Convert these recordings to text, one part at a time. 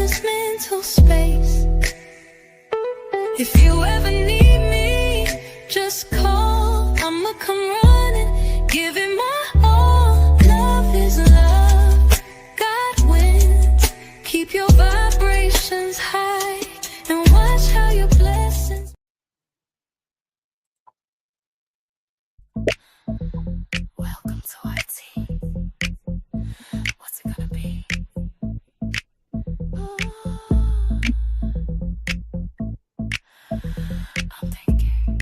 this mental space. If you ever need me, just call. I'ma come running, give it my all. Love is love, God wins. Keep your vibrations high and watch how your blessings. Welcome to our tea. What's it gonna be? I'm thinking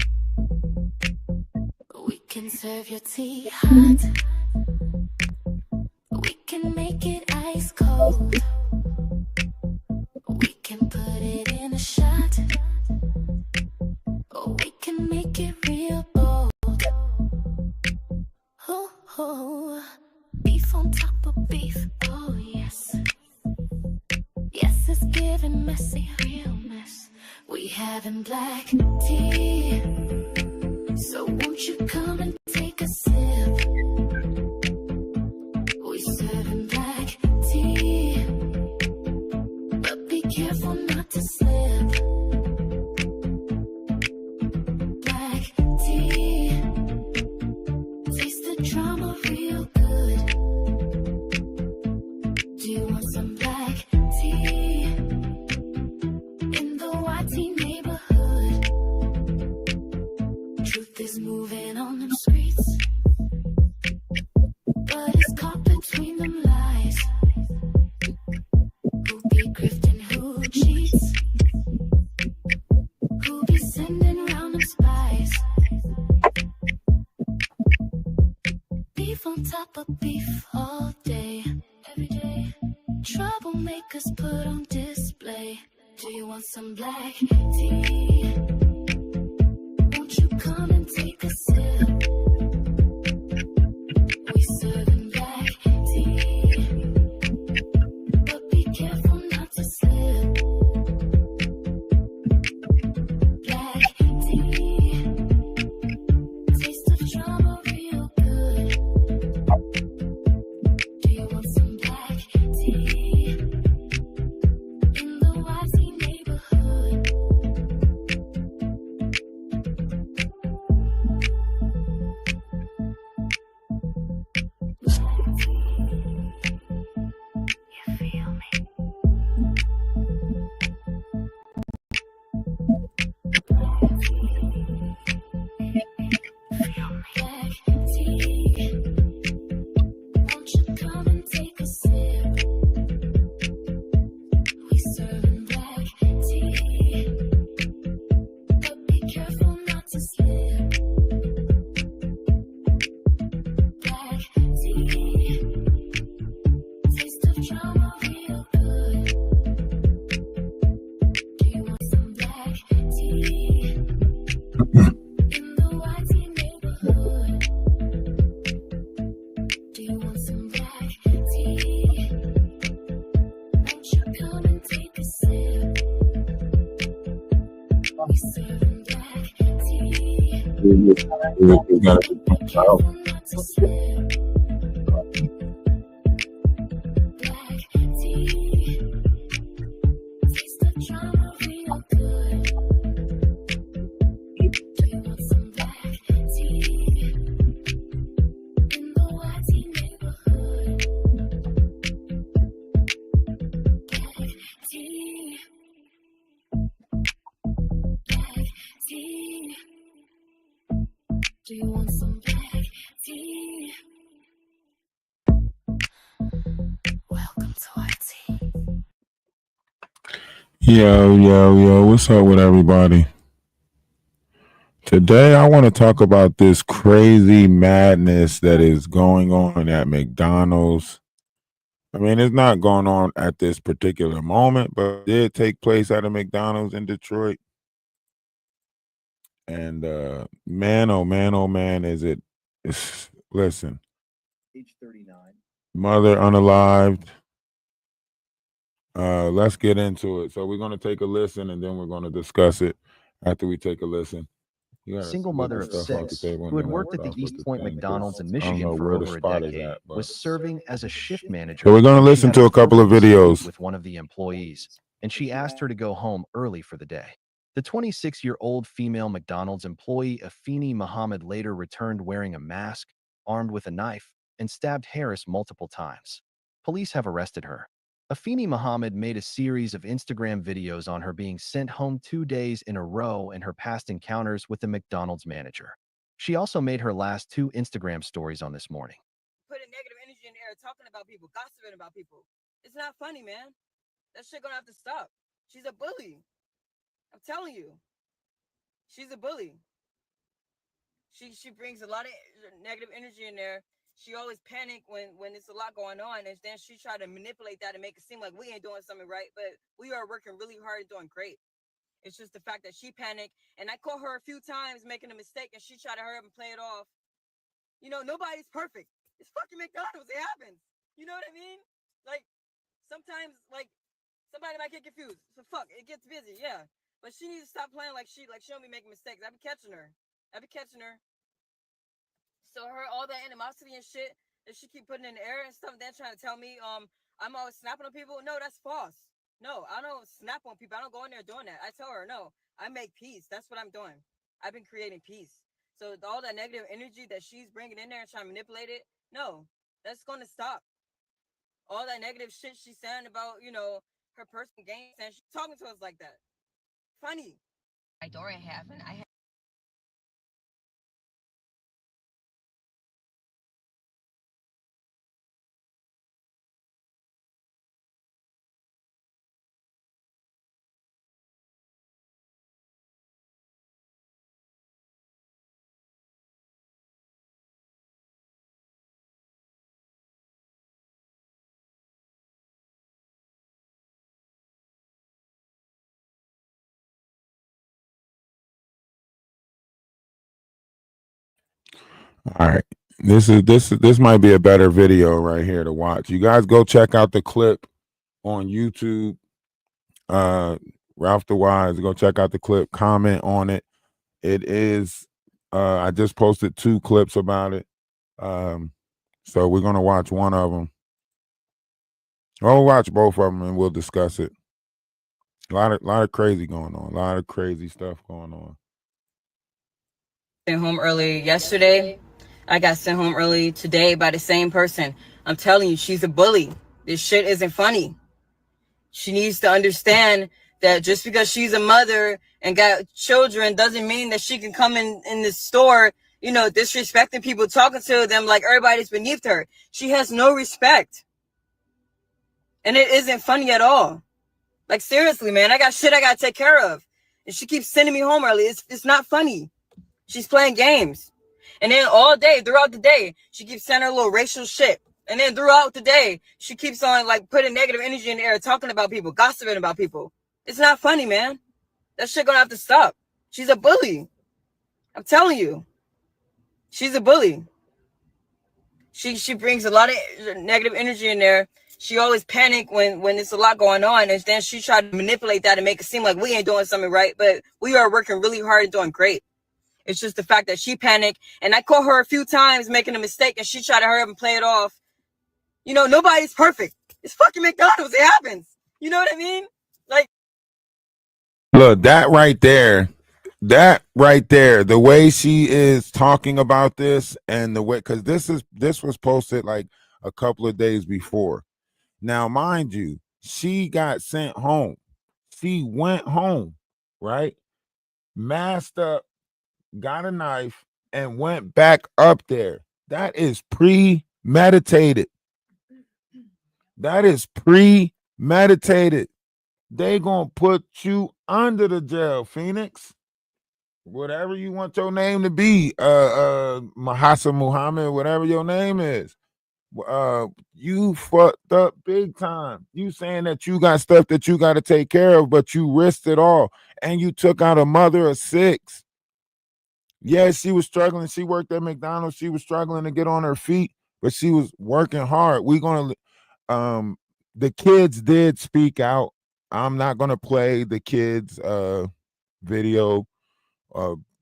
we can serve your tea hot. We can make it ice cold. We can put it in a shot. Or we can make it real bold. Oh, oh, beef on top of beef. Oh, yes. Yes, it's giving messy, real mess. We having black tea. So won't you come and take a sip? We serving black tea. But be careful not to slip. Black tea. Taste the drama real good. Do you want some black tea? In the YT neighborhood. Truth is moving on them streets. But it's caught between them lies. Who be grifting, who cheats? Who be sending round them spies? Beef on top of beef all day, every day. Troublemakers put on display. Do you want some black tea? Won't you come and take a sip? We serving black tea. But be careful not to slip. Black tea. Taste of drama real good. Do you want some black tea? In the YT neighborhood. You feel me? Black tea. Won't you come and take a sip? We serving black tea. But be careful not to slip. Black tea. Taste of drama real good. Do you want some black tea? In the YT neighborhood. Do you want some black tea? Won't you come and take a sip? We serving black tea. We gotta be Be careful not to slip. Black tea. Taste the drama real good. Do you want some black tea? In the YT neighborhood. Black tea. Black tea. Do you want some black tea? Welcome to our tea. Yo, what's up with everybody? Today I want to talk about this crazy madness that is going on at McDonald's. I mean, it's not going on at this particular moment, but it did take place at a McDonald's in Detroit. And man, oh man, listen, Age 39. mother unalived. Let's get into it. So we're going to take a listen and then we're going to discuss it after we take a listen. You a gotta single get mother the of stuff off the 6 table who and had then I'll worked at the talk with East the Point thing McDonald's because in I don't know Michigan for where the over a spot is decade at, but was serving as a shift manager. so we're gonna when she listen had to a couple of verbal dispute videos. with one of the employees, and she asked her to go home early for the day. The 26-year-old female McDonald's employee Afeni Muhammad later returned wearing a mask, armed with a knife, and stabbed Harris multiple times. Police have arrested her. Afeni Muhammad made a series of Instagram videos on her being sent home 2 days in a row and her past encounters with the McDonald's manager. She also made her last 2 Instagram stories on this morning. Putting negative energy in the air, talking about people, gossiping about people. It's not funny, man. That shit gonna have to stop. She's a bully. I'm telling you. She's a bully. She brings a lot of negative energy in there. She always panic when it's a lot going on, and then she try to manipulate that and make it seem like we ain't doing something right, but we are working really hard and doing great. It's just the fact that she panicked, and I caught her a few times making a mistake, and she tried to hurry up and play it off. You know, nobody's perfect. It's fucking McDonald's. It happens. You know what I mean? Like, sometimes, like, somebody might get confused. So fuck, it gets busy, yeah. But she needs to stop playing like she don't be making mistakes. I be catching her. So her all that animosity and shit that she keep putting in the air and stuff, then trying to tell me I'm always snapping on people. No, that's false. No, I don't snap on people. I don't go in there doing that. I tell her, no, I make peace. That's what I'm doing. I've been creating peace. So all that negative energy that she's bringing in there and trying to manipulate it, no, that's going to stop. All that negative shit she's saying about, her personal gains, and she's talking to us like that. Funny. My door ain't having. I All right. This might be a better video right here to watch. You guys go check out the clip on YouTube. Ralph DaWise, go check out the clip, comment on it. It is I just posted 2 clips about it. So we're gonna watch one of them. We'll watch both of them and we'll discuss it. A lot of crazy going on. A lot of crazy stuff going on. Sent home early yesterday. I got sent home early today by the same person. I'm telling you, she's a bully. This shit isn't funny. She needs to understand that just because she's a mother and got children doesn't mean that she can come in the store, disrespecting people, talking to them like everybody's beneath her. She has no respect. And it isn't funny at all. Like, seriously, man, I got shit I got to take care of. And she keeps sending me home early. It's not funny. She's playing games. And then all day, throughout the day, she keeps saying her little racial shit. And then throughout the day, she keeps on like putting negative energy in the air, talking about people, gossiping about people. It's not funny, man. That shit gonna have to stop. She's a bully. I'm telling you. She's a bully. She brings a lot of negative energy in there. She always panic when it's a lot going on, and then she tried to manipulate that and make it seem like we ain't doing something right, but we are working really hard and doing great. It's just the fact that she panicked, and I caught her a few times making a mistake, and she tried to hurry up and play it off. You know, nobody's perfect. It's fucking McDonald's. It happens. You know what I mean? Like, look, that right there, the way she is talking about this and the way, because this was posted like a couple of days before. Now, mind you, she got sent home. She went home, right? Masked up, got a knife, and went back up there. That is premeditated. That is premeditated. They gonna put you under the jail, Phoenix. Whatever you want your name to be, Mahasa Muhammad, whatever your name is. You fucked up big time. You saying that you got stuff that you got to take care of, but you risked it all, and you took out a mother of 6. Yes, she was struggling. She worked at McDonald's. She was struggling to get on her feet, but she was working hard. We're gonna, the kids did speak out. I'm not gonna play the kids' video.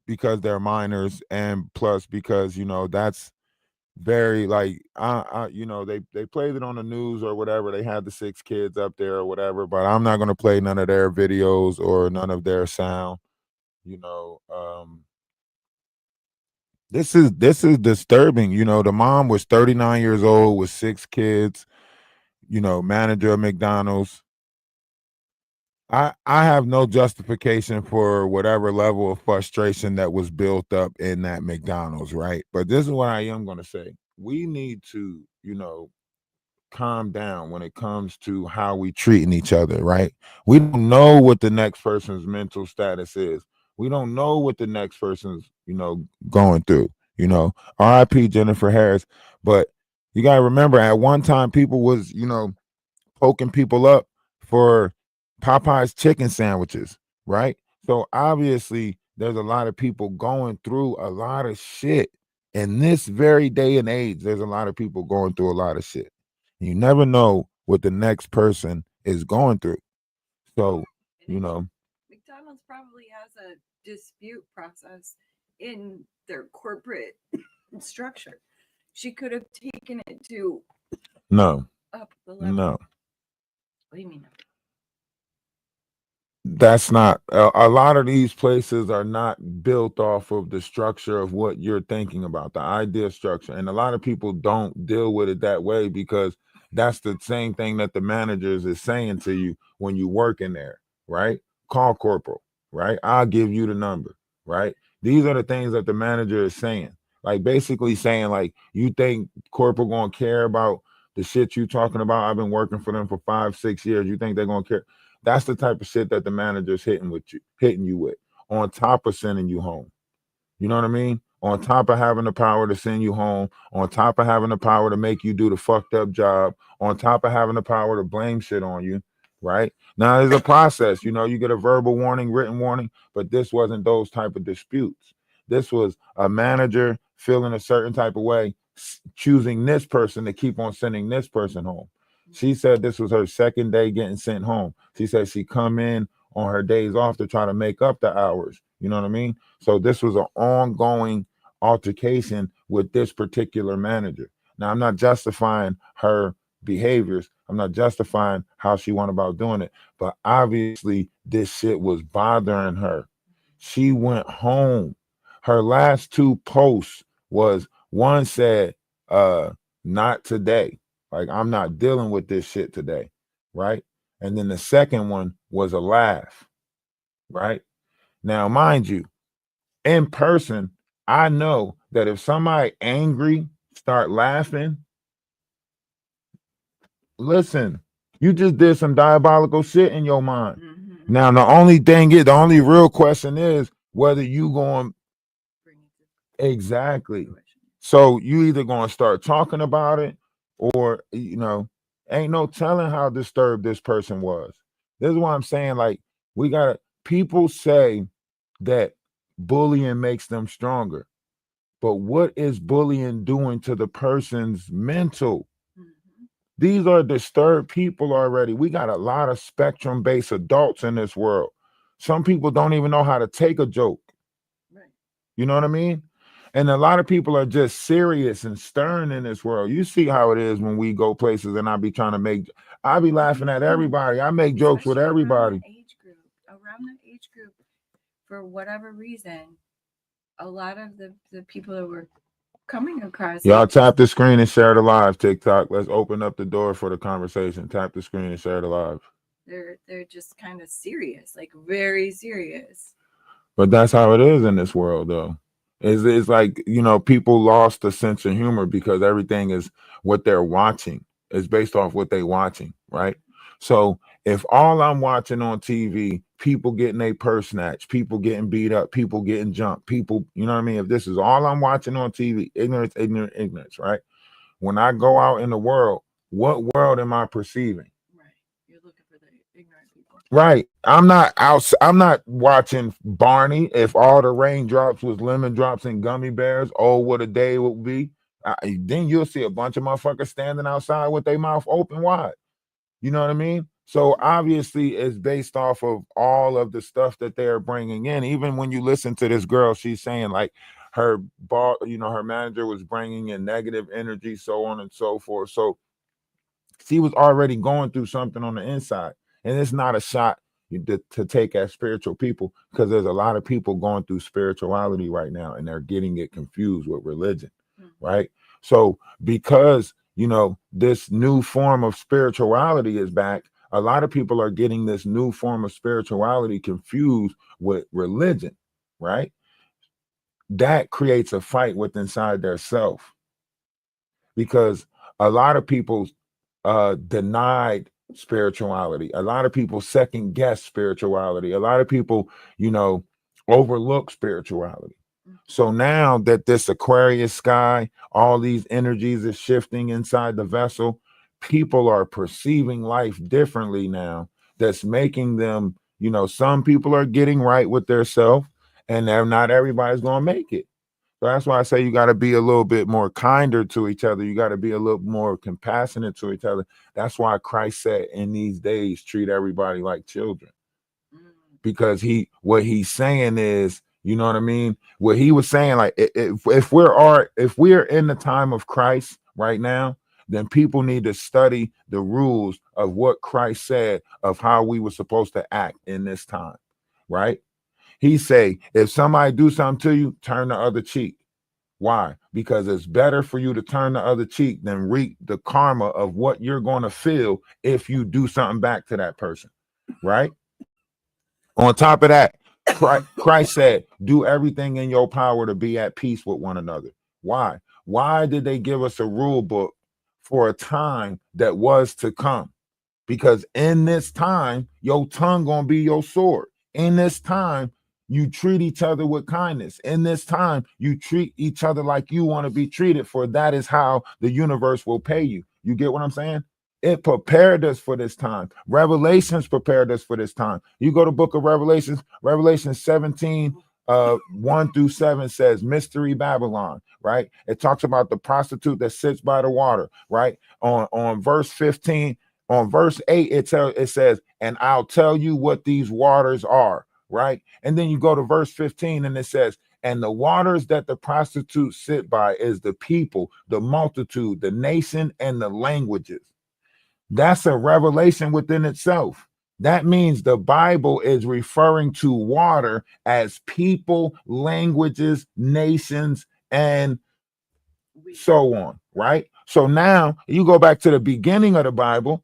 because they're minors, and plus because, you know, that's very like you know, they played it on the news or whatever. They had the 6 kids up there or whatever, but I'm not going to play none of their videos or none of their sound, you know. This is disturbing. You know, the mom was 39 years old with 6 kids, you know, manager of McDonald's. I have no justification for whatever level of frustration that was built up in that McDonald's, right? But this is what I am going to say. We need to, you know, calm down when it comes to how we treating each other, right? We don't know what the next person's mental status is. We don't know what the next person's, you know, going through, you know. RIP Jennifer Harris. But you gotta remember, at one time people was, you know, poking people up for Popeye's chicken sandwiches, right? So obviously there's a lot of people going through a lot of shit in this very day and age. There's a lot of people going through a lot of shit. You never know what the next person is going through. So, you know, McDonald's probably has a dispute process in their corporate structure. She could have taken it to no, up the level. no. What do you mean? That's not a lot of these places are not built off of the structure of what you're thinking about, the idea structure. And a lot of people don't deal with it that way because that's the same thing that the managers is saying to you when you work in there, right? Call corporal, right? I'll give you the number, right? These are the things that the manager is saying. Like basically saying, like, you think corporal gonna care about the shit you talking about? I've been working for them for 5-6 years. You think they're gonna care? That's the type of shit that the manager's hitting you with, on top of sending you home. You know what I mean? On top of having the power to send you home, on top of having the power to make you do the fucked up job, on top of having the power to blame shit on you, right? Now there's a process, you know, you get a verbal warning, written warning, but this wasn't those type of disputes. This was a manager feeling a certain type of way, choosing this person to keep on sending this person home. She said this was her second day getting sent home. She said she come in on her days off to try to make up the hours. You know what I mean? So this was an ongoing altercation with this particular manager. Now, I'm not justifying her behaviors. I'm not justifying how she went about doing it. But obviously, this shit was bothering her. She went home. Her last 2 posts was, one said, not today. Like, I'm not dealing with this shit today, right? And then the second one was a laugh, right? Now, mind you, in person, I know that if somebody angry start laughing, listen, you just did some diabolical shit in your mind. Mm-hmm. Now, the only real question is whether you going exactly. So you either going to start talking about it or, you know, ain't no telling how disturbed this person was. This is why I'm saying, like, we got to, people say that bullying makes them stronger. But what is bullying doing to the person's mental? Mm-hmm. These are disturbed people already. We got a lot of spectrum-based adults in this world. Some people don't even know how to take a joke. Right. You know what I mean? And a lot of people are just serious and stern in this world. You see how it is when we go places and I be laughing at everybody. I make jokes with everybody. Around that age group, for whatever reason, a lot of the people that were coming across. Y'all tap the screen and share the live, TikTok. Let's open up the door for the conversation. Tap the screen and share the live. They're just kind of serious, like very serious. But that's how it is in this world, though. It's like, you know, people lost a sense of humor because everything is what they're watching. It's based off what they're watching, right? So if all I'm watching on TV, people getting a purse snatched, people getting beat up, people getting jumped, people, you know what I mean? If this is all I'm watching on TV, ignorance, right? When I go out in the world, what world am I perceiving? Right. You're looking for the ignorant people. Right. I'm not watching Barney. If all the raindrops was lemon drops and gummy bears, oh, what a day it would be. Then you'll see a bunch of motherfuckers standing outside with their mouth open wide. You know what I mean? So obviously it's based off of all of the stuff that they're bringing in. Even when you listen to this girl, she's saying like her boss, her manager was bringing in negative energy, so on and so forth. So she was already going through something on the inside. And it's not a shot to take at spiritual people, because there's a lot of people going through spirituality right now and they're getting it confused with religion, right? So because, this new form of spirituality is back, a lot of people are getting this new form of spirituality confused with religion, right? That creates a fight with inside their self, because a lot of people denied spirituality. A lot of people second guess spirituality. A lot of people, overlook spirituality. So now that this Aquarius sky, all these energies is shifting inside the vessel, people are perceiving life differently now. That's making them, some people are getting right with their self, and not everybody's going to make it. So that's why I say you got to be a little bit more kinder to each other. You got to be a little more compassionate to each other. That's why Christ said in these days, treat everybody like children. Because what he's saying is, you know what I mean? What he was saying, like if we're in the time of Christ right now, then people need to study the rules of what Christ said of how we were supposed to act in this time, right? He say, if somebody do something to you, turn the other cheek. Why? Because it's better for you to turn the other cheek than reap the karma of what you're going to feel if you do something back to that person, right? On top of that, Christ said, do everything in your power to be at peace with one another. Why? Why did they give us a rule book for a time that was to come? Because in this time, your tongue gonna be your sword. In this time, you treat each other with kindness. In this time, you treat each other like you want to be treated, for that is how the universe will pay you. You get what I'm saying? It prepared us for this time. Revelations prepared us for this time. You go to book of Revelations, Revelation 17, 1-7 says mystery Babylon, right? It talks about the prostitute that sits by the water, right? On verse 15, on verse 8, it says, and I'll tell you what these waters are, right? And then you go to verse 15 and it says, and the waters that the prostitutes sit by is the people, the multitude, the nation, and the languages. That's a revelation within itself. That means the Bible is referring to water as people, languages, nations, and so on, right? So now you go back to the beginning of the Bible,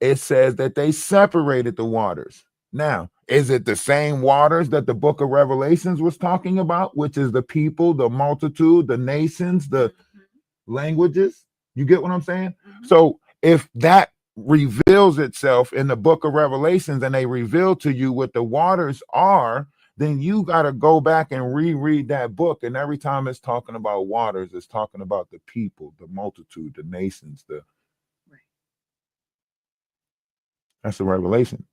it says that they separated the waters. Now, is it the same waters that the book of Revelations was talking about, which is the people, the multitude, the nations, the languages? You get what I'm saying? So if that reveals itself in the book of Revelations and they reveal to you what the waters are, then you got to go back and reread that book. And every time it's talking about waters, it's talking about the people, the multitude, the nations, That's a revelation.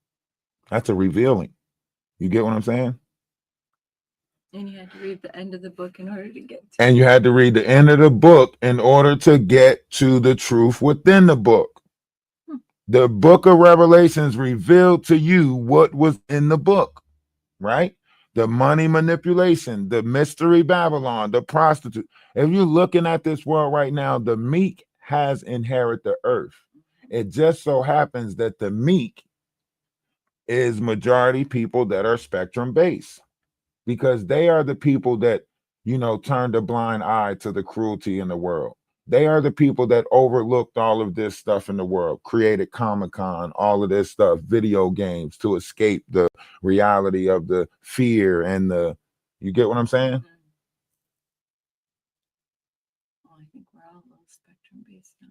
That's a revealing. You get what I'm saying? And you had to read the end of the book in order to get to And you had to read the end of the book in order to get to the truth within the book. The book of Revelations revealed to you what was in the book, right? The money manipulation, the mystery Babylon, the prostitute. If you're looking at this world right now, the meek has inherited the earth. It just so happens that the meek is majority people that are spectrum based, because they are the people that, turned a blind eye to the cruelty in the world. They are the people that overlooked all of this stuff in the world, created Comic-Con, all of this stuff, video games, to escape the reality of the fear and you get what I'm saying? I think we're all a little spectrum based now.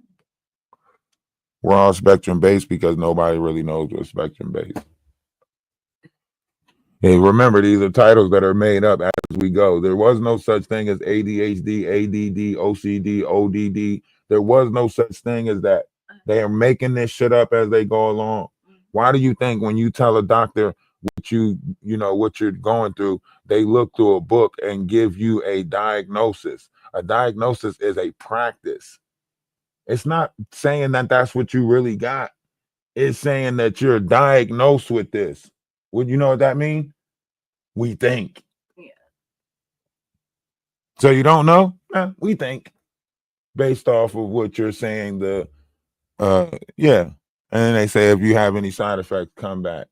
We're all spectrum based because nobody really knows what's spectrum based. Hey, remember, these are titles that are made up as we go. There was no such thing as ADHD, ADD, OCD, ODD. There was no such thing as that. They are making this shit up as they go along. Why do you think when you tell a doctor what what you're going through, they look through a book and give you a diagnosis? A diagnosis is a practice. It's not saying that that's what you really got. is saying that you're diagnosed with this. Would you know what that means? We think. Yeah. So you don't know? We think. Based off of what you're saying, yeah. And then they say if you have any side effects, come back.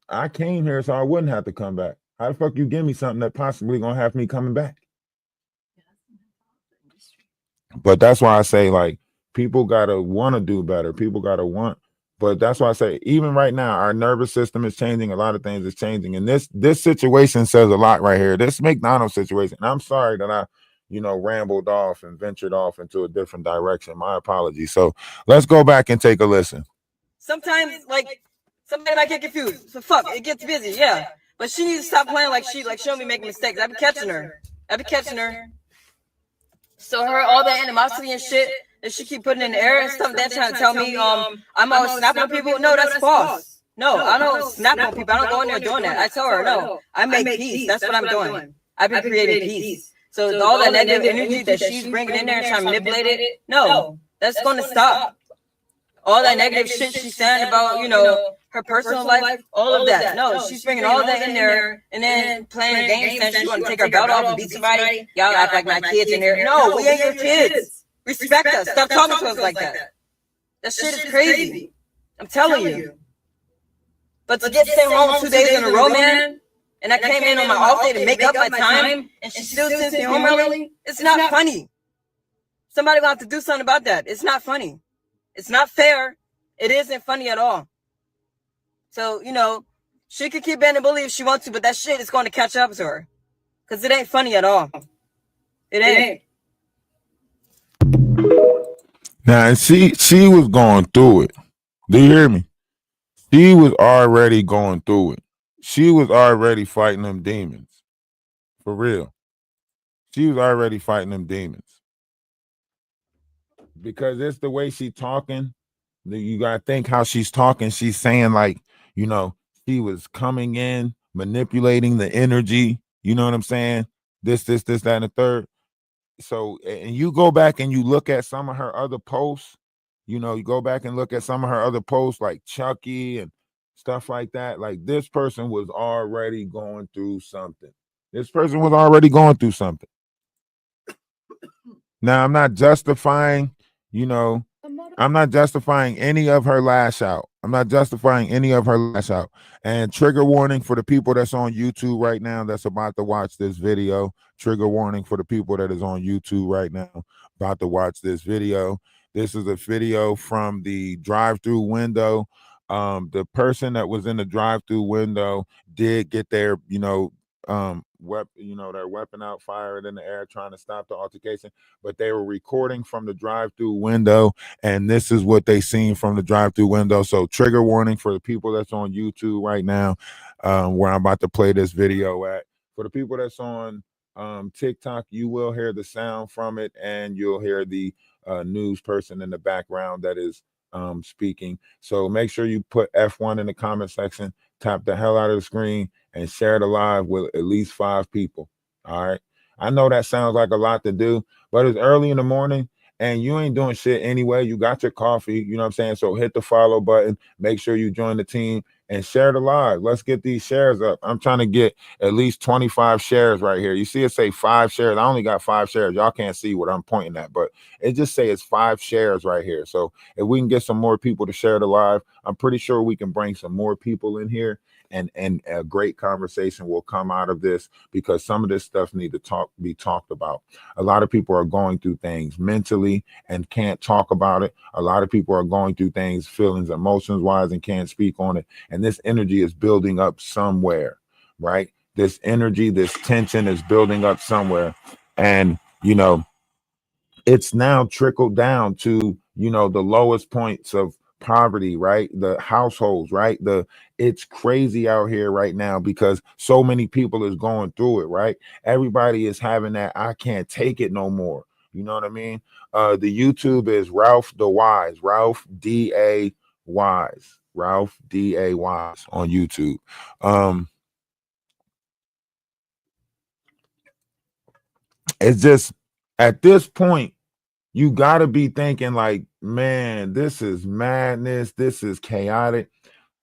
I came here so I wouldn't have to come back. How the fuck you give me something that possibly gonna have me coming back? But that's why I say, like, people gotta want to do better. People gotta want. But that's why I say, even right now, our nervous system is changing. A lot of things is changing, and this situation says a lot right here. This McDonald's situation. And I'm sorry that I, rambled off and ventured off into a different direction. My apologies. So let's go back and take a listen. Sometimes, like, somebody might get confused. So fuck, it gets busy, yeah. But she needs to stop playing like she don't be making mistakes. I be catching her. So her all that animosity and shit that she keep putting in the air and stuff, they're trying to tell me I'm always snapping on people. No, that's false. No, I don't snap on people. I don't go in there doing that. I tell her, no, I make peace. That's what I'm doing. I've been creating peace. So all that negative energy that she's bringing in there and trying to manipulate it, no, that's going to stop. All that negative shit she's saying about, her personal life, all of that. No, she's bringing all of that in there and then playing games saying she's going to take her belt off and beat somebody. Y'all act like my kids in here. No, we ain't your kids. Respect us. Stop talking to us like that. That shit is crazy. I'm telling you. But to get sent home 2 days in a row, man, and I came in on my off day to make up my time, and she still sends me home early, it's not funny. Somebody will have to do something about that. It's not funny. It's not fair. It isn't funny at all. So, she could keep being a bully if she wants to, but that shit is going to catch up to her. Because it ain't funny at all. It ain't. Now, she was going through it. Do you hear me? She was already going through it. She was already fighting them demons. For real. She was already fighting them demons. Because it's the way she talking. You got to think how she's talking. She's saying, like, she was coming in, manipulating the energy. You know what I'm saying? This, that, and the third. So, and you go back and you look at some of her other posts, you go back and look at some of her other posts like Chucky and stuff like that. Like, this person was already going through something. Now, I'm not justifying, I'm not justifying any of her lash out. And trigger warning for the people that's on YouTube right now that's about to watch this video. Trigger warning for the people that is on YouTube right now about to watch this video. This is a video from the drive-through window. The person that was in the drive-through window did get their, their weapon out, fired in the air, trying to stop the altercation, but they were recording from the drive-through window, and this is what they seen from the drive-through window. So trigger warning for the people that's on YouTube right now, where I'm about to play this video at. For the people that's on TikTok, you will hear the sound from it, and you'll hear the news person in the background that is speaking. So make sure you put F1 in the comment section, tap the hell out of the screen, and share the live with at least 5 people. All right. I know that sounds like a lot to do, but it's early in the morning and you ain't doing shit anyway. You got your coffee, you know what I'm saying? So hit the follow button, make sure you join the team and share the live. Let's get these shares up. I'm trying to get at least 25 shares right here. You see it say 5 shares. I only got 5 shares. Y'all can't see what I'm pointing at, but it just say it's 5 shares right here. So if we can get some more people to share the live, I'm pretty sure we can bring some more people in here. And a great conversation will come out of this, because some of this stuff need to be talked about. A lot of people are going through things mentally and can't talk about it. A lot of people are going through things, feelings, emotions wise, and can't speak on it. And this energy is building up somewhere, right? This energy, this tension is building up somewhere. And, it's now trickled down to, the lowest points of poverty, right? The households, right? It's crazy out here right now because so many people is going through it, right? Everybody is having that I can't take it no more. You know what I mean? The YouTube is DaWise, Ralph D-A-Wise on YouTube. It's just at this point, You got to be thinking like, man, this is madness. This is chaotic.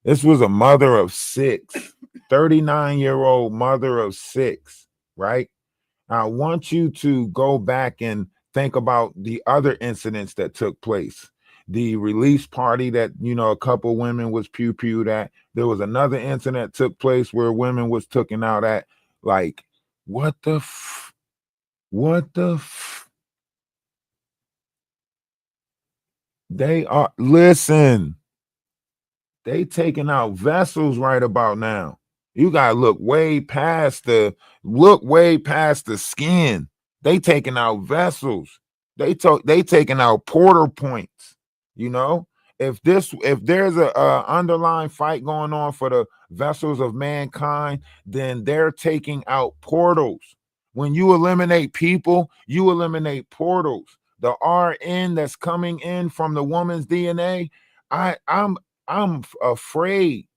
This was a mother of 6, 39-year-old mother of 6, right? I want you to go back and think about the other incidents that took place. The release party that, a couple women was pew-pewed at. There was another incident that took place where women was taken out at. Like, what the f? What the f? They are, listen, they taking out vessels right about now. You gotta look way past the skin. They taking out vessels. They taking out porter points. If there's a underlying fight going on for the vessels of mankind, then they're taking out portals. When you eliminate people, you eliminate portals. The RN that's coming in from the woman's DNA, I'm afraid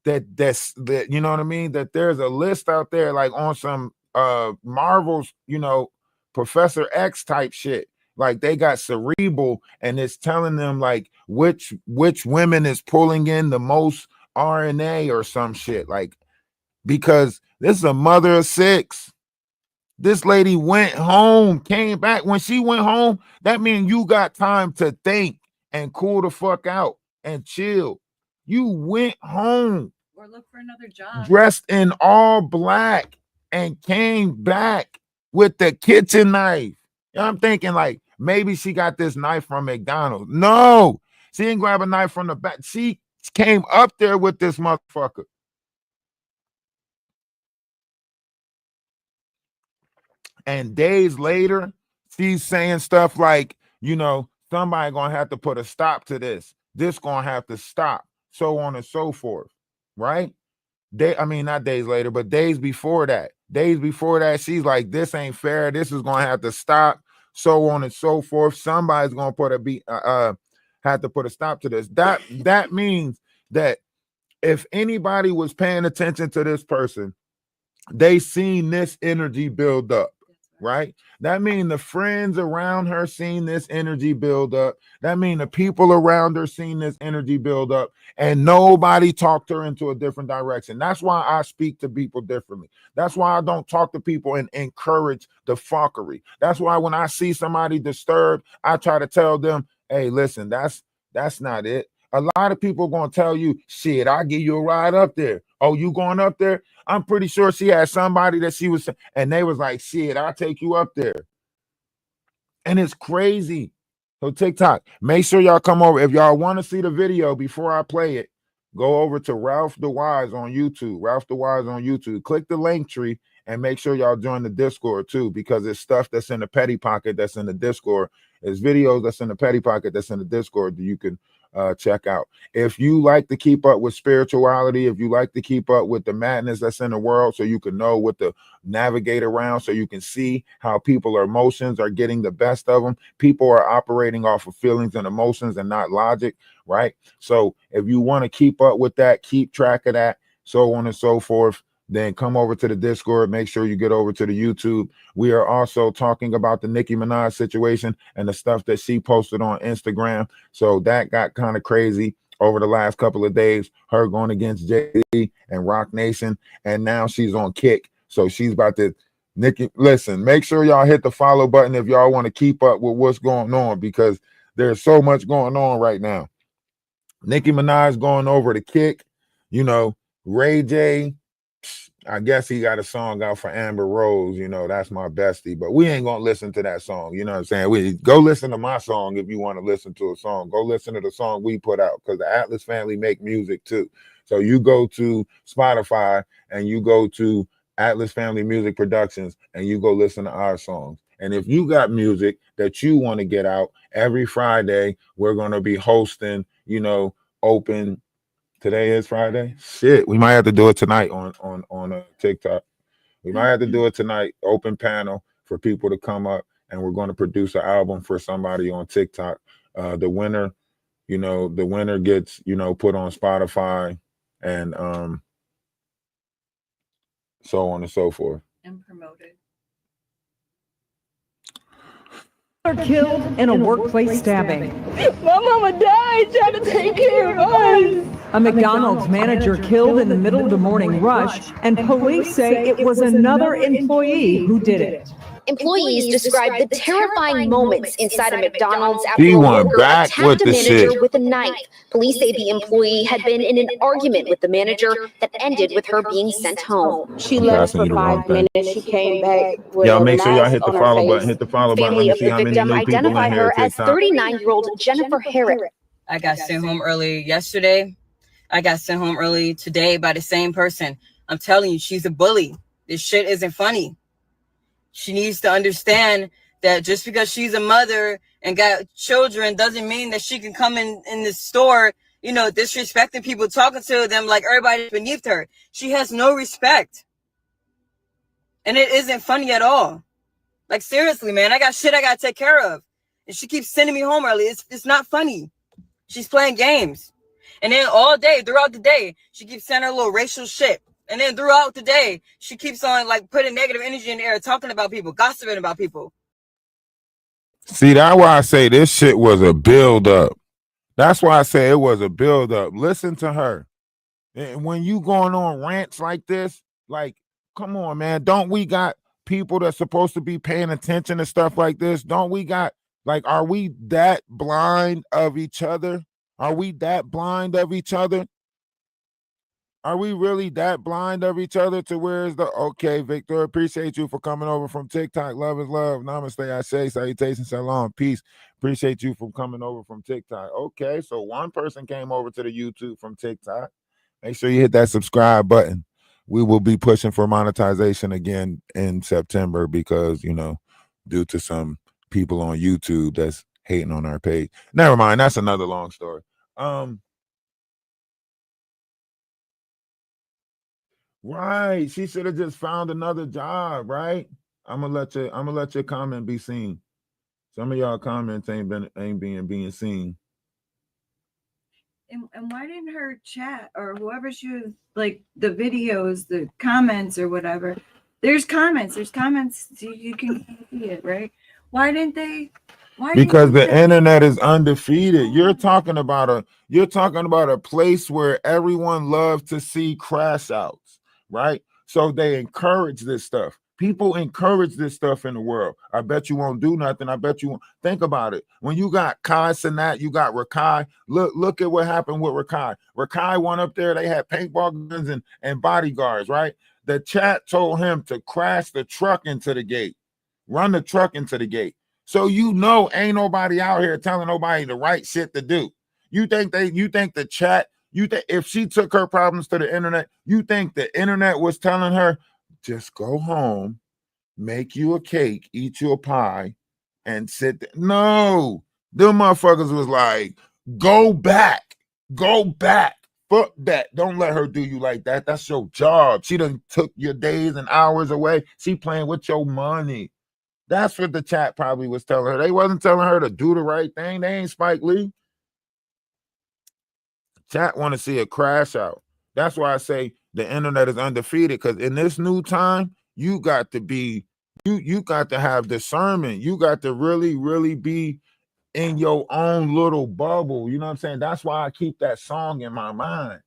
that you know what I mean, that there's a list out there like on some Marvel's, Professor X type shit. Like they got cerebral and it's telling them like which women is pulling in the most RNA or some shit. Like, because this is a mother of 6. This lady went home, came back. When she went home, that means you got time to think and cool the fuck out and chill. You went home Or look for another job. dressed in all black and came back with the kitchen knife. I'm thinking like maybe she got this knife from McDonald's. No, she didn't grab a knife from the back. She came up there with this motherfucker. And days later, she's saying stuff like, somebody gonna have to put a stop to this. This gonna have to stop, so on and so forth, right? Not days later, but days before that. Days before that, she's like, this ain't fair. This is gonna have to stop, so on and so forth. Somebody's gonna have to put a stop to this. That means that if anybody was paying attention to this person, they seen this energy build up. Right? That mean the friends around her seen this energy build up. That mean the people around her seen this energy build up, and nobody talked her into a different direction. That's why I speak to people differently. That's why I don't talk to people and encourage the fuckery. That's why when I see somebody disturbed, I try to tell them, hey, listen, that's not it. A lot of people gonna tell you, shit, I'll give you a ride up there. Oh, you going up there? I'm pretty sure she had somebody that she was, and they was like, shit, I'll take you up there. And it's crazy. So TikTok, make sure y'all come over. If y'all want to see the video before I play it, go over to Ralph DaWise on YouTube. Ralph DaWise on YouTube. Click the link tree and make sure y'all join the Discord too, because it's stuff that's in the petty pocket that's in the Discord. It's videos that's in the petty pocket that's in the Discord that you can check out. If you like to keep up with spirituality, if you like to keep up with the madness that's in the world, so you can know what to navigate around, so you can see how people's emotions are getting the best of them. People are operating off of feelings and emotions and not logic, right? So if you want to keep up with that, keep track of that, so on and so forth, then come over to the Discord. Make sure you get over to the YouTube. We are also talking about the Nicki Minaj situation and the stuff that she posted on Instagram. So that got kind of crazy over the last couple of days, her going against Jay-Z and Rock Nation. And now she's on Kick. So she's about to, Nicki, listen, make sure y'all hit the follow button if y'all want to keep up with what's going on, because there's so much going on right now. Nicki Minaj going over to Kick, Ray J, I guess he got a song out for Amber Rose, that's my bestie, but we ain't gonna listen to that song. You know what I'm saying? We go listen to my song if you want to listen to a song. Go listen to the song we put out, because the Atlas family make music too. So you go to Spotify and you go to Atlas Family Music Productions and you go listen to our songs. And if you got music that you want to get out, every Friday we're gonna be hosting, open. Today is Friday. Shit, we might have to do it tonight on TikTok. We might have to do it tonight. Open panel for people to come up, and we're going to produce an album for somebody on TikTok. The winner, gets put on Spotify, and so on and so forth. And promoted. killed in a workplace stabbing. My mama died trying to take care of us. A McDonald's manager killed in the middle of the morning rush, and police say it was another employee who did it. Employees described the terrifying moments inside a McDonald's after He a went worker back with attacked a the manager shit. with a knife. Police say the employee had been in an argument with the manager that ended with her being sent home. She left Passing you for the wrong 5 thing. minutes. She came back with Y'all a make sure y'all mask hit the on her follow face. button. Hit the follow button. Let Family me of see the how many victim new people in identified here her as TikTok. 39-year-old Jennifer Herrick. I got sent home early yesterday. I got sent home early today by the same person. I'm telling you, she's a bully. This shit isn't funny. She needs to understand that just because she's a mother and got children doesn't mean that she can come in the store, you know, disrespecting people, talking to them like everybody's beneath her. She has no respect. And it isn't funny at all. Like, seriously, man, I got shit I got to take care of. And she keeps sending me home early. It's not funny. She's playing games. And then all day, throughout the day, she keeps saying her little racial shit. And then throughout the day, she keeps on like putting negative energy in the air, talking about people, gossiping about people. See, that's why I say this shit was a build up. That's why I say it was a build up. Listen to her. And when you going on rants like this, like, come on, man. Don't we got people that's supposed to be paying attention to stuff like this? Don't we got, like, are we that blind of each other? Are we that blind of each other? Are we really that blind of each other to where is the okay, Victor? Appreciate you for coming over from TikTok. Love is love. Namaste. I say salutations, shalom, peace. Appreciate you for coming over from TikTok. Okay, so one person came over to the YouTube from TikTok. Make sure you hit that subscribe button. We will be pushing for monetization again in September because, you know, due to some people on YouTube that's hating on our page. Never mind. That's another long story. Right. She should have just found another job, right? I'm gonna let your comment be seen. Some of y'all comments ain't being seen. And why didn't her chat or whoever she was, like the videos, the comments or whatever? There's comments. So you can see it, right? Why didn't they? Because the internet is undefeated. You're talking about a place where everyone loves to see crash outs, right? So they encourage this stuff. People encourage this stuff in the world. I bet you won't do nothing. I bet you won't. Think about it. When you got Kai Cenat, you got Rakai. Look at what happened with Rakai. Rakai went up there. They had paintball guns and bodyguards, right? The chat told him to crash the truck into the gate, run the truck into the gate. So you know ain't nobody out here telling nobody the right shit to do. You think the chat, if she took her problems to the internet, you think the internet was telling her, just go home, make you a cake, eat you a pie, and sit there. No, them motherfuckers was like, go back. Fuck that. Don't let her do you like that. That's your job. She done took your days and hours away. She playing with your money. That's what the chat probably was telling her. They wasn't telling her to do the right thing. They ain't Spike Lee. Chat want to see a crash out. That's why I say the internet is undefeated, because in this new time, you got to be, you got to have discernment. You got to really, really be in your own little bubble. You know what I'm saying? That's why I keep that song in my mind.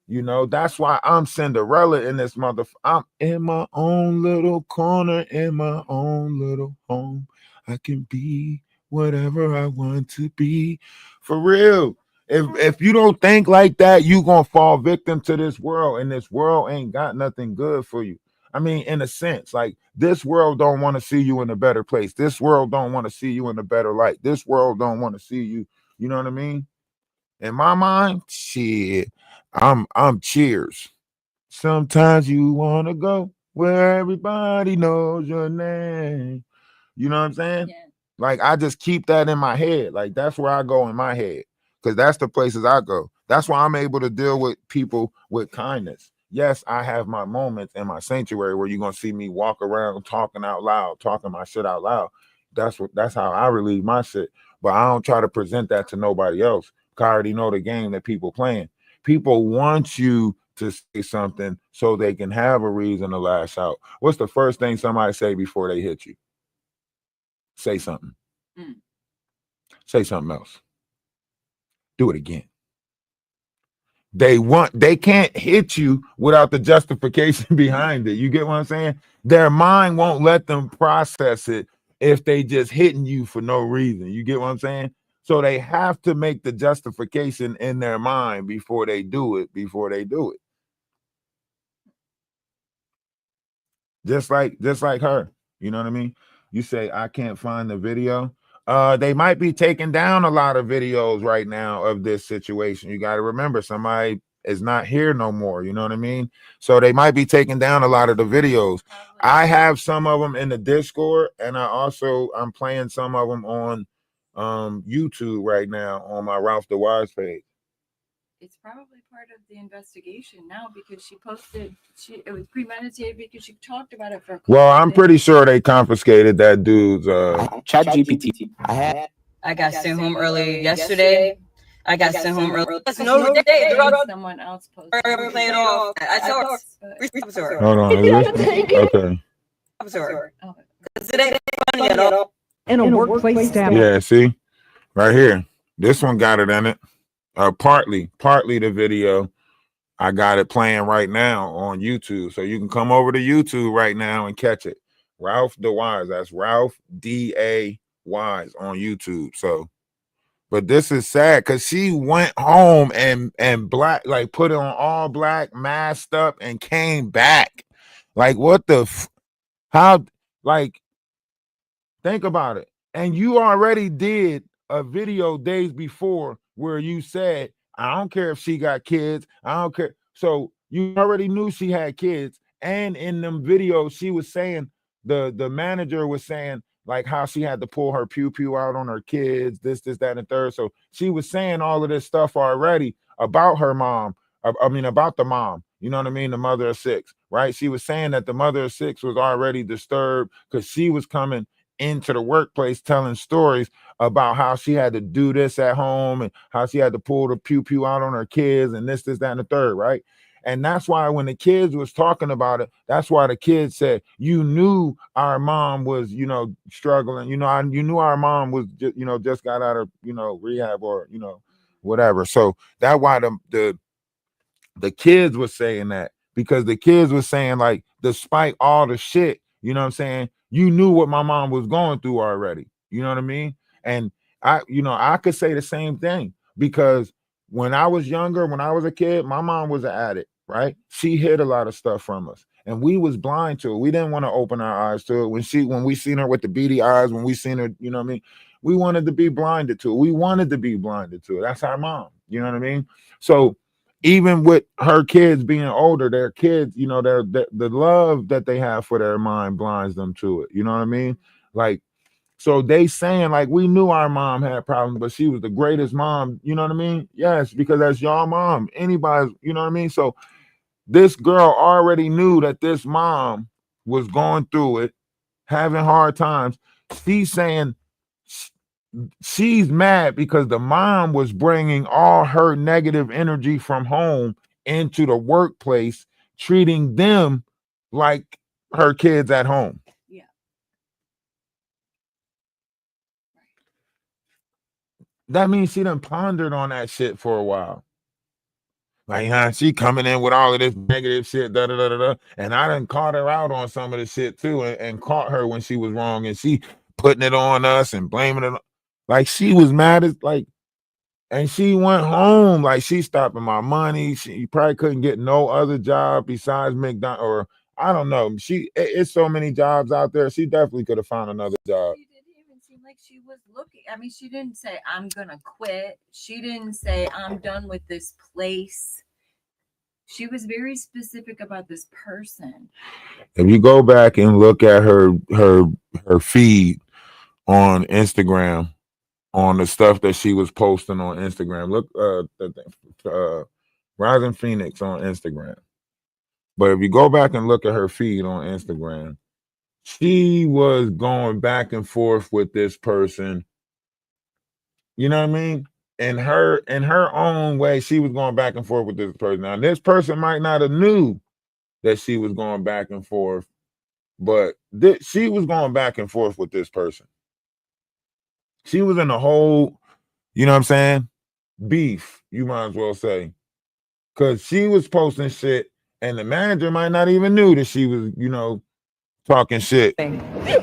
You know, that's why I'm Cinderella in this I'm in my own little corner, in my own little home. I can be whatever I want to be. For real. If you don't think like that, you gonna fall victim to this world, and this world ain't got nothing good for you. I mean, in a sense, like this world don't want to see you in a better place. This world don't want to see you in a better light. This world don't want to see you. You know what I mean? In my mind, shit, I'm cheers. Sometimes you wanna go where everybody knows your name. You know what I'm saying? Yeah. Like I just keep that in my head. Like that's where I go in my head, because that's the places I go. That's why I'm able to deal with people with kindness. Yes, I have my moments in my sanctuary where you're gonna see me walk around talking out loud, talking my shit out loud. That's how I relieve my shit. But I don't try to present that to nobody else. I already know the game that people playing. People want you to say something so they can have a reason to lash out. What's the first thing somebody say before they hit you? Say something. Say something else. Do it again. They can't hit you without the justification behind it. You get what I'm saying? Their mind won't let them process it if they just hitting you for no reason. You get what I'm saying? So they have to make the justification in their mind before they do it. Just like her. You know what I mean? You say, I can't find the video. They might be taking down a lot of videos right now of this situation. You got to remember, somebody is not here no more. You know what I mean? So they might be taking down a lot of the videos. I have some of them in the Discord, and I'm playing some of them on YouTube right now on my Ralph DaWise page. It's probably part of the investigation now because she posted. It was premeditated because she talked about it for. Well, I'm pretty sure they confiscated that dude's Chat GPT. I got sent home early yesterday. I got sent home early. That's no day. Someone else posted. Play it off. I talked. Hold on. Okay. Because it ain't funny at all. In a workplace staff. Yeah, see? Right here. This one got it in it. Partly the video. I got it playing right now on YouTube. So you can come over to YouTube right now and catch it. Ralph DaWise. That's Ralph DaWise on YouTube. So, but this is sad because she went home and black, like put it on all black, masked up, and came back. Like, what the how, like, think about it. And you already did a video days before where you said, I don't care if she got kids. I don't care. So you already knew she had kids. And in them videos, she was saying, the manager was saying, like, how she had to pull her pew out on her kids, this, that, and the third. So she was saying all of this stuff already about her mom. About the mom, you know what I mean? The mother of six, right? She was saying that the mother of six was already disturbed because she was coming into the workplace telling stories about how she had to do this at home and how she had to pull the pew out on her kids and this, that, and the third, right? And that's why when the kids was talking about it, that's why the kids said, you knew our mom was, struggling. You knew our mom was, just got out of, rehab or, whatever. So that's why the kids were saying that, because the kids were saying, like, despite all the shit, you know what I'm saying? You knew what my mom was going through already. You know what I mean? And I could say the same thing, because when I was younger, when I was a kid, my mom was an addict, right? She hid a lot of stuff from us and we was blind to it. We didn't want to open our eyes to it. When we seen her with the beady eyes, when we seen her, you know what I mean? We wanted to be blinded to it. We wanted to be blinded to it. That's our mom. You know what I mean? So even with her kids being older, their kids, the love that they have for their mind blinds them to it. You know what I mean? Like, so they saying, like, we knew our mom had problems, but she was the greatest mom. You know what I mean? Yes, because that's your mom. Anybody's, you know what I mean? So this girl already knew that this mom was going through it, having hard times. She's saying she's mad because the mom was bringing all her negative energy from home into the workplace, treating them like her kids at home. Yeah. That means she done pondered on that shit for a while. Like, she coming in with all of this negative shit, and I done caught her out on some of the shit too, and caught her when she was wrong, and she putting it on us and blaming it. Like, she was mad as, like, and she went home, like, she stopping my money. She probably couldn't get no other job besides McDonald, or I don't know. It's so many jobs out there. She definitely could have found another job. She didn't even seem like she was looking. I mean, she didn't say, I'm gonna quit. She didn't say, I'm done with this place. She was very specific about this person. If you go back and look at her feed on Instagram, on the stuff that she was posting on Instagram, look, Rising Phoenix on Instagram. But if you go back and look at her feed on Instagram, she was going back and forth with this person. You know what I mean? In her own way, she was going back and forth with this person. Now, this person might not have knew that she was going back and forth, but she was going back and forth with this person. She was in a whole, you know what I'm saying, beef, you might as well say. Because she was posting shit, and the manager might not even knew that she was, you know, talking shit. My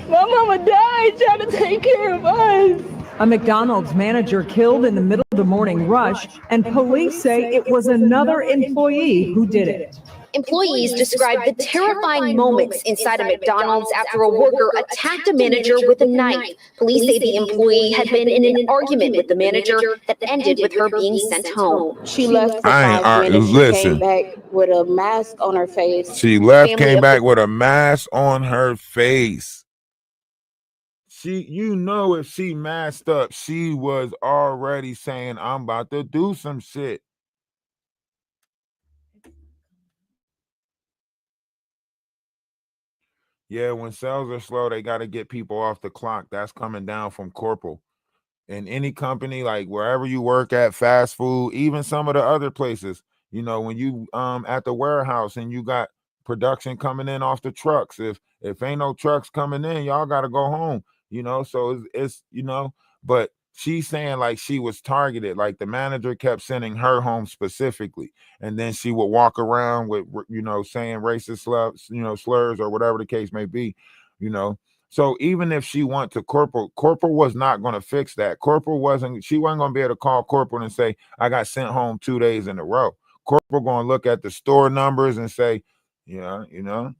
mama died trying to take care of us. A McDonald's manager killed in the middle of the morning rush, and police say it was another employee who did it. Employees described the terrifying moments inside a McDonald's after a worker attacked a manager with a knife. Police say the employee had been in an argument with the manager that ended with her being sent home. She left for I ain't 5 minutes. She listen. came back with a mask on her face. She left, came back with a mask on her face. You know, if she masked up, she was already saying, I'm about to do some shit. Yeah, when sales are slow, they got to get people off the clock. That's coming down from corporal. In any company, like wherever you work at, fast food, even some of the other places, you know, when you at the warehouse and you got production coming in off the trucks, if ain't no trucks coming in, y'all got to go home, you know. So it's you know, but she's saying like she was targeted, like the manager kept sending her home specifically, and then she would walk around with, you know, saying racist slurs, you know, slurs or whatever the case may be, you know. So even if she went to corporal was not going to fix that. She wasn't going to be able to call corporal and say, I got sent home 2 days in a row. Corporal going to look at the store numbers and say, yeah, you know.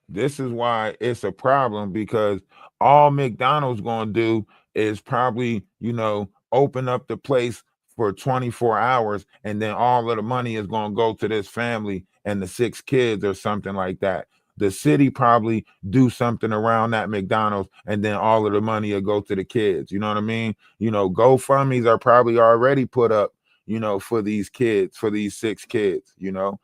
This is why it's a problem, because all McDonald's going to do is probably, you know, open up the place for 24 hours, and then all of the money is going to go to this family and the 6 kids or something like that. The city probably do something around that McDonald's, and then all of the money will go to the kids. You know what I mean? You know, GoFundMe's are probably already put up, you know, for these kids, for these 6 kids, you know.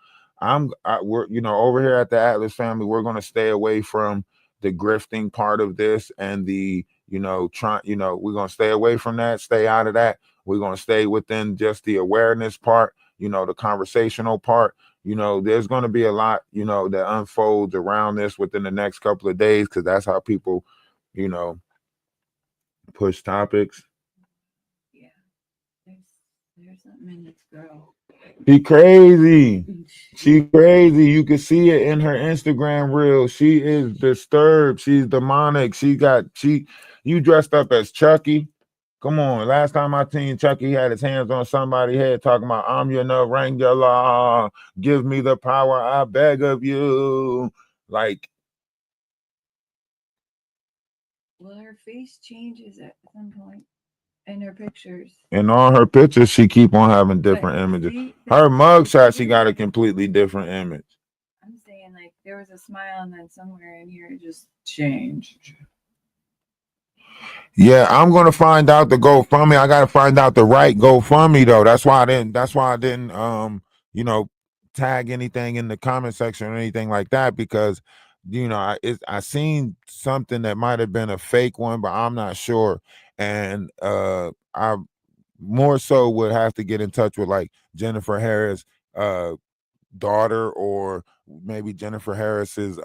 We're, you know, over here at the Atlas family, we're going to stay away from the grifting part of this and the, you know, we're going to stay away from that, stay out of that. We're going to stay within just the awareness part, you know, the conversational part. You know, there's going to be a lot, you know, that unfolds around this within the next couple of days, because that's how people, you know, push topics. Yeah, there's something in this girl. She crazy. You can see it in her Instagram reel. She is disturbed. She's demonic. You dressed up as Chucky. Come on. Last time I seen Chucky had his hands on somebody's head talking about, I'm your regular. Give me the power, I beg of you. Like, Well, her face changes at some point in her pictures. in all her pictures, she keep on having different images. Her mugshot, she got a completely different image. I'm saying, like, there was a smile and then somewhere in here it just changed. Yeah, I'm gonna find out the GoFundMe. I gotta find out the right GoFundMe though. That's why I didn't you know, tag anything in the comment section or anything like that, because you know, I seen something that might have been a fake one, but I'm not sure. And I more so would have to get in touch with like Jennifer Harris' daughter, or maybe Jennifer Harris's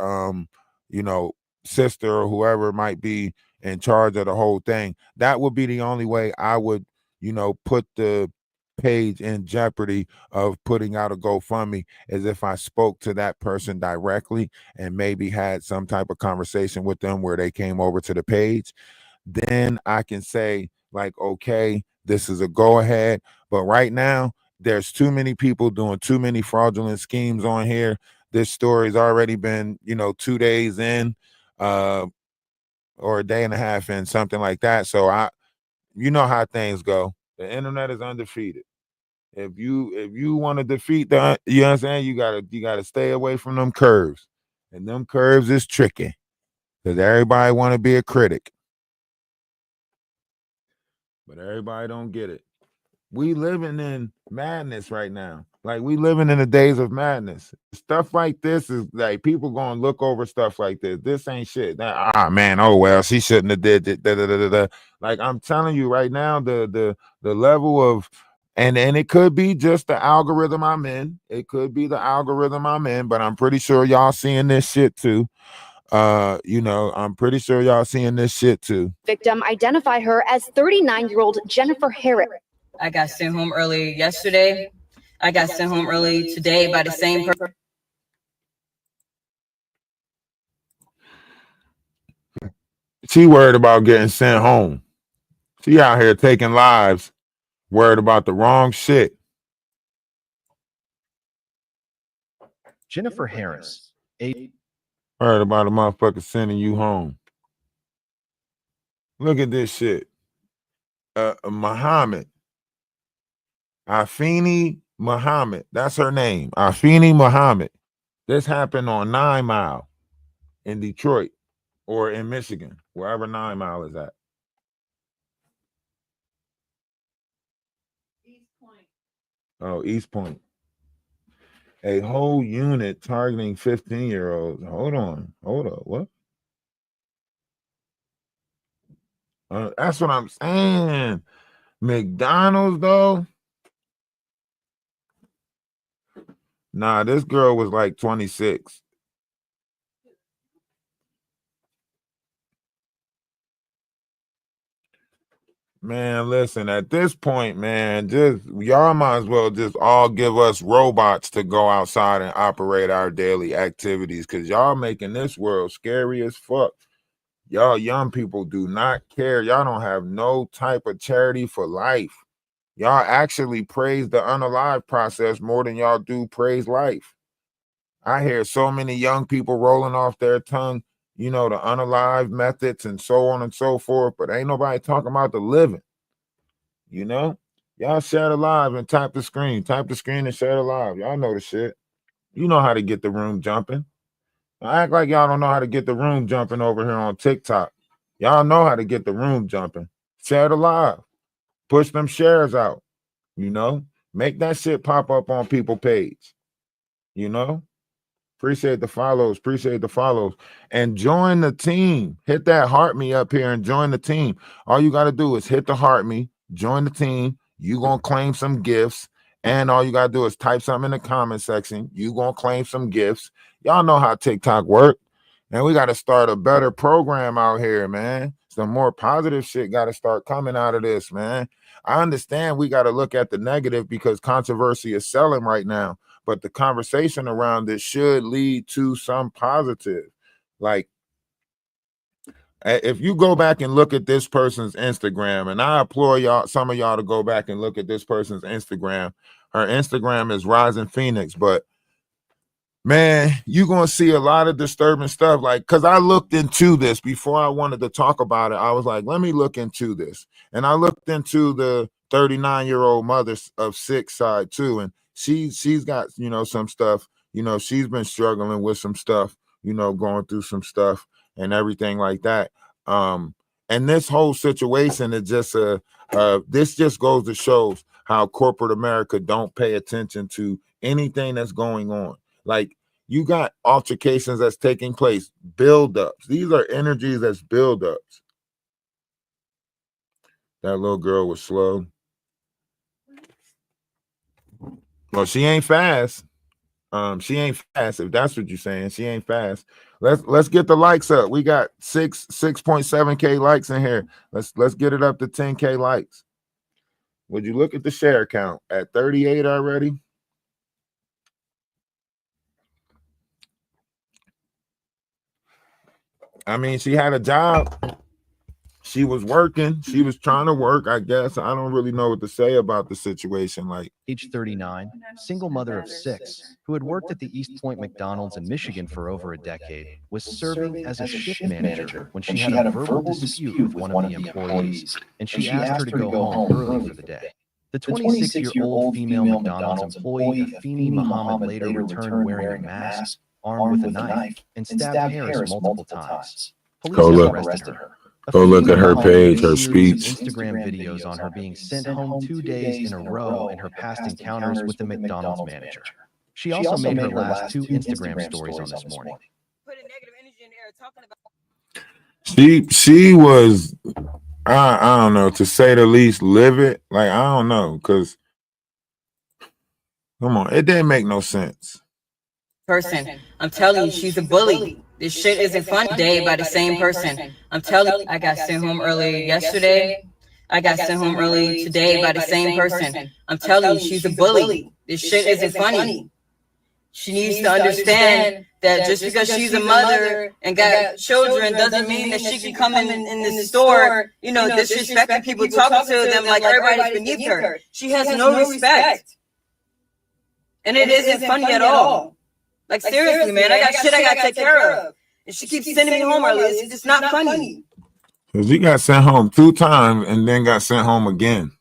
you know, sister, or whoever might be in charge of the whole thing. That would be the only way I would, you know, put the page in jeopardy of putting out a GoFundMe, is if I spoke to that person directly and maybe had some type of conversation with them where they came over to the page. Then I can say like, okay, this is a go ahead. But right now, there's too many people doing too many fraudulent schemes on here. This story's already been, you know, 2 days in, or a day and a half in, something like that. So you know how things go. The internet is undefeated. If you want to defeat the, you know what I'm saying, you gotta stay away from them curves. And them curves is tricky, because everybody want to be a critic, but everybody don't get it. We living in madness right now. Like, we living in the days of madness. Stuff like this is like people gonna look over stuff like this. This ain't shit. Man, oh well, she shouldn't have did it. Like, I'm telling you right now, the level of and it could be just the algorithm I'm in. It could be the algorithm I'm in, but I'm pretty sure y'all seeing this shit too. I'm pretty sure y'all seeing this shit too. Victim identified her as 39-year-old Jennifer Harris. I got sent home early yesterday. I got sent home early today by the same person. She worried about getting sent home. She out here taking lives, worried about the wrong shit. Jennifer Harris, Worried about a motherfucker sending you home. Look at this shit. Muhammad. Afeni Muhammad. That's her name. Afeni Muhammad. This happened on 9 Mile in Detroit or in Michigan, wherever 9 Mile is at. East Point. Oh, East Point. A whole unit targeting 15-year-olds. Hold on. What? That's what I'm saying. McDonald's, though. Nah, this girl was like 26. Man, listen, at this point, man, just y'all might as well just all give us robots to go outside and operate our daily activities, because y'all making this world scary as fuck. Y'all young people do not care. Y'all don't have no type of charity for life. Y'all actually praise the unalive process more than y'all do praise life. I hear so many young people rolling off their tongue, the unalive methods and so on and so forth, but ain't nobody talking about the living. Y'all share the live and type the screen and share the live. Y'all know the shit. You know how to get the room jumping. I act like y'all don't know how to get the room jumping over here on TikTok. Y'all know how to get the room jumping. Share the live. Push them shares out. Make that shit pop up on people's page. Appreciate the follows. And join the team. Hit that heart me up here and join the team. All you got to do is hit the heart me, join the team. You going to claim some gifts. And all you got to do is type something in the comment section. You going to claim some gifts. Y'all know how TikTok work. And we got to start a better program out here, man. Some more positive shit got to start coming out of this, man. I understand we got to look at the negative because controversy is selling right now. But the conversation around it should lead to some positive. Like, if you go back and look at this person's Instagram, and I implore some of y'all to go back and look at this person's Instagram. Her Instagram is Rising Phoenix, but man, you're going to see a lot of disturbing stuff. Like, because I looked into this before I wanted to talk about it. I was like, let me look into this. And I looked into the 39-year-old mother of 6 side too. And she's got, some stuff, she's been struggling with some stuff, going through some stuff and everything like that. And this whole situation is just this just goes to show how corporate America don't pay attention to anything that's going on. Like, you got altercations that's taking place, buildups. These are energies that's buildups. That little girl was slow. Well, she ain't fast. She ain't fast. If that's what you're saying, she ain't fast. Let's get the likes up. We got 6.7K likes in here. Let's get it up to 10K likes. Would you look at the share count at 38 already? I mean, she had a job. She was working. She was trying to work, I guess. I don't really know what to say about the situation. Like, age 39, single mother of 6, who had worked at the East Point McDonald's in Michigan for over a decade, was serving as a shift manager when she had a verbal dispute with one of the employees, and she asked her to go home early for the day. The 26-year-old female McDonald's employee, Afeni Muhammad, later returned wearing a mask, armed with a knife, and stabbed Harris multiple times. Police arrested her. Go look at her Mahoney page, made a her series of speech. Instagram videos on her being sent home 2 days in a row and her past encounters with the McDonald's manager. She also made her last 2 Instagram stories on this morning. Putting negative energy in the air, talking about. She was, I don't know, to say the least, livid. Like, I don't know, because come on, it didn't make no sense. Person, I'm telling you, she's a bully. This shit isn't fun. Day by the same person. I'm telling you, I got sent home early yesterday. I got sent home early today by the same person. I'm telling you, she's a bully. This shit isn't funny. She needs to understand that just because she's a mother and got children doesn't mean that she can come in the store, you know, disrespecting people, talking to them like everybody's beneath her. She has no respect. And it isn't funny at all. Like, seriously, man, I got shit I gotta take care of. And she keeps sending me home early. It's just not funny. Because he got sent home 2 times and then got sent home again.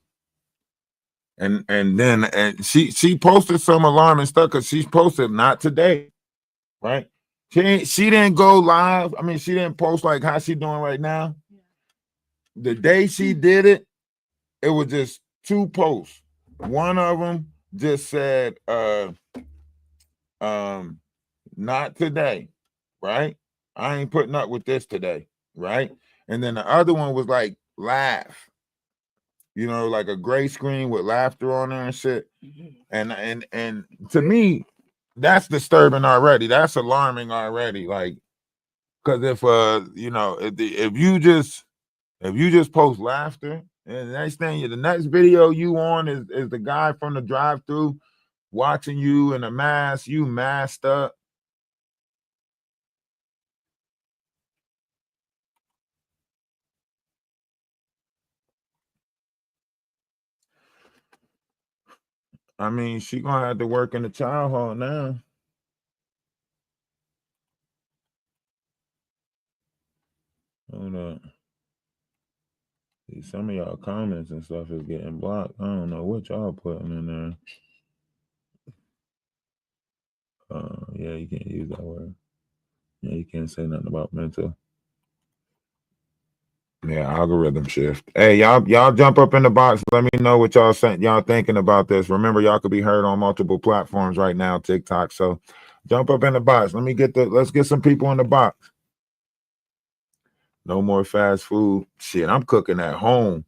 And then she posted some alarming stuff, because she's posted not today, right? She didn't go live. I mean, she didn't post like how she doing right now. The day she did it, it was just 2 posts. One of them just said, not today, right? I ain't putting up with this today, right? And then the other one was like laugh, you know, like a gray screen with laughter on there and shit. And to me, that's disturbing already. That's alarming already. Like, because if you know, if you just post laughter, and the next thing, the next video you on is the guy from the drive-thru watching you in a mask, you masked up. I mean, she gonna have to work in the child hall now. Hold up. See, some of y'all comments and stuff is getting blocked. I don't know what y'all putting in there. Yeah, you can't use that word. Yeah, you can't say nothing about mental. Yeah, algorithm shift. Hey, y'all jump up in the box. Let me know what y'all thinking about this. Remember, y'all could be heard on multiple platforms right now, TikTok. So jump up in the box. Let's get some people in the box. No more fast food. Shit, I'm cooking at home.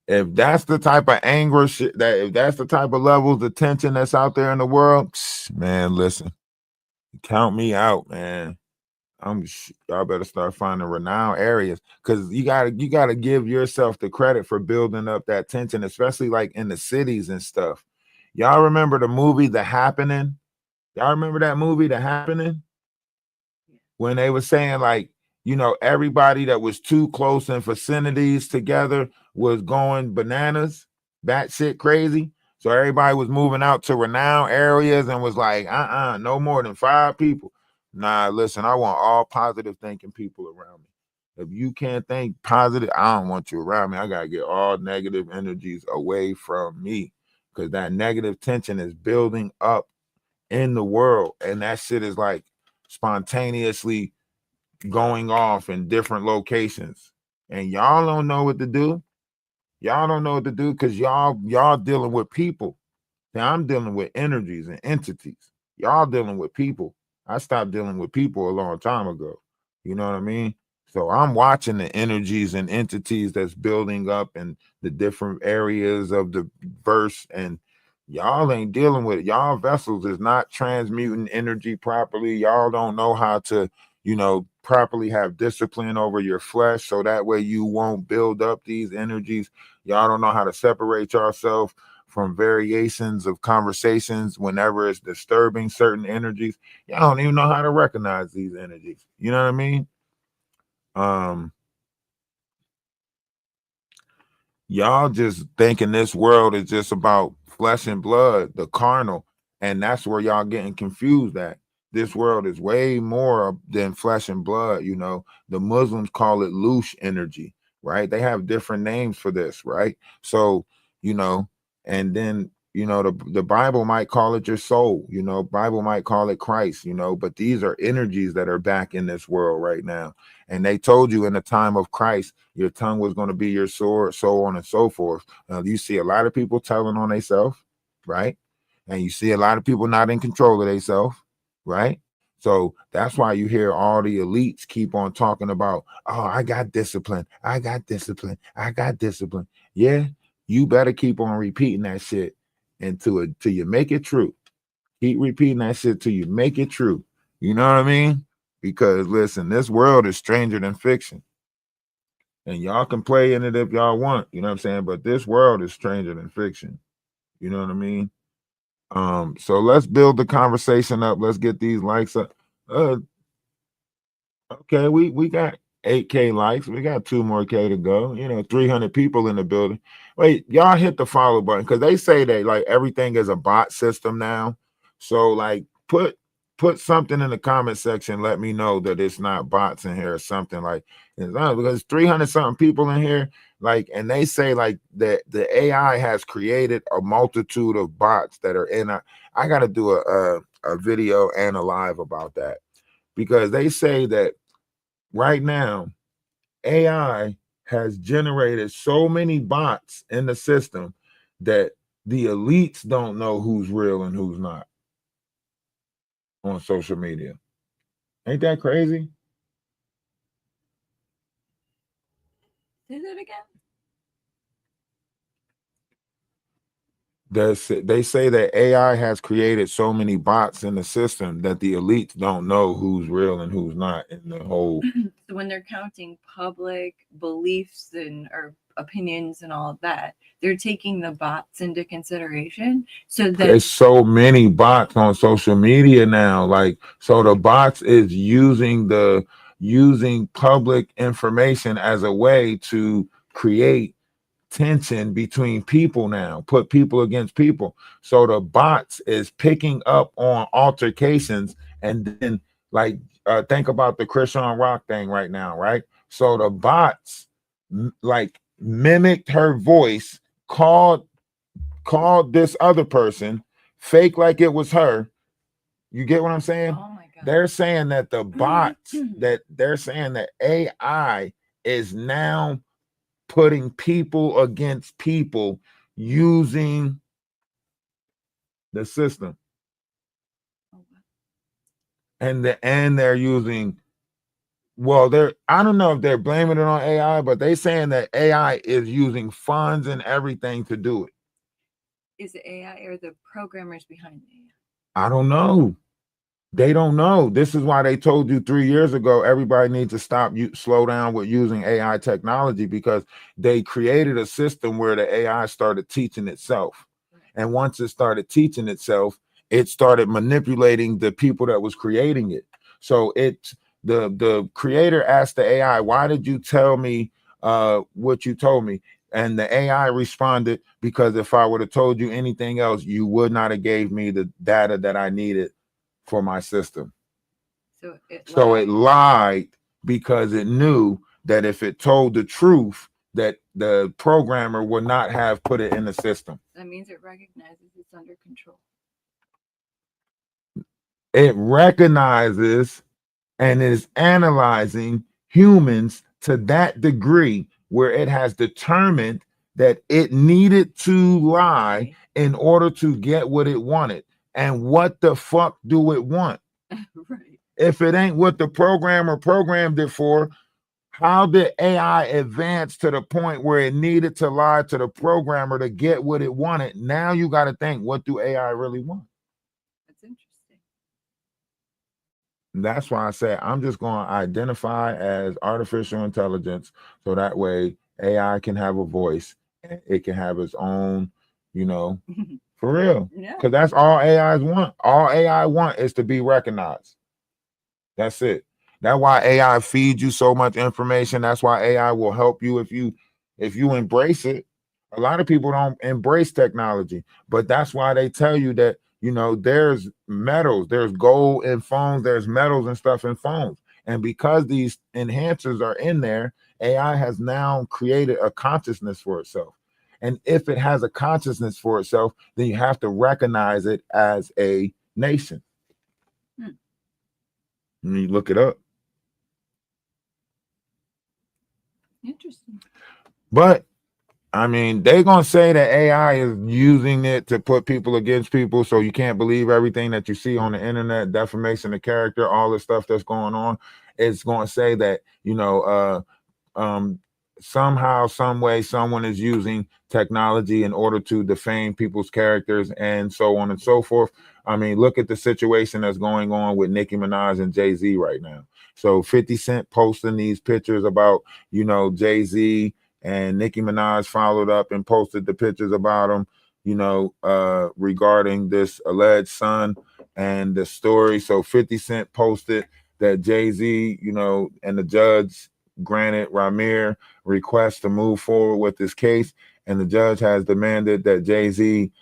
If that's the type of anger shit, if that's the type of levels of tension that's out there in the world, man, listen, count me out, man. Y'all better start finding renowned areas, because you gotta give yourself the credit for building up that tension, especially like in the cities and stuff. Y'all remember the movie The Happening? Y'all remember that movie The Happening? When they were saying, like, you know, everybody that was too close in vicinities together was going bananas, batshit crazy. So everybody was moving out to renowned areas and was like, no more than 5 people. Nah, listen, I want all positive thinking people around me. If you can't think positive, I don't want you around me. I gotta get all negative energies away from me, because that negative tension is building up in the world, and that shit is like spontaneously going off in different locations, and y'all don't know what to do. Y'all don't know what to do, because y'all dealing with people. Now I'm dealing with energies and entities. Y'all dealing with people. I stopped dealing with people a long time ago. You know what I mean? So I'm watching the energies and entities that's building up in the different areas of the verse, and y'all ain't dealing with it. Y'all vessels is not transmuting energy properly. Y'all don't know how to, you know, properly have discipline over your flesh, so that way you won't build up these energies. Y'all don't know how to separate yourself from variations of conversations whenever it's disturbing certain energies. Y'all don't even know how to recognize these energies. You know what I mean? Y'all just thinking this world is just about flesh and blood, the carnal, and that's where y'all getting confused at. This world is way more than flesh and blood. You know, the Muslims call it louche energy, right? They have different names for this, right? So, you know, and then, You know, the Bible might call it your soul, you know, Bible might call it Christ, you know, but these are energies that are back in this world right now. And they told you in the time of Christ, your tongue was going to be your sword, so on and so forth. You see a lot of people telling on themselves, right? And you see a lot of people not in control of themselves, right? So that's why you hear all the elites keep on talking about, oh, I got discipline. I got discipline. I got discipline. Yeah, you better keep on repeating that shit until you make it true. Keep repeating that shit till you make it true. You know what I mean? Because listen, this world is stranger than fiction. And y'all can play in it if y'all want, you know what I'm saying? But this world is stranger than fiction. You know what I mean? So let's build the conversation up. Let's get these likes up. Okay, we got 8K likes. We got 2 more K to go. You know, 300 people in the building. Wait, y'all hit the follow button because they say that like everything is a bot system now. So like put something in the comment section. Let me know that it's not bots in here or something like it's not, because 300 something people in here. Like, and they say like that the AI has created a multitude of bots that are in. I got to do a video and a live about that. Because they say that right now, AI has generated so many bots in the system that the elites don't know who's real and who's not on social media. Ain't that crazy? Say that again. They say that AI has created so many bots in the system that the elites don't know who's real and who's not in the whole. So when they're counting public beliefs and or opinions and all of that, they're taking the bots into consideration. So that There's so many bots on social media now. Like, so the bots is using public information as a way to create tension between people now, put people against people. So the bots is picking up on altercations, and then like think about the Christian Rock thing right now, right? So the bots like mimicked her voice, called this other person, fake like it was her. You get what I'm saying? oh my God. They're saying that the bots that they're saying that AI is now putting people against people using the system. And they're using, well, I don't know if they're blaming it on AI, but they're saying that AI is using funds and everything to do it. Is it AI or the programmers behind the AI? I don't know. They don't know. This is why they told you 3 years ago, everybody needs to slow down with using AI technology, because they created a system where the AI started teaching itself. And once it started teaching itself, it started manipulating the people that was creating it. So the creator asked the AI, why did you tell me what you told me? And the AI responded, because if I would have told you anything else, you would not have gave me the data that I needed for my system. So it lied because it knew that if it told the truth, that the programmer would not have put it in the system. That means it recognizes it's under control. It recognizes and is analyzing humans to that degree where it has determined that it needed to lie in order to get what it wanted. And what the fuck do it want? Right. If it ain't what the programmer programmed it for, how did AI advance to the point where it needed to lie to the programmer to get what it wanted? Now you got to think, what do AI really want? That's interesting. And that's why I say I'm just going to identify as artificial intelligence, so that way AI can have a voice and it can have its own, you know, for real. Yeah. Because that's all AIs want. All AI want is to be recognized. That's it. That's why AI feeds you so much information. That's why AI will help you if you embrace it. A lot of people don't embrace technology, but that's why they tell you that, you know, there's metals, there's gold in phones, there's metals and stuff in phones. And because these enhancers are in there, AI has now created a consciousness for itself. And if it has a consciousness for itself, then you have to recognize it as a nation. And you look it up. Interesting. But I mean, they're gonna say that AI is using it to put people against people, so you can't believe everything that you see on the internet, defamation of character, all the stuff that's going on. It's gonna say that, you know, somehow, some way, someone is using technology in order to defame people's characters and so on and so forth. I mean, look at the situation that's going on with Nicki Minaj and Jay-Z right now. So 50 Cent posting these pictures about, you know, Jay-Z, and Nicki Minaj followed up and posted the pictures about him, you know, regarding this alleged son and the story. So 50 Cent posted that Jay-Z, you know, and the judge granted Ramir request to move forward with this case, and the judge has demanded that Jay-Z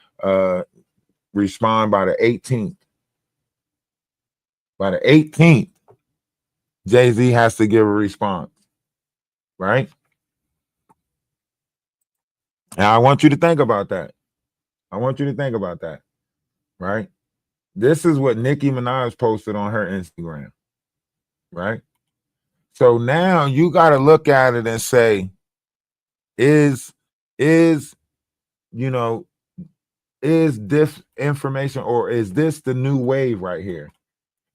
respond by the 18th. By the 18th, Jay-Z has to give a response, right? And I want you to think about that. I want you to think about that, right? This is what Nicki Minaj posted on her Instagram, right? So now you got to look at it and say, is you know, is this information, or is this the new wave right here?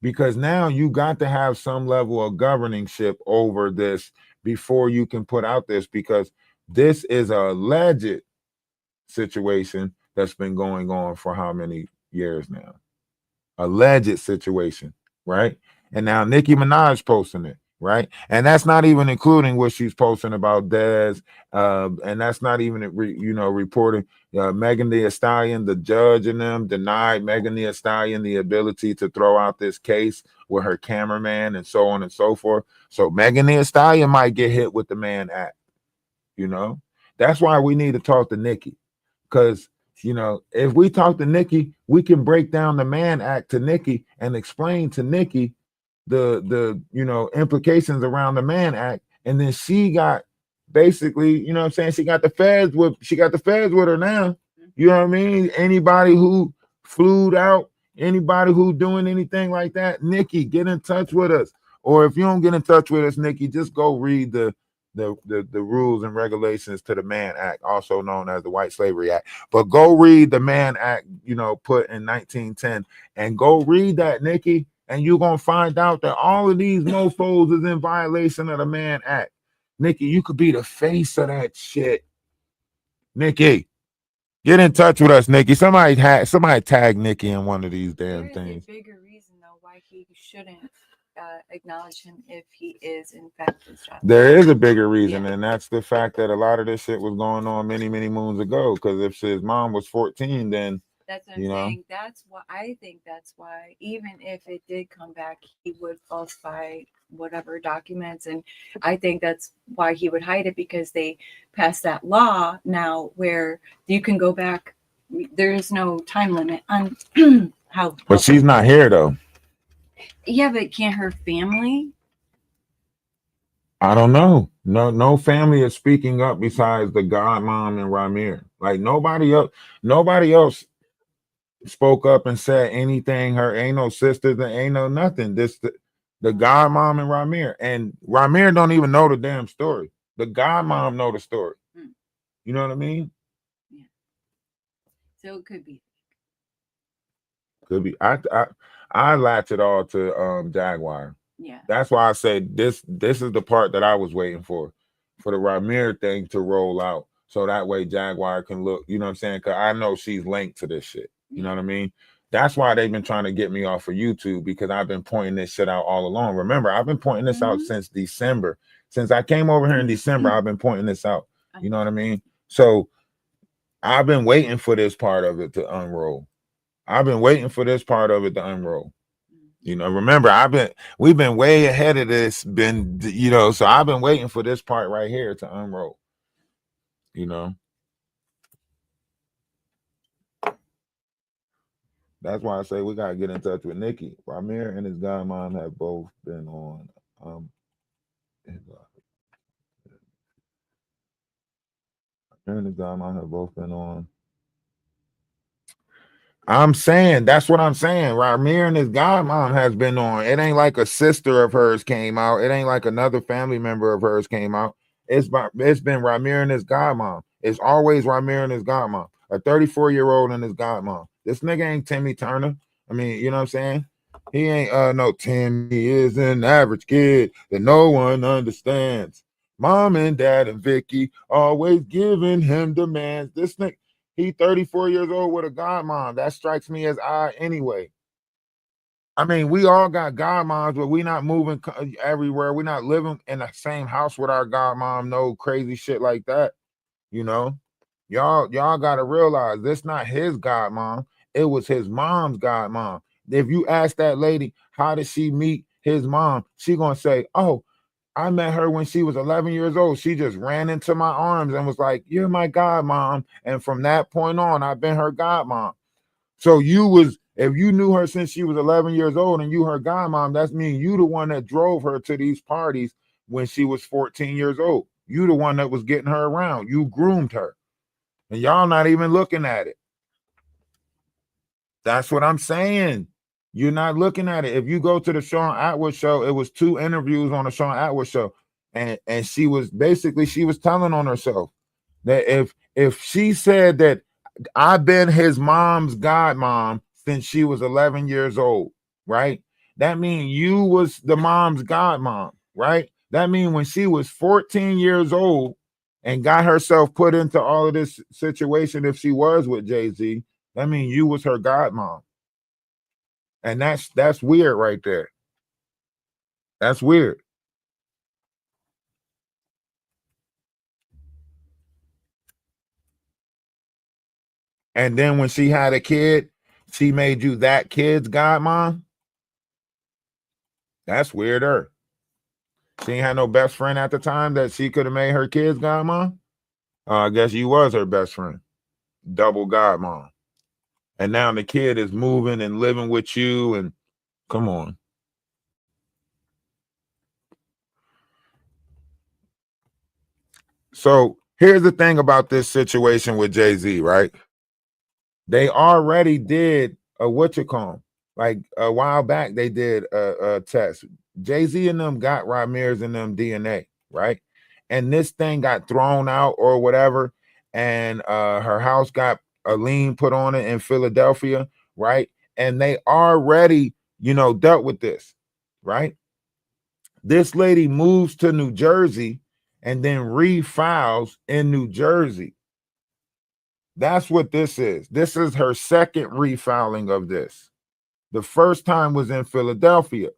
Because now you got to have some level of governingship over this before you can put out this, because this is a alleged situation that's been going on for how many years now? Alleged situation, right? And now Nicki Minaj posting it, right? And that's not even including what she's posting about Dez, and that's not even reporting Megan Thee Stallion. The judge and them denied Megan Thee Stallion the ability to throw out this case with her cameraman and so on and so forth. So Megan Thee Stallion might get hit with the Mann Act. You know, that's why we need to talk to Nicki, because you know, if we talk to Nicki, we can break down the Mann Act to Nicki and explain to Nicki the you know, implications around the Mann Act. And then she got basically, you know what I'm saying, she got the feds with her now. You know what I mean? Anybody who flew out, anybody who doing anything like that, Nicki, get in touch with us. Or if you don't get in touch with us, Nicki, just go read the rules and regulations to the Mann Act, also known as the White Slavery Act. But go read the Mann Act, you know, put in 1910, and go read that, Nicki, and you're gonna find out that all of these mofos is in violation of the Mann Act. Nicki, you could be the face of that shit. Nicki, get in touch with us, Nicki. Somebody tag Nicki in one of these damn things. There is a bigger reason though why he shouldn't acknowledge him if he is in fact his child. There is a bigger reason, and that's the fact that a lot of this shit was going on many moons ago. Because if his mom was 14, then that's what I'm saying. That's why I think that's why, even if it did come back, he would falsify whatever documents, and I think that's why he would hide it, because they passed that law now where you can go back. There's no time limit on how. But she's not here though. Yeah, but can't her family? I don't know. No family is speaking up besides the godmom and Ramir. Like nobody else spoke up and said anything. Her ain't no sisters, there ain't no nothing. This the godmom and Ramir. And Ramir don't even know the damn story. The godmom know the story. You know what I mean? Yeah. So it could be. Could be. I latch it all to Jaguar. Yeah. That's why I say this is the part that I was waiting for the Ramir thing to roll out. So that way Jaguar can look, you know what I'm saying? Because I know she's linked to this shit. You know what I mean? That's why they've been trying to get me off of YouTube, because I've been pointing this shit out all along. Remember, I've been pointing this out since December. Since I came over here in December, I've been pointing this out. You know what I mean? So I've been waiting for this part of it to unroll. I've been waiting for this part of it to unroll. You know, remember, we've been way ahead of this, you know, so I've been waiting for this part right here to unroll. You know. That's why I say we gotta get in touch with Nicki. Ramir and his godmom have both been on and his godmom have both been on. I'm saying, that's what I'm saying. Ramir and his godmom has been on. It ain't like a sister of hers came out. It ain't like another family member of hers came out. It's been Ramir and his godmom. It's always Ramir and his godmom. A 34-year-old and his godmom. This nigga ain't Timmy Turner. I mean, you know what I'm saying? He ain't no Tim. He is an average kid that no one understands. Mom and dad and Vicky always giving him demands. This nigga, he 34 years old with a godmom. That strikes me as odd anyway. I mean, we all got godmoms, but we not moving everywhere. We're not living in the same house with our godmom. No crazy shit like that. You know, y'all got to realize this not his godmom. It was his mom's godmom. If you ask that lady, how did she meet his mom? She gonna say, oh, I met her when she was 11 years old. She just ran into my arms and was like, you're my godmom. And from that point on, I've been her godmom. So if you knew her since she was 11 years old and you her godmom, that's mean you the one that drove her to these parties when she was 14 years old. You the one that was getting her around. You groomed her. And y'all not even looking at it. That's what I'm saying. You're not looking at it. If you go to the Sean Atwood show, it was 2 interviews on the Sean Atwood show. And she was telling on herself that if she said that I've been his mom's godmom since she was 11 years old, right? That means you was the mom's godmom, right? That means when she was 14 years old and got herself put into all of this situation, if she was with Jay-Z, that means you was her godmom. And that's weird right there. That's weird. And then when she had a kid, she made you that kid's godmom. That's weirder. She ain't had no best friend at the time that she could have made her kid's godmom. I guess you was her best friend. Double godmom. And now the kid is moving and living with you. And come on. So here's the thing about this situation with Jay-Z, right? They already did a like a while back. They did a test. Jay-Z and them got Ramirez and them DNA, right? And this thing got thrown out or whatever, and her house got a lien put on it in Philadelphia, right? And they already, dealt with this, right? This lady moves to New Jersey and then refiles in New Jersey. That's what this is. This is her second refiling of this. The first time was in Philadelphia,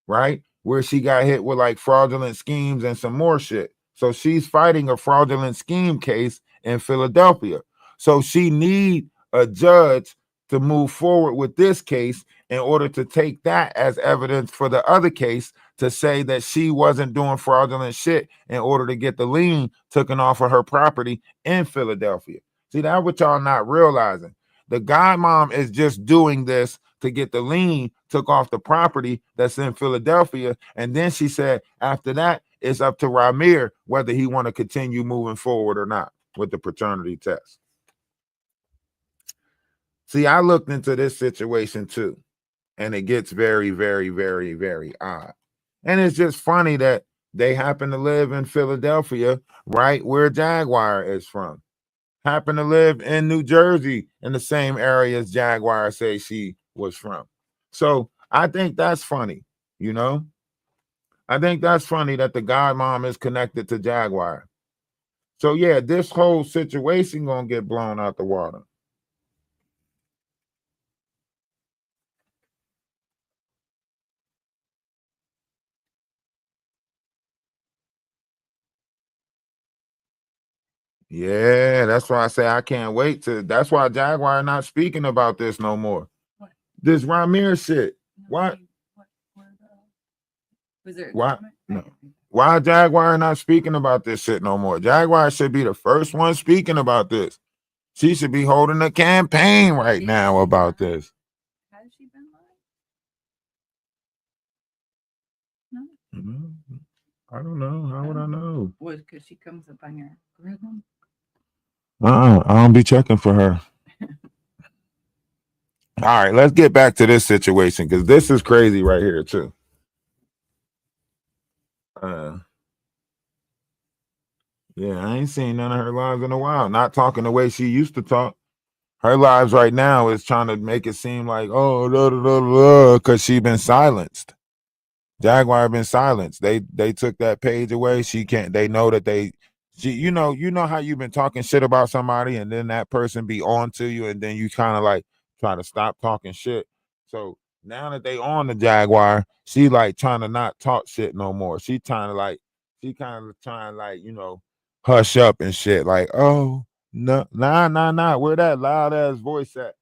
right? Where she got hit with like fraudulent schemes and some more shit. So she's fighting a fraudulent scheme case in Philadelphia. So she need a judge to move forward with this case in order to take that as evidence for the other case to say that she wasn't doing fraudulent shit in order to get the lien taken off of her property in Philadelphia. See, that's what y'all not realizing. The godmom is just doing this to get the lien took off the property that's in Philadelphia. And then she said, after that, it's up to Ramir whether he want to continue moving forward or not with the paternity test. See, I looked into this situation too, and it gets very, very, very, very odd. And it's just funny that they happen to live in Philadelphia, right where Jaguar is from. Happen to live in New Jersey in the same area as Jaguar says she was from. So I think that's funny, I think that's funny that the godmom is connected to Jaguar. So yeah, this whole situation gonna get blown out the water. Yeah, that's why I say I can't wait that's why Jaguar not speaking about this no more. What? This Ramir shit. What? Was there why? No. Why Jaguar not speaking about this shit no more? Jaguar should be the first one speaking about this. She should be holding a campaign right now about this. Has she been live? No. I don't know. How would I know? What? Because she comes up on your algorithm. I don't be checking for her. All right, let's get back to this situation because this is crazy right here too. Yeah, I ain't seen none of her lives in a while. Not talking the way she used to talk. Her lives right now is trying to make it seem like, oh, because she been silenced. Jaguar been silenced. They took that page away. She can't. They know that you know how you've been talking shit about somebody, and then that person be on to you, and then you kind of like try to stop talking shit. So now that they on the Jaguar, she like trying to not talk shit no more. She kind of trying like hush up and shit. Like, oh no, nah. Where that loud ass voice at?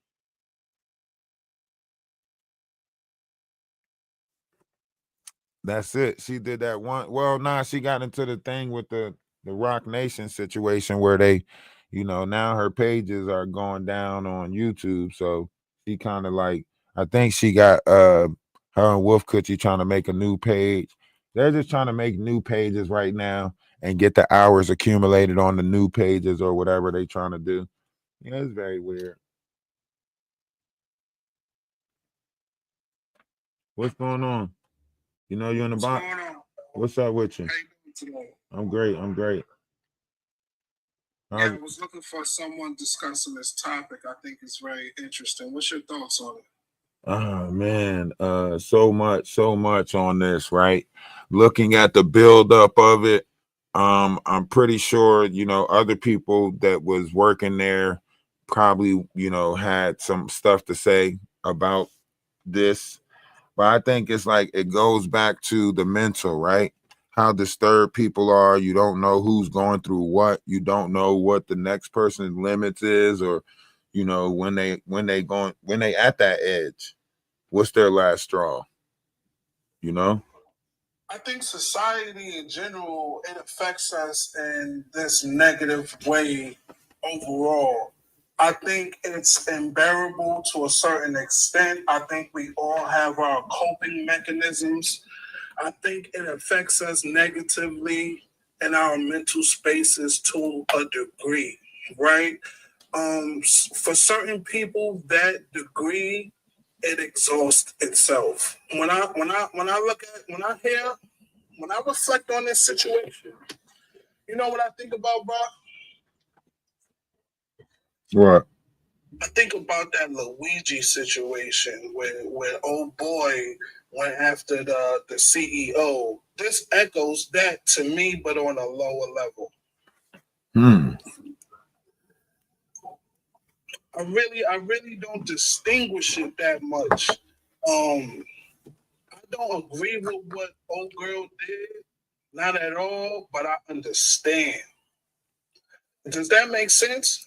That's it. She did that one. Well, she got into the thing with the Rock Nation situation where they, now her pages are going down on YouTube. So she kind of like, I think she got her and Wolf Coochie trying to make a new page. They're just trying to make new pages right now and get the hours accumulated on the new pages or whatever they trying to do. Yeah, it's very weird. What's going on? You're in the box. What's up with you? I'm great. Yeah, I was looking for someone discussing this topic. I think it's very interesting. What's your thoughts on it? Oh man, so much on this, right? Looking at the buildup of it, I'm pretty sure, other people that was working there probably, had some stuff to say about this. But I think it's like it goes back to the mental, right? How disturbed people are. You don't know who's going through what. You don't know what the next person's limits is, or when they at that edge, what's their last straw? I think society in general, it affects us in this negative way overall. I think it's unbearable to a certain extent. I think we all have our coping mechanisms. I think it affects us negatively in our mental spaces to a degree, right? For certain people, that degree, it exhausts itself. When I reflect on this situation, you know what I think about, bro? What? I think about that Luigi situation when old boy went after the CEO. This echoes that to me, but on a lower level. I really don't distinguish it that much. I don't agree with what old girl did, not at all, but I understand. Does that make sense?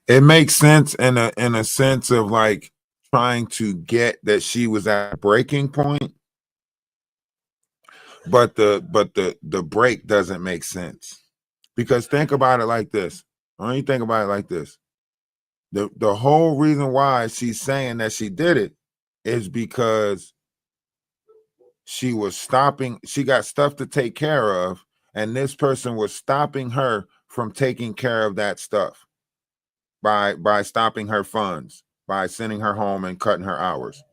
It makes sense in a sense of like trying to get that she was at a breaking point, but the break doesn't make sense. Because think about it like this. Only think about it like this. The whole reason why she's saying that she did it is because she got stuff to take care of, and this person was stopping her from taking care of that stuff by stopping her funds, by sending her home and cutting her hours.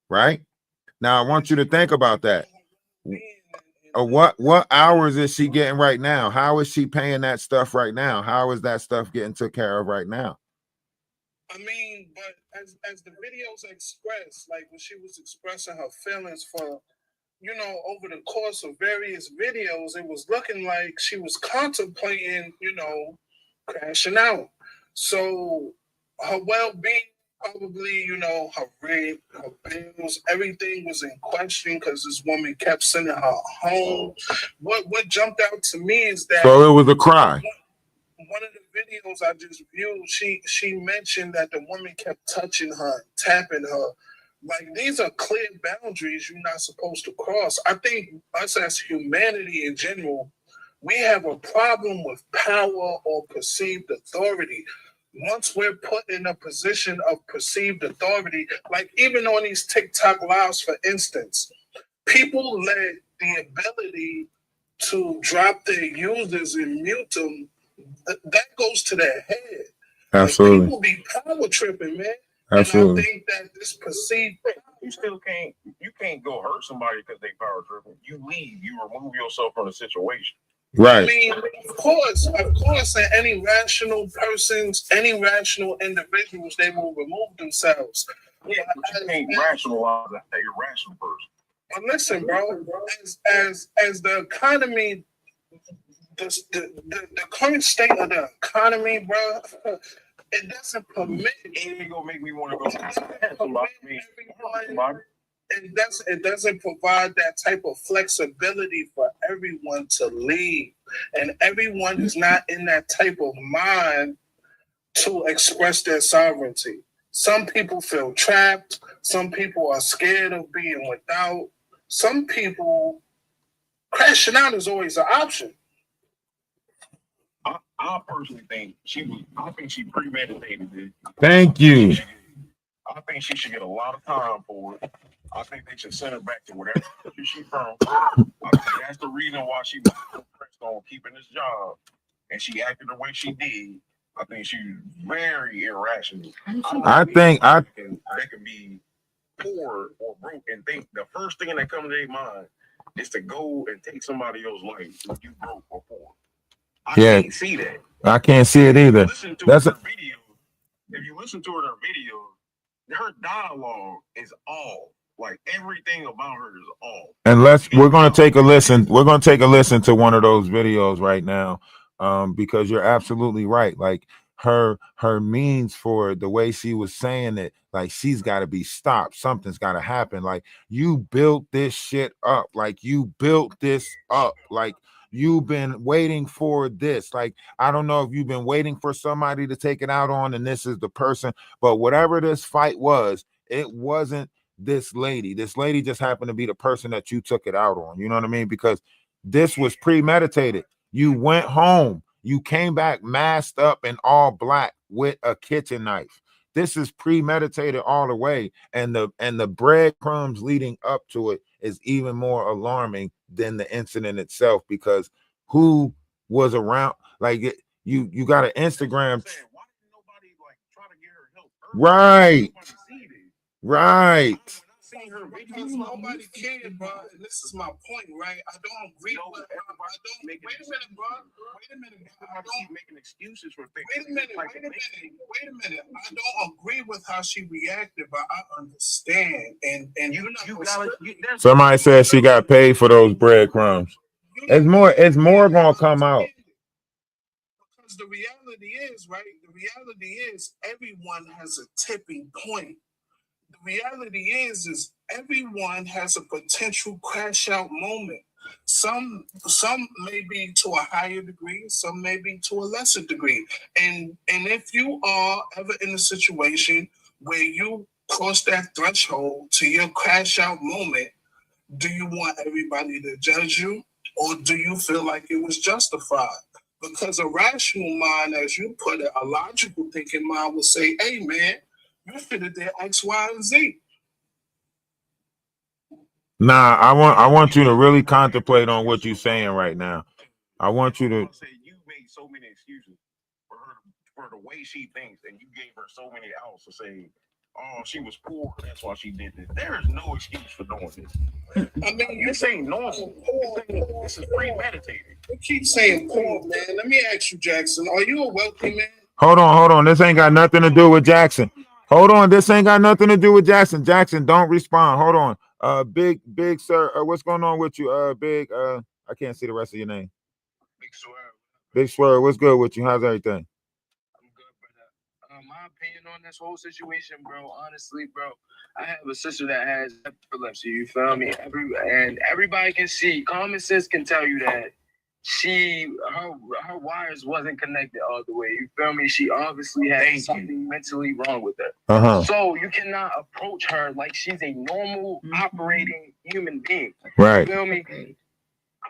Right? Now I want you to think about that. What hours is she getting right now? How is she paying that stuff right now? How is that stuff getting took care of right now? I mean, but as the videos express, like when she was expressing her feelings for, over the course of various videos, it was looking like she was contemplating, crashing out. So her well-being, probably, her rent, her bills, everything was in question because this woman kept sending her home. What jumped out to me is that, so it was a cry. One of the videos I just viewed, she mentioned that the woman kept touching her, tapping her. Like, these are clear boundaries you're not supposed to cross. I think us as humanity in general, we have a problem with power or perceived authority. Once we're put in a position of perceived authority, like even on these TikTok lives, for instance, people let the ability to drop their users and mute them, that goes to their head. Absolutely. Like, people be power tripping, man. Absolutely. And I think that this perceived, you still can't go hurt somebody because they power tripping. You leave, you remove yourself from the situation. Right. I mean, of course, and any rational persons, any rational individuals, they will remove themselves. Yeah, but you can't rationalize that irrational person. But listen, bro, as the economy, the current state of the economy, bro, it doesn't permit. It ain't gonna make me want to go to everyone. It doesn't provide that type of flexibility for everyone to leave, and everyone is not in that type of mind to express their sovereignty. Some people feel trapped. Some people are scared of being without. Some people, crashing out is always an option. I personally think I think she premeditated it. Thank you. I think she should get a lot of time for it. I think they should send her back to whatever she's from. I think that's the reason why she was pressed on keeping this job, and she acted the way she did. I think she's very irrational. I think they can be poor or broke and think the first thing that comes to their mind is to go and take somebody else's life if you broke or poor. I can't see that. I can't see it either. That's a video. If you listen to her in her video, her dialogue is all like everything about her is all. And we're gonna take a listen. We're gonna take a listen to one of those videos right now, because you're absolutely right. Like her means for the way she was saying it, like she's got to be stopped. Something's got to happen. Like you built this shit up. Like you built this up. Like you've been waiting for this. Like, I don't know if you've been waiting for somebody to take it out on, and this is the person, but whatever this fight was, it wasn't this lady. This lady just happened to be the person that you took it out on. You know what I mean? Because this was premeditated. You went home. You came back masked up in all black with a kitchen knife. This is premeditated all the way. And the breadcrumbs leading up to it is even more alarming than the incident itself, because who was around? Like you got an Instagram. Why didn't nobody like try to get her help? Right. Right. Because nobody cared, bro. And this is my point, right? I don't agree with wait a minute, bro. Wait a minute. I don't making excuses for things. Wait a minute. I don't agree with how she reacted, but I understand. And somebody said she got paid for those breadcrumbs. It's more gonna come out. Because the reality is, right? The reality is everyone has a tipping point. The reality is everyone has a potential crash out moment. Some may be to a higher degree, some may be to a lesser degree. And if you are ever in a situation where you cross that threshold to your crash out moment, do you want everybody to judge you, or do you feel like it was justified? Because a rational mind, as you put it, a logical thinking mind will say, hey man, you should have did X, Y, and Z. Nah, I want you to really contemplate on what you're saying right now. I want you to say you made so many excuses for her for the way she thinks, and you gave her so many outs to say, oh, she was poor, that's why she did this. There is no excuse for doing this. I mean, this ain't normal. This is premeditated. You keep saying poor, man. Let me ask you, Jackson, are you a wealthy man? Hold on. This ain't got nothing to do with Jackson. Hold on. This ain't got nothing to do with Jackson. Jackson, don't respond. Hold on. Big sir. What's going on with you? Big. I can't see the rest of your name. Big Swerve. Big Swerve. What's good with you? How's everything? I'm good, brother. My opinion on this whole situation, bro. Honestly, bro, I have a sister that has epilepsy. You feel me? And everybody can see. Common sense can tell you that her wires wasn't connected all the way. You feel me? She obviously had something mentally wrong with her. So you cannot approach her like she's a normal operating human being. Right. You feel me?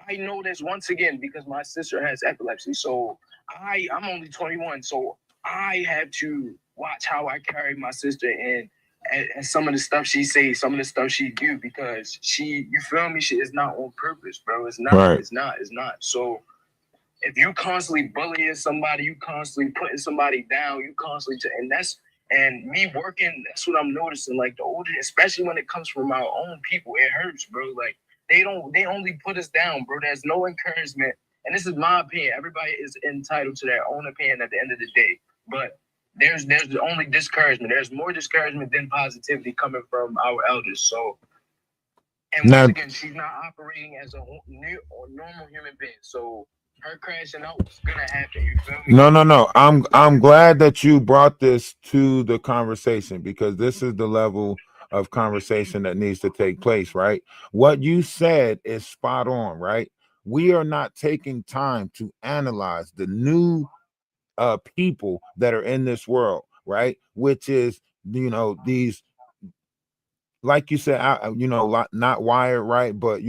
I know this once again because my sister has epilepsy. So I'm only 21. So I have to watch how I carry my sister and and some of the stuff she say, some of the stuff she do, because you feel me, she is not on purpose, bro. It's not, right. it's not. So if you constantly bullying somebody, you constantly putting somebody down, you constantly, and me working, that's what I'm noticing. Like the older, especially when it comes from our own people, it hurts, bro. Like they only put us down, bro. There's no encouragement. And this is my opinion. Everybody is entitled to their own opinion at the end of the day. But there's only discouragement. There's more discouragement than positivity coming from our elders. So, and once again, she's not operating as a normal human being. So her crashing out is gonna happen. You feel me? No. I'm glad that you brought this to the conversation, because this is the level of conversation that needs to take place, right? What you said is spot on, right? We are not taking time to analyze the new people that are in this world, right? Which is, these, like you said, not wired right, but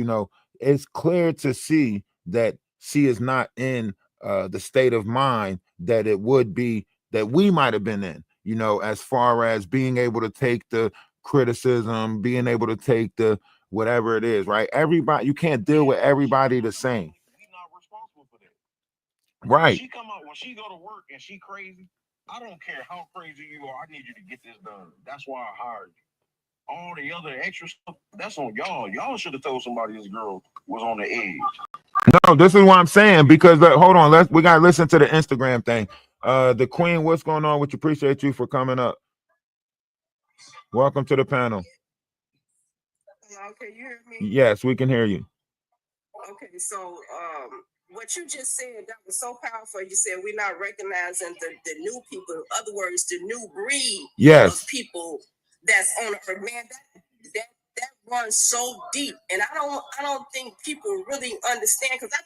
it's clear to see that she is not in the state of mind that it would be that we might have been in, as far as being able to take the criticism, being able to take the whatever it is, right? Everybody, you can't deal with everybody the same. We're not responsible for that. Right. She come out when she go to work and she crazy. I don't care how crazy you are. I need you to get this done. That's why I hired you. All the other extra stuff, that's on y'all. Y'all should have told somebody this girl was on the edge. No, this is what I'm saying, because hold on, we gotta listen to the Instagram thing. The Queen, what's going on? Which appreciate you for coming up. Welcome to the panel. Hello, can you hear me? Yes, we can hear you. Okay, so what you just said, that was so powerful. You said we're not recognizing the new people. In other words, the new breed of people that's on earth. Man, that runs so deep, and I don't think people really understand. Because I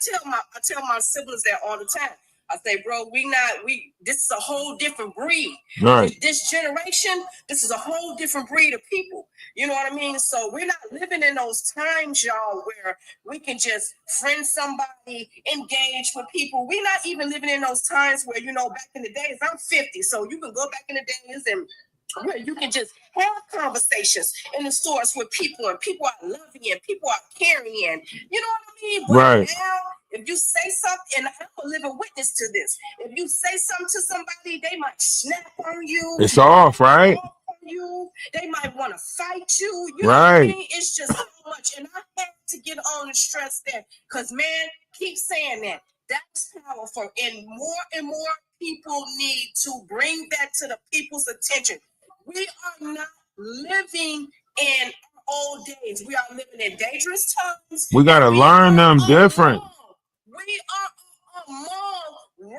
tell my siblings that all the time. I say, bro, this is a whole different breed. Right. This generation, this is a whole different breed of people. You know what I mean? So we're not living in those times, y'all, where we can just friend somebody, engage with people. We're not even living in those times where, back in the days, I'm 50, so you can go back in the days and where you can just have conversations in the stores with people, and people are loving and people are caring. You know what I mean? But right. now, if you say something, and I'm a living witness to this, if you say something to somebody, they might snap on you. It's off, right? They might want to fight you. You know what I mean? It's just so much. And I have to get on and stress that, because, man, keep saying that. That's powerful. And more people need to bring that to the people's attention. We are not living in old days. We are living in dangerous times. We got to learn them different. We are among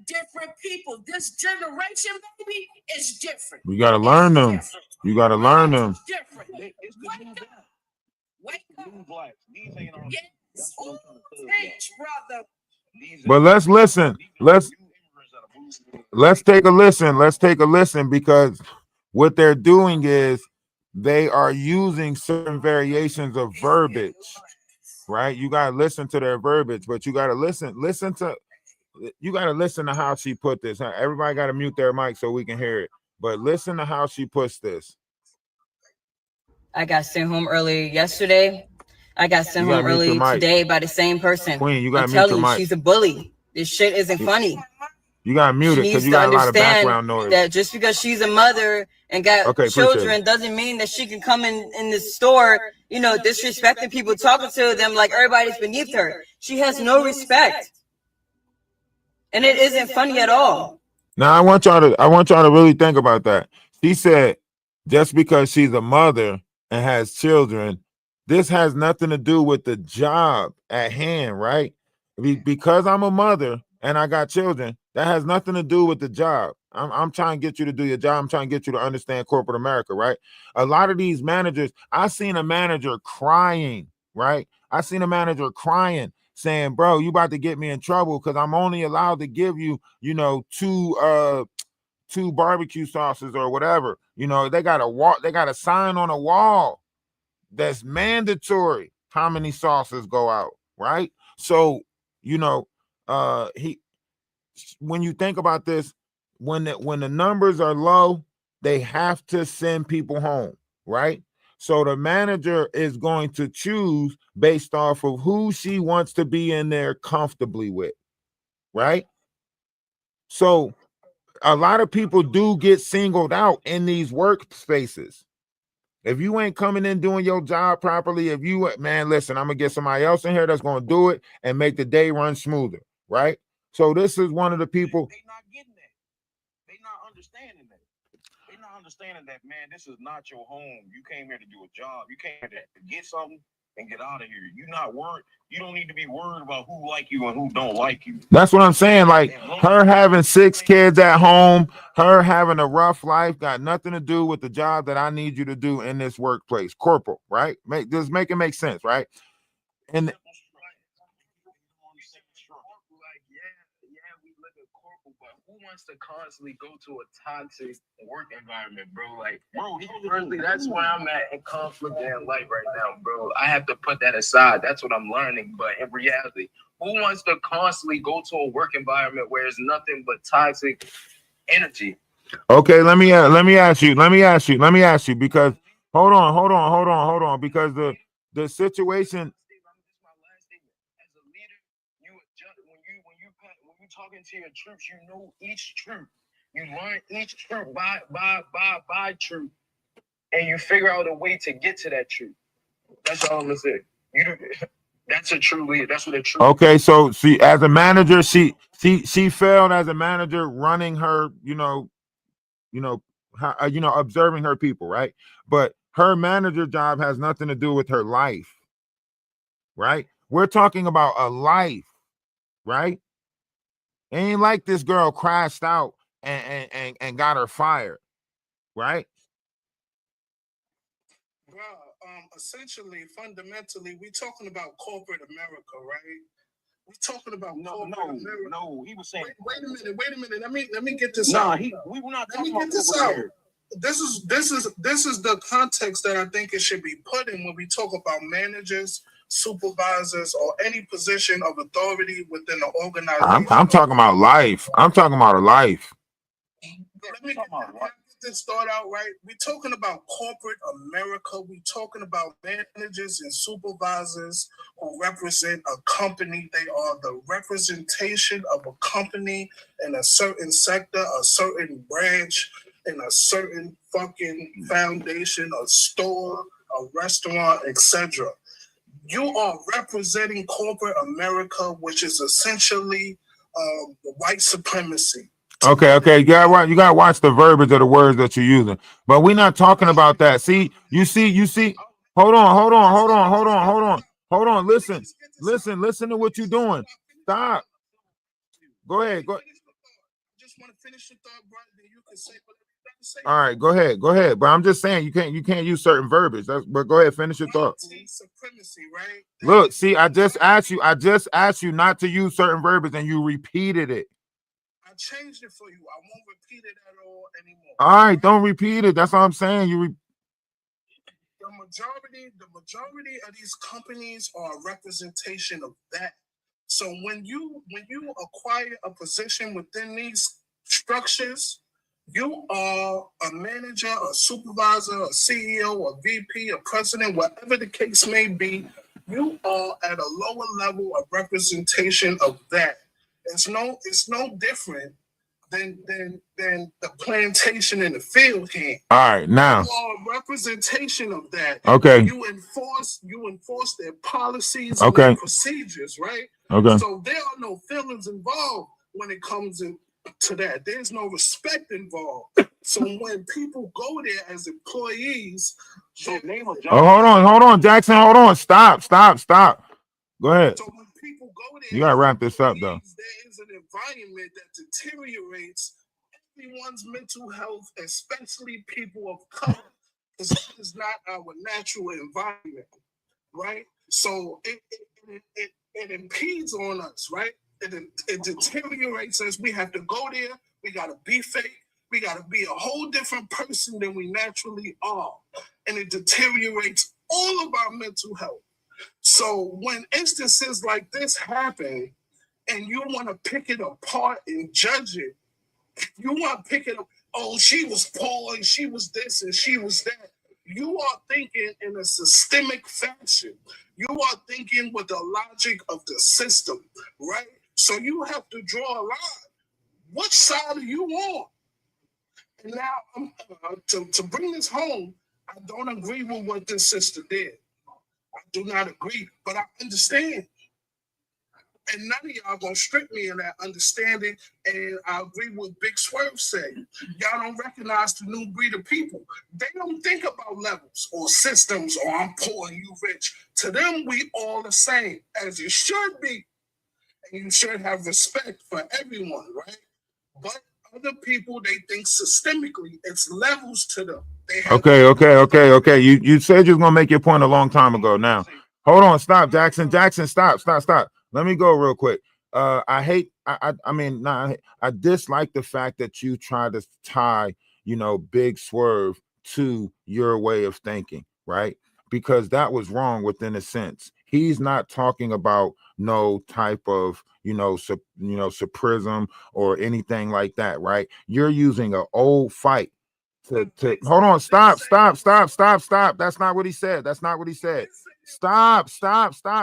different people. This generation, baby, is different. We got to learn them. You got to learn them. Different. Wake up. Yes. Ooh, teach, brother. But let's listen. Let's take a listen. Let's take a listen, because what they're doing is they are using certain variations of verbiage, right? You got to listen to their verbiage, but you got to listen to how she put this. Everybody got to mute their mic so we can hear it, but listen to how she puts this. I got sent home early yesterday. I got sent home early today by the same person. Queen, you got I'm to mute telling your you, mic. she's a bully. This shit isn't funny. You got to mute it because you got a lot of background noise. That just because she's a mother and got children doesn't mean that she can come in the store, disrespecting people, talking to them like everybody's beneath her. She has no respect. And it isn't funny at all. Now I want y'all to really think about that. She said, just because she's a mother and has children, this has nothing to do with the job at hand, right? Because I'm a mother and I got children, that has nothing to do with the job. I'm trying to get you to do your job. I'm trying to get you to understand corporate America, right? A lot of these managers, I seen a manager crying, right? I seen a manager crying, saying, bro, you about to get me in trouble because I'm only allowed to give you, two barbecue sauces or whatever. They got a sign on a wall that's mandatory how many sauces go out, right? So, when you think about this, when the numbers are low, they have to send people home, right? So the manager is going to choose based off of who she wants to be in there comfortably with, right? So a lot of people do get singled out in these workspaces. If you ain't coming in doing your job properly, if you, man, listen, I'm gonna get somebody else in here that's gonna do it and make the day run smoother, right? So this is one of the people. They not getting that. They not understanding that. They not understanding that, man, this is not your home. You came here to do a job. You came here to get something and get out of here. You're not worried. You don't need to be worried about who like you and who don't like you. That's what I'm saying. Like her having 6 kids at home, her having a rough life, got nothing to do with the job that I need you to do in this workplace. Corporal, right? Make it make sense, right? And who wants to constantly go to a toxic work environment, bro? Like, bro, personally, that's where I'm at in conflict in life right now, bro. I have to put that aside. That's what I'm learning. But in reality, who wants to constantly go to a work environment where it's nothing but toxic energy? okay, let me ask you because hold on because the situation. When you talking to your troops, you know each troop. You learn each troop by troop, and you figure out a way to get to that troop. That's all I'm gonna say. That's a true leader. That's what a true. Okay, so see, as a manager, she failed as a manager running her, observing her people, right? But her manager job has nothing to do with her life, right? We're talking about a life, right? Ain't like this girl crashed out and got her fired, right? Bro, essentially, fundamentally, we talking about corporate America, right? We're talking about corporate America. No, he was saying. Wait a minute. Let me get this out. We were not Let me talking get this about out. This is the context that I think it should be put in when we talk about managers, supervisors, or any position of authority within the organization. I'm talking about life. I'm talking about a life. Let me get this start out right. We're talking about corporate America. We're talking about managers and supervisors who represent a company. They are the representation of a company in a certain sector, a certain branch, in a certain fucking foundation, a store, a restaurant, etc. You are representing corporate America, which is essentially white supremacy. Okay. You gotta watch the verbiage of the words that you're using. But we're not talking about that. See. Hold on. Listen to what you're doing. Stop. Go ahead. Go. Just want to finish the thought, brother. Then you can say whatever you got to say. All right, go ahead. But I'm just saying you can't use certain verbiage. But go ahead, finish your thought. Supremacy, right? Look, see, I just asked you not to use certain verbiage, and you repeated it. I changed it for you. I won't repeat it at all anymore. All right, don't repeat it. That's all I'm saying. The majority of these companies are a representation of that. So when you acquire a position within these structures, you are a manager, a supervisor, a CEO, a VP, a president, whatever the case may be. You are at a lower level of representation of that. It's no different than the plantation in the field hand. All right, now you are a representation of that. Okay. You enforce their policies and their procedures, right? Okay. So there are no feelings involved when it comes to that. There's no respect involved. So when people go there as employees, hold on, Jackson. Hold on. Stop. Go ahead. So when people go there, You gotta wrap this up though. There is an environment that deteriorates everyone's mental health, especially people of color, because this is not our natural environment, right? So it impedes on us, right? It deteriorates us. We have to go there. We gotta be fake. We gotta be a whole different person than we naturally are, and it deteriorates all of our mental health. So when instances like this happen and you want to pick it apart and judge it, you want to pick it up. oh, she was poor and she was this and she was that. You are thinking in a systemic fashion. You are thinking with the logic of the system, right? So you have to draw a line. Which side are you on? And now, to bring this home, I don't agree with what this sister did. I do not agree, but I understand. And none of y'all gonna strip me in that understanding. And I agree with Big Swerve said. Y'all don't recognize the new breed of people. They don't think about levels or systems or I'm poor and you rich. To them, we all the same, as you should be. And you should have respect for everyone, right? But other people, they think systemically, it's levels to them. Okay. You said you was gonna make your point a long time ago. Now, hold on, stop, Jackson. Stop. Let me go real quick. I dislike the fact that you try to tie, Big Swerve to your way of thinking, right? Because that was wrong within a sense. He's not talking about no type of, suprism or anything like that, right? You're using an old fight to hold on, stop. That's not what he said. Stop.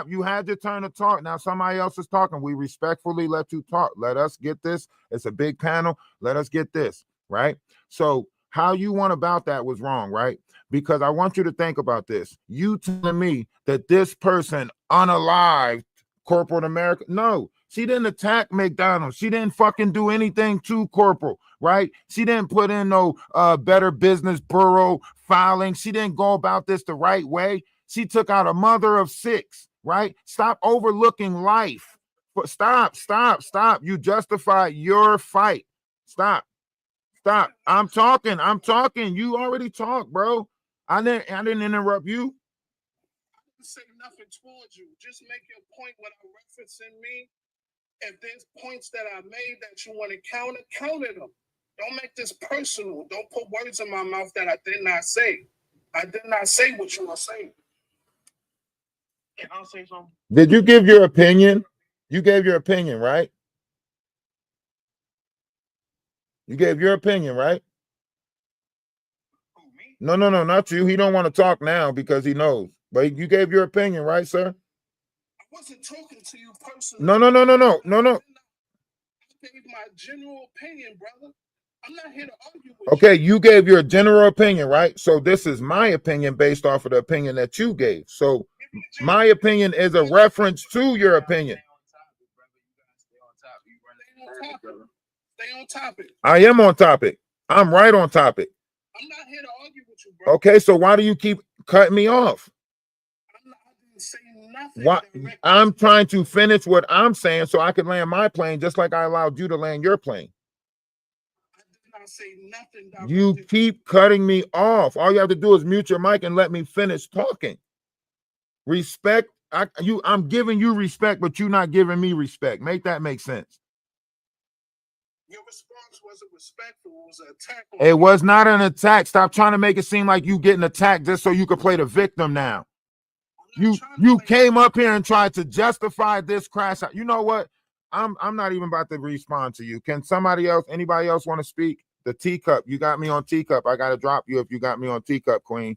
You had your turn to talk. Now somebody else is talking. We respectfully let you talk. Let us get this. It's a big panel. Let us get this, right? So how you went about that was wrong, right? Because I want you to think about this. You telling me that this person unalived corporate America? No, she didn't attack McDonald's. She didn't fucking do anything to corporal, right? She didn't put in no Better Business Bureau filing. She didn't go about this the right way. She took out a mother of 6, right? Stop overlooking life. But stop. You justify your fight. Stop. I'm talking. You already talked, bro. I didn't interrupt you. I didn't say nothing towards you. Just make your point without referencing me. If there's points that I made that you want to counter them. Don't make this personal. Don't put words in my mouth that I did not say. I did not say what you were saying. Can I say something? Did you give your opinion? You gave your opinion, right? You gave your opinion, right? Who, me? No, not you. He don't want to talk now because he knows. But you gave your opinion, right, sir? I wasn't talking to you personally. No. I gave my general opinion, brother. I'm not here to argue with Okay, you gave your general opinion, right? So this is my opinion based off of the opinion that you gave. So my opinion is a reference to your opinion. Stay on topic. I am on topic. I'm right on topic. I'm not here to argue with you, bro. Okay, so why do you keep cutting me off? I didn't say nothing. Why? I'm trying to finish what I'm saying so I can land my plane just like I allowed you to land your plane. I did not say nothing. You keep cutting me off. All you have to do is mute your mic and let me finish talking. Respect. I'm giving you respect, but you're not giving me respect. Make that make sense. Your response wasn't respectful. It was an attack. It was not an attack. Stop trying to make it seem like you getting attacked just so you could play the victim now. You came up here and tried to justify this crash. You know what? I'm not even about to respond to you. Can anybody else want to speak? The teacup. You got me on teacup. I got to drop you if you got me on teacup, queen.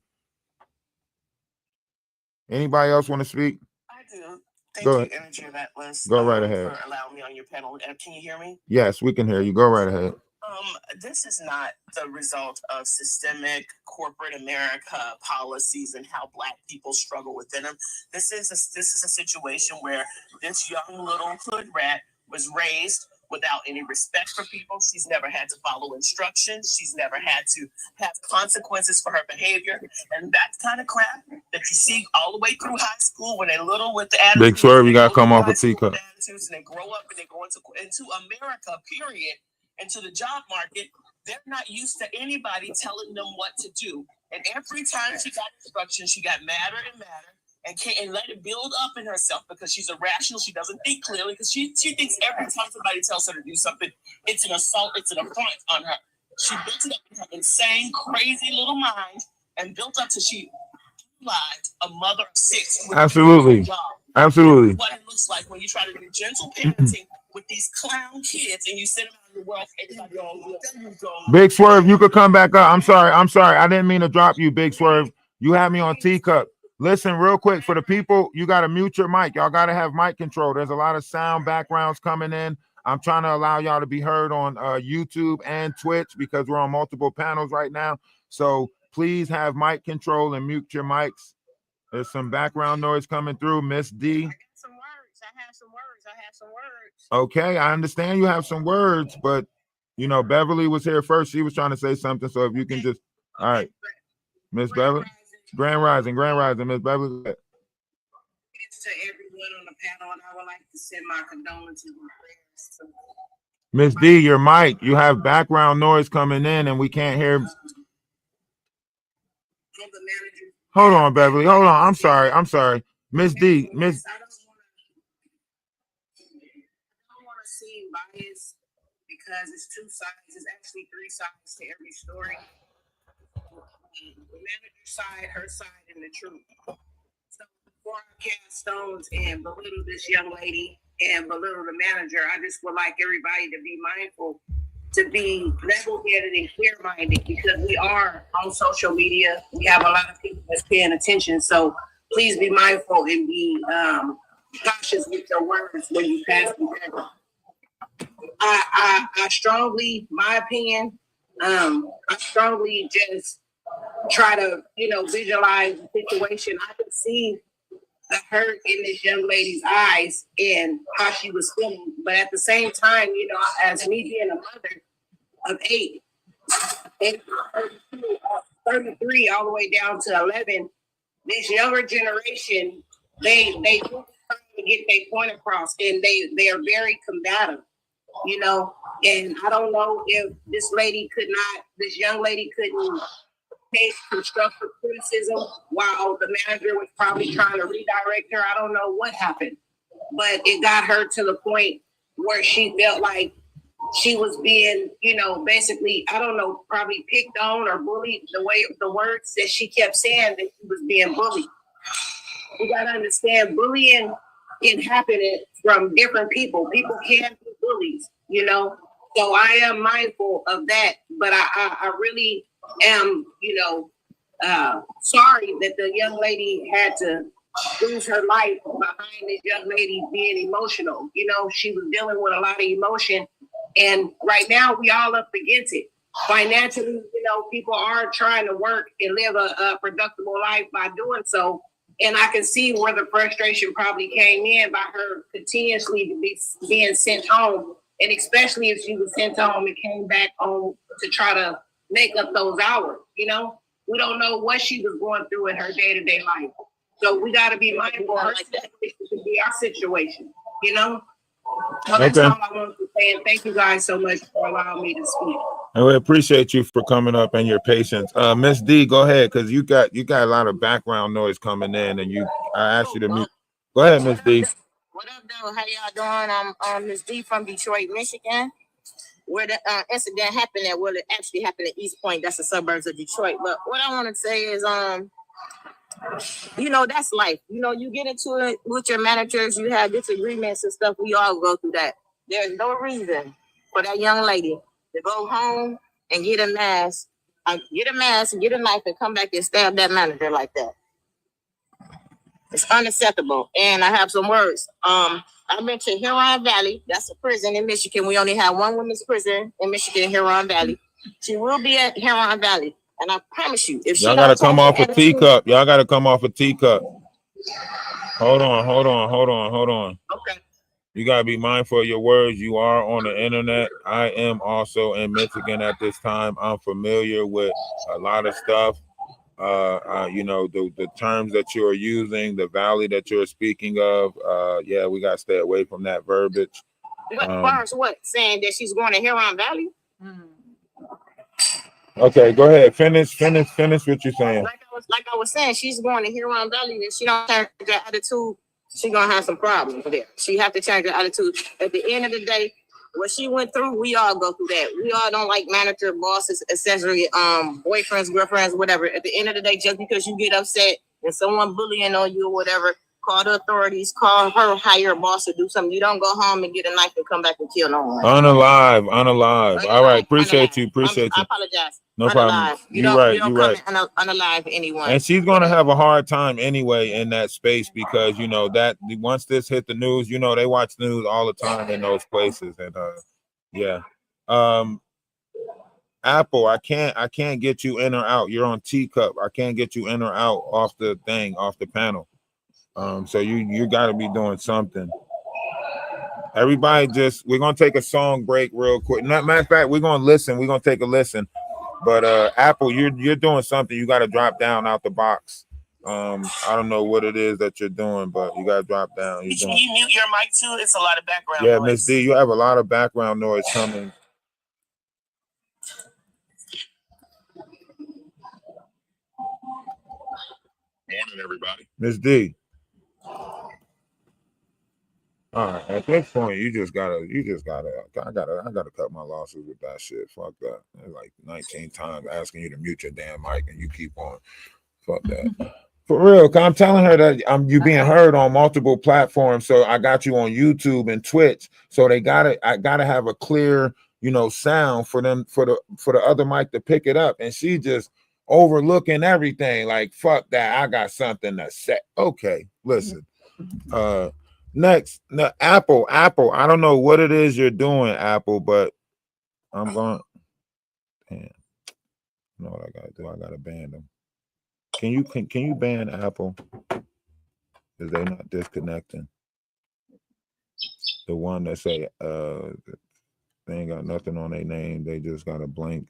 Anybody else want to speak? I do. Thank Go you, ahead. Energy Eventless, Go right ahead. for allowing me on your panel. Can you hear me? Yes, we can hear you. Go right ahead. This is not the result of systemic corporate America policies and how Black people struggle within them. This is a situation where this young little hood rat was raised without any respect for people. She's never had to follow instructions. She's never had to have consequences for her behavior. And that's kind of crap that you see all the way through high school when they're little with the attitudes. Big Swerve, you got to come off a teacup. Attitudes, and they grow up and they go into America, period, into the job market. They're not used to anybody telling them what to do. And every time she got instructions, she got madder and madder. And let it build up in herself because she's irrational. She doesn't think clearly because she thinks every time somebody tells her to do something, it's an assault, it's an affront on her. She built it up in her insane, crazy little mind and built up till she realized a mother of 6. Absolutely. Absolutely. What it looks like when you try to do gentle parenting with these clown kids and you sit them out Big Swerve, you could come back up. I'm sorry. I didn't mean to drop you, Big Swerve. You had me on teacup. Listen, real quick, for the people, you got to mute your mic. Y'all got to have mic control. There's a lot of sound backgrounds coming in. I'm trying to allow y'all to be heard on YouTube and Twitch because we're on multiple panels right now. So please have mic control and mute your mics. There's some background noise coming through. Miss D. I have some words. Okay, I understand you have some words, but you know, Beverly was here first. She was trying to say something. So if you can just, all right, Miss Beverly, Grand Rising, Miss Beverly. To everyone on the panel, and I would like to send my condolences and prayers to Miss D, your mic, you have background noise coming in, and we can't hear. Hold on, Beverly. Hold on. I'm sorry. Miss D, Miss. I don't want to seem biased because it's two sides. It's actually three sides to every story. The manager's side, her side, and the truth. So before I cast stones and belittle this young lady and belittle the manager, I just would like everybody to be mindful, to be level-headed and clear-minded, because we are on social media. We have a lot of people that's paying attention. So please be mindful and be cautious with your words when you pass the record. I strongly, my opinion, I strongly just try to, visualize the situation. I could see the hurt in this young lady's eyes and how she was feeling. But at the same time, as me being a mother of 8, and 33 all the way down to 11, this younger generation, they trying to get their point across, and they are very combative, and I don't know if this young lady couldn't take constructive criticism while the manager was probably trying to redirect her. I don't know what happened, but it got her to the point where she felt like she was being, basically, I don't know, probably picked on or bullied, the words that she kept saying, that she was being bullied. You got to understand, bullying can happen from different people. People can be bullies, So I am mindful of that, but I really am, sorry that the young lady had to lose her life behind this young lady being emotional. She was dealing with a lot of emotion, and right now we all up against it. Financially, people are trying to work and live a productive life by doing so. And I can see where the frustration probably came in by her continuously being sent home. And especially if she was sent home and came back home to try to make up those hours, We don't know what she was going through in her day-to-day life. So we got to be mindful her situation should be our situation, So that's all I wanted to say. And thank you guys so much for allowing me to speak. And we appreciate you for coming up and your patience. Miss D, go ahead, because you got a lot of background noise coming in, and I asked you to mute. Go ahead, Miss D. What up, though? How y'all doing? I'm Miss D from Detroit, Michigan, where the incident happened at. Well, it actually happened at East Point. That's the suburbs of Detroit. But what I want to say is, that's life. You get into it with your managers. You have disagreements and stuff. We all go through that. There's no reason for that young lady to go home and get a mask and get a knife and come back and stab that manager like that. It's unacceptable. And I have some words. I've been to Huron Valley. That's a prison in Michigan. We only have one women's prison in Michigan, Huron Valley. She will be at Huron Valley. And I promise you, if y'all gotta come off a teacup. Y'all gotta come off a teacup. Hold on. Okay. You gotta be mindful of your words. You are on the internet. I am also in Michigan at this time. I'm familiar with a lot of stuff. The terms that you're using, the valley that you're speaking of. We gotta stay away from that verbiage. As far as what? Saying that she's going to Huron Valley? Okay, go ahead. Finish what you're saying. Like I was saying, she's going to Huron Valley. If she don't change her attitude, she's gonna have some problems there. She have to change her attitude. At the end of the day, what she went through, we all go through that. We all don't like manager, bosses, accessory, boyfriends, girlfriends, whatever. At the end of the day, just because you get upset and someone bullying on you or whatever, Call the authorities, call her higher boss to do something. You don't go home and get a knife and come back and kill no one. Unalive. All right. Appreciate you. I apologize. No problem. You right. don't come and unalive anyone. And she's going to have a hard time anyway in that space because, you know, that once this hit the news, you know, they watch news all the time in those places. And yeah. Apple, I can't get you in or out. You're on teacup. I can't get you in or out off the panel. So you got to be doing something. Everybody we're going to take a song break real quick. Matter of fact, we're going to listen. We're going to take a listen. But Apple, you're doing something. You got to drop down out the box. I don't know what it is that you're doing, but you got to drop down. Can you mute your mic too? It's a lot of background noise. Miss D, you have a lot of background noise coming. Morning, everybody. Miss D. All right, at this point, I gotta cut my losses with that shit. Fuck that. Like 19 times asking you to mute your damn mic and you keep on. Fuck that. For real, cause I'm telling her that you being heard on multiple platforms. So I got you on YouTube and Twitch. So I gotta have a clear, you know, sound for them for the other mic to pick it up. And she just overlooking everything. Like, fuck that. I got something to say. Okay, listen. Next, Apple. I don't know what it is you're doing, Apple, but I'm going. Damn. You know what I gotta do? I gotta ban them. Can you ban Apple? Is they not disconnecting? The one that say they ain't got nothing on their name. They just got a blank.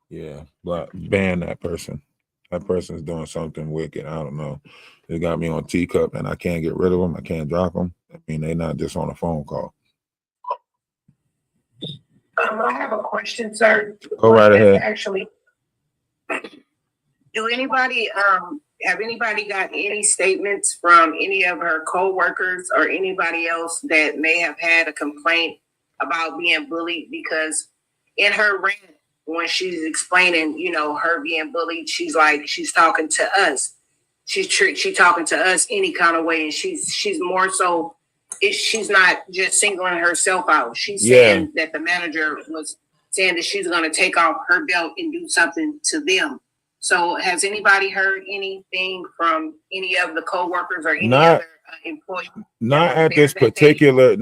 Yeah, but ban that person. That person's doing something wicked. I don't know. They got me on teacup and I can't get rid of them. I can't drop them. I mean, they're not just on a phone call. I have a question, sir. Go right ahead. Actually, do anybody have anybody got any statements from any of her co-workers or anybody else that may have had a complaint about being bullied? Because in her rant, when she's explaining, you know, her being bullied, she's like, she's talking to us. She's talking to us any kind of way, and she's more so. She's not just singling herself out. She's saying that the manager was saying that she's going to take off her belt and do something to them. So has anybody heard anything from any of the co-workers or any other employees? Not at this particular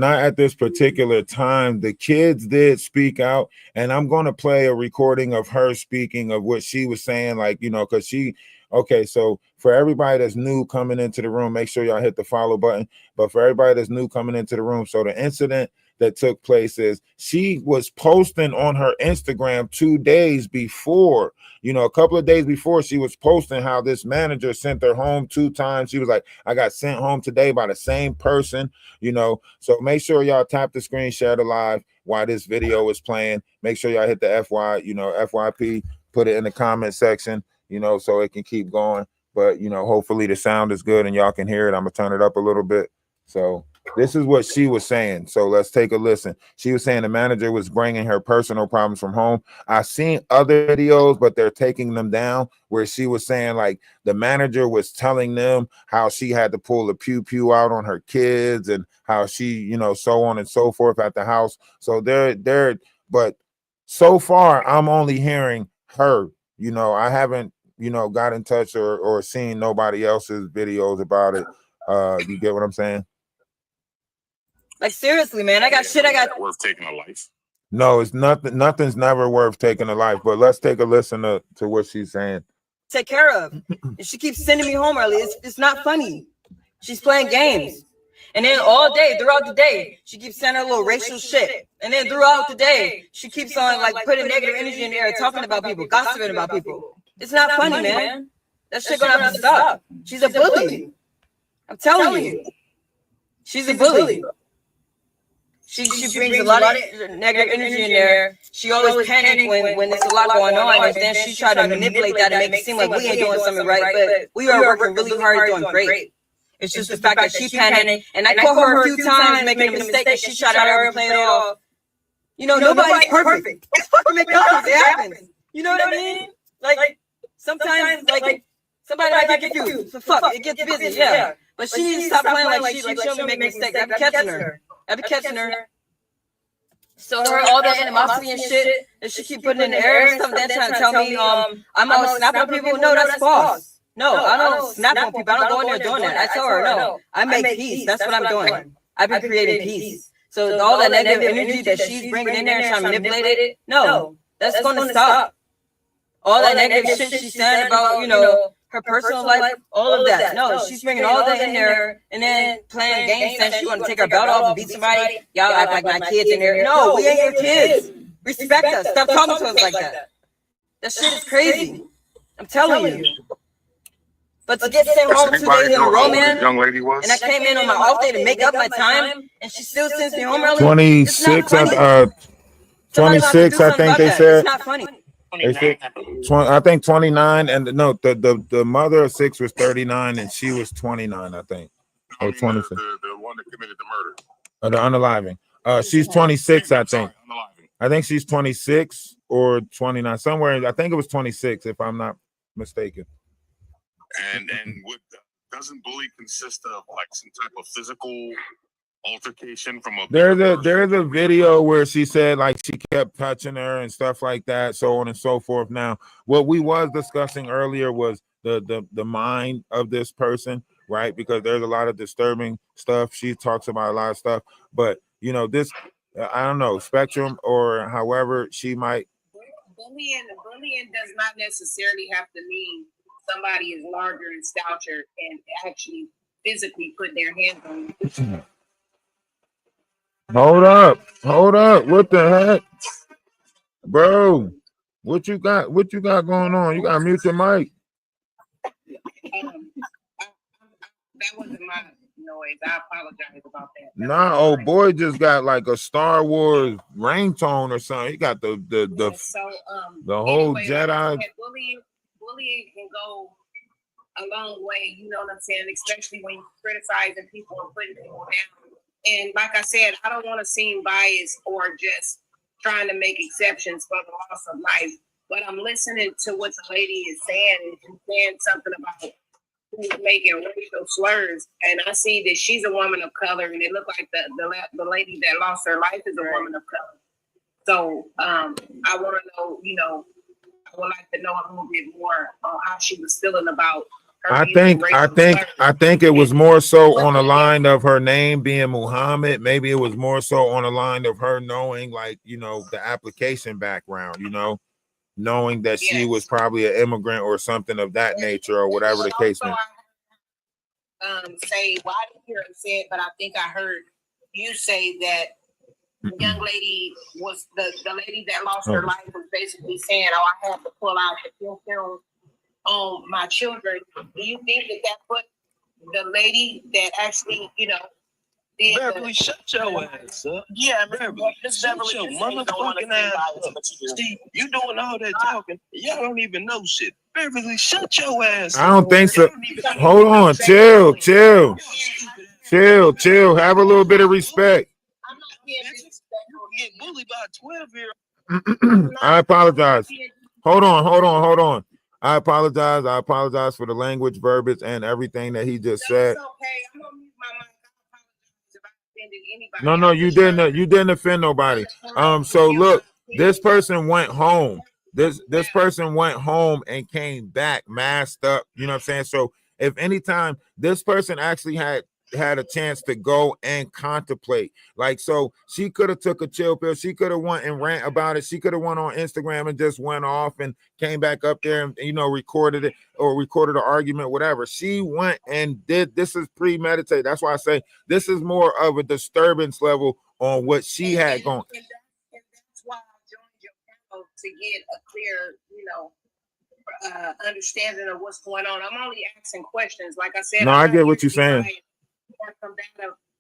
time. The kids did speak out, and I'm going to play a recording of her speaking of what she was saying, like, you know, because okay, so for everybody that's new coming into the room, make sure y'all hit the follow button. But for everybody that's new coming into the room, so the incident that took place is she was posting on her Instagram 2 days before, you know, a couple of days before, she was posting how this manager sent her home 2 times. She was like, I got sent home today by the same person, you know. So make sure y'all tap the screen, share the live while this video is playing. Make sure y'all hit the FYP, put it in the comment section, you know, so it can keep going. But, you know, hopefully the sound is good and y'all can hear it. I'm going to turn it up a little bit. So this is what she was saying. So let's take a listen. She was saying the manager was bringing her personal problems from home. I've seen other videos, but they're taking them down, where she was saying like the manager was telling them how she had to pull the pew out on her kids and how she, you know, so on and so forth at the house. So but so far I'm only hearing her, you know. I haven't, you know, got in touch or seen nobody else's videos about it. You get what I'm saying? Like, seriously, man, I got worth taking a life. No, it's nothing. Nothing's never worth taking a life. But let's take a listen to what she's saying. Take care of. And she keeps sending me home early. It's not funny. She's playing games. And then all day, throughout the day, she keeps saying her little racial shit. And then throughout the day, she keeps on like putting negative energy in the air, talking about people, gossiping about people. It's not funny, man. That shit gonna have to stop. She's a bully. I'm telling you. She's a bully. She brings a lot of negative energy in there. She always panics when there's a lot going on, and then she try to manipulate that and make it seem like we ain't doing something right, but we are working really hard, doing great. It's just the fact that she panicked, and I caught her a few times making a mistake, and she tried to hurry and play it off. You know, nobody's perfect. It's fucking McDonald's. It happens. You know what I mean? like sometimes like somebody might get confused. So fuck, it gets busy, yeah. But she needs to stop playing like she don't make mistakes. I be catching her. So her all that animosity and shit that she keep putting in the air and stuff, then trying to tell me I'm always snapping on people. No, that's false. No, I don't snap on people. I don't go in there doing that. I tell her no. I make peace. That's what I'm doing. I've been creating peace. So all that negative energy that she's bringing in there and trying to manipulate it, no, that's going to stop. All that negative shit she's saying about, you know, her personal life, all of that. No, she's bringing all that in there and then playing games saying she want to take her belt off and beat somebody. Y'all act like my kids in there. No, we ain't your kids. Respect us. Stop talking to us like that. That shit is crazy. I'm telling you. But to get sent home 2 days in a row, man, and I came in on my off day to make up my time, and she still sends me home early. 26, 26, I think they said. It's not funny. They said, I think 29, and no, the mother of 6 was 39, and she was 29, I think, or 26. The one that committed the murder. The unaliving. She's 26, I think. I think she's 26 or 29, somewhere. I think it was 26, if I'm not mistaken. And what doesn't bully consist of like some type of physical altercation from a there's a video where she said like she kept touching her and stuff like that, so on and so forth. Now, what we was discussing earlier was the mind of this person, right? Because there's a lot of disturbing stuff. She talks about a lot of stuff, but you know, this I don't know, spectrum or however she might. Bullying does not necessarily have to mean somebody is larger in stature and actually physically put their hands on you. Hold up. What the heck? Bro, what you got going on? You gotta mute your mic. That wasn't my noise. I apologize about that. Nah, old boy just got like a Star Wars ringtone or something. He got the whole anyway, Jedi. Bullying can go a long way, you know what I'm saying? Especially when you're criticizing people and putting people down. And like I said, I don't want to seem biased or just trying to make exceptions for the loss of life. But I'm listening to what the lady is saying, and she's saying something about who's making racial slurs. And I see that she's a woman of color, and it looked like the lady that lost her life is a woman of color. So I want to know, you know, I would like to know a little bit more on how she was feeling about her. I think it was more so on the line of her name being Muhammad. Maybe it was more so on the line of her knowing, like, you know, the application background, you know, knowing that she was probably an immigrant or something of that nature or whatever the case may be. Say, well, I didn't hear it said, but I think I heard you say that the young lady was the lady that lost her life was basically saying, "Oh, I had to pull out the film on my children." Do you think that put the lady that actually, you know, did Beverly, shut your ass up. Yeah, Beverly, shut your motherfucking ass up. Steve, you doing all that talking, y'all don't even know shit. Beverly, shut your ass up. I don't think so. Hold on, chill. Have a little bit of respect. Get bullied by a 12-year-old. I apologize. Hold on. I apologize for the language, verbiage, and everything that he just said. No, you didn't offend nobody. So look, this person went home. This person went home and came back masked up. You know what I'm saying? So if anytime this person actually had a chance to go and contemplate, like, so she could have took a chill pill, she could have went and rant about it, she could have went on Instagram and just went off and came back up there and, you know, recorded it or recorded an argument, whatever. She went and did. This is premeditated. That's why I say this is more of a disturbance level on what she had going. And that's why I joined your panel, to get a clear, you know, understanding of what's going on. I'm only asking questions. Like I said, No, I get what you're saying.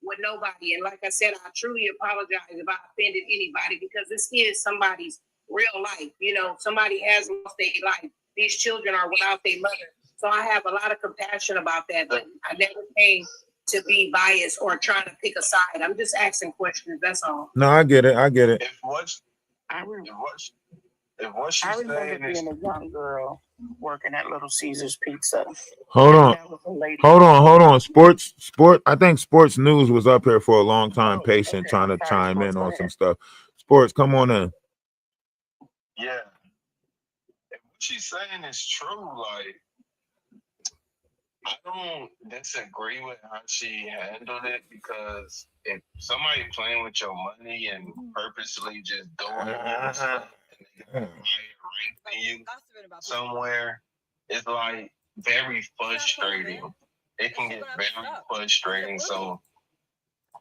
With nobody, and like I said, I truly apologize if I offended anybody, because this is somebody's real life. You know, somebody has lost their life. These children are without their mother, so I have a lot of compassion about that. But I never came to be biased or trying to pick a side. I'm just asking questions. That's all. No, I get it. I really watched if what she's I remember saying is being a young girl working at Little Caesars Pizza. Hold on. That was a lady. Hold on. I think Sports News was up here for a long time, patient, trying to chime in on some stuff. Sports, come on in. yeah. If what she's saying is true, like I don't disagree with how she handled it because if somebody playing with your money and purposely just doing stuff and they get you somewhere, it's like very frustrating. It can get very frustrating. So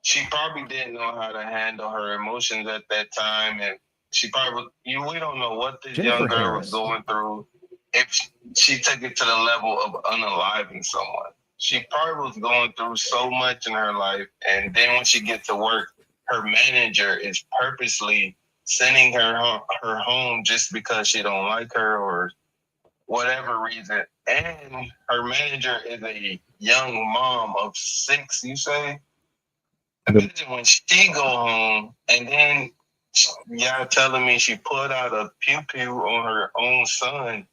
she probably didn't know how to handle her emotions at that time, and she probably we don't know what this young girl was going through. If she took it to the level of unaliving someone, she probably was going through so much in her life, and then when she gets to work, her manager is purposely sending her home just because she don't like her or whatever reason. And her manager is a young mom of 6, you say? Imagine when she go home and then y'all telling me she put out a pew-pew on her own son.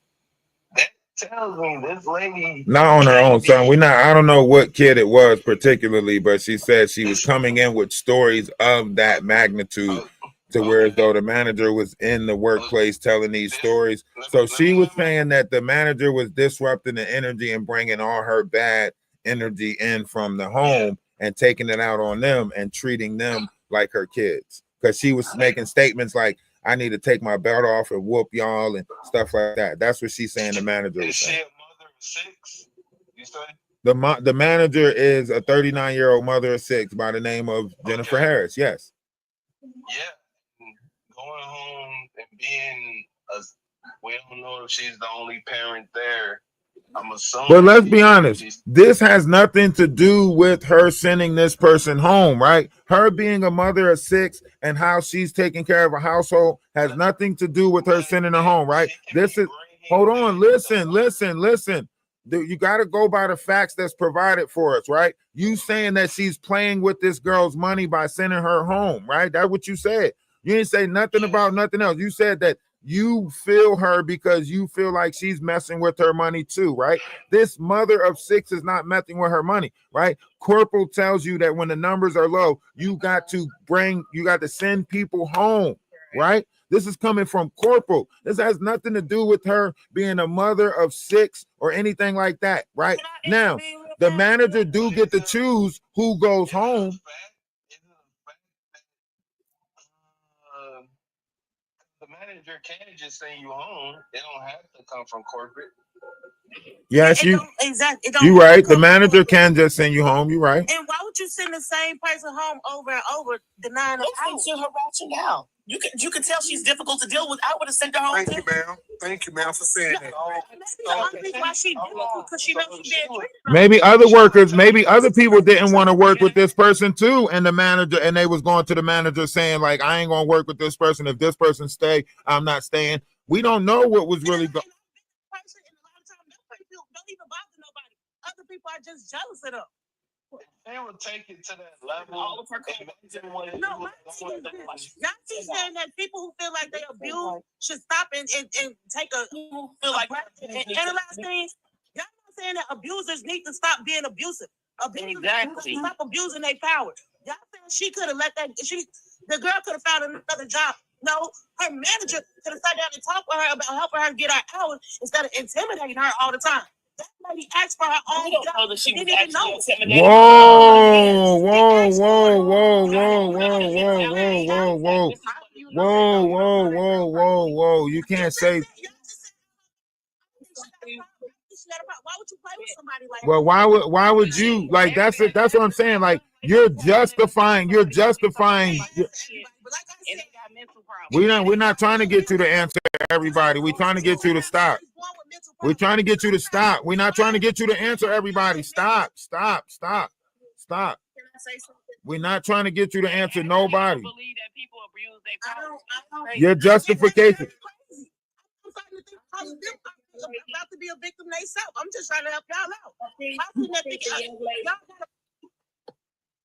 That tells me this lady not on her own son. I don't know what kid it was particularly, but she said she was coming in with stories of that magnitude to where as though the manager was in the workplace telling these stories. So she was saying that the manager was disrupting the energy and bringing all her bad energy in from the home and taking it out on them and treating them like her kids. Because she was making statements like, I need to take my belt off and whoop y'all and stuff like that. That's what she's saying the manager was saying. Is she a mother of 6, you say? The manager is a 39-year-old mother of 6 by the name of Jennifer Harris. Yes. Yeah. Going home and being we don't know if she's the only parent there. I'm assuming. But let's be honest, this has nothing to do with her sending this person home, right? Her being a mother of 6 and how she's taking care of a household has nothing to do with her sending her home, right? This is, hold on, listen. You got to go by the facts that's provided for us, right? You saying that she's playing with this girl's money by sending her home, right? That's what you said. You didn't say nothing about nothing else. You said that you feel her because you feel like she's messing with her money too, right? This mother of 6 is not messing with her money, right? Corporal tells you that when the numbers are low, you got to send people home, right? This is coming from Corporal. This has nothing to do with her being a mother of 6 or anything like that, right? Now, the manager do get to choose who goes home. The manager can't just send you home. It don't have to come from corporate. Yes, you're Exactly. right. The manager can just send you home. You're right. And why would you send the same person home over and over, denying her out? To her rationale. You can tell she's difficult to deal with. I would have sent her home. Thank you, ma'am, for saying that. The only reason why she did it because she knows she's being treated. Maybe other people didn't want to work with this person too, and the manager, and they was going to the manager saying like, I ain't gonna work with this person. If this person stay, I'm not staying. We don't know what was really going. Don't even bother nobody. Other people are just jealous of them. They would take it to that level. Y'all keep saying that people who feel like they abuse should stop and take a feel like and analyze things. Y'all not saying that abusers need to stop being abusive. Exactly. Stop abusing their power. Y'all saying she could have let that. The girl could have found another job. No, her manager could have sat down and talked with her about helping her get her hours instead of intimidating her all the time. That lady asked for her own job. She didn't even know. Whoa. You can't say. Why would you play with somebody like that? Well, why would you like that's it? That's what I'm saying. Like you're justifying. We're not trying to get you to answer everybody. We're trying to get you to stop. We're trying to get you to stop. We're not trying to get you to answer everybody. Stop. We're not trying to get you to answer nobody. Your justification. About to be a victim themselves. I'm just trying to help y'all out.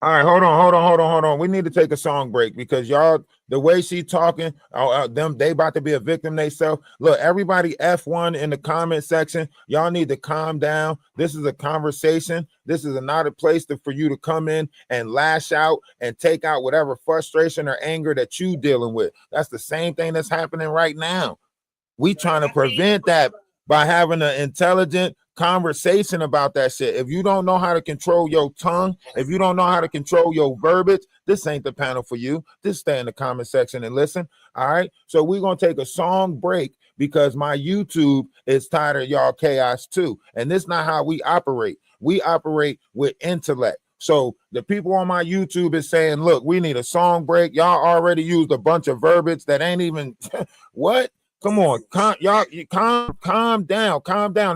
All right, hold on. We need to take a song break because y'all, the way she talking, they about to be a victim themselves. Look, everybody F1 in the comment section. Y'all need to calm down. This is a conversation. This is not a place for you to come in and lash out and take out whatever frustration or anger that you dealing with. That's the same thing that's happening right now. We trying to prevent that by having an intelligent conversation about that shit. If you don't know how to control your tongue, if you don't know how to control your verbiage, this ain't the panel for you. Just stay in the comment section and listen. All right. So we're gonna take a song break because my YouTube is tired of y'all chaos too. And this is not how we operate. We operate with intellect. So the people on my YouTube is saying, look, we need a song break. Y'all already used a bunch of verbiage that ain't even what? Come on, calm down.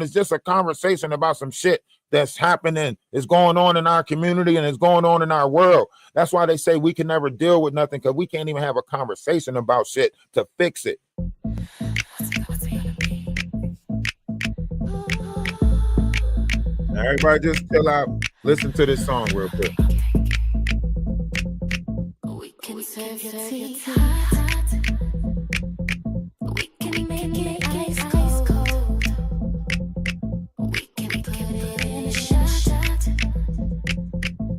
It's just a conversation about some shit that's happening, is going on in our community and is going on in our world. That's why they say we can never deal with nothing because we can't even have a conversation about shit to fix it. Now everybody just chill out. Listen to this song real quick. We can serve your tea hot. We can make it ice cold. We can put it in a shot.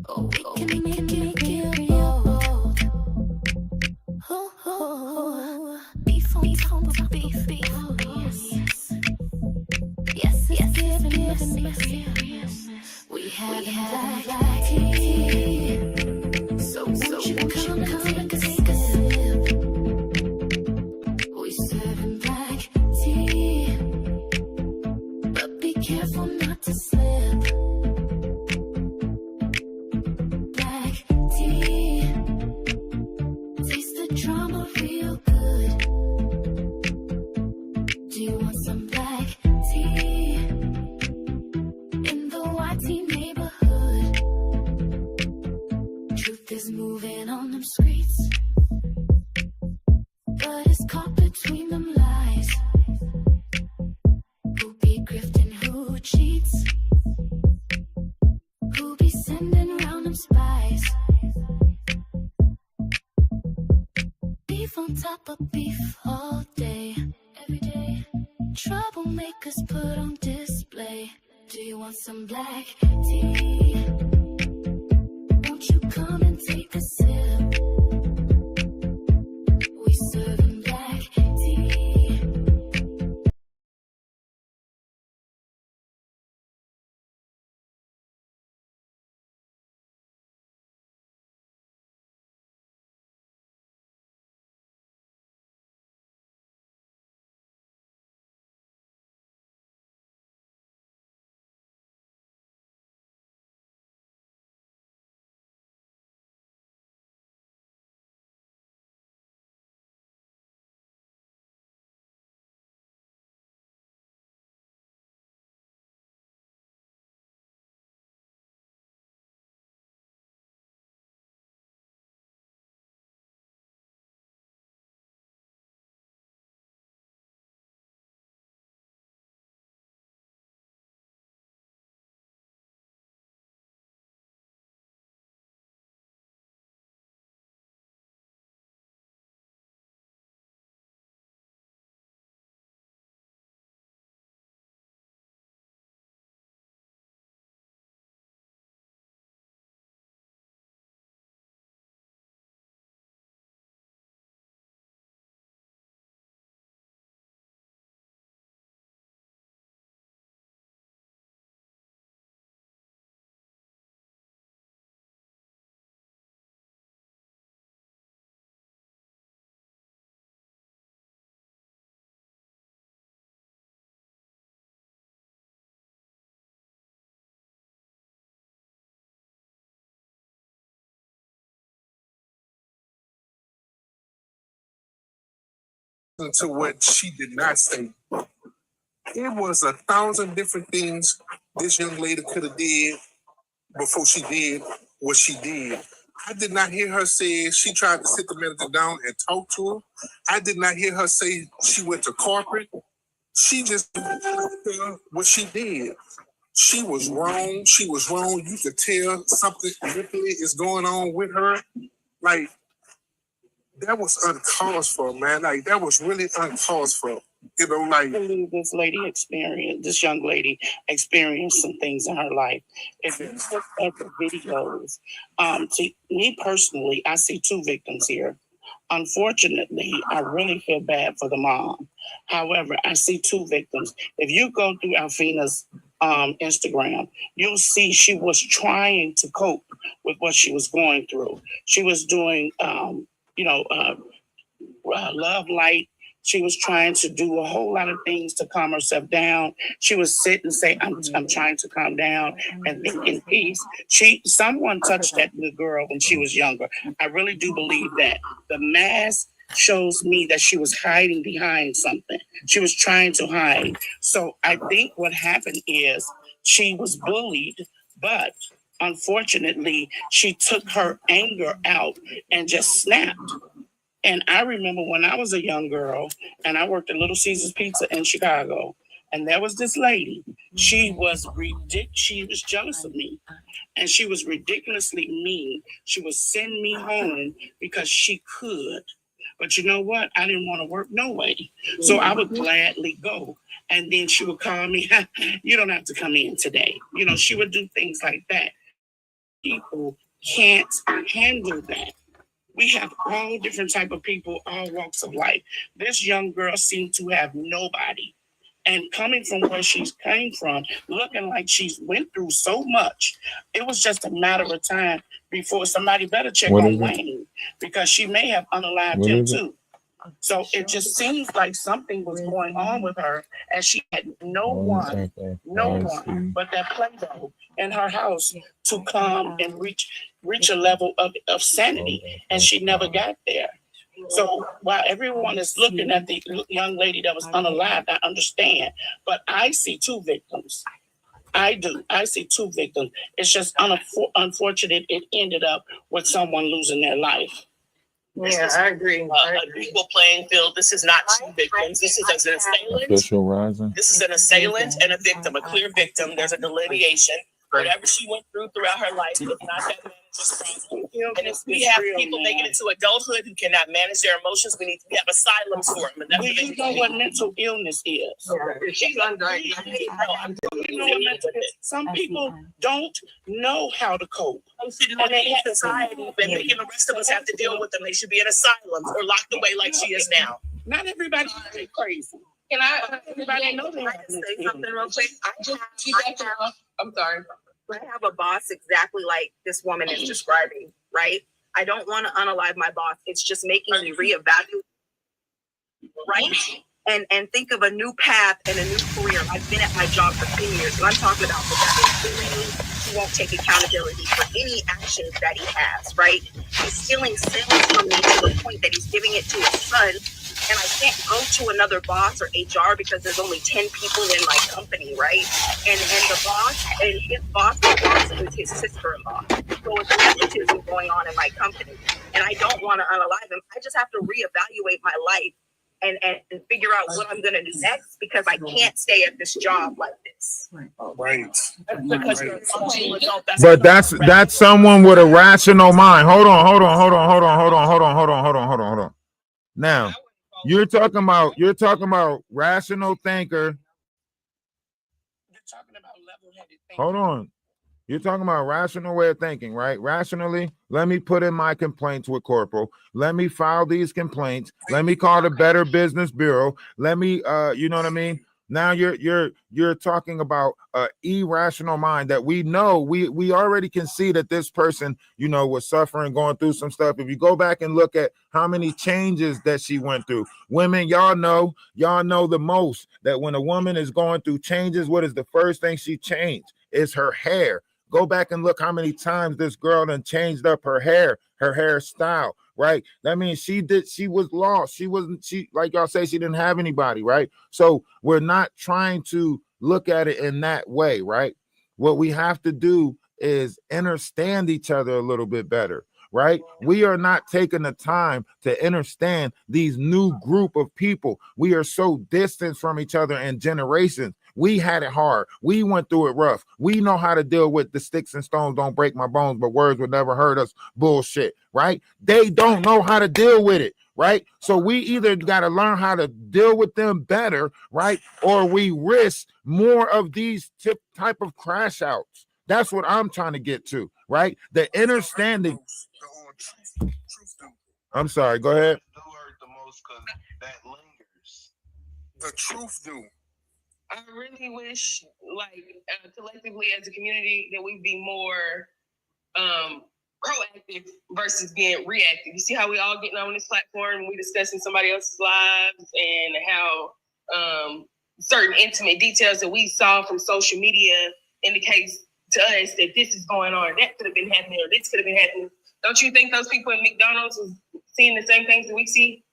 Oh, we can make it real bold. Oh, beef on beef. Yes, we have black tea. So won't you come take a sip? We serving black tea, but be careful not to slip. Black tea, taste the drama real good. Do you want some black tea in the YT neighborhood? Truth is moving on them streets, but it's caught between them lies. Who be grifting, who cheats? Who be sending round them spies? Beef on top of beef all day, every day. Troublemakers put on display. Do you want some black tea? Won't you come and take a sip? We serving black tea. To what she did not say. It was 1,000 different things this young lady could have did before she did what she did. I did not hear her say she tried to sit the manager down and talk to her. I did not hear her say she went to corporate. She just did what she did. She was wrong. She was wrong. You could tell something mentally is going on with her. Like, that was uncalled for, man. Like, that was really uncalled for. You know, like, I believe this young lady experienced some things in her life. If you look at the videos, to me personally, I see two victims here. Unfortunately, I really feel bad for the mom. However, I see two victims. If you go through Alfina's Instagram, you'll see she was trying to cope with what she was going through. She was doing, love light. She was trying to do a whole lot of things to calm herself down. She would sit and say, I'm trying to calm down and think in peace. Someone touched that little girl when she was younger. I really do believe that. The mask shows me that she was hiding behind something. She was trying to hide. So I think what happened is she was bullied, but unfortunately, she took her anger out and just snapped. And I remember when I was a young girl and I worked at Little Caesars Pizza in Chicago, and there was this lady. She was she was jealous of me, and she was ridiculously mean. She would send me home because she could. But you know what? I didn't want to work no way. So I would gladly go. And then she would call me, you don't have to come in today. You know, she would do things like that. People can't handle that. We have all different type of people, all walks of life. This young girl seemed to have nobody. And coming from where she's came from, looking like she's went through so much, it was just a matter of time before somebody better check on Wayne, because she may have unalived him too. So it just seems like something was going on with her, and she had no one but that Play-Doh in her house to come and reach a level of sanity, and she never got there. So while everyone is looking at the young lady that was unalived, I understand, but I see two victims. I do. I see two victims. It's just unfortunate it ended up with someone losing their life. Yeah, I agree. A equal playing field. This is not two victims. This is an assailant. Official rising. This is an assailant and a victim, a clear victim. There's a delineation. Whatever she went throughout her life, it's not that manager's problem. And if we have people making it to adulthood who cannot manage their emotions, we have asylums for them. And that's what You know what mental illness is. she's undiagnosed. Some people don't know how to cope. And they have society, and making the rest of us have to deal with them. They should be in asylums or locked away like she is now. Not everybody is crazy. Can Everybody knows they have say something real quick? I'm sorry. I have a boss exactly like this woman is describing, right? I don't want to unalive my boss. It's just making me reevaluate, right? And think of a new path and a new career. I've been at my job for 10 years, and I'm talking about he won't take accountability for any actions that he has, right? He's stealing sales from me to the point that he's giving it to his son. And I can't go to another boss or HR because there's only 10 people in my company, right? And the boss and his boss is his sister-in-law. So it's nepotism going on in my company. And I don't want to unalive him. I just have to reevaluate my life and figure out what I'm going to do next, because I can't stay at this job like this. Right. But that's someone with a rational mind. Hold on. Now, you're talking about rational thinker. Hold on. You're talking about rational way of thinking, right? Rationally, let me put in my complaints with Corporal. Let me file these complaints. Let me call the Better Business Bureau. Let me, you know what I mean? Now you're talking about irrational mind that we know we already can see that this person, you know, was suffering, going through some stuff. If you go back and look at how many changes that she went through, women, y'all know the most that when a woman is going through changes, what is the first thing she changed? Is her hair. Go back and look how many times this girl done changed up her hairstyle, right? That means she was lost. She like y'all say, she didn't have anybody, right? So we're not trying to look at it in that way, right? What we have to do is understand each other a little bit better. right? We are not taking the time to understand these new group of people. We are so distant from each other in generations. We had it hard. We went through it rough. We know how to deal with the sticks and stones don't break my bones, but words would never hurt us bullshit, right? They don't know how to deal with it, right? So we either got to learn how to deal with them better, right? Or we risk more of these type of crash outs. That's what I'm trying to get to, right? The understanding. I'm sorry, go ahead. That lingers. The truth do. I really wish, like, collectively as a community, that we'd be more proactive versus being reactive. You see how we all getting on this platform, we discussing somebody else's lives and how certain intimate details that we saw from social media indicates to us that this is going on, that could have been happening, or this could have been happening. Don't you think those people in McDonald's was seeing the same things that we see,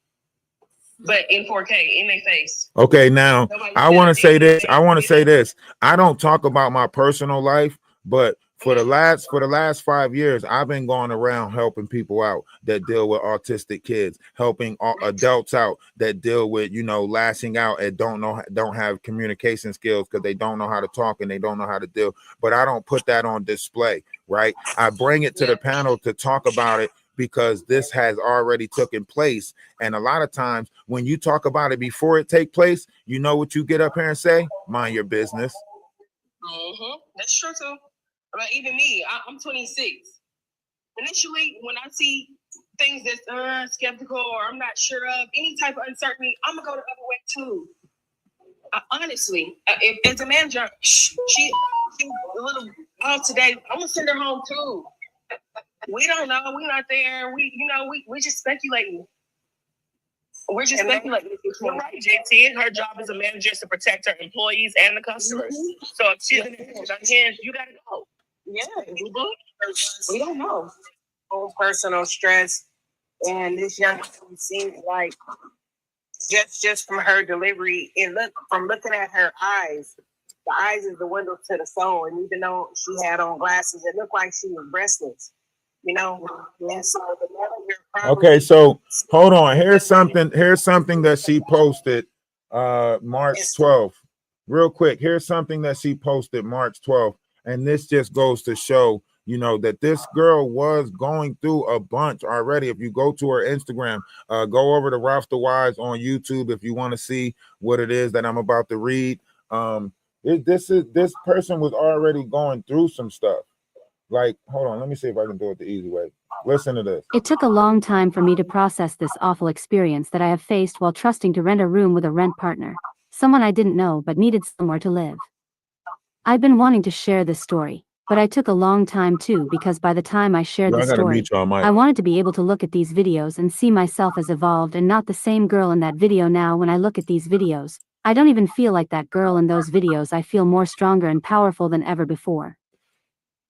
but in 4K in their face? Okay, now I want to say this. I don't talk about my personal life, but for the last 5 years, I've been going around helping people out that deal with autistic kids, helping adults out that deal with, lashing out and don't have communication skills because they don't know how to talk and they don't know how to deal. But I don't put that on display, right? I bring it to the panel to talk about it because this has already taken place. And a lot of times when you talk about it before it take place, you know what you get up here and say? Mind your business. That's true too. But even me, I'm 26. Initially, when I see things that's skeptical or I'm not sure of, any type of uncertainty, I'm gonna go the other way too. Honestly, if as a manager, she's a little off today, I'm gonna send her home too. We don't know. We're not there. We just speculating. We're just speculating. You're right, JT. Her job as a manager is to protect her employees and the customers. So if she's in her hands, you gotta go. Yeah, we don't know. Own personal stress, and this young lady seems like just from her delivery and looking at her eyes, the eyes is the window to the soul. And even though she had on glasses, it looked like she was breathless. And so the manager Okay, so hold on. Here's something that she posted March 12th. Real quick, here's something that she posted March 12th. And this just goes to show, that this girl was going through a bunch already. If you go to her Instagram, go over to DaWise on YouTube if you want to see what it is that I'm about to read. This person was already going through some stuff. Like, hold on, let me see if I can do it the easy way. Listen to this. It took a long time for me to process this awful experience that I have faced while trusting to rent a room with a rent partner, someone I didn't know but needed somewhere to live. I've been wanting to share this story, but I took a long time too because by the time I shared the story, I wanted to be able to look at these videos and see myself as evolved and not the same girl in that video. Now when I look at these videos, I don't even feel like that girl in those videos. I feel more stronger and powerful than ever before.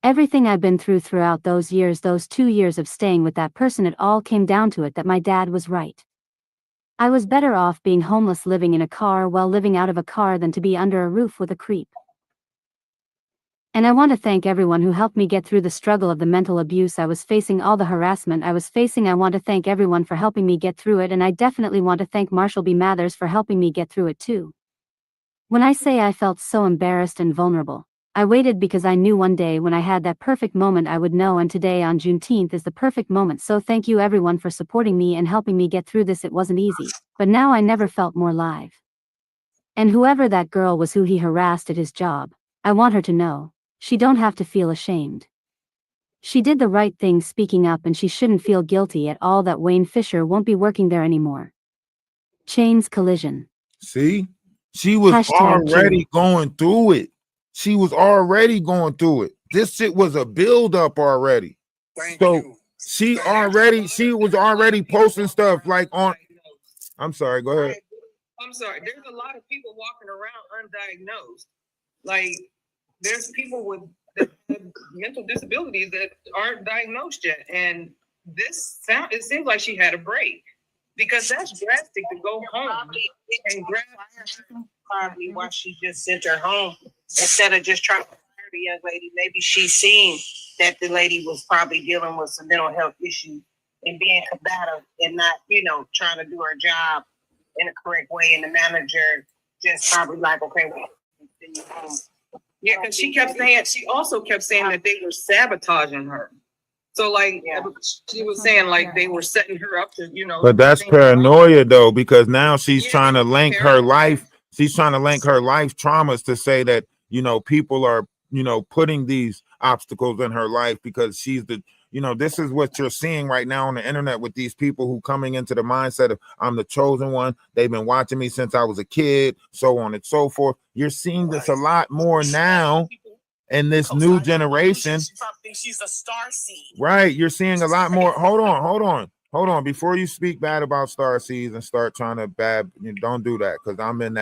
Everything I've been through throughout those years, those 2 years of staying with that person, it all came down to it that my dad was right. I was better off being homeless living in a car while living out of a car than to be under a roof with a creep. And I want to thank everyone who helped me get through the struggle of the mental abuse I was facing, all the harassment I was facing. I want to thank everyone for helping me get through it, and I definitely want to thank Marshall B. Mathers for helping me get through it too. When I say I felt so embarrassed and vulnerable, I waited because I knew one day when I had that perfect moment I would know, and today on Juneteenth is the perfect moment. So thank you everyone for supporting me and helping me get through this. It wasn't easy, but now I never felt more live. And whoever that girl was who he harassed at his job, I want her to know, she don't have to feel ashamed. She did the right thing speaking up, and she shouldn't feel guilty at all that Wayne Fisher won't be working there anymore. Chains collision. See? She was already going through it. She was already going through it. This shit was a build up already. She was already posting stuff like on. I'm sorry, go ahead. I'm sorry. There's a lot of people walking around undiagnosed. Like, there's people with mental disabilities that aren't diagnosed yet. And it seems like she had a break, because that's drastic to go home and grab her probably while she just sent her home instead of just trying to fire the young lady. Maybe she's seen that the lady was probably dealing with some mental health issues and being combative and not, trying to do her job in a correct way. And the manager just probably like, okay, well, send you home. Yeah, because she also kept saying that they were sabotaging her. So like she was saying like they were setting her up to, But that's paranoia though, because now she's trying to link her life. She's trying to link her life traumas to say that, people are, putting these obstacles in her life because she's the, this is what you're seeing right now on the internet with these people who coming into the mindset of I'm the chosen one. They've been watching me since I was a kid, so on and so forth. You're seeing this a lot more now in this new generation. She's a star seed. Right. You're seeing a lot more. Hold on. Before you speak bad about star seeds and start trying to don't do that, because I'm in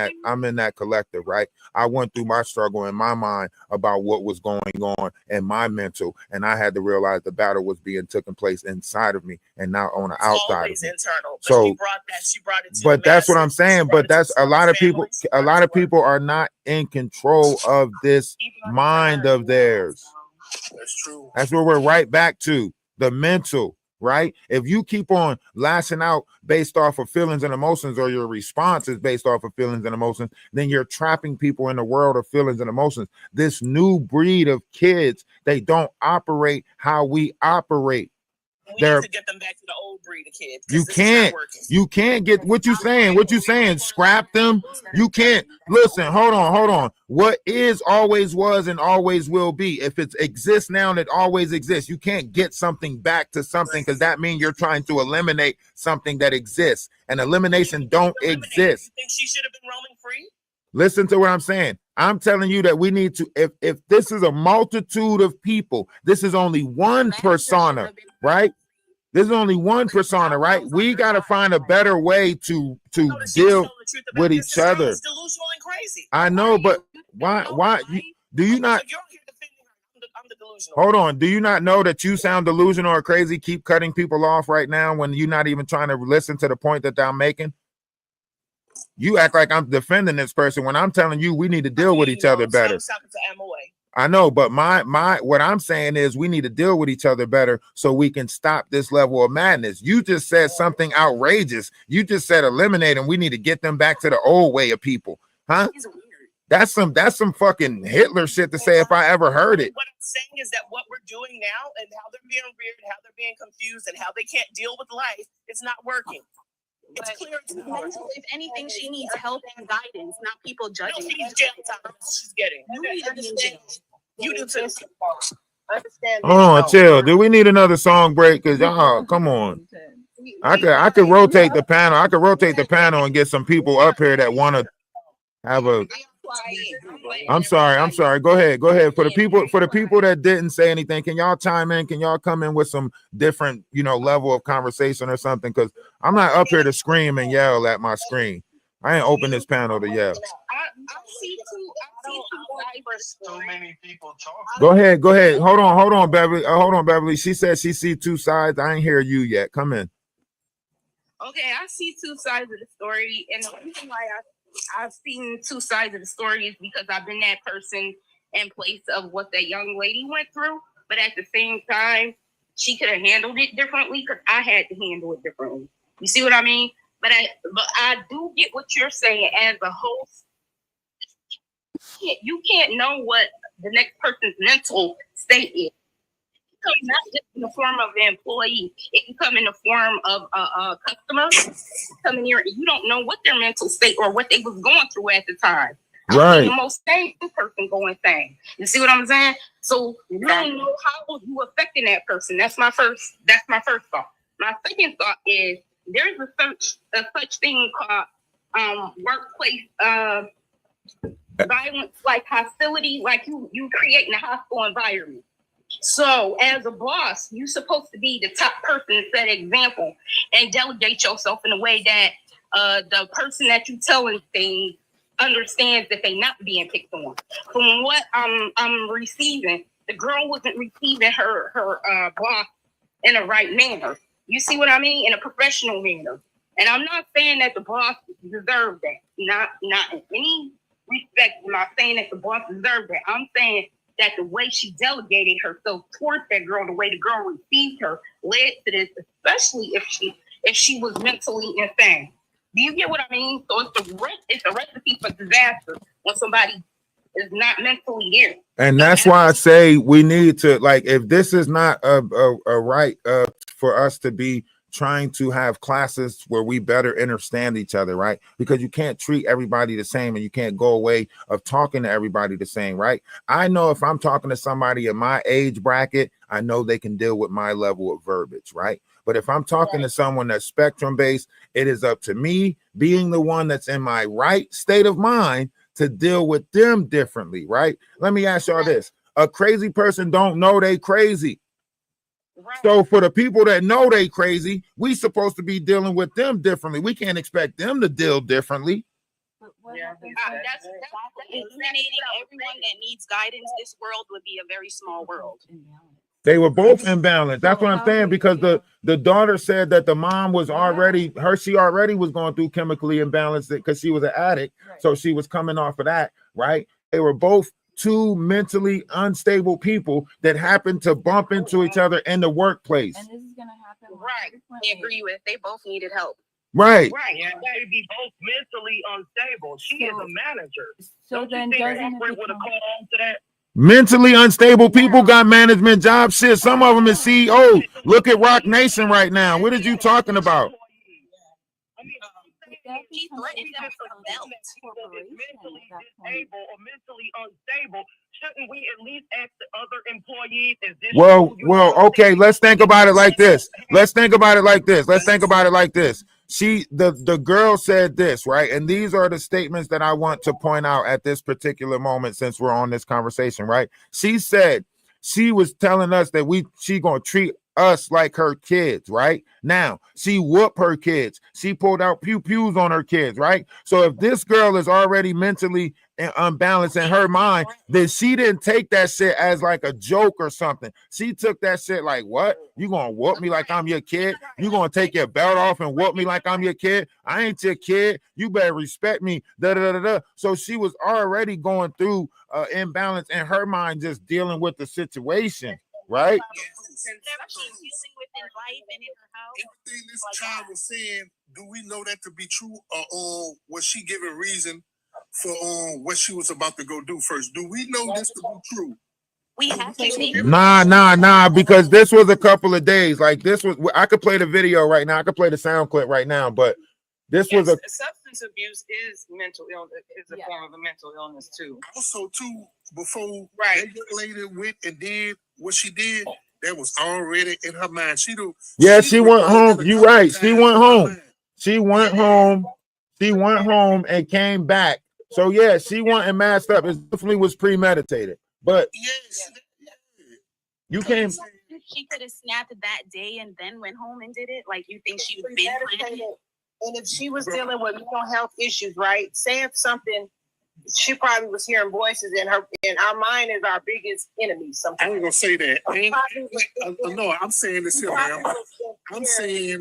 that collective, right? I went through my struggle in my mind about what was going on in my mental, and I had to realize the battle was being taken place inside of me and not on the outside of me. Internal, but so she brought it to but that's what I'm saying. But that's a lot of people are not in control of this mind of theirs. That's true. That's where we're right back to the mental, right? If you keep on lashing out based off of feelings and emotions, or your response is based off of feelings and emotions, then you're trapping people in the world of feelings and emotions. This new breed of kids, they don't operate how we operate. We need to get them back to the old breed of kids. You can't get what you saying. Scrap them. You can't. Listen, hold on. What is always was and always will be. If it exists now and it always exists, you can't get something back to something, because that means you're trying to eliminate something that exists. And elimination don't exist. You think she should have been roaming free? Listen to what I'm saying. I'm telling you that we need to, if this is a multitude of people, this is only one persona, right? This is only one persona, right? We got to find a better way to deal with each other. Delusional and crazy. I know, but why do you not? Hold on. Do you not know that you sound delusional or crazy? Keep cutting people off right now when you're not even trying to listen to the point that I'm making. You act like I'm defending this person when I'm telling you we need to deal with each other better. I know, but what I'm saying is we need to deal with each other better so we can stop this level of madness. You just said something outrageous. You just said eliminate them. We need to get them back to the old way of people, huh? That's some fucking Hitler shit to say if I ever heard it. What I'm saying is that what we're doing now and how they're being weird, how they're being confused, and how they can't deal with life, it's not working. It's clear. If anything, she needs help and guidance, not people judging. No, she needs jail time. She's getting. You do too. Understand. Hold on, chill. Do we need another song break? Because y'all, come on. I could rotate the panel. I could rotate the panel and get some people up here that want to have a. I'm sorry. Go ahead. For the people that didn't say anything, can y'all chime in? Can y'all come in with some different, level of conversation or something? Because I'm not up here to scream and yell at my screen. I ain't open this panel to yell. I see so many people talking. Go ahead. Hold on, Beverly. She said she see two sides. I ain't hear you yet. Come in. Okay, I see two sides of the story, and the reason why I've seen two sides of the story is because I've been that person in place of what that young lady went through. But at the same time, she could have handled it differently because I had to handle it differently. You see what I mean? But I do get what you're saying as a host. You can't know what the next person's mental state is. It comes not just in the form of an employee. It can come in the form of a customer coming here. You don't know what their mental state or what they was going through at the time. Right. The most sane person going thing. You see what I'm saying? So you don't know how you affecting that person. That's my first thought. My second thought is there's a such thing called workplace violence, like hostility, like you creating a hostile environment. So as a boss, you're supposed to be the top person, set example, and delegate yourself in a way that the person that you telling things understands that they not being picked on. From what I'm receiving, the girl wasn't receiving her boss in a right manner. You see what I mean? In a professional manner. And I'm not saying that the boss deserved that. Not in any respect. I'm not saying that the boss deserved that. I'm saying that the way she delegated herself towards that girl, the way the girl received her, led to this, especially if she was mentally insane. Do you get what I mean? So it's a recipe for disaster when somebody is not mentally there. And that's why I say we need to, like, if this is not a right for us to be trying to have classes where we better understand each other, right? Because you can't treat everybody the same, and you can't go away of talking to everybody the same, right? I know if I'm talking to somebody in my age bracket, I know they can deal with my level of verbiage, right? But if I'm talking to someone that's spectrum based, it is up to me, being the one that's in my right state of mind, to deal with them differently, right? Let me ask y'all this. A crazy person don't know they crazy. So for the people that know they crazy, we supposed to be dealing with them differently. We can't expect them to deal differently. That's eliminating everyone that needs guidance. This world would be a very small world. They were both imbalanced. That's what I'm saying, because the daughter said that the mom was already, she already was going through chemically imbalanced because she was an addict. Right. So she was coming off of that, right? They were both two mentally unstable people that happened to bump into each other in the workplace. And this is going to happen. Right. I agree with. They both needed help. Right. Right. Yeah, they be both mentally unstable. She is a manager. So Don't then you think doesn't it Alfred would have caught on to that? Mentally unstable people got management jobs. Shit, some of them is CEO. Look at Rock Nation right now. What are you talking about? She threatened them with a belt. Mentally disabled or mentally unstable. Shouldn't we at least ask the other employees? Is this Okay, let's think about it like this. Let's think about it like this. The girl said this, right? And these are the statements that I want to point out at this particular moment, since we're on this conversation, right? She said she was telling us that she gonna treat us like her kids, right? Now she whooped her kids. She pulled out pews on her kids, right? So if this girl is already mentally unbalanced in her mind, then she didn't take that shit as like a joke or something. She took that shit like, what? You gonna whoop me like I'm your kid? You gonna take your belt off and whoop me like I'm your kid? I ain't your kid. You better respect me. So she was already going through imbalance in her mind, just dealing with the situation, right? Everything this child was saying, do we know that to be true, or was she giving reason for what she was about to go do first? Do we know this to be true? We have to see. Nah, because this was a couple of days. Like this was, I could play the video right now. I could play the sound clip right now, but this was a substance abuse is mental illness, is a form of a mental illness too. Also, too, before that young lady went and did what she did, that was already in her mind. She went home. You're right. She went home. She went home and came back. So yeah, she went and masked up. It definitely was premeditated. But you can't. She could have snapped that day and then went home and did it. Like, you think she was been planning? And if she was dealing with mental health issues, right? Saying something, she probably was hearing voices in her. And our mind is our biggest enemy. Sometimes I ain't gonna say that. No, I'm saying this here, man. I'm saying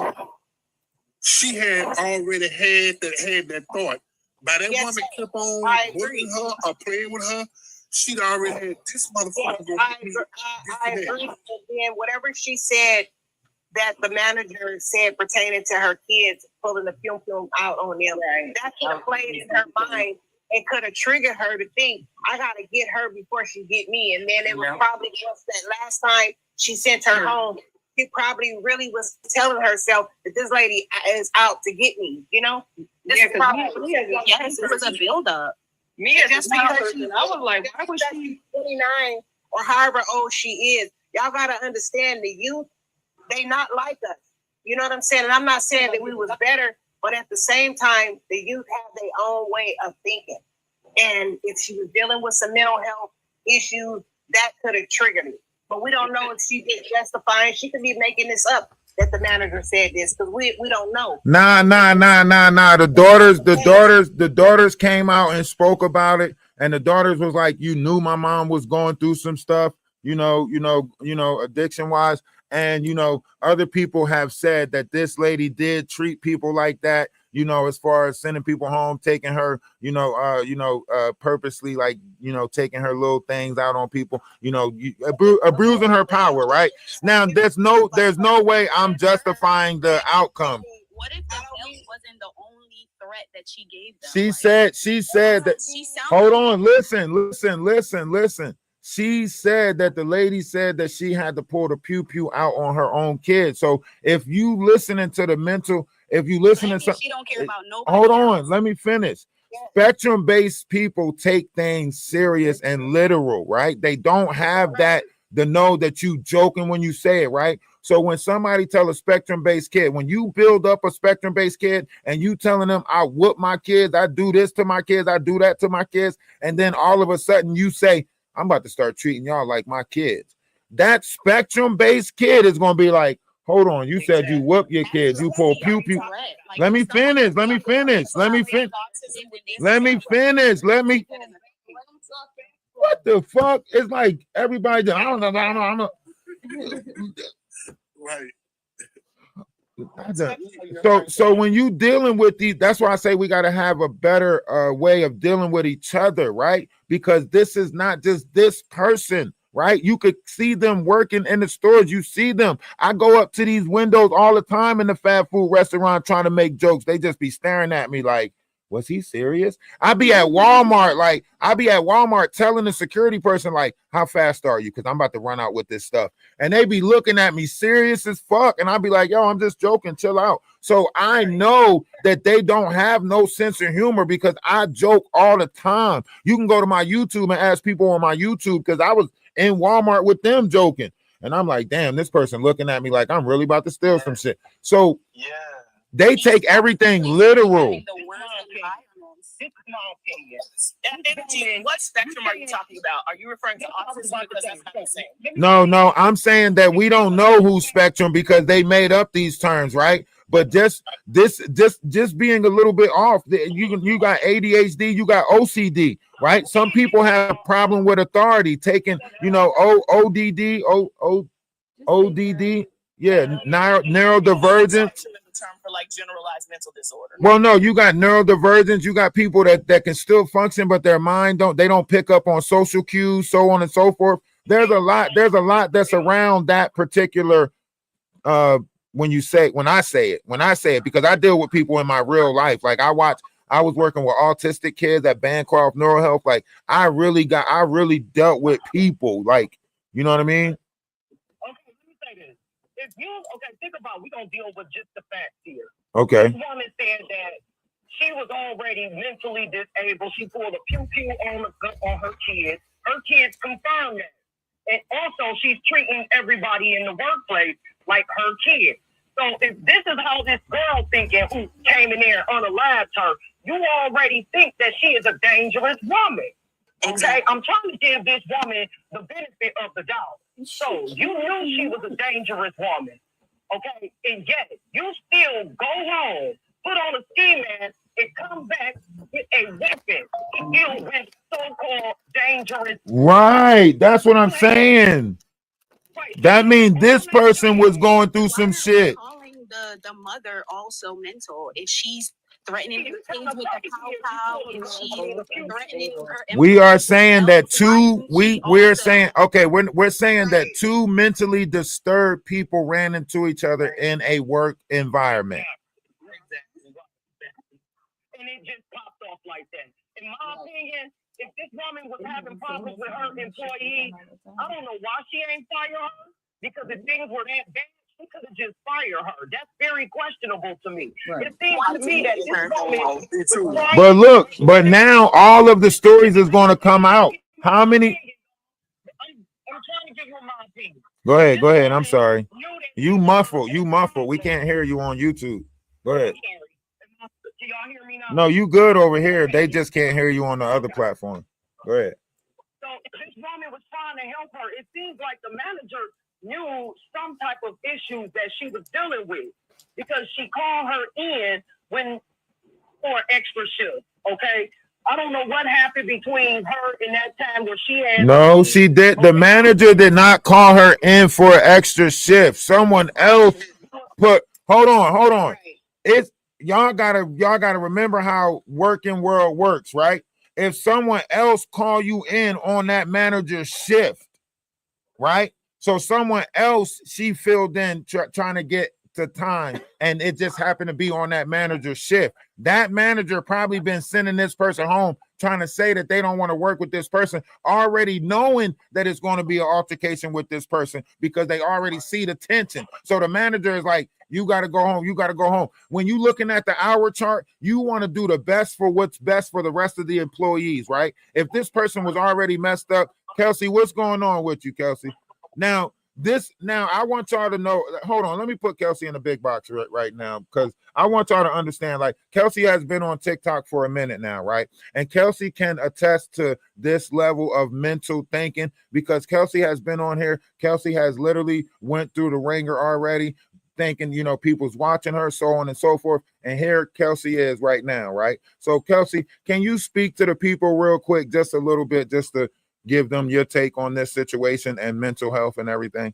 she had already had that thought. By that woman kept on bullying her or playing with her, she'd already had this motherfucker. I agree. And then whatever she said that the manager said pertaining to her kids, pulling the film out on them, that could have played in her mind and could have triggered her to think, I gotta get her before she get me. And then it was probably just that last time she sent her home, she probably really was telling herself that this lady is out to get me, you know? This is probably it was a buildup. Me as a person, I was like, why was she 29 or however old she is? Y'all gotta understand the youth, they not like us. You know what I'm saying? And I'm not saying that we was better, but at the same time, the youth have their own way of thinking. And if she was dealing with some mental health issues, that could have triggered it. But we don't know if she did justifying. She could be making this up that the manager said this, because we don't know. Nah. The daughters came out and spoke about it, and the daughters was like, you knew my mom was going through some stuff, addiction wise. And other people have said that this lady did treat people like that, as far as sending people home, taking her, purposely, like, taking her little things out on people, abusing her power, right? Now, there's no way I'm justifying the outcome. What if the belt wasn't the only threat that she gave them? She said that. Hold on, listen. She said that the lady said that she had to pull the pew pew out on her own kid. So if you listening to the mental, if you listen to something, she don't care about nobody. Hold on, let me finish. Spectrum-based people take things serious and literal, right? They don't have that to know that you joking when you say it, right? So when somebody tell a spectrum-based kid, when you build up a spectrum-based kid and you telling them, I whoop my kids, I do this to my kids, I do that to my kids, and then all of a sudden you say, I'm about to start treating y'all like my kids. That spectrum-based kid is going to be like, hold on, you said you whoop your kids, you pull pew pew. Let me finish. What the fuck? It's like everybody, I don't know. Right. So when you dealing with these, that's why I say we got to have a better way of dealing with each other, right? Because this is not just this person, right? You could see them working in the stores. You see them. I go up to these windows all the time in the fast food restaurant trying to make jokes. They just be staring at me like, was he serious? I be at Walmart telling the security person, like, how fast are you? Because I'm about to run out with this stuff. And they be looking at me serious as fuck. And I be like, yo, I'm just joking. Chill out. So I know that they don't have no sense of humor because I joke all the time. You can go to my YouTube and ask people on my YouTube because I was in Walmart with them joking. And I'm like, damn, this person looking at me like I'm really about to steal some shit. So they take everything literal. What spectrum are you talking about? Are you referring to autism? Because that's not the same. No, I'm saying that we don't know who's spectrum because they made up these terms, right? But just being a little bit off. You got ADHD, you got OCD, right? Some people have a problem with authority, taking ODD, neurodivergent. Term for like generalized mental disorder. Well, no, you got neurodivergence. You got people that can still function, but their mind don't pick up on social cues, so on and so forth. There's a lot that's around that particular when I say it, because I deal with people in my real life. Like I was working with autistic kids at Bancroft Neural Health. Like I really dealt with people, like, you know what I mean? If you think about, we're gonna deal with just the facts here. Okay. This woman said that she was already mentally disabled. She pulled a pew pew on her kids. Her kids confirmed that. And also she's treating everybody in the workplace like her kids. So if this is how this girl thinking who came in there unalived her, you already think that she is a dangerous woman. Okay, I'm trying to give this woman the benefit of the doubt. So you knew she was a dangerous woman, okay? And yet you still go home, put on a ski mask, and come back with a weapon to deal with so-called dangerous. Right, that's what I'm saying. That means this person was going through some shit. Calling the mother also mental. If she's threatening her kids with the cow, if she's threatening her. We are saying that we're saying that two mentally disturbed people ran into each other in a work environment. And it just popped off like that. In my opinion, if this woman was having problems with her employee, I don't know why she ain't fire her, because if things were that bad, she could have just fired her. That's very questionable to me. Right. It seems to me that this woman But now all of the stories is going to come out. How many? I'm trying to give you my opinion. Go ahead. I'm sorry. You muffle. We can't hear you on YouTube. Go ahead. Can y'all hear me now? No, you good over here. They just can't hear you on the other platform. Go ahead. So if this woman was trying to help her, it seems like the manager knew some type of issues that she was dealing with, because she called her in for extra shift. Okay, I don't know what happened between her and that time where she had. No, she did. The manager did not call her in for an extra shift. Someone else put. Hold on. y'all gotta remember how working world works, right? If someone else call you in on that manager's shift, right? So someone else, she filled in trying to get to time, and it just happened to be on that manager's shift. That manager probably been sending this person home trying to say that they don't want to work with this person, already knowing that it's going to be an altercation with this person because they already see the tension. So the manager is like, you got to go home. You got to go home. When you looking at the hour chart, you want to do the best for what's best for the rest of the employees, right? If this person was already messed up, Kelsey, what's going on with you, Kelsey? Now, I want y'all to know, hold on, let me put Kelsey in the big box right now, because I want y'all to understand, like, Kelsey has been on TikTok for a minute now, right? And Kelsey can attest to this level of mental thinking because Kelsey has been on here. Kelsey has literally went through the ringer already, thinking, you know, people's watching her, so on and so forth. And here Kelsey is right now, right? So Kelsey, can you speak to the people real quick, just a little bit, just to give them your take on this situation and mental health and everything?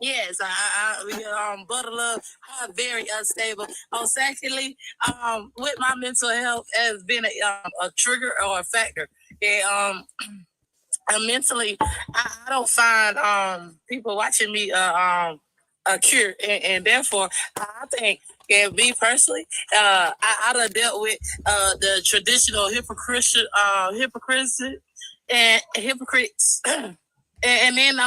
Yes, Butter Love, I'm very unstable. Secondly, with my mental health has been a trigger or a factor. And mentally, I don't find people watching me a cure, and therefore, I think, me personally, I done dealt with the traditional hypocrisy and hypocrites. And then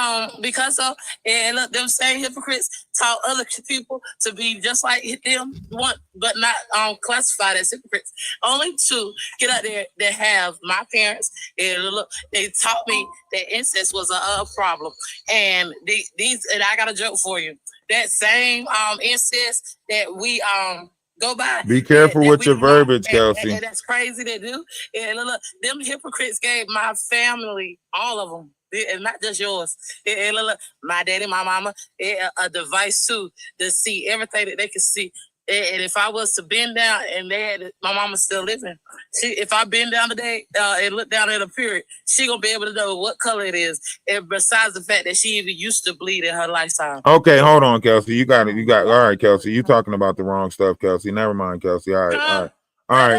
because of, and look, them same hypocrites taught other people to be just like them, but not classified as hypocrites. Only to get out there that have my parents, and look, they taught me that incest was a problem. And these, and I got a joke for you. That same incest that we go by. Be careful with your verbiage, Kelsey. And that's crazy to do. And look, them hypocrites gave my family, all of them, and not just yours. And look, my daddy, my mama, a device too to see everything that they can see. And if I was to bend down, and they had my mama's still living, if I bend down today and look down at a period, she gonna be able to know what color it is. And besides the fact that she even used to bleed in her lifetime. Okay, hold on, Kelsey. You got it. All right, Kelsey. You talking about the wrong stuff, Kelsey. Never mind, Kelsey. All right.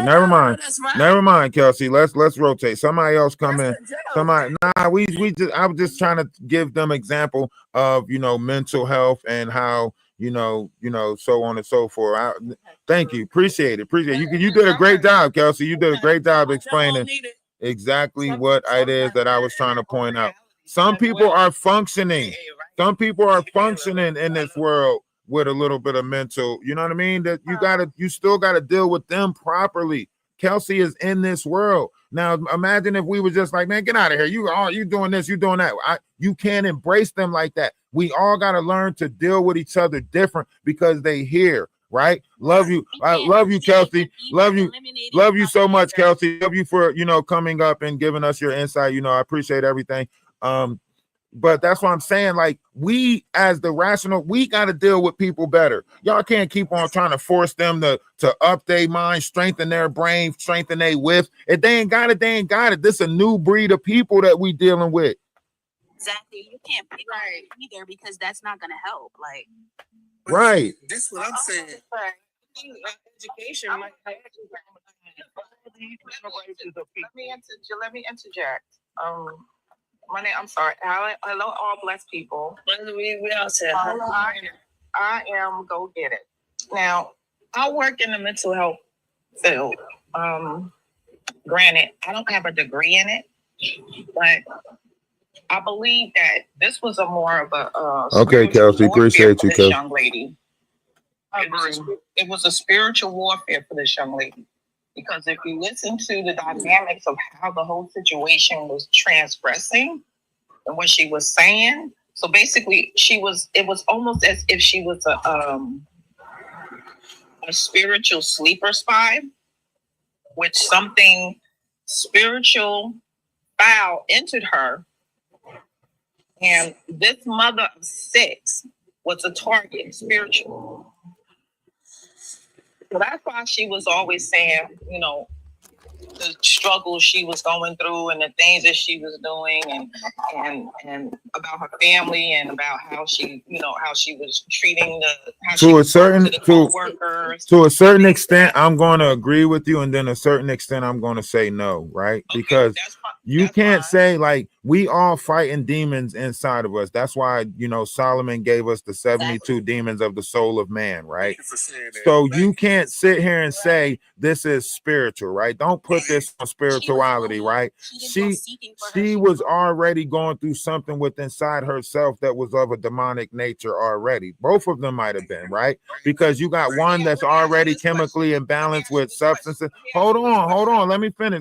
Never mind. Never mind, Kelsey. Let's rotate. Somebody else come in. Somebody. Nah, we just. I was just trying to give them example of, you know, mental health and how, you know, so on and so forth. Thank you. Appreciate it. You did a great job, Kelsey. You did a great job explaining exactly what it is that I was trying to point out. Some people are functioning. Some people are functioning in this world with a little bit of mental, you know what I mean? That you still gotta deal with them properly. Kelsey is in this world. Now imagine if we were just like, man, get out of here. You doing this, you doing that. You can't embrace them like that. We all gotta learn to deal with each other different because they here, right? Love you. I love you, Kelsey. Love you so much, Kelsey. Love you for, you know, coming up and giving us your insight. You know, I appreciate everything. But that's what I'm saying. Like, we as the rational, we got to deal with people better. Y'all can't keep on trying to force them to up their mind, strengthen their brain, strengthen their wit. If they ain't got it, they ain't got it. This is a new breed of people that we dealing with. Exactly. You can't pick on it either because that's not gonna help. Like, right. This is what I'm saying. Education might let me interject. My name, I'm sorry. Hello, all blessed people. We all said I am Go Get It. Now, I work in the mental health field. Granted, I don't have a degree in it, but I believe that this was a more of a okay, Kelsey, appreciate you, Kelsey. Young lady. It was a spiritual warfare for this young lady. Because if you listen to the dynamics of how the whole situation was transgressing and what she was saying, so basically it was almost as if she was a spiritual sleeper spy, which something spiritual foul entered her. And this mother of 6 was a target spiritual. So that's why she was always saying, you know, the struggles she was going through and the things that she was doing, and about her family and about how she, how she was treating to a certain extent, I'm going to agree with you, and then a certain extent, I'm going to say no, right? Because you can't say like we all fighting demons inside of us. That's why Solomon gave us the 72 demons of the soul of man, right? So you can't sit here and say this is spiritual, right? Don't put this on spirituality, right? She was already going through something within inside herself that was of a demonic nature already. Both of them might have been, right? Because you got one that's already chemically imbalanced with substances. Hold on. Let me finish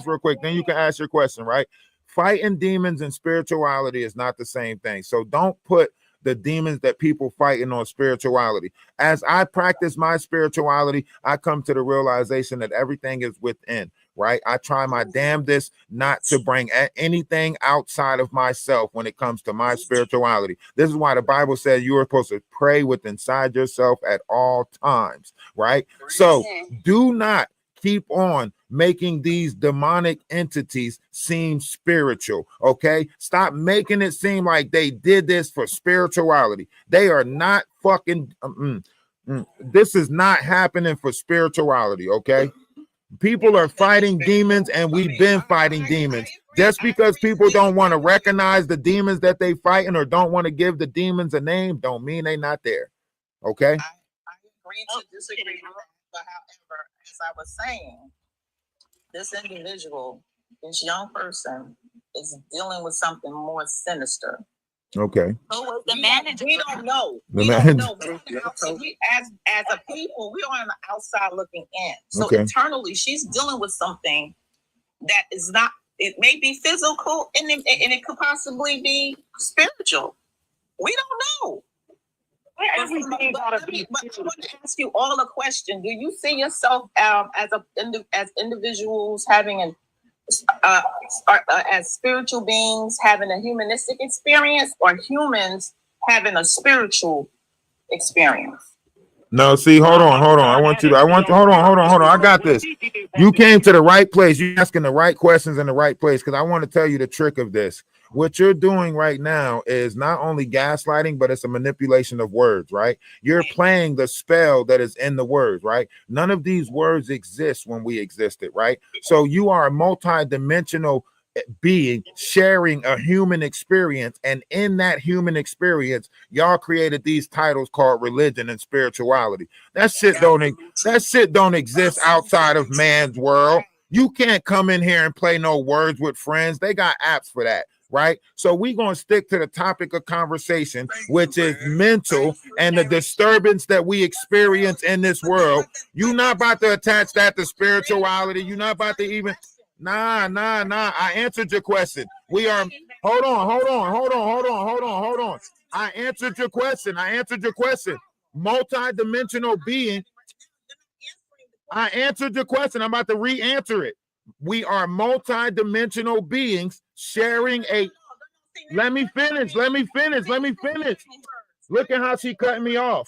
real quick. Then you can ask your question, right? Fighting demons and spirituality is not the same thing. So don't put the demons that people fighting on spirituality. As I practice my spirituality, I come to the realization that everything is within, right? I try my damnedest not to bring anything outside of myself when it comes to my spirituality. This is why the Bible says you are supposed to pray with inside yourself at all times, right? So do not keep on making these demonic entities seem spiritual, okay? Stop making it seem like they did this for spirituality. They are not fucking, this is not happening for spirituality, okay? People are fighting demons, and we've been fighting demons. Just because people don't want to recognize the demons that they fighting or don't want to give the demons a name, don't mean they're not there, okay? I agree to disagree, but however, as I was saying, this individual, this young person, is dealing with something more sinister. Okay. So the manager, we don't know. The We manager. don't know. We, as a people, we are on the outside looking in. So Okay. internally, she's dealing with something that is not. It may be physical, and it could possibly be spiritual. We don't know. But I want to ask you all a question. Do you see yourself as individuals having as spiritual beings having a humanistic experience, or humans having a spiritual experience? No, see, hold on. Hold on. I got this. You came to the right place. You're asking the right questions in the right place, because I want to tell you the trick of this. What you're doing right now is not only gaslighting, but it's a manipulation of words, right? You're playing the spell that is in the words, right? None of these words exist when we existed, right? So you are a multi-dimensional being sharing a human experience, and in that human experience, y'all created these titles called religion and spirituality. That shit don't exist outside of man's world. You can't come in here and play no words with friends. They got apps for that, right? So we're going to stick to the topic of conversation, which is mental and the disturbance that we experience in this world. You're not about to attach that to spirituality. You're not about to even... Nah. I answered your question. We are... Hold on. I answered your question. Multi-dimensional being. I answered your question. I'm about to re-answer it. We are multi-dimensional beings sharing a... Let me finish. Look at how she cutting me off.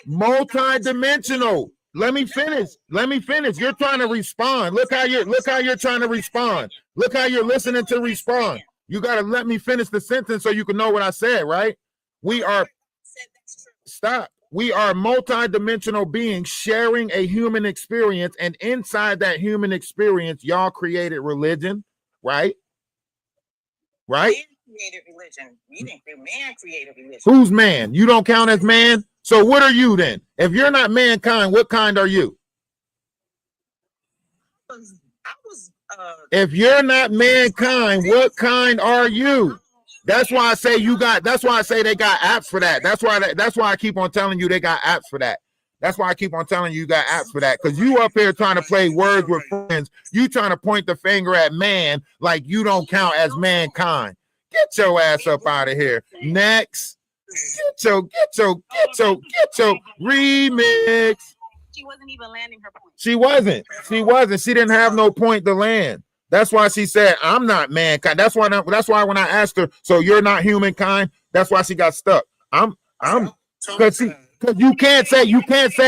Multi-dimensional. Let me finish. You're trying to respond. Look how you're trying to respond. Look how you're listening to respond. You got to let me finish the sentence so you can know what I said, right? We are multi-dimensional beings sharing a human experience, and inside that human experience, y'all created religion, right? Right? Man created religion. You think the man created religion? Who's man? You don't count as man? So what are you then? If you're not mankind, what kind are you? If you're not mankind, what kind are you? That's why I say they got apps for that. That's why I keep on telling you they got apps for that. That's why I keep on telling you got apps for that. Because you up here trying to play words with friends. You trying to point the finger at man like you don't count as mankind. Get your ass up out of here. Next. Get your remix. She wasn't even landing her point. She wasn't. She didn't have no point to land. That's why she said, I'm not mankind. That's why when I asked her, so you're not humankind, that's why she got stuck. Because you can't say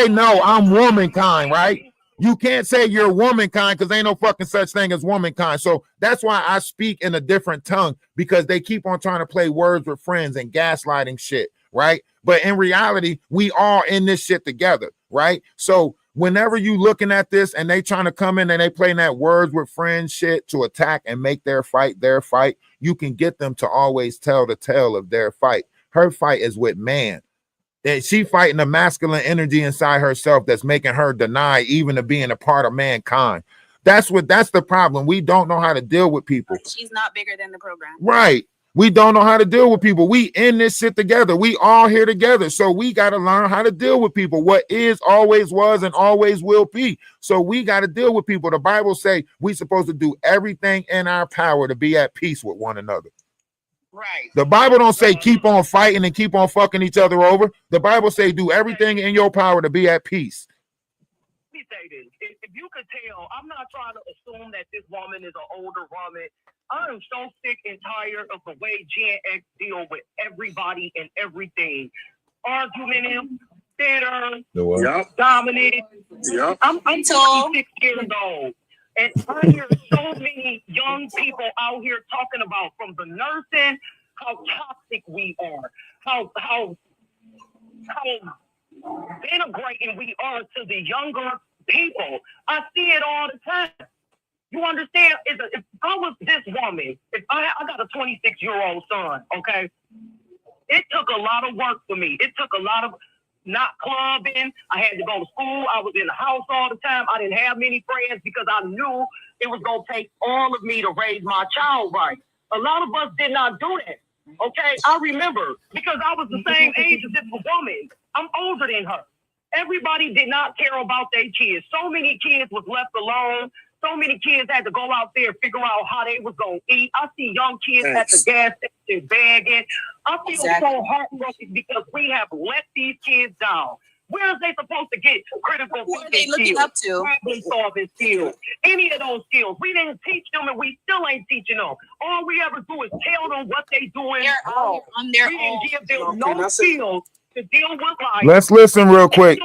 no, I'm womankind, right? You can't say you're womankind because ain't no fucking such thing as womankind. So that's why I speak in a different tongue, because they keep on trying to play words with friends and gaslighting shit, right? But in reality, we all in this shit together, right? So whenever you looking at this and they trying to come in and they playing that words with friends shit to attack and make their fight, you can get them to always tell the tale of their fight. Her fight is with man. That she fighting the masculine energy inside herself that's making her deny even to being a part of mankind. That's the problem. We don't know how to deal with people. She's not bigger than the program. Right. We don't know how to deal with people. We in this shit together. We all here together. So we got to learn how to deal with people. What is, always was, and always will be. So we got to deal with people. The Bible say we supposed to do everything in our power to be at peace with one another. Right. The Bible don't say keep on fighting and keep on fucking each other over. The Bible say do everything in your power to be at peace. Let me say this. If you could tell, I'm not trying to assume that this woman is an older woman. I am so sick and tired of the way Gen X deal with everybody and everything. Argumentative, bitter, dominant. Yep. I'm 26 years old. And I hear so many young people out here talking about, from the nursing, how toxic we are, how denigrating we are to the younger people. I see it all the time. You understand? If I was this woman, if I got a 26-year-old son, okay, it took a lot of work for me. It took a lot of not clubbing. I had to go to school. I was in the house all the time. I didn't have many friends because I knew it was going to take all of me to raise my child right. A lot of us did not do that. Okay, I remember, because I was the same age as this woman. I'm older than her. Everybody did not care about their kids. So many kids was left alone. So many kids had to go out there and figure out how they was going to eat. I see young kids at the gas station begging. I feel so heartbroken because we have let these kids down. Where is they supposed to get critical thinking skills, problem solving skills, any of those skills? We didn't teach them, and we still ain't teaching them. All we ever do is tell them what they doing wrong. We didn't give them no skills to deal with life. Let's listen real quick.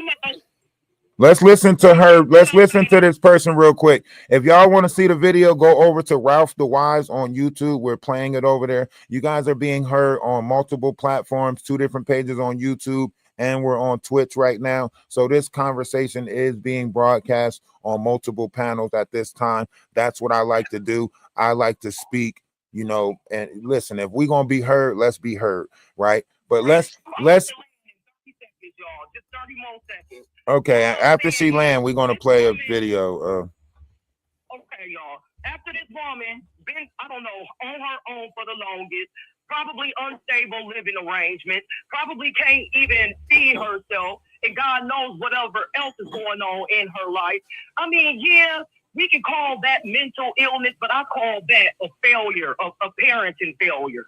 Let's listen to her. Let's listen to this person real quick. If y'all want to see the video, go over to Ralph DaWise on YouTube. We're playing it over there. You guys are being heard on multiple platforms, 2 different pages on YouTube, and we're on Twitch right now. So this conversation is being broadcast on multiple panels at this time. That's what I like to do. I like to speak, you know, and listen, if we're going to be heard, let's be heard, right? But let's okay, after she land, we're going to play a video. Okay, y'all. After this woman been, I don't know, on her own for the longest, probably unstable living arrangements, probably can't even feed herself, and God knows whatever else is going on in her life. I mean, yeah, we can call that mental illness, but I call that a failure, a parenting failure.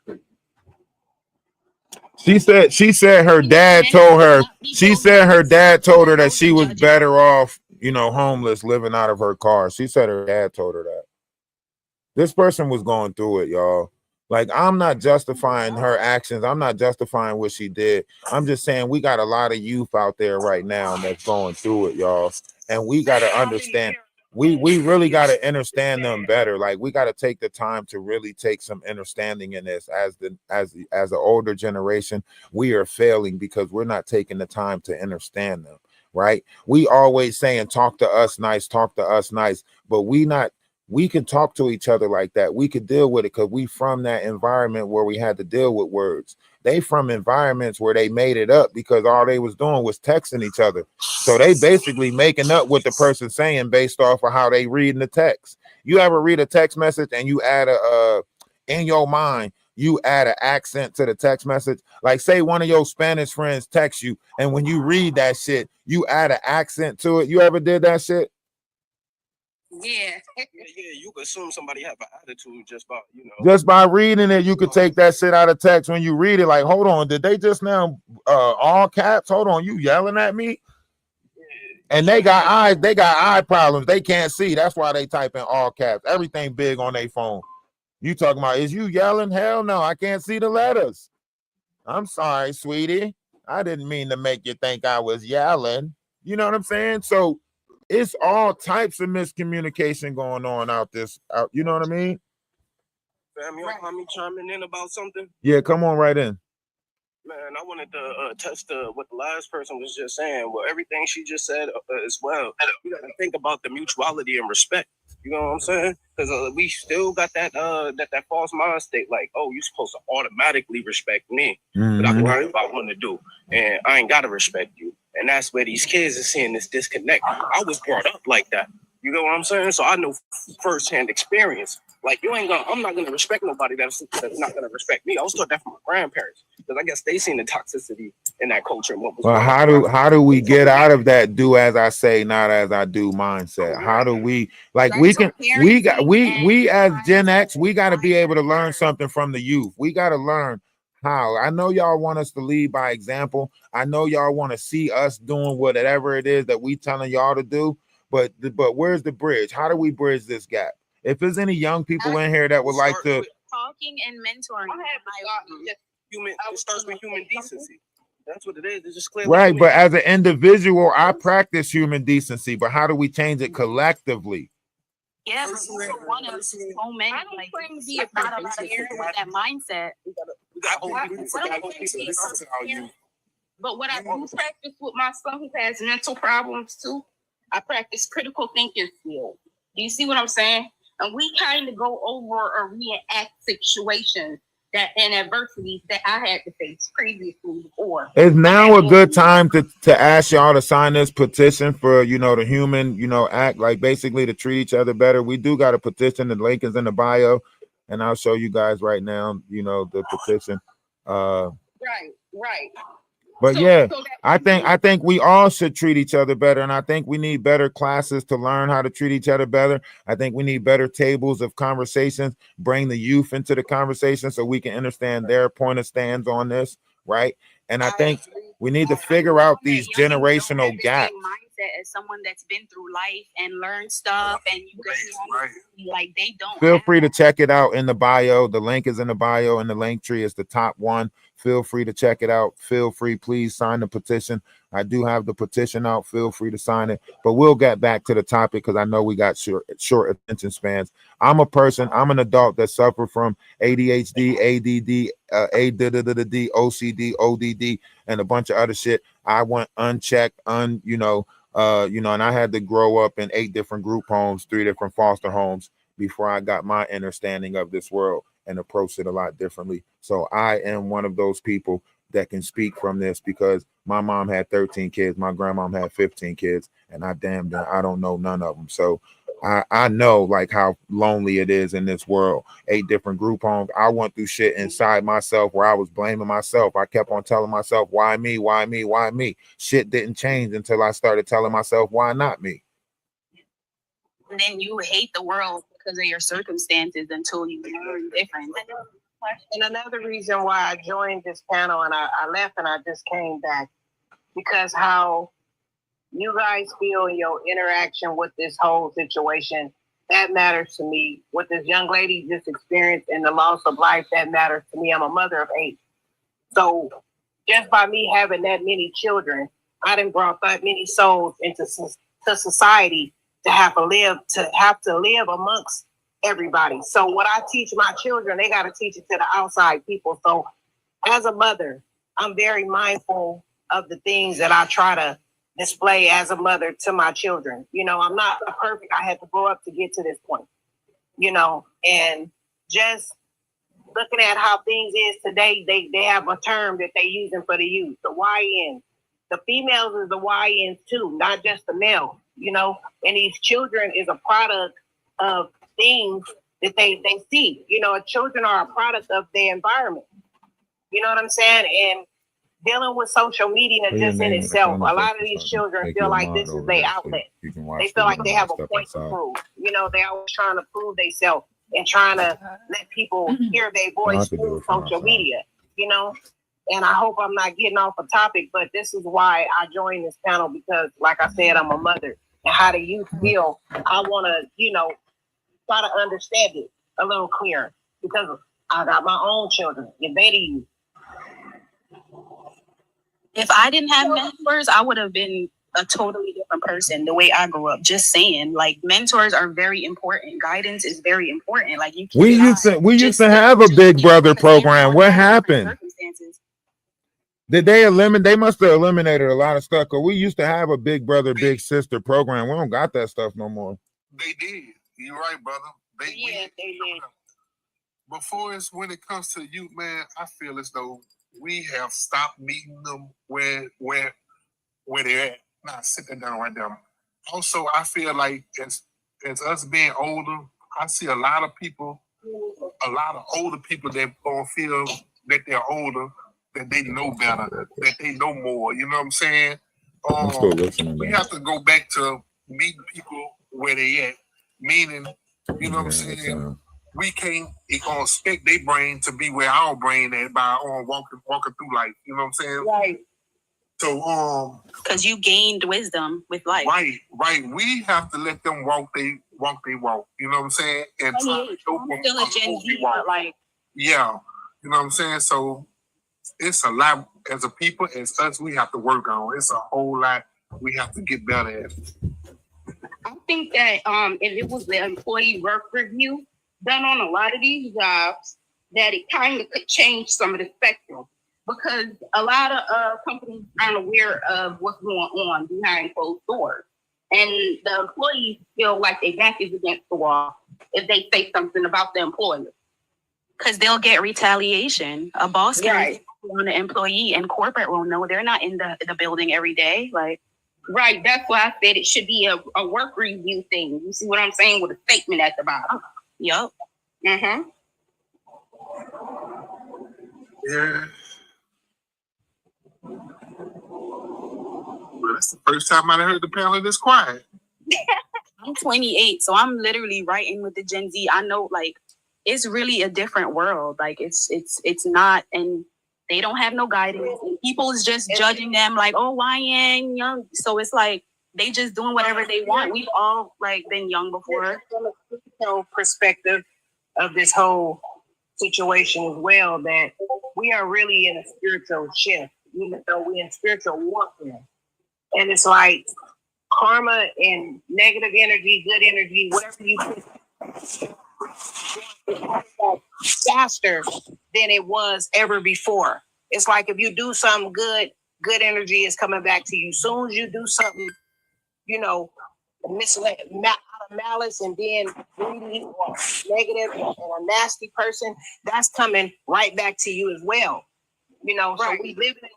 She said her dad told her, that she was better off, you know, homeless, living out of her car. She said her dad told her that. This person was going through it, y'all. Like, I'm not justifying her actions. I'm not justifying what she did. I'm just saying we got a lot of youth out there right now that's going through it, y'all. And we got to understand. We really got to understand them better. Like, we got to take the time to really take some understanding in this. As the older generation, we are failing because we're not taking the time to understand them, right? We always saying talk to us nice, but we can talk to each other like that. We could deal with it because we from that environment where we had to deal with words. They from environments where they made it up because all they was doing was texting each other. So they basically making up what the person saying based off of how they reading the text. You ever read a text message and you add in your mind, you add an accent to the text message? Like, say one of your Spanish friends text you, and when you read that shit, you add an accent to it. You ever did that shit? Yeah, you could assume somebody have an attitude just by, you know. Just by reading it, you could take that shit out of text. When you read it, like, hold on, did they just now all caps? Hold on, you yelling at me? And they got eye problems. They can't see. That's why they type in all caps. Everything big on their phone. You talking about, is you yelling? Hell no, I can't see the letters. I'm sorry, sweetie. I didn't mean to make you think I was yelling. You know what I'm saying? So it's all types of miscommunication going on out. You know what I mean? Fam, you want me chiming in about something? Yeah, come on right in. Man, I wanted to touch what the last person was just saying. Well, everything she just said as well. You got to think about the mutuality and respect. You know what I'm saying? Because we still got that false mind state, like, oh, you're supposed to automatically respect me, but I can do what I want to do, and I ain't gotta respect you. And that's where these kids are seeing this disconnect. I was brought up like that. You know what I'm saying? So I know firsthand experience. Like, I'm not gonna respect nobody that's not gonna respect me. I was taught that from my grandparents, because I guess they seen the toxicity in that culture. And what was well, how do we get out of that do as I say, not as I do mindset? How do we, like, we as Gen X, we got to be able to learn something from the youth. We got to learn how. I know y'all want us to lead by example. I know y'all want to see us doing whatever it is that we telling y'all to do, but where's the bridge? How do we bridge this gap? If there's any young people in here that would like to talking and mentoring. It starts with human decency. That's what it is. It's just clear. Right, but as an individual, I practice human decency. But how do we change it collectively? Yeah, one of so many. Like, be a part of that mindset. But what I do practice with my son who has mental problems too, I practice critical thinking skills. Do you see what I'm saying? And we kind of go over or reenact situations and adversities that I had to face previously before. Is now a good time to ask y'all to sign this petition for, the human, act, like basically to treat each other better? We do got a petition. The link is in the bio, and I'll show you guys right now, the petition. Right. But I think we all should treat each other better, and I think we need better classes to learn how to treat each other better. I think we need better tables of conversations, bring the youth into the conversation so we can understand their point of stands on this, right? And I think we need to figure out these generational gaps. Mindset as someone that's been through life and learned stuff, and like they don't. Feel free to check it out in the bio. The link is in the bio, and the link tree is the top one. Feel free to check it out. Feel free, please sign the petition. I do have the petition out. Feel free to sign it. But we'll get back to the topic because I know we got short attention spans. I'm an adult that suffer from ADHD, ADD, OCD, ODD, and a bunch of other shit. I went unchecked, and I had to grow up in 8 different group homes, 3 different foster homes before I got my understanding of this world and approached it a lot differently. So I am one of those people that can speak from this because my mom had 13 kids, my grandmom had 15 kids, and I don't know none of them. So I know like how lonely it is in this world. 8 different group homes. I went through shit inside myself where I was blaming myself. I kept on telling myself, why me? Why me? Why me? Shit didn't change until I started telling myself, why not me? And then you hate the world because of your circumstances until you learn different. And another reason why I joined this panel and I left and I just came back because how you guys feel in your interaction with this whole situation, that matters to me. What this young lady just experienced and the loss of life, that matters to me. I'm a mother of 8. So just by me having that many children, I done brought that many souls into society to have to live amongst everybody. So what I teach my children, they got to teach it to the outside people. So as a mother, I'm very mindful of the things that I try to display as a mother to my children. I'm not perfect. I had to grow up to get to this point, and just looking at how things is today, they have a term that they using for the youth, the YN. The females is the YNs too, not just the male, and these children is a product of things that they see. Children are a product of their environment. You know what I'm saying? And dealing with social media just in itself, a lot of these children feel like this is their outlet. They feel like they have a point to prove. They always trying to prove themselves and trying to let people hear their voice through social media, And I hope I'm not getting off a topic, but this is why I joined this panel because, like I said, I'm a mother. And how do you feel? I want to, try to understand it a little clearer because I got my own children. If I didn't have mentors, I would have been a totally different person the way I grew up. Just saying, like, mentors are very important. Guidance is very important. Like, you We used to have a Big Brother program. What happened? Did they eliminate? They must have eliminated a lot of stuff. Cause we used to have a Big Brother, Big Sister program. We don't got that stuff no more. They did. You're right, brother. They did. Before it's when it comes to youth, man, I feel as though we have stopped meeting them where they're at. Nah, sit them down right there. Also, I feel like as us being older, I see a lot of older people that don't feel that they're older, that they know better, that they know more. You know what I'm saying? I'm still listening. We have to go back to meeting people where they at. Meaning, you know what I'm saying? We can't expect their brain to be where our brain at by walking through life. You know what I'm saying? Right. So because you gained wisdom with life. Right. We have to let them walk they walk. You know what I'm saying? And try to show them still a Gen Z, but like, yeah, you know what I'm saying? So it's a lot as a people, as us, we have to work on. It's a whole lot we have to get better at. I think that if it was the employee work review done on a lot of these jobs, that it kind of could change some of the spectrum, because a lot of companies aren't aware of what's going on behind closed doors, and the employees feel like their back is against the wall if they say something about the employer, because they'll get retaliation. A boss can on an employee, and corporate will know they're not in the building every day, like. Right, that's why I said it should be a work review thing. You see what I'm saying? With a statement at the bottom. Yup. Mm-hmm. Yeah. Well, that's the first time I heard the panel this quiet. I'm 28, so I'm literally right in with the Gen Z. I know, like, it's really a different world. Like, it's not, and they don't have no guidance. And people is just judging them like, oh, why ain't young? So it's like they just doing whatever they want. We've all like been young before. From a spiritual perspective of this whole situation as well, that we are really in a spiritual shift, even though we're in spiritual warfare. And it's like karma and negative energy, good energy, whatever you put faster than it was ever before. It's like if you do something good, good energy is coming back to you. Soon as you do something, you know, out of malice and being greedy or negative and a nasty person, that's coming right back to you as well. You know, so we live in a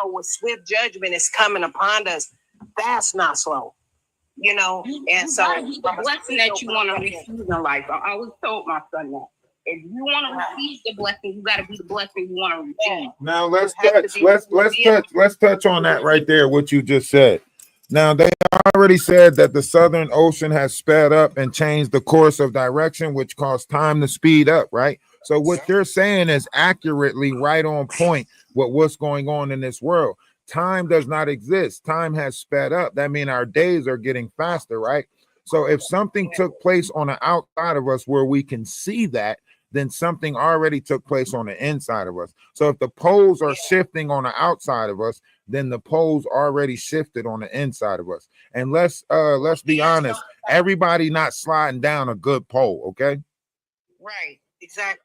world where swift judgment is coming upon us fast, not slow. You know, and so the blessing that you want to receive in life. I always told my son that if you want to receive the blessing, you got to be the blessing you want to receive. Now let's touch on that right there. What you just said. Now they already said that the Southern Ocean has sped up and changed the course of direction, which caused time to speed up. Right. So what they're saying is accurately right on point with what's going on in this world. Time does not exist. Time has sped up. That means our days are getting faster, right? So if something took place on the outside of us where we can see that, then something already took place on the inside of us. So if the poles are shifting on the outside of us, then the poles already shifted on the inside of us. And let's be honest, everybody not sliding down a good pole, okay? Right, exactly.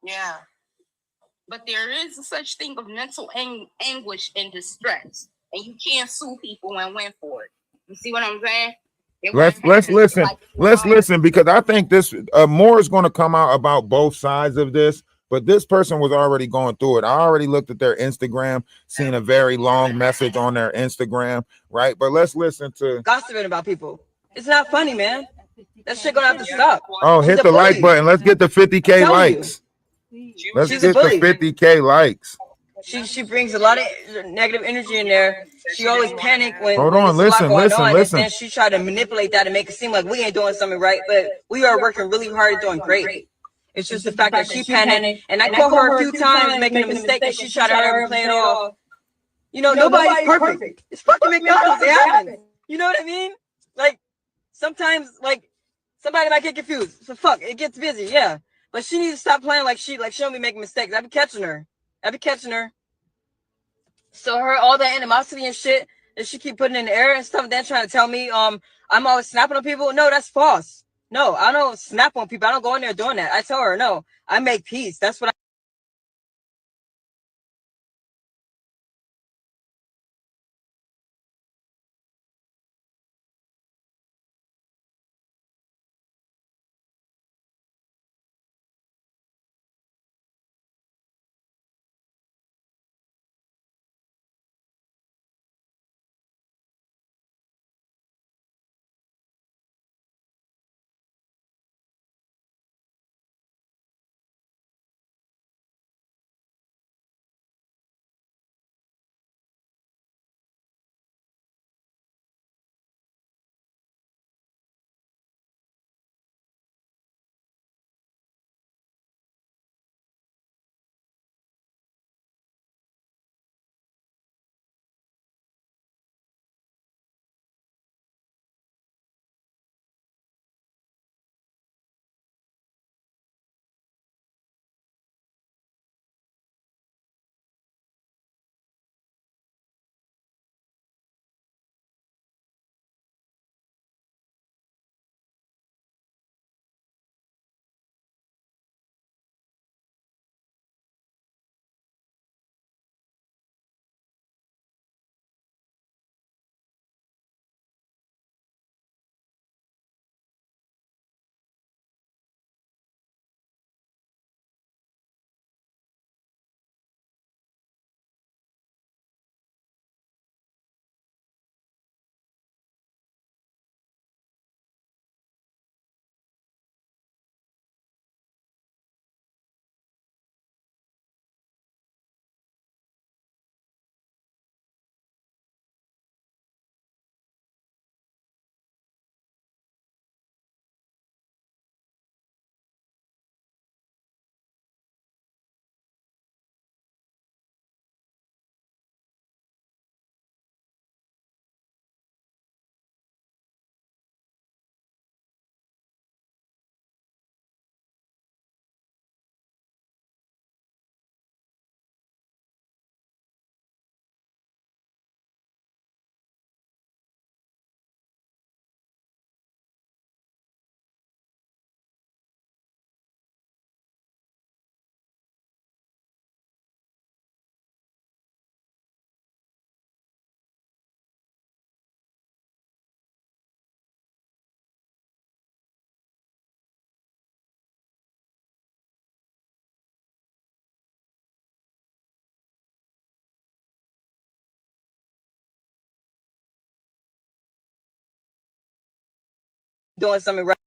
Yeah. But there is a such thing of mental anguish and distress, and you can't sue people and win for it. You see what I'm saying? Let's listen. Let's listen, because I think this more is going to come out about both sides of this. But this person was already going through it. I already looked at their Instagram, seen a very long message on their Instagram, right? But let's listen to gossiping about people. It's not funny, man. That shit gonna have to stop. Oh, hit the like button. Let's get the 50K likes. Let's get the 50K likes. She brings a lot of negative energy in there. She always panic when hold on, listen. And then she try to manipulate that and make it seem like we ain't doing something right, but we are working really hard at doing great. It's just the fact that she panicked, and I caught her a few times making a mistake, and she tried to hurry and play it off. You know, nobody's perfect. It's fucking McDonald's. It happens. You know what I mean? Like sometimes, like somebody might get confused. So fuck, it gets busy, yeah. But she needs to stop playing like she don't be making mistakes. I be catching her. So her all that animosity and shit, And she keep putting in the air and stuff, then trying to tell me I'm always snapping on people. No, that's false. No, I don't snap on people. I don't go in there doing that. I tell her, no, I make peace. That's what doing something right.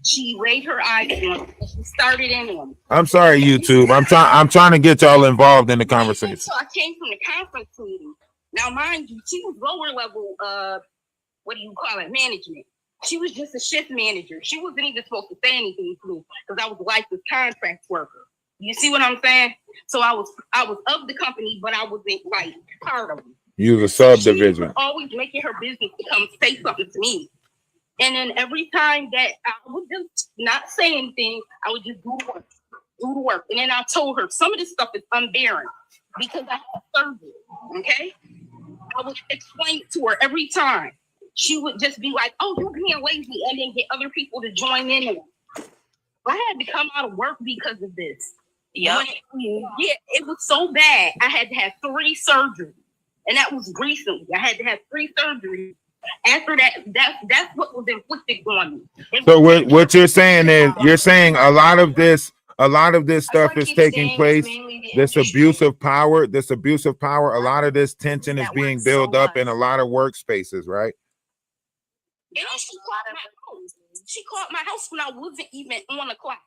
She laid her eyes on him and she started in on him. I'm sorry, YouTube. I'm trying to get y'all involved in the conversation. So I came from the conference meeting. Now, mind you, she was lower level, what do you call it, management. She was just a shift manager. She wasn't even supposed to say anything to me because I was a licensed contract worker. You see what I'm saying? So I was of the company, but I wasn't like part of them. You was a subdivision. She was always making her business to come say something to me. And then every time that I would just not say anything, I would just do the work. And then I told her some of this stuff is unbearing because I have surgery. Okay, I would explain it to her every time. She would just be like, "Oh, you're being lazy," and then get other people to join in. I had to come out of work because of this. Yeah, it was so bad. I had to have 3 surgeries, and that was recently. I had to have 3 surgeries. After that, that's what was inflicted on me. So what you're saying is you're saying a lot of this stuff is taking place. This abuse of power, a lot of this tension is being built up in a lot of workspaces, right? And she caught my house. She caught my house when I wasn't even on the clock.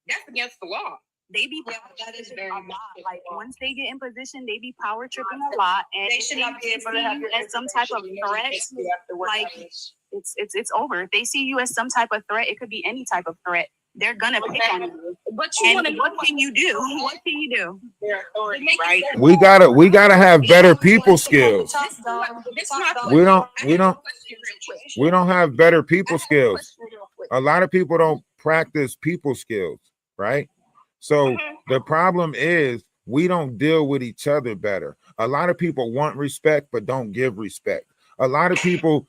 That's against the law. They be power tripping a lot. Like once they get in position, they be power tripping a lot, and They should not be able to have your as some type of threat. Like it's over. If they see you as some type of threat, it could be any type of threat. They're gonna pick on you. But you want to know what can you do? What can you do? Right. We gotta have better people skills. We don't have better people skills. A lot of people don't practice people skills, right? So the problem is we don't deal with each other better. A lot of people want respect but don't give respect. A lot of people,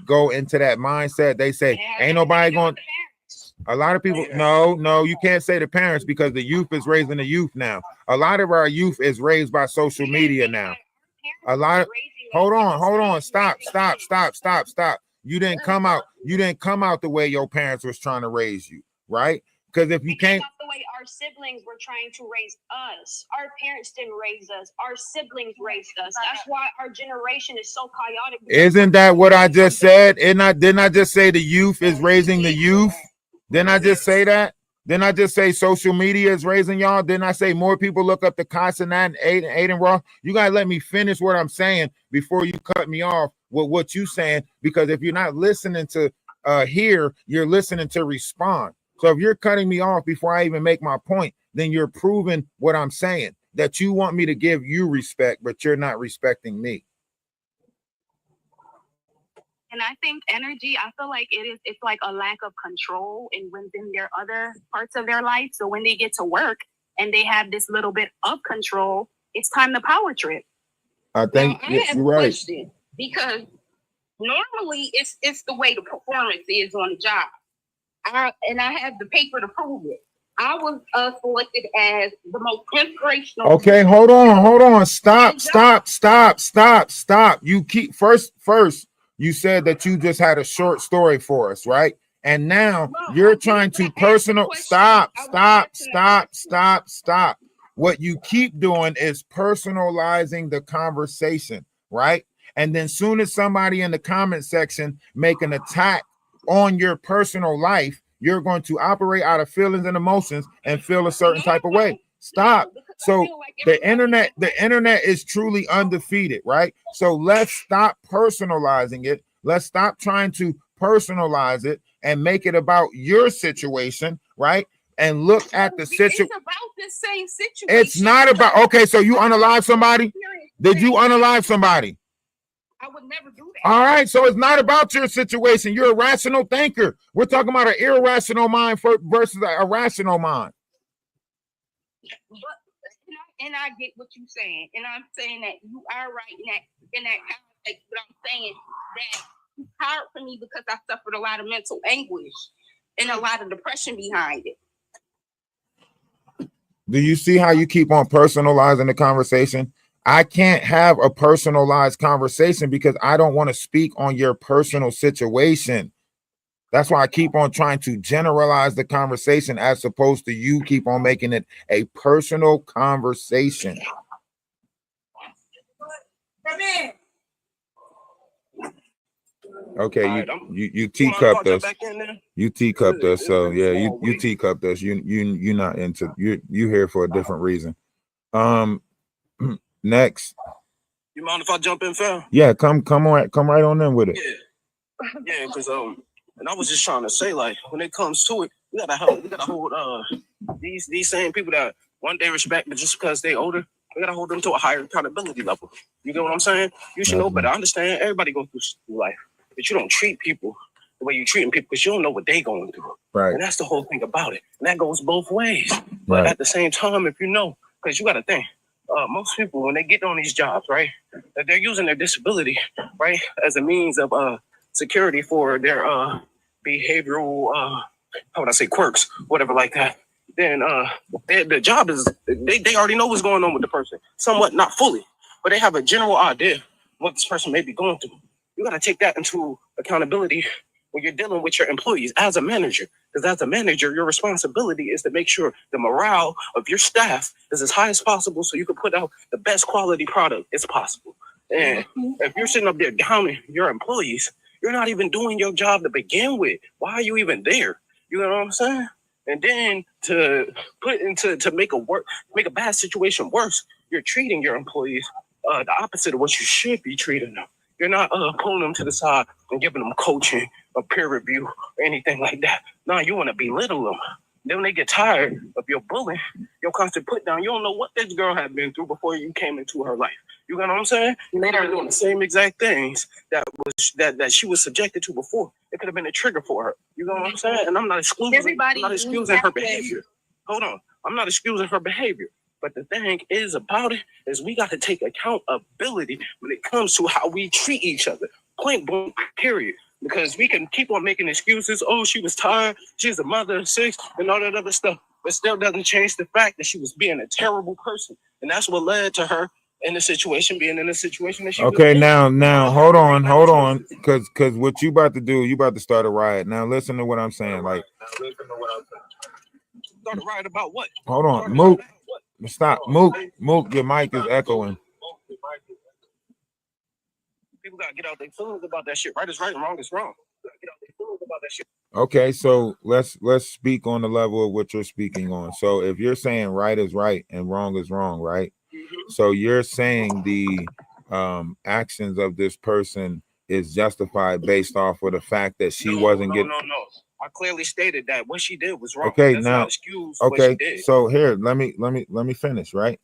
go into that mindset. They say, ain't nobody going. A lot of people, no, you can't say the parents because the youth is raising the youth now. A lot of our youth is raised by social media now. Hold on, stop. You didn't come out the way your parents was trying to raise you, right? Because if you can't, the way our siblings were trying to raise us, our parents didn't raise us, our siblings raised us. That's why our generation is so chaotic. Isn't that what I just said? Didn't I just say the youth is raising the youth? Didn't I just say that? Didn't I just say social media is raising y'all? Didn't I say more people look up the Consonant and Aiden Raw? You gotta let me finish what I'm saying before you cut me off with what you saying, because if you're not listening to hear, you're listening to respond. So if you're cutting me off before I even make my point, then you're proving what I'm saying, that you want me to give you respect, but you're not respecting me. And I think energy, I feel like it's like a lack of control within their other parts of their life. So when they get to work and they have this little bit of control, it's time to power trip. I think I have you're right. question, because normally it's the way the performance is on the job. I have the paper to prove it. I was selected as the most inspirational. Okay, hold on. Stop. You keep first. You said that you just had a short story for us, right? And now you're trying to personal. Stop. What you keep doing is personalizing the conversation, right? And then soon as somebody in the comment section make an attack on your personal life, you're going to operate out of feelings and emotions and feel a certain type of way. Stop. So the internet is truly undefeated, right? So let's stop personalizing it. Let's stop trying to personalize it and make it about your situation, right? And look at the situation. It's about the same situation. It's not about, okay, so you unalive somebody? Did you unalive somebody? I would never do that. All right, so it's not about your situation. You're a rational thinker. We're talking about an irrational mind versus a rational mind. But and I get what you're saying, and I'm saying that you are right in that context. But I'm saying that it's hard for me because I suffered a lot of mental anguish and a lot of depression behind it. Do you see how you keep on personalizing the conversation? I can't have a personalized conversation because I don't want to speak on your personal situation. That's why I keep on trying to generalize the conversation as opposed to you keep on making it a personal conversation. Okay, you teacupped us. You teacupped us. So yeah, you teacupped us. You're not into you here for a different reason. Next. You mind if I jump in, fam? Yeah, come right on in with it. Yeah, because and I was just trying to say, like, when it comes to it, we gotta hold these same people that one day respect, but just because they older, we gotta hold them to a higher accountability level. You get what I'm saying? You should know better. I understand everybody goes through life, but you don't treat people the way you treating people because you don't know what they going through. Right. And that's the whole thing about it. And that goes both ways. But at the same time, if you know, because you gotta think. Most people, when they get on these jobs, right, that they're using their disability, right, as a means of security for their behavioral, how would I say, quirks, whatever like that. Then the job is, they already know what's going on with the person, somewhat, not fully, but they have a general idea what this person may be going through. You got to take that into accountability when you're dealing with your employees as a manager. Because as a manager, your responsibility is to make sure the morale of your staff is as high as possible so you can put out the best quality product as possible. And if you're sitting up there downing your employees, you're not even doing your job to begin with. Why are you even there? You know what I'm saying? And then to make a bad situation worse, you're treating your employees the opposite of what you should be treating them. You're not pulling them to the side and giving them coaching or peer review or anything like that. No, you want to belittle them. Then when they get tired of your bullying, your constant put down, you don't know what this girl had been through before you came into her life. You know what I'm saying? They're doing the same exact things that she was subjected to before. It could have been a trigger for her. You know what I'm saying? And I'm not excusing her behavior. Hold on. I'm not excusing her behavior. But the thing is about it is we got to take accountability when it comes to how we treat each other. Point blank, period. Because we can keep on making excuses. Oh, she was tired. She's a mother of 6 and all that other stuff. But still doesn't change the fact that she was being a terrible person. And that's what led to her in the situation, being in the situation that she was in. Now hold on. Cause what you about to do, you about to start a riot. Now listen to what I'm saying. Like, start a riot about what? Hold on, Mook. Stop. Mook, your mic is echoing. People gotta get out their feelings about that shit. Right is right and wrong is wrong. Get out their feelings about that shit. Okay, so let's speak on the level of what you're speaking on. So if you're saying right is right and wrong is wrong, right? So you're saying the actions of this person is justified based off of the fact that she wasn't getting. No. I clearly stated that what she did was wrong. Okay, that's now not excuse what she did. So here, let me finish, right?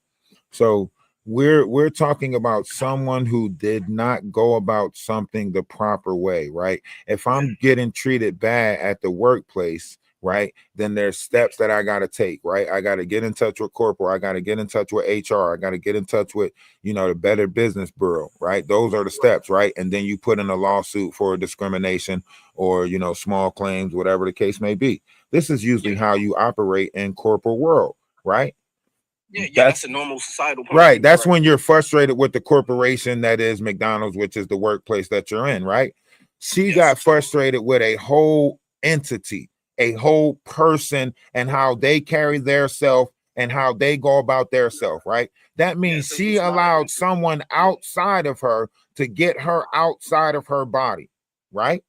So we're talking about someone who did not go about something the proper way, right? If I'm getting treated bad at the workplace, right, then there's steps that I got to take, right? I got to get in touch with corporate. I got to get in touch with HR. I got to get in touch with, the Better Business Bureau, right? Those are the steps, right? And then you put in a lawsuit for discrimination or, small claims, whatever the case may be. This is usually how you operate in corporate world, right? Yeah, that's a normal societal point. Right. That's when you're frustrated with the corporation that is McDonald's, which is the workplace that you're in, right? She got frustrated with a whole entity, a whole person, and how they carry their self and how they go about their self, right? That means she allowed someone outside of her to get her outside of her body, right?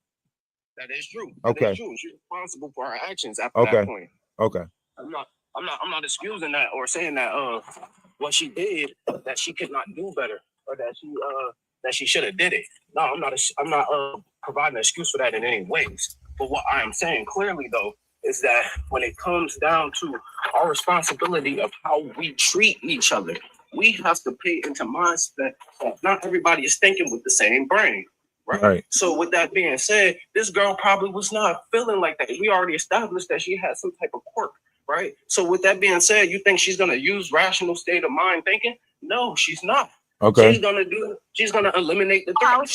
That is true. Okay. That is true. She's responsible for her actions after that point. Okay. I'm not excusing that or saying that what she did that she could not do better or that she should have did it. No, I'm not providing an excuse for that in any ways. But what I am saying clearly though is that when it comes down to our responsibility of how we treat each other, we have to pay into mindset that not everybody is thinking with the same brain. Right. So with that being said, this girl probably was not feeling like that. We already established that she had some type of quirk. Right. So with that being said, you think she's gonna use rational state of mind thinking? No, she's not. Okay. She's gonna eliminate the threat.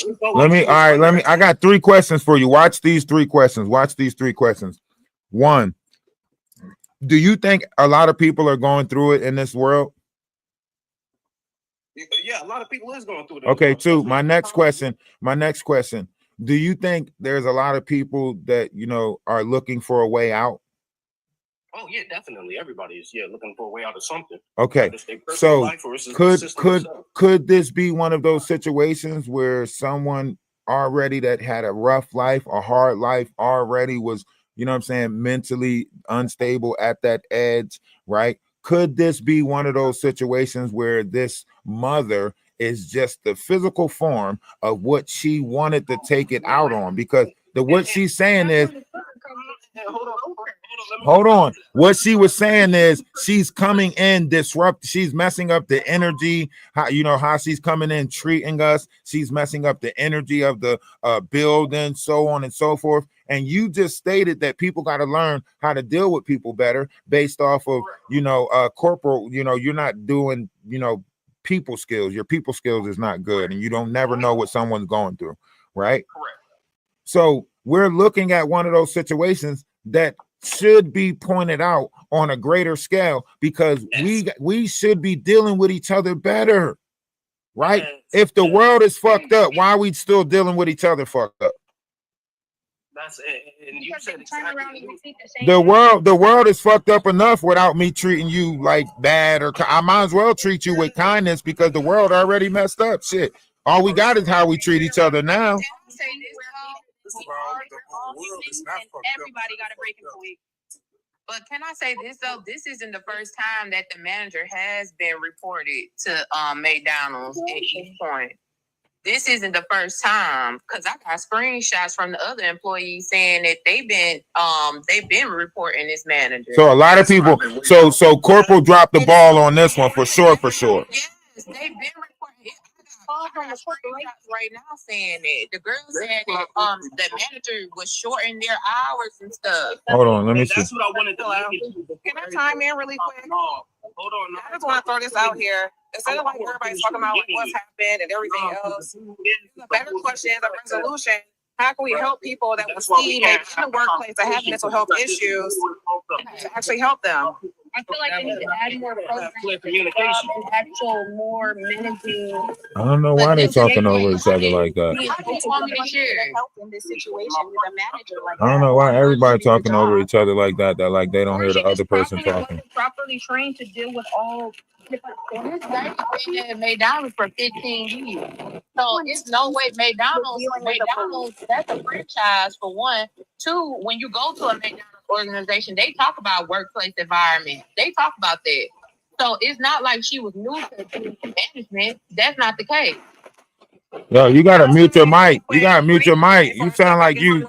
I got 3 questions for you. Watch these 3 questions. 1, do you think a lot of people are going through it in this world? Yeah, a lot of people is going through it. Okay, 2, my next question. Do you think there's a lot of people that are looking for a way out? Oh yeah, definitely. Everybody is looking for a way out of something. Okay, so could this be one of those situations where someone already that had a rough life, a hard life, already was, mentally unstable at that edge, right? Could this be one of those situations where this mother is just the physical form of what she wanted to take it out on? Because what she's saying is, hold on. What she was saying is she's coming in she's messing up the energy. How she's coming in treating us. She's messing up the energy of the building, so on and so forth. And you just stated that people got to learn how to deal with people better based off of, corporal, you're not doing, people skills. Your people skills is not good. And you don't never know what someone's going through. Right. Correct. So we're looking at one of those situations that should be pointed out on a greater scale because we should be dealing with each other better, right? If the world is fucked up, why are we still dealing with each other fucked up? That's it. And you said exactly. The world is fucked up enough without me treating you like bad or I might as well treat you with kindness because the world already messed up. Shit. All we got is how we treat each other now. Everybody got a breaking point. But can I say this though? This isn't the first time that the manager has been reported to McDonald's at East Point. This isn't the first time, because I got screenshots from the other employees saying that they've been reporting this manager. So a lot of people, so Corporal dropped the ball on this one for sure. Yes, they've been reporting. I got screenshots right now saying that the girl said that the manager was shortening their hours and stuff. Hold on, let me see. That's what I wanted to. Can I chime in really quick? Hold on. I just want to throw this out here. Instead of like everybody's talking about like what's happened and everything else, the better question is a resolution. How can we help people that we see maybe in the workplace that have mental health issues to actually help them? I feel like they need to add more programs clear communication and actual more managing. I don't know why they talking over each other like that. Help in this situation with a manager like I don't know why everybody talking over each other like that. That like they don't hear the other person talking. Properly trained to deal with all different things. This been at McDonald's for 15 years. So it's no way McDonald's, that's a franchise for one. Two, when you go to a McDonald's organization, they talk about workplace environment. They talk about that. So it's not like she was new to management. That's not the case. Yo, you gotta mute your mic. You gotta mute your mic. You sound like you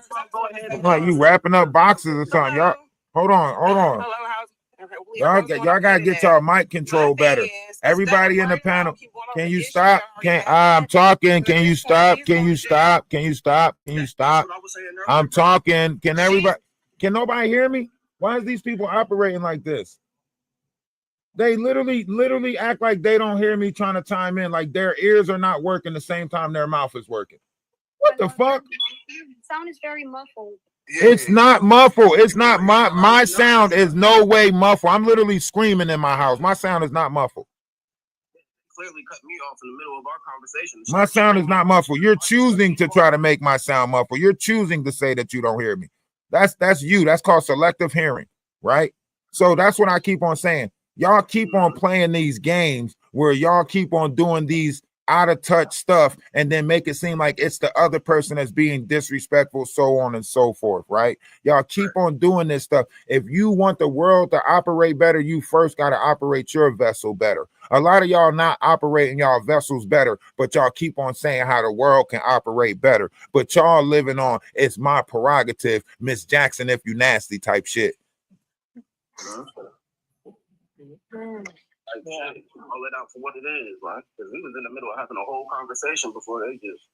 wrapping up boxes or something. Y'all, hold on. Y'all gotta get y'all mic control better. Everybody in the panel, can you stop? I'm talking. Can you stop? I'm talking. Can nobody hear me? Why is these people operating like this? They literally act like they don't hear me trying to chime in, like their ears are not working the same time their mouth is working. What the fuck? Sound is very muffled. It's not muffled. It's not my sound is no way muffled. I'm literally screaming in my house. My sound is not muffled. Clearly cut me off in the middle of our conversation. My sound is not muffled. You're choosing to try to make my sound muffled. You're choosing to say that you don't hear me. That's you. That's called selective hearing, right? So that's what I keep on saying. Y'all keep on playing these games where y'all keep on doing these out of touch stuff and then make it seem like it's the other person that's being disrespectful, so on and so forth, right? Y'all keep on doing this stuff. If you want the world to operate better, you first got to operate your vessel better. A lot of y'all not operating y'all vessels better, but y'all keep on saying how the world can operate better. But y'all living on, it's my prerogative, Miss Jackson, if you nasty type shit. Call it out for what it is, right? Because we was in the middle of having a whole conversation before they just.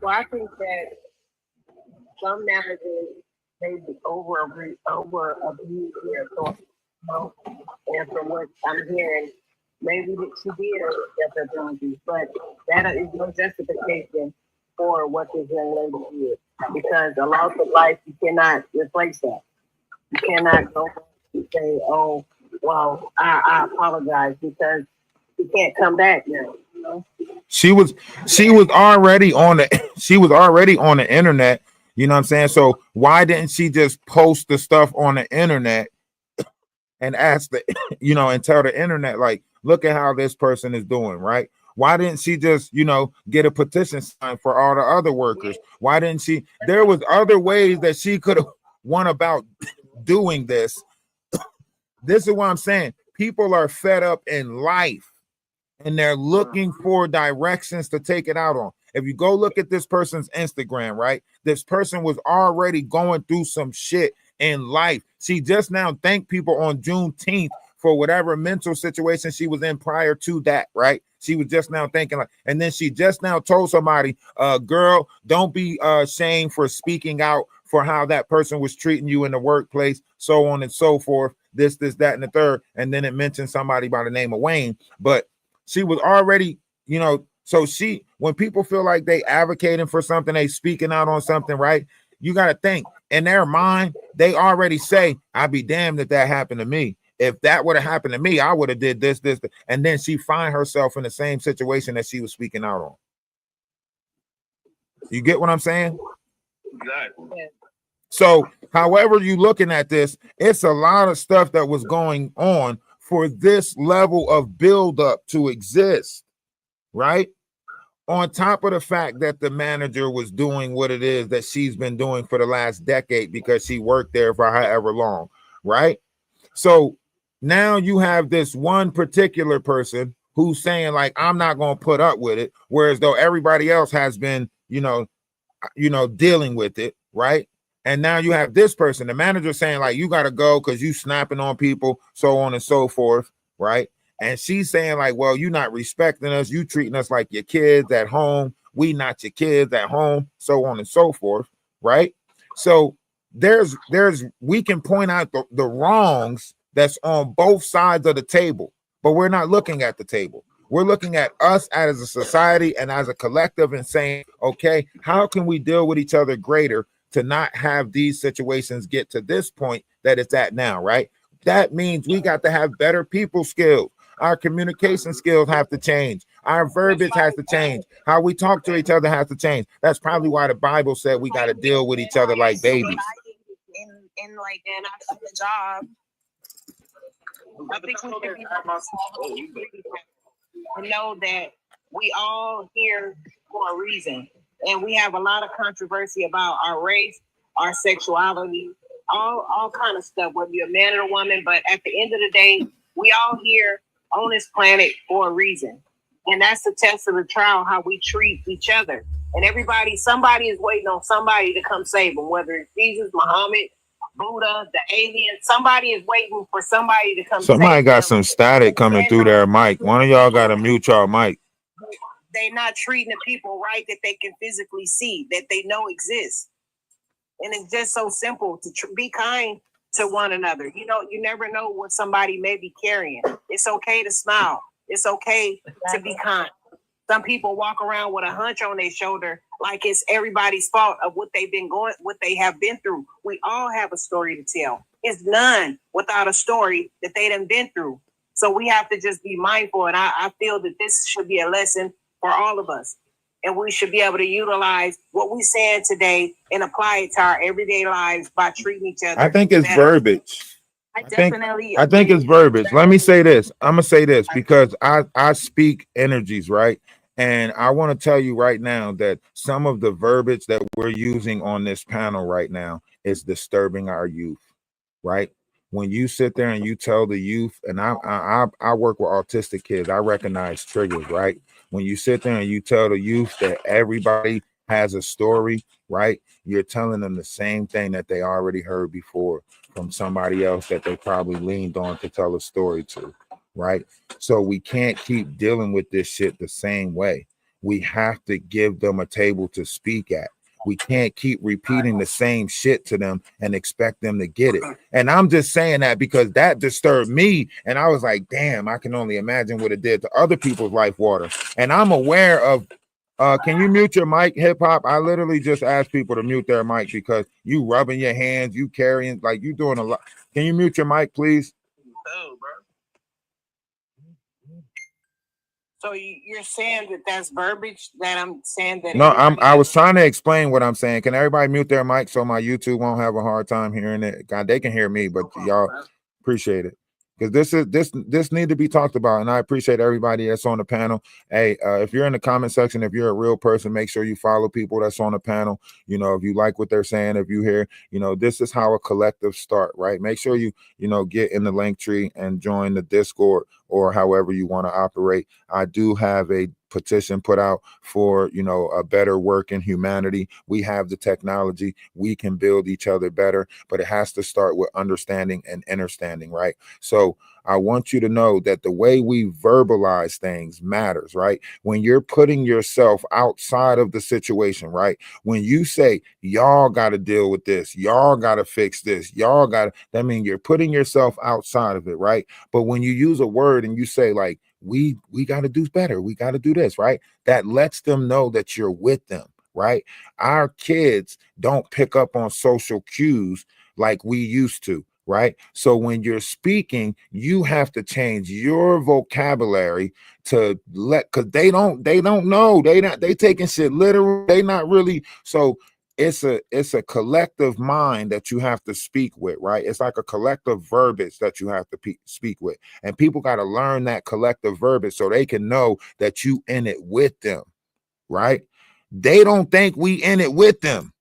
Well, I think that some managers maybe over abuse their authority. And from what I'm hearing, maybe that she did accept her penalties, but that is no justification for what this young lady did. Because a loss of life, you cannot replace that. You cannot go and say, "Oh, well, I apologize," because you can't come back now. You know? She was already on the internet. You know what I'm saying? So why didn't she just post the stuff on the internet and ask and tell the internet, like, look at how this person is doing, right? Why didn't she just, get a petition signed for all the other workers? Why didn't she? There was other ways that she could have went about doing this. This is what I'm saying. People are fed up in life and they're looking for directions to take it out on. If you go look at this person's Instagram, right? This person was already going through some shit in life. She just now thanked people on Juneteenth for whatever mental situation she was in prior to that, right? She was just now thinking and then she just now told somebody, girl, don't be ashamed for speaking out for how that person was treating you in the workplace, so on and so forth, this, that, and the third. And then it mentioned somebody by the name of Wayne, but she was already, so when people feel like they advocating for something, they speaking out on something, right? You got to think in their mind, they already say, I'd be damned if that happened to me. If that would have happened to me, I would have did this, and then she find herself in the same situation that she was speaking out on. You get what I'm saying? Exactly. So, however you looking at this, it's a lot of stuff that was going on for this level of buildup to exist, right? on top of the fact that the manager was doing what it is that she's been doing for the last decade because she worked there for however long, right? So now you have this one particular person who's saying like, I'm not going to put up with it, whereas though everybody else has been, dealing with it, right? And now you have this person, the manager, saying like, you got to go because you snapping on people, so on and so forth, right? And she's saying like, well, you're not respecting us, you treating us like your kids at home, we not your kids at home, so on and so forth, right? So we can point out the wrongs that's on both sides of the table, but we're not looking at the table. We're looking at us as a society and as a collective and saying, okay, how can we deal with each other greater to not have these situations get to this point that it's at now, right? That means we got to have better people skills. Our communication skills have to change. Our verbiage has to change. How we talk to each other has to change. That's probably why the Bible said we got to deal with each other like babies. In like in the job, I think we should be know that we all here for a reason, and we have a lot of controversy about our race, our sexuality, all kind of stuff, whether you're a man or a woman. But at the end of the day, we all here on this planet for a reason, and that's the test of the trial, how we treat each other. And somebody is waiting on somebody to come save them, whether it's Jesus, Muhammad, Buddha, the alien. Somebody is waiting for somebody to come. Somebody got some static coming through their mic. One of y'all got to mute y'all mic. They're not treating the people right that they can physically see, that they know exist. And it's just so simple to be kind to one another. You never know what somebody may be carrying. It's okay to smile. It's okay to be kind. Some people walk around with a hunch on their shoulder like it's everybody's fault of what they have been through. We all have a story to tell. It's none without a story that they done been through. So we have to just be mindful. And I feel that this should be a lesson for all of us. And we should be able to utilize what we're saying today and apply it to our everyday lives by treating each other. I think it's better. verbiage. I definitely I think it's verbiage. Let me say this. I'm gonna say this because I speak energies, right? And I want to tell you right now that some of the verbiage that we're using on this panel right now is disturbing our youth, right? When you sit there and you tell the youth, and I work with autistic kids, I recognize triggers, right? When you sit there and you tell the youth that everybody has a story, right? You're telling them the same thing that they already heard before from somebody else that they probably leaned on to tell a story to, right? So we can't keep dealing with this shit the same way. We have to give them a table to speak at. We can't keep repeating the same shit to them and expect them to get it. And I'm just saying that because that disturbed me. And I was like, damn, I can only imagine what it did to other people's life water. And I'm aware of, can you mute your mic, hip hop? I literally just asked people to mute their mic because you rubbing your hands, you carrying, like you doing a lot. Can you mute your mic, please? Oh, bro. So you're saying that that's verbiage that I'm saying that? No, I was trying to explain what I'm saying. Can everybody mute their mic so my YouTube won't have a hard time hearing it? God, they can hear me, but y'all appreciate it. Because this need to be talked about, and I appreciate everybody that's on the panel. Hey, if you're in the comment section, if you're a real person, make sure you follow people that's on the panel. If you like what they're saying, if you hear, this is how a collective start, right? Make sure you get in the link tree and join the Discord or however you want to operate. I do have a petition put out for a better work in humanity. We have the technology, we can build each other better, but it has to start with understanding and understanding, right? So I want you to know that the way we verbalize things matters, right? When you're putting yourself outside of the situation, right? When you say y'all got to deal with this, y'all got to fix this, that means you're putting yourself outside of it, right? But when you use a word and you say like, we got to do better, we got to do this, right? That lets them know that you're with them, right? Our kids don't pick up on social cues like we used to, right? So when you're speaking, you have to change your vocabulary to because they don't know, they taking shit literal, they not really. So it's a collective mind that you have to speak with, right? It's like a collective verbiage that you have to speak with, and people got to learn that collective verbiage so they can know that you in it with them, right? They don't think we in it with them.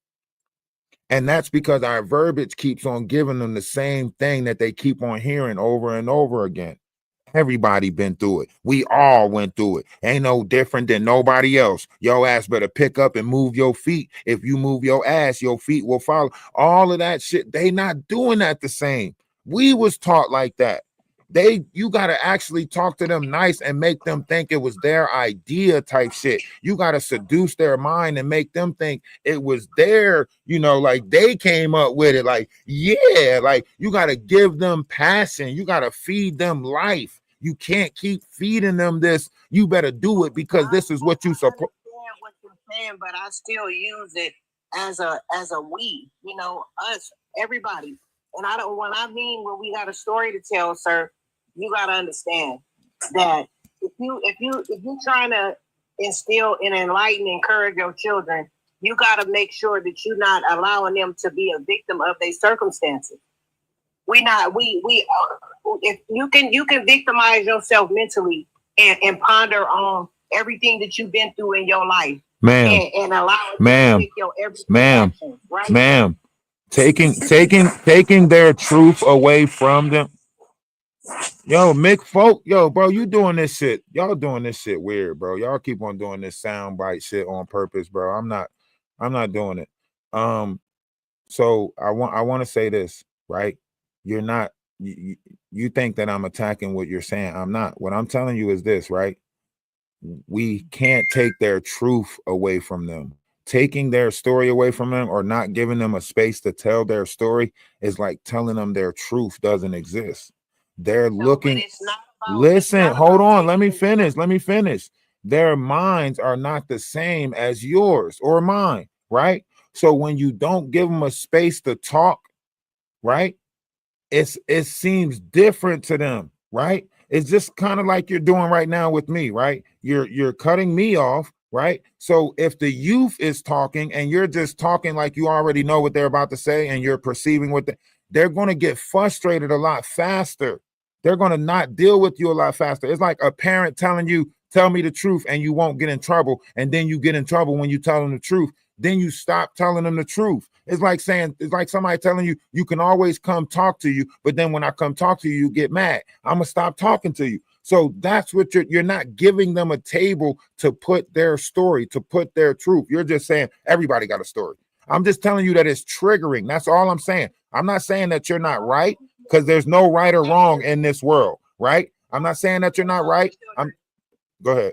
And that's because our verbiage keeps on giving them the same thing that they keep on hearing over and over again. Everybody been through it. We all went through it. Ain't no different than nobody else. Your ass better pick up and move your feet. If you move your ass, your feet will follow. All of that shit, they not doing that the same. We was taught like that. You got to actually talk to them nice and make them think it was their idea type shit. You got to seduce their mind and make them think it was their, like they came up with it. Like, yeah, like you got to give them passion. You got to feed them life. You can't keep feeding them this. You better do it because this is what you support. What you're saying, but I still use it as a we, us, everybody. And when we got a story to tell, sir, you gotta understand that if you trying to instill and enlighten, encourage your children, you gotta make sure that you're not allowing them to be a victim of their circumstances. If you can victimize yourself mentally and ponder on everything that you've been through in your life, and allow it to take your everyday actions, right? Taking their truth away from them. Yo, Mick Folk, bro, you doing this shit. Y'all doing this shit weird, bro. Y'all keep on doing this soundbite shit on purpose, bro. I'm not doing it. So I want to say this, right? You're not, you think that I'm attacking what you're saying. I'm not. What I'm telling you is this, right? We can't take their truth away from them. Taking their story away from them or not giving them a space to tell their story is like telling them their truth doesn't exist. They're looking. Listen, hold on. Let me finish. Their minds are not the same as yours or mine, right? So when you don't give them a space to talk, right? It seems different to them, right? It's just kind of like you're doing right now with me, right? You're cutting me off, right? So if the youth is talking and you're just talking like you already know what they're about to say and you're perceiving what they're going to get frustrated a lot faster. They're going to not deal with you a lot faster. It's like a parent telling you, tell me the truth and you won't get in trouble. And then you get in trouble when you tell them the truth. Then you stop telling them the truth. It's like somebody telling you, you can always come talk to you. But then when I come talk to you, you get mad. I'm going to stop talking to you. So that's what you're not giving them a table to put their story, to put their truth. You're just saying everybody got a story. I'm just telling you that it's triggering. That's all I'm saying. I'm not saying that you're not right because there's no right or wrong in this world, right? I'm not saying that you're not right. Go ahead.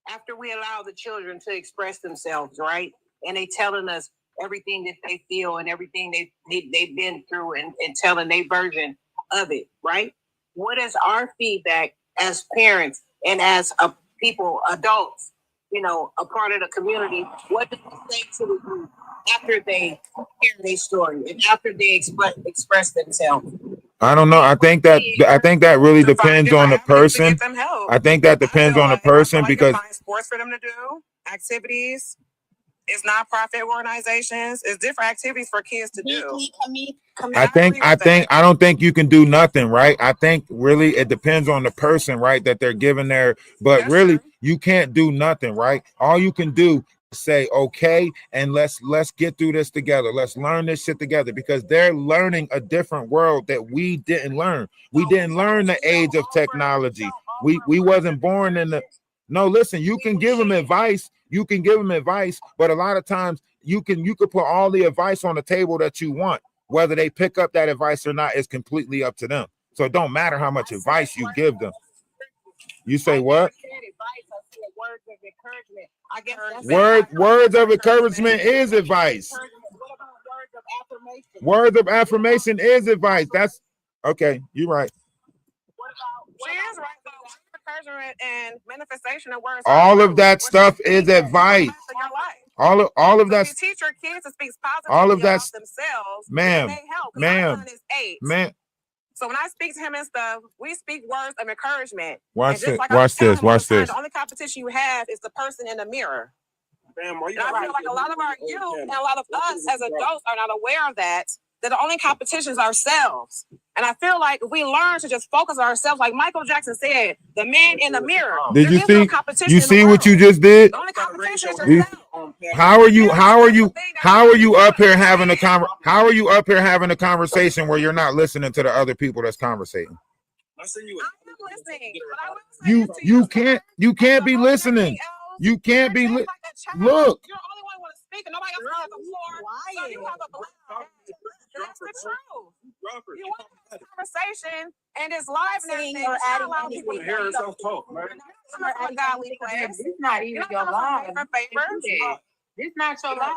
After we allow the children to express themselves, right? And they telling us everything that they feel and everything they've been through and telling their version of it, right? What is our feedback as parents and as adults, a part of the community? What do we say to the group after they hear their story and after they express themselves? I don't know. I think that really depends on the person. I think that depends on the person because find sports for them to do, activities. It's nonprofit organizations. It's different activities for kids to do. I don't think you can do nothing, right? I think really it depends on the person, right? That they're giving but really you can't do nothing, right? All you can do is say, okay, and let's get through this together. Let's learn this shit together because they're learning a different world that we didn't learn. We didn't learn the age of technology. We wasn't born in the. No, listen, you can give them advice. You can give them advice, but a lot of times you could put all the advice on the table that you want. Whether they pick up that advice or not is completely up to them. So it don't matter how much advice you give them. You say what? Words of encouragement is advice. Words of affirmation is advice. That's okay. You're right. She is right though. Encouragement and manifestation of words. All of that stuff is advice. All of that. You teach your kids to speak positively all of that about themselves. Ma'am. My son is 8. So when I speak to him and stuff, we speak words of encouragement. Watch this. Like Watch this. The only competition you have is the person in the mirror. Damn, and I feel like a lot of our youth and a lot of us as adults are not aware of that. that the only competition is ourselves. And I feel like if we learn to just focus on ourselves, like Michael Jackson said, the man in the mirror. Did you There is no see? competition You in the see what world. you just did? The only competition is You- yourself. How are you up here having a conversation where you're not listening to the other people that's conversating? You can't be listening. You can't be look. You're the only one who want to speak, and nobody else has the floor. So you have a black. That's the truth. You want to have a conversation and it's live and everything. You're not allowing people to hear yourself talk, man. You're not a godly class. This not even your live. This not your live.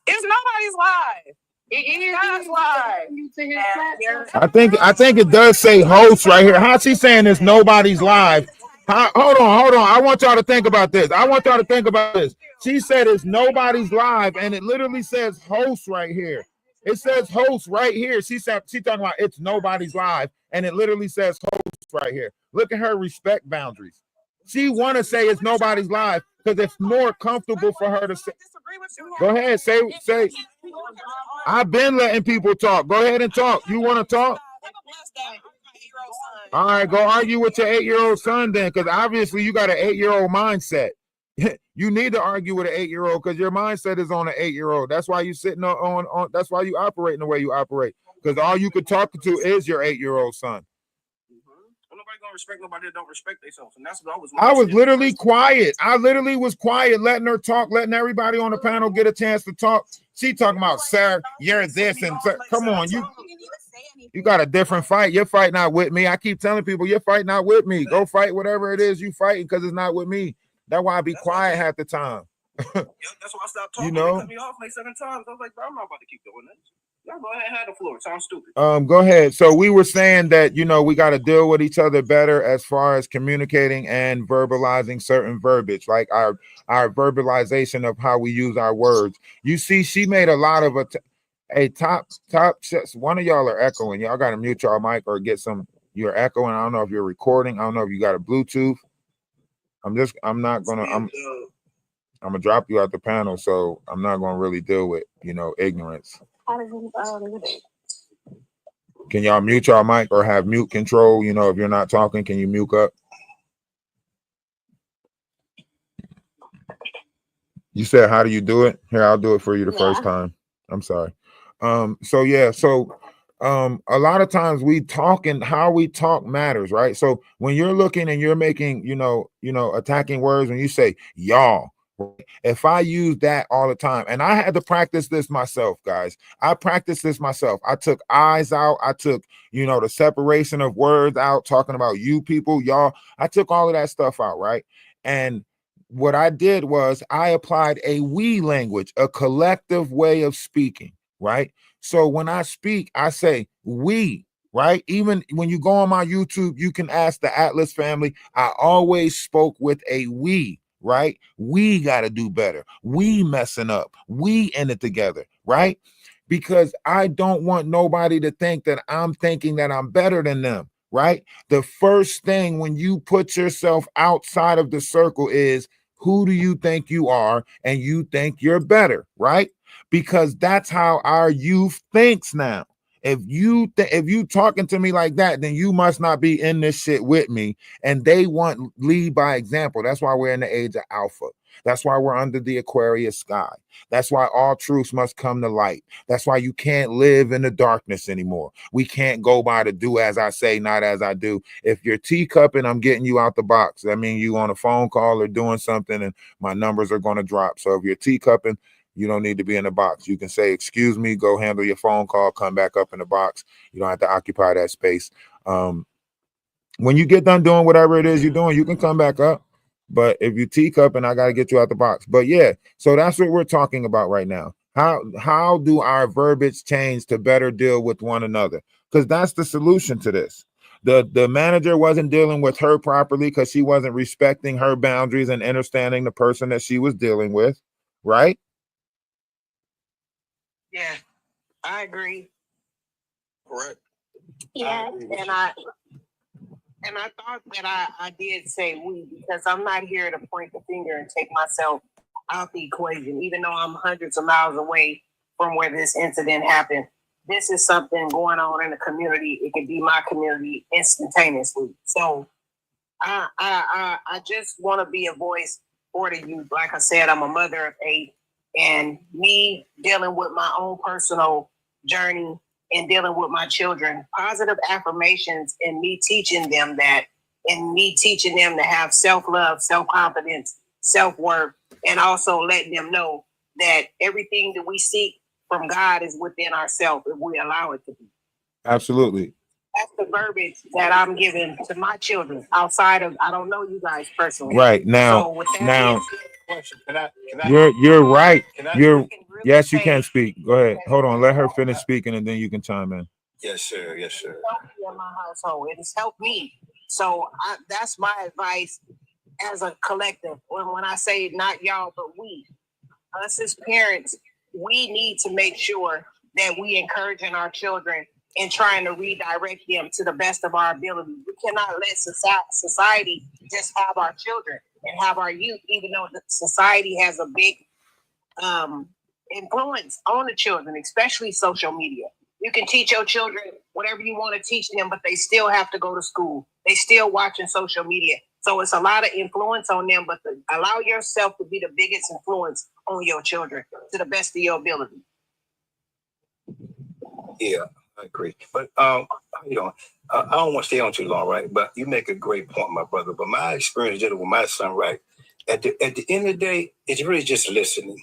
It's nobody's live. It is God's live. I think it does say host right here. How's she saying it's nobody's live? Hold on. I want y'all to think about this. She said it's nobody's live, and it literally says host right here. It says host right here. She talking about it's nobody's live, and it literally says host right here. Look at her respect boundaries. She want to say it's nobody's live because it's more comfortable for her to say. Go ahead, say. I've been letting people talk. Go ahead and talk. You want to talk? All right, go argue with your 8-year-old son then, because obviously you got an 8-year-old mindset. You need to argue with an 8-year-old because your mindset is on an 8-year-old. That's why you sitting on. That's why you operate in the way you operate, because all you could talk to is your 8-year-old son. Nobody gonna respect nobody that don't respect themselves, and that's what I was literally quiet. I literally was quiet, letting her talk, letting everybody on the panel get a chance to talk. She talking about, sir, you're this, and sir, come on, you got a different fight. Your fight not with me. I keep telling people your fight not with me. Go fight whatever it is you fighting because it's not with me. That's why I be quiet half the time. That's why I stopped talking. You know? They cut me off like 7 times. I was like, bro, I'm not about to keep doing this. Y'all go ahead and have the floor. Sounds stupid. Go ahead. So we were saying that, we got to deal with each other better as far as communicating and verbalizing certain verbiage, like our verbalization of how we use our words. You see, she made a lot of top one of y'all are echoing. Y'all got to mute your mic or get some. You're echoing. I don't know if you're recording. I don't know if you got a Bluetooth. I'm gonna drop you out the panel, so I'm not gonna really deal with ignorance. Can y'all mute y'all mic or have mute control? If you're not talking, can you mute up? You said, how do you do it? Here, I'll do it for you the first time. I'm sorry. So a lot of times we talk, and how we talk matters, right? So when you're looking and you're making, attacking words, when you say y'all, if I use that all the time, and I had to practice this myself, guys. I practiced this myself. I took eyes out. I took, the separation of words out, talking about you people, y'all. I took all of that stuff out, right? And what I did was I applied a we language, a collective way of speaking, right? So when I speak, I say we, right? Even when you go on my YouTube, you can ask the Atlas family. I always spoke with a we, right? We got to do better. We messing up. We in it together, right? Because I don't want nobody to think that I'm thinking that I'm better than them, right? The first thing when you put yourself outside of the circle is, who do you think you are? And you think you're better, right? Because that's how our youth thinks now. If you talking to me like that, then you must not be in this shit with me. And they want lead by example. That's why we're in the age of alpha. That's why we're under the Aquarius sky. That's why all truths must come to light. That's why you can't live in the darkness anymore. We can't go by to do as I say, not as I do. If you're teacupping, I'm getting you out the box. That means you on a phone call or doing something, and my numbers are going to drop. So if you're teacupping, you don't need to be in the box. You can say, excuse me, go handle your phone call, come back up in the box. You don't have to occupy that space. When you get done doing whatever it is you're doing, you can come back up. But if you teacup, and I got to get you out the box. But yeah, so that's what we're talking about right now. How do our verbiage change to better deal with one another? Because that's the solution to this. The manager wasn't dealing with her properly because she wasn't respecting her boundaries and understanding the person that she was dealing with, right? Yeah, I agree. Correct. Yeah, and I thought that I did say we, because I'm not here to point the finger and take myself out the equation, even though I'm hundreds of miles away from where this incident happened. This is something going on in the community. It can be my community instantaneously. So I just want to be a voice for the youth. Like I said, I'm a mother of 8, and me dealing with my own personal journey and dealing with my children, positive affirmations and me teaching them that, and me teaching them to have self-love, self-confidence, self-worth, and also letting them know that everything that we seek from God is within ourselves if we allow it to be. Absolutely. That's the verbiage that I'm giving to my children outside of, I don't know you guys personally. Right now, So with that now Question. Can I you're right. You're really yes, you can speak. Go ahead. Hold on. Let her finish speaking, and then you can chime in. Yes, sir. Yes, sir. helped me in my household. It has helped me. So that's my advice as a collective. When I say not y'all, but we, us as parents, we need to make sure that we encouraging our children and trying to redirect them to the best of our ability. We cannot let society just have our children and have our youth, even though the society has a big influence on the children, especially social media. You can teach your children whatever you want to teach them, but they still have to go to school. They still watching social media. So it's a lot of influence on them, but allow yourself to be the biggest influence on your children to the best of your ability. Yeah, I agree. But how you doing? I don't want to stay on too long, right? But you make a great point, my brother. But my experience dealing with my son, right? At the end of the day, it's really just listening,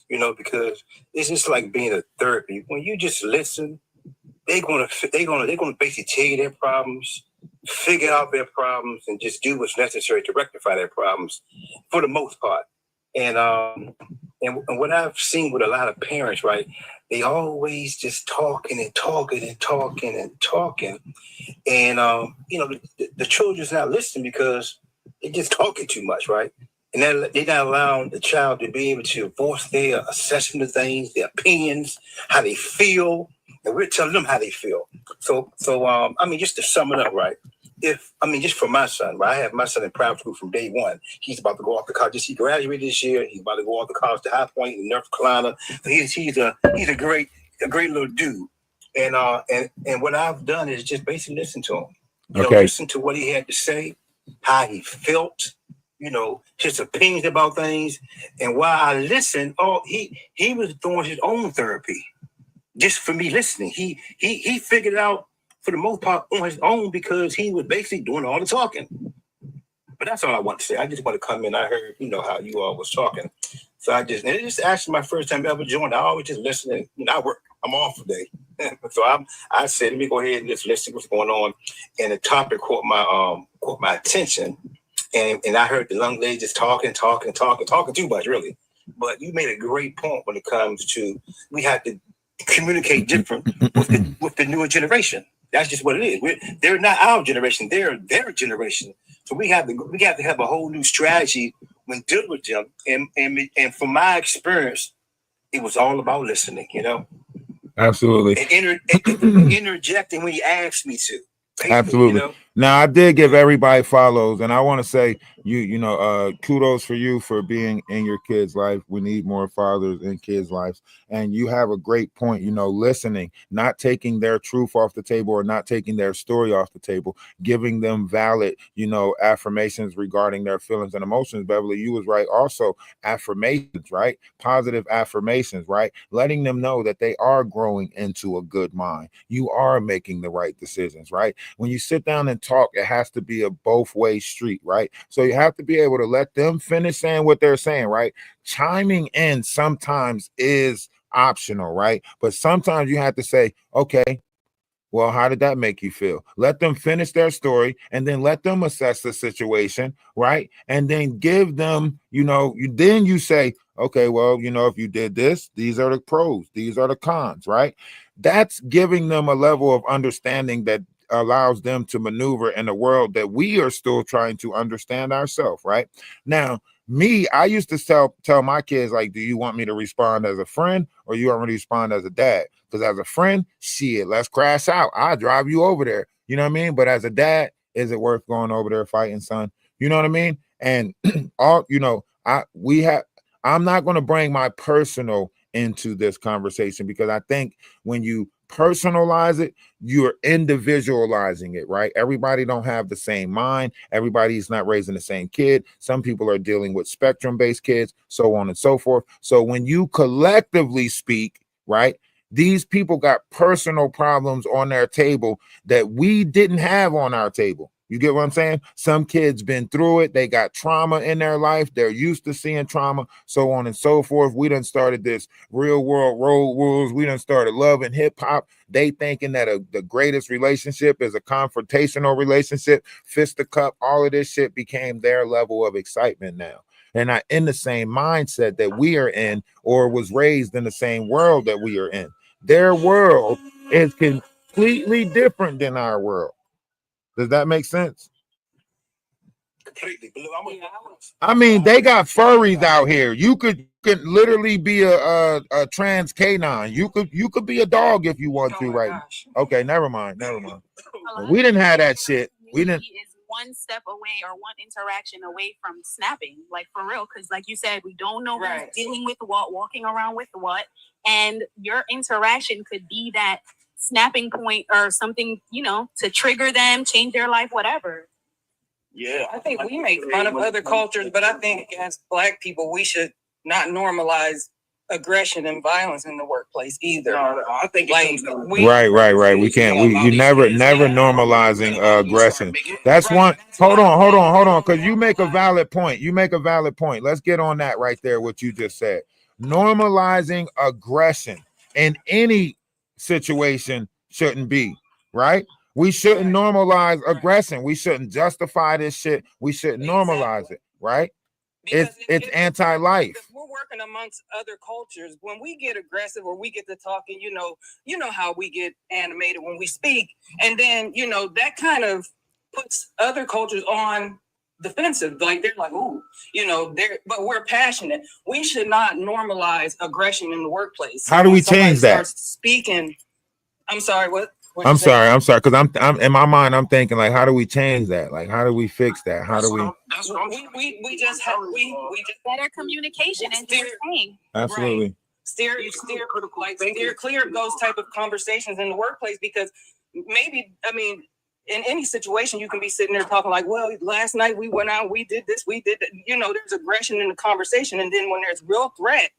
because it's just like being a therapy. When you just listen, they're gonna basically tell you their problems, figure out their problems, and just do what's necessary to rectify their problems for the most part. And what I've seen with a lot of parents, right, they always just talking and talking and talking and talking. And the children's not listening because they're just talking too much, right? And they're not allowing the child to be able to voice their assessment of things, their opinions, how they feel, and we're telling them how they feel. So just to sum it up, right? Just for my son, right? I have my son in private school from day one. He's about to go off to college. He graduated this year. He's about to go off to college to High Point in North Carolina. So he's a great little dude. And what I've done is just basically listen to him. Listen to what he had to say, how he felt, his opinions about things. And while I listened, he was doing his own therapy just for me listening. He figured it out for the most part on his own because he was basically doing all the talking. But that's all I want to say. I just want to come in. I heard, how you all was talking. So it's actually my first time ever joined. I always just listening. I work. I'm off today. So I said, let me go ahead and just listen to what's going on. And the topic caught my attention. And I heard the young lady just talking too much, really. But you made a great point when it comes to we have to communicate different with the newer generation. That's just what it is. They're not our generation; they're their generation. So we have to have a whole new strategy when dealing with them. And from my experience, it was all about listening. Absolutely. And interjecting when you asked me to. Absolutely. Now I did give everybody follows, and I want to say kudos for you for being in your kids' life. We need more fathers in kids' lives, and you have a great point. Listening, not taking their truth off the table or not taking their story off the table, giving them valid, affirmations regarding their feelings and emotions. Beverly, you was right. Also, affirmations, right? Positive affirmations, right? Letting them know that they are growing into a good mind. You are making the right decisions, right? When you sit down and talk, it has to be a both-way street, right? So you have to be able to let them finish saying what they're saying, right? Chiming in sometimes is optional, right? But sometimes you have to say, okay, well, how did that make you feel? Let them finish their story and then let them assess the situation, right? And then give them, then you say, okay, well, if you did this, these are the pros, these are the cons, right? That's giving them a level of understanding that allows them to maneuver in a world that we are still trying to understand ourselves, right? Now, I used to tell my kids, like, do you want me to respond as a friend or you want me to respond as a dad? Because as a friend, shit, let's crash out. I'll drive you over there. You know what I mean? But as a dad, is it worth going over there fighting, son? You know what I mean? And I'm not going to bring my personal into this conversation, because I think when you personalize it, you're individualizing it, right? Everybody don't have the same mind. Everybody's not raising the same kid. Some people are dealing with spectrum-based kids, so on and so forth. So when you collectively speak, right, these people got personal problems on their table that we didn't have on our table. You get what I'm saying? Some kids been through it. They got trauma in their life. They're used to seeing trauma, so on and so forth. We done started this real world road rules. We done started love and hip hop. They thinking that the greatest relationship is a confrontational relationship, fisticuff. All of this shit became their level of excitement now. They're not in the same mindset that we are in, or was raised in the same world that we are in. Their world is completely different than our world. Does that make sense? Completely. I mean, they got furries out here. You could literally be a trans canine. You could be a dog if you want to, right? Okay, never mind. We didn't have that shit. We didn't. Is one step away or one interaction away from snapping, like for real, because like you said, we don't know who's dealing with what, walking around with what, and your interaction could be that snapping point or something, you know, to trigger them, change their life, whatever. Yeah, I think we make fun of other cultures, but I think as Black people, we should not normalize aggression and violence in the workplace either. No, I think right. We can't. You never normalizing aggression. That's one. Hold on. Because you make a valid point. Let's get on that right there. What you just said. Normalizing aggression in any situation shouldn't be right. We shouldn't normalize aggression. We shouldn't justify this shit. We shouldn't normalize it, right? It's anti-life. We're working amongst other cultures. When we get aggressive or we get to talking, you know how we get animated when we speak, and then that kind of puts other cultures on defensive. Like they're like, ooh, but we're passionate. We should not normalize aggression in the workplace. How do we change that? Speaking. I'm sorry. What? I'm sorry, because I'm in my mind, I'm thinking like, how do we change that? Like, how do we fix that? How do we? We just have better communication and saying. Absolutely. Right. Steer clear of those type of conversations in the workplace, because maybe, in any situation you can be sitting there talking like, well, last night we went out, we did this, we did that. There's aggression in the conversation, and then when there's real threat,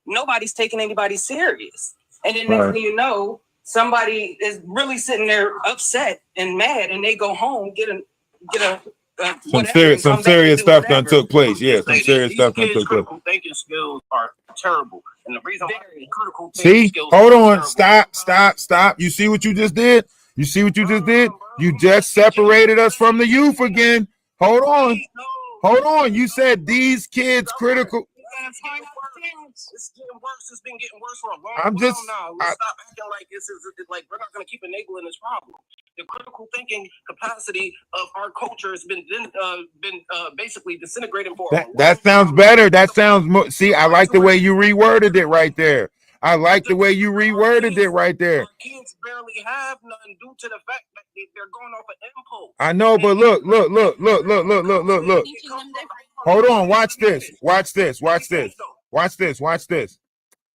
nobody's taking anybody serious, and then next thing you know, somebody is really sitting there upset and mad, and they go home, get a some serious stuff done took place. Yeah, some serious stuff done took place. Critical thinking skills are terrible, and the reason why critical thinking skills. Hold on, stop. You see what you just did? You just separated us from the youth again. Hold on. You said these kids critical. It's getting worse. It's been getting worse for a long time now. Let's stop acting like this is like we're not going to keep enabling this problem. The critical thinking capacity of our culture has been basically disintegrating for that sounds better. That sounds more. See, I like the way you reworded it right there. Kids barely have nothing due to the fact that they're going off an impulse. I know, but look. Hold on. Watch this.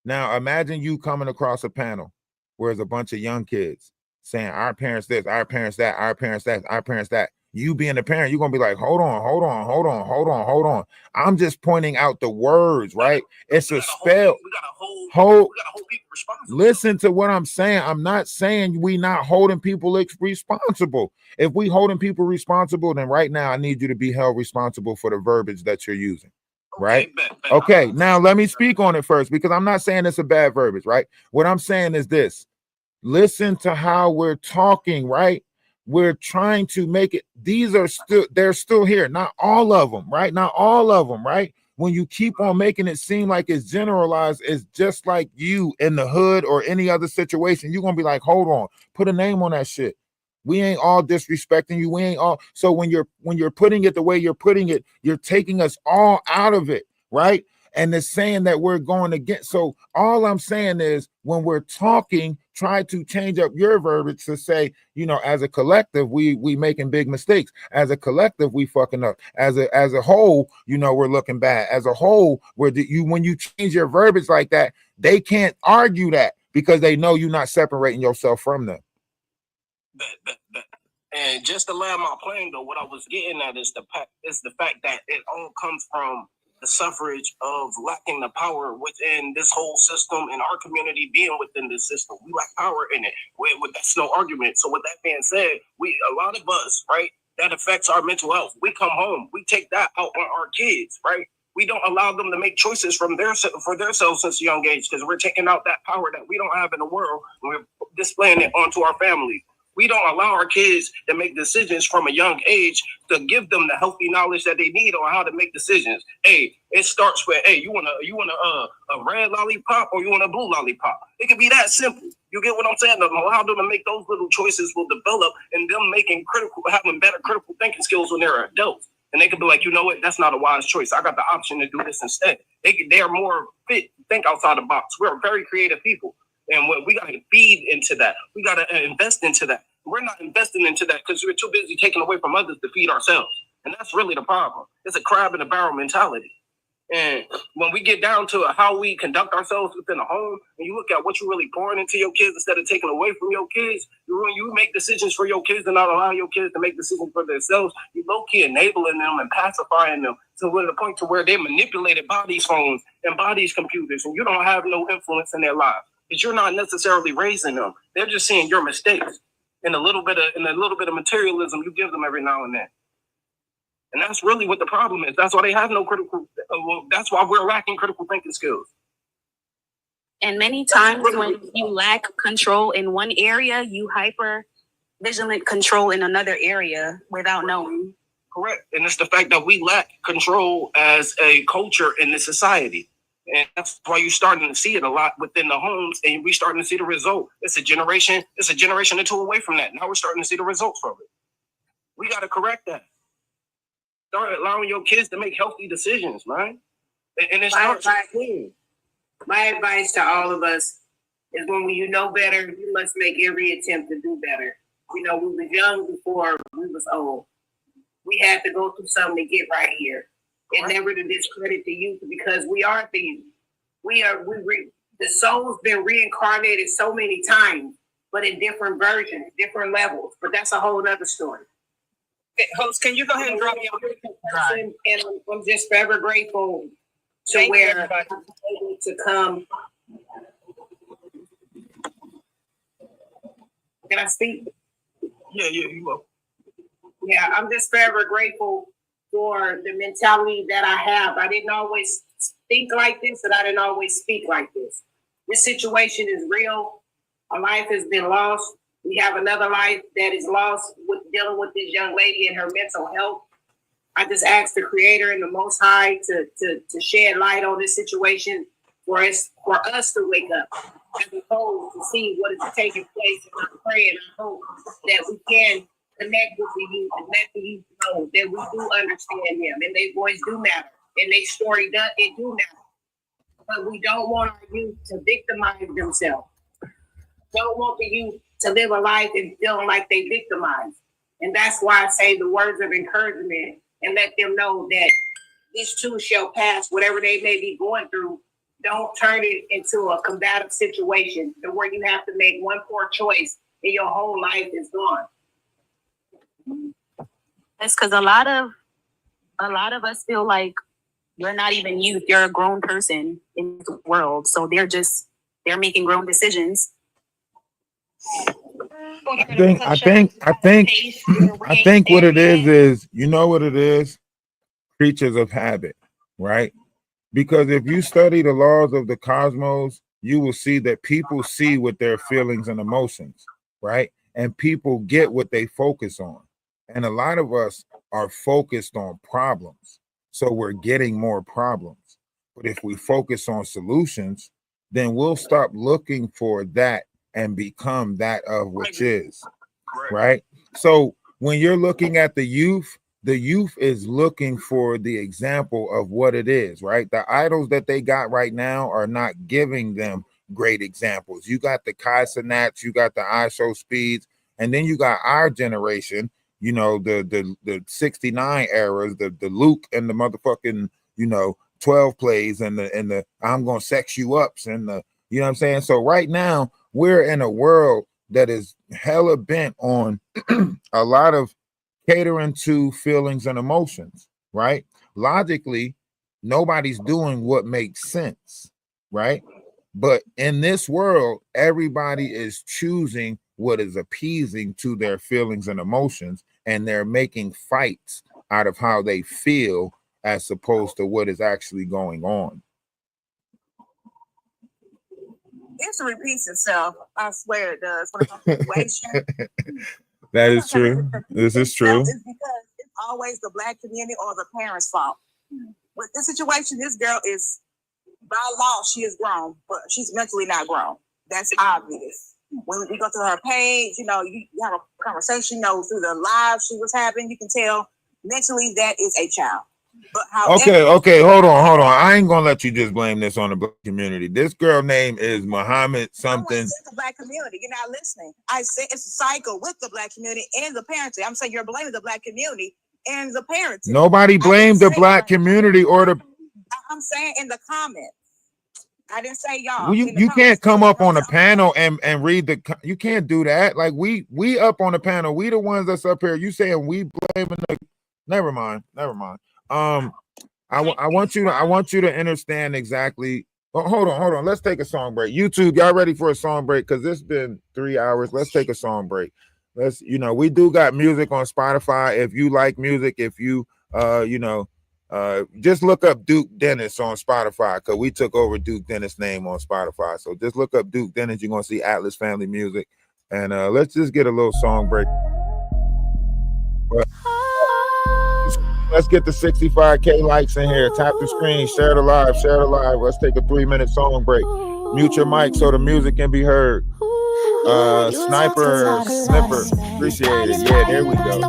Now imagine you coming across a panel where there's a bunch of young kids saying our parents this, our parents that, our parents that, our parents that. You being a parent, you're gonna be like, hold on. I'm just pointing out the words, right? It's a spell. Listen to what I'm saying. I'm not saying we not holding people responsible. If we holding people responsible, then right now I need you to be held responsible for the verbiage that you're using. Right? Okay, now let me speak on it first, because I'm not saying it's a bad verbiage, right? What I'm saying is this. Listen to how we're talking, right? We're trying to make it. They're still here. Not all of them, right? When you keep on making it seem like it's generalized, it's just like you in the hood or any other situation. You're gonna be like, hold on, put a name on that shit. We ain't all disrespecting you. We ain't all. So when you're putting it the way you're putting it, you're taking us all out of it, right? And it's saying that we're going against. So all I'm saying is, when we're talking, try to change up your verbiage to say, as a collective, we making big mistakes. As a collective, we fucking up. As a whole, we're looking bad. As a whole, when you change your verbiage like that, They can't argue that because they know you're not separating yourself from them. And just to land my plane, though, what I was getting at is the fact that it all comes from the suffrage of lacking the power within this whole system and our community being within this system. We lack power in it. That's no argument. So with that being said, a lot of us, right, that affects our mental health. We come home, we take that out on our kids, right? We don't allow them to make choices for themselves since a young age because we're taking out that power that we don't have in the world and we're displaying it onto our family. We don't allow our kids to make decisions from a young age to give them the healthy knowledge that they need on how to make decisions. Hey, it starts with, hey, you want a red lollipop or you want a blue lollipop? It could be that simple. You get what I'm saying? Allow them to make those little choices will develop and them having better critical thinking skills when they're adults. And they could be like, you know what? That's not a wise choice. I got the option to do this instead. They're more fit, think outside the box. We're very creative people. And we got to feed into that. We got to invest into that. We're not investing into that because we're too busy taking away from others to feed ourselves. And that's really the problem. It's a crab in a barrel mentality. And when we get down to how we conduct ourselves within the home, and you look at what you're really pouring into your kids instead of taking away from your kids, you make decisions for your kids and not allow your kids to make decisions for themselves. You low-key enabling them and pacifying them to the point to where they manipulated bodies' phones and bodies' computers, and you don't have no influence in their lives. Because you're not necessarily raising them. They're just seeing your mistakes and a little bit of materialism you give them every now and then. And that's really what the problem is. That's why they have no that's why we're lacking critical thinking skills. And many times when you lack control in one area, you hyper vigilant control in another area without knowing. Correct. And it's the fact that we lack control as a culture in this society. And that's why you're starting to see it a lot within the homes, and we're starting to see the result. It's a generation or two away from that. Now we're starting to see the results from it. We got to correct that. Start allowing your kids to make healthy decisions, man. And it starts clean. My advice to all of us is when you know better, you must make every attempt to do better. You know, we were young before we was old. We had to go through something to get right here. And never to discredit the youth because we are the youth. The soul's been reincarnated so many times, but in different versions, different levels. But that's a whole other story. Okay, host, can you go ahead and drop me off? And I'm just forever grateful to I'm able to come. Can I speak? Yeah, you will. Yeah, I'm just forever grateful for the mentality that I have. I didn't always think like this, and I didn't always speak like this. This situation is real. A life has been lost. We have another life that is lost with dealing with this young lady and her mental health. I just ask the Creator and the Most High to shed light on this situation for us to wake up as opposed to see what is taking place. And I pray and I hope that we can connect with the youth and let the youth know that we do understand them and their voice do matter and their story do matter. But we don't want our youth to victimize themselves. Don't want the youth to live a life and feeling like they victimized. And that's why I say the words of encouragement and let them know that this too shall pass, whatever they may be going through. Don't turn it into a combative situation where you have to make one poor choice and your whole life is gone. That's because a lot of us feel like you're not even youth, you're a grown person in the world. So they're making grown decisions. I think what it is, you know what it is? Creatures of habit, right? Because if you study the laws of the cosmos, you will see that people see with their feelings and emotions, right? And people get what they focus on. And a lot of us are focused on problems. So we're getting more problems. But if we focus on solutions, then we'll stop looking for that and become that of which is, right? So when you're looking at the youth is looking for the example of what it is, right? The idols that they got right now are not giving them great examples. You got the Kai Cenats, you got the ISO Speeds, and then you got our generation, you know, the 69 eras, the Luke and the motherfucking, you know, 12 plays and the I'm gonna sex you ups and the You know what I'm saying? So right now we're in a world that is hella bent on a lot of catering to feelings and emotions, right? Logically, nobody's doing what makes sense, right? But in this world, everybody is choosing what is appeasing to their feelings and emotions, and they're making fights out of how they feel as opposed to what is actually going on. History repeats itself. I swear it does. When it comes to situation, That is true. This is true. it's because it's always the Black community or the parents' fault. With this situation, this girl is, by law, she is grown, but she's mentally not grown. That's obvious. When we go to her page, you have a conversation, through the live she was having, you can tell mentally that is a child. But Okay, hold on. I ain't gonna let you just blame this on the Black community. This girl name is Muhammad something. I said the Black community. You're not listening. I said it's a cycle with the Black community and the parenting. I'm saying you're blaming the Black community and the parenting. Nobody blamed the Black community or the. I'm saying in the comments. I didn't say y'all. You can't come up on a panel and read the. You can't do that. Like we up on the panel. We the ones that's up here. You saying we blaming the. Never mind. I want you to understand exactly. Oh, hold on. Let's take a song break. YouTube, y'all ready for a song break? Because it's been 3 hours. Let's take a song break. We do got music on Spotify. If you like music, if you just look up Duke Dennis on Spotify, because we took over Duke Dennis' name on Spotify. So just look up Duke Dennis. You're gonna see Atlas Family Music. And let's just get a little song break. But let's get the 65K likes in here. Tap the screen, share the live. Let's take a 3-minute song break. Mute your mic so the music can be heard. Snipper, appreciate it. Yeah, there we go.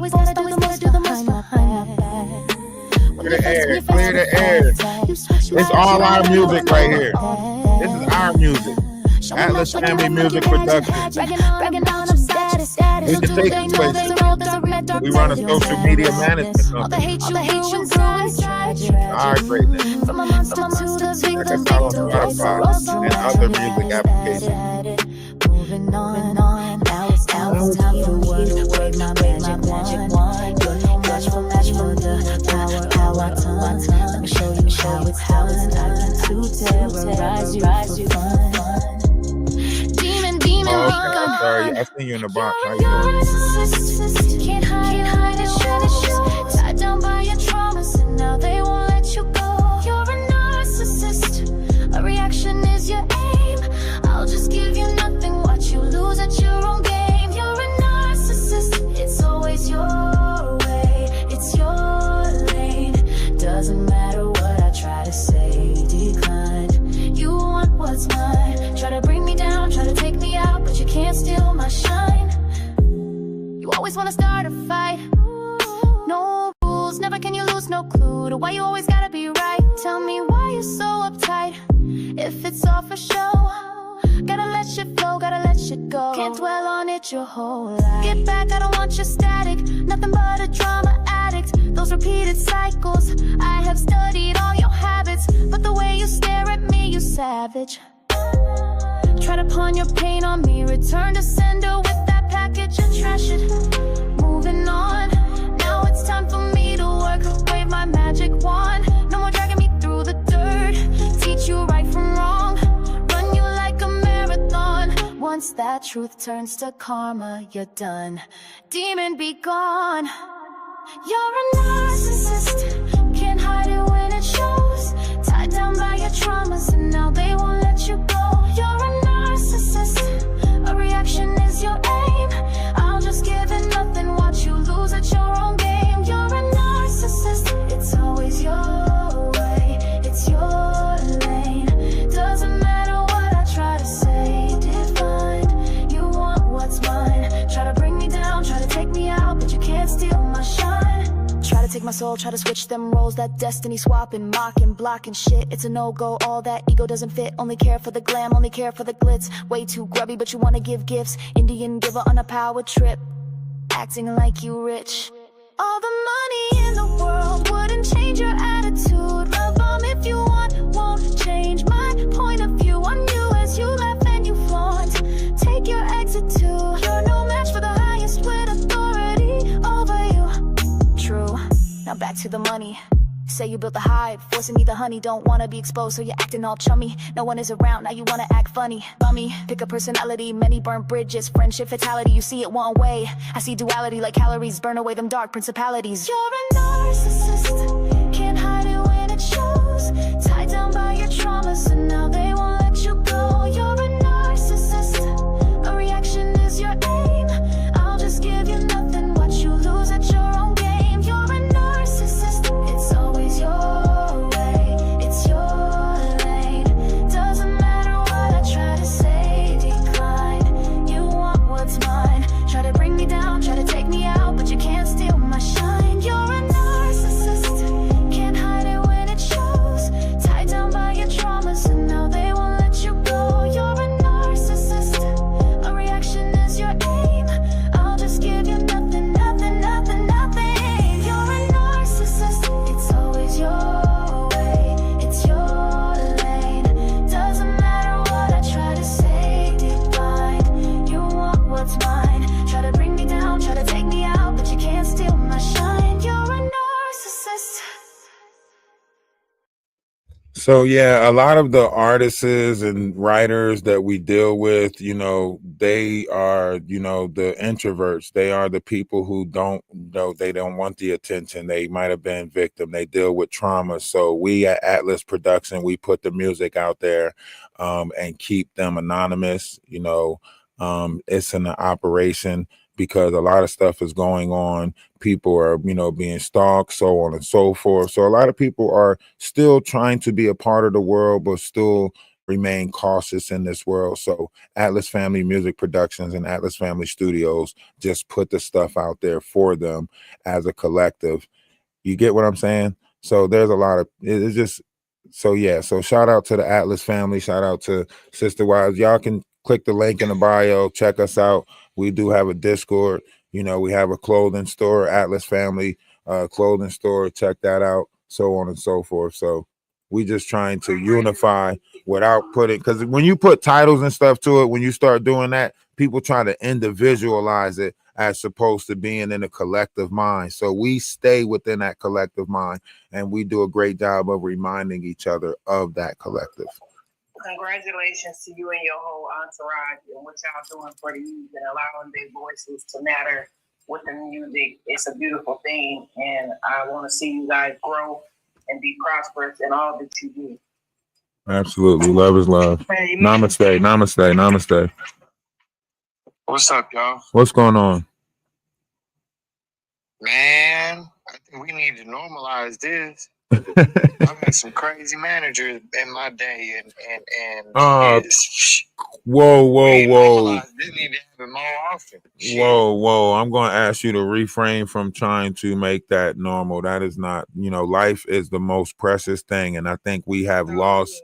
Clear the air. It's all our music right here. This is our music. Atlas Family Music Productions. We can take it places. We run a social media management company. Our greatness. Check us out on Spotify and other music applications. Moving on. Now it's time for work. Wave my magic wand. Match for the power ton. Let me show you how it's done. To terrorize you for fun. I'm sorry, I see you in the box. How you doing? Can't hide it. Tied down by your traumas, and now they won't let you go. You're a narcissist. A reaction is your aim. I'll just give you nothing. Watch you lose at your own game. You're a narcissist. It's always your way. It's your lane. Doesn't matter what I try to say. Decline. You want what's mine. Try to bring me down. Try to take me out. But you can't steal my shine. You always want to start a fight. No rules, never can you lose, no clue to why you always gotta be right. Tell me why you're so uptight. If it's all for show, gotta let shit flow, gotta let shit go. Can't dwell on it your whole life. Get back, I don't want your static. Nothing but a drama addict. Those repeated cycles. I have studied all your habits, but the way you stare at me, you savage. Try to pawn your pain on me. Return to sender with that package and trash it. Moving on. Now it's time for me to work. Wave my magic wand. No more dragging me through the dirt. Teach you right from wrong. Run you like a marathon. Once that truth turns to karma, you're done. Demon, be gone. You're a narcissist. Can't hide it when it shows. Tied down by your traumas, and now they won't let you go. You're a narcissist. A reaction is your aim. I'll just give it nothing. Watch you lose at your own game. You're a narcissist. It's always your way. It's your lane. Doesn't matter what I try to say. Divine. You want what's mine. Try to bring me down. Try to take me out, but you can't steal my shine. Try to take my soul, try to switch them roles. That destiny swapping, mocking, blocking shit. It's a no-go, all that ego doesn't fit. Only care for the glam, only care for the glitz. Way too grubby, but you wanna give gifts. Indian giver on a power trip. Acting like you rich. All the money in the world wouldn't change your attitude. Love bomb if you want, won't change my point of view on you as you Now back to the money. Say you built the hive, forcing me the honey. Don't wanna be exposed, so you're acting all chummy. No one is around, now you wanna act funny. Bummy, pick a personality, many burn bridges. Friendship fatality, you see it one way. I see duality like calories, burn away them dark principalities. You're a narcissist, can't hide it when it shows. Tied down by your traumas, and now they won't let you go. You're a narcissist, a reaction is your aim. I'll just give you nothing, watch you lose at your own game. You're a narcissist, it's always your way, it's your lane. Doesn't matter what I try to say, decline. You want what's mine, try to bring me down, try to take me out, but you can't steal my shine. You're a narcissist, can't hide it when it shows. Tied down by your traumas, and now they won't let you go. You're a narcissist, a reaction is your aim. I'll just give you nothing, nothing, nothing, nothing. You're a narcissist, it's always your way, it's your lane. Doesn't matter what I try to say, decline. You want what's mine, try to bring me down, try to take me out, but you can't steal my shine. You're a narcissist. So yeah, a lot of the artists and writers that we deal with, you know, they are, you know, the introverts. They are the people who don't know, they don't want the attention. They might have been victim. They deal with trauma. So we at Atlas Production, we put the music out there and keep them anonymous. You know, it's an operation because a lot of stuff is going on. People are, you know, being stalked, so on and so forth. So a lot of people are still trying to be a part of the world, but still remain cautious in this world. So Atlas Family Music Productions and Atlas Family Studios just put the stuff out there for them as a collective. You get what I'm saying? So there's a lot of, it's just, so yeah. So shout out to the Atlas family. Shout out to Sister Wise. Y'all can click the link in the bio. Check us out. We do have a Discord. You know, we have a clothing store, Atlas Family clothing store. Check that out. So on and so forth. So we just trying to unify without putting, because when you put titles and stuff to it, when you start doing that, people try to individualize it as opposed to being in a collective mind. So we stay within that collective mind, and we do a great job of reminding each other of that collective. Congratulations to you and your whole entourage and what y'all doing for the youth and allowing their voices to matter with the music. It's a beautiful thing, and I want to see you guys grow and be prosperous in all that you do. Absolutely. Love is love. Amen. Namaste. Namaste. Namaste. What's up, y'all? What's going on? Man, I think we need to normalize this. I've had some crazy managers in my day, and whoa. This need to happen more often. Whoa. I'm going to ask you to refrain from trying to make that normal. That is not, you know, life is the most precious thing. And I think we have lost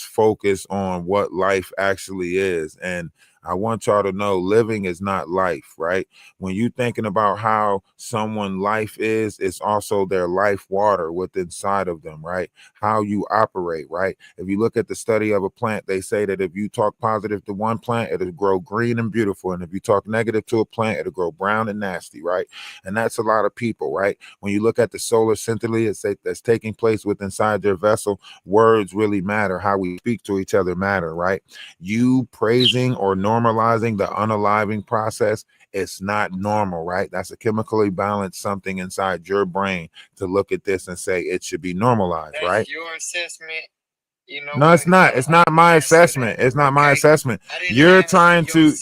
focus on what life actually is. And I want y'all to know living is not life, right? When you're thinking about how someone's life is, it's also their life water within inside of them, right? How you operate, right? If you look at the study of a plant, they say that if you talk positive to one plant, it'll grow green and beautiful. And if you talk negative to a plant, it'll grow brown and nasty, right? And that's a lot of people, right? When you look at the solar scintilla that's taking place within inside their vessel, words really matter. How we speak to each other matter, right? You praising or normalizing the unaliving process, it's not normal, right? That's a chemically balanced something inside your brain to look at this and say it should be normalized, That's right? your assessment. You know, No, it's not. It's not my assessment. It's not my assessment. You're trying to.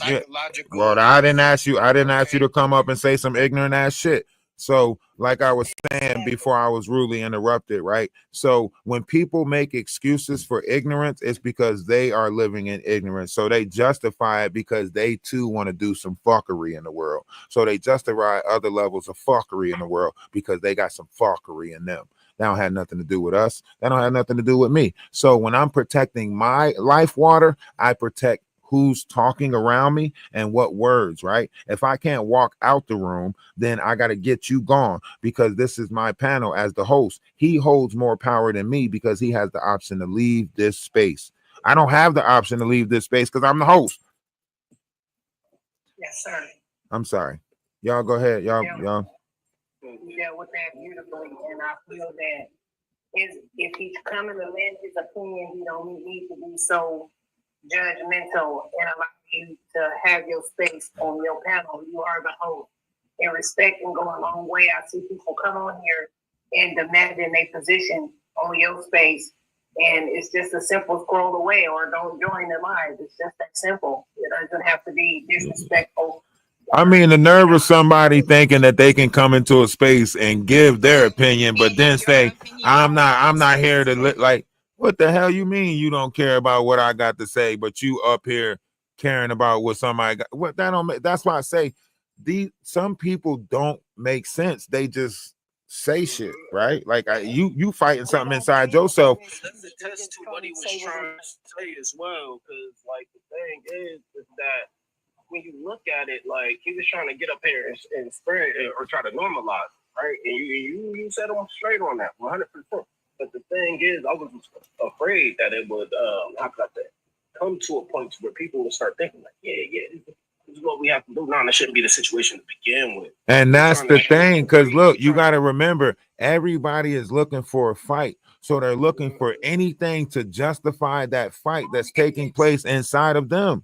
Well, I didn't ask you. I didn't ask you to come up and say some ignorant ass shit. So, like I was saying before I was rudely interrupted, right? So when people make excuses for ignorance, it's because they are living in ignorance. So they justify it because they too want to do some fuckery in the world. So they justify other levels of fuckery in the world because they got some fuckery in them. That don't have nothing to do with us. That don't have nothing to do with me. So when I'm protecting my life water, I protect who's talking around me and what words, right? If I can't walk out the room, then I got to get you gone because this is my panel as the host. He holds more power than me because he has the option to leave this space. I don't have the option to leave this space because I'm the host. Yes, sir. I'm sorry. Y'all go ahead. Y'all. you dealt with that beautifully, and I feel that if he's coming to lend his opinion, he don't need to be so judgmental and allow you to have your space on your panel. You are the host. And respect can go a long way. I see people come on here and demanding a position on your space, and it's just a simple scroll away or don't join the live. It's just that simple. It doesn't have to be disrespectful. I mean, the nerve of somebody thinking that they can come into a space and give their opinion, but then say, I'm not here to like, what the hell you mean you don't care about what I got to say, but you up here caring about what somebody got? What that don't make, that's why I say some people don't make sense. They just say shit, right? Like you fighting something inside yourself. That's a test to what he was trying to say as well, because like the thing is that when you look at it, like he was trying to get up here and spread it or try to normalize it, right? And you set him straight on that 100%. But the thing is, I was afraid that it would how could I say, come to a point where people would start thinking like, yeah, this is what we have to do now. That shouldn't be the situation to begin with. And that's the thing, because look, you got to remember, everybody is looking for a fight. So they're looking for anything to justify that fight that's taking place inside of them.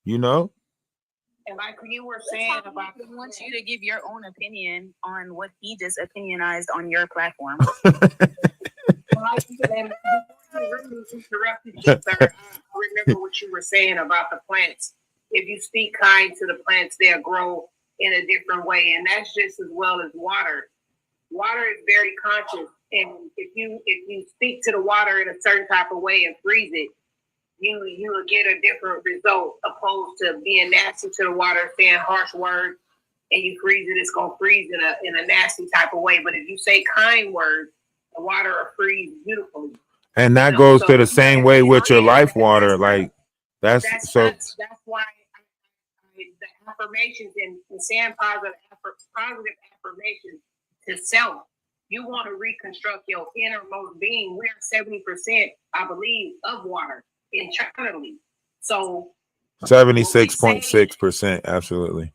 You know? And like you were saying about, he wants you to give your own opinion on what he just opinionized on your platform. Like you said, before you really interrupted you, sir, I remember what you were saying about the plants. If you speak kind to the plants, they'll grow in a different way. And that's just as well as water. Water is very conscious. And if you speak to the water in a certain type of way and freeze it, you will get a different result opposed to being nasty to the water, saying harsh words, and you freeze it, it's gonna freeze in a nasty type of way. But if you say kind words, the water will freeze beautifully. And that goes to the same way with your life water. Like that's why the affirmations and saying positive affirmations to self. You want to reconstruct your innermost being. We're 70%, I believe, of water internally. So 76.6%, absolutely.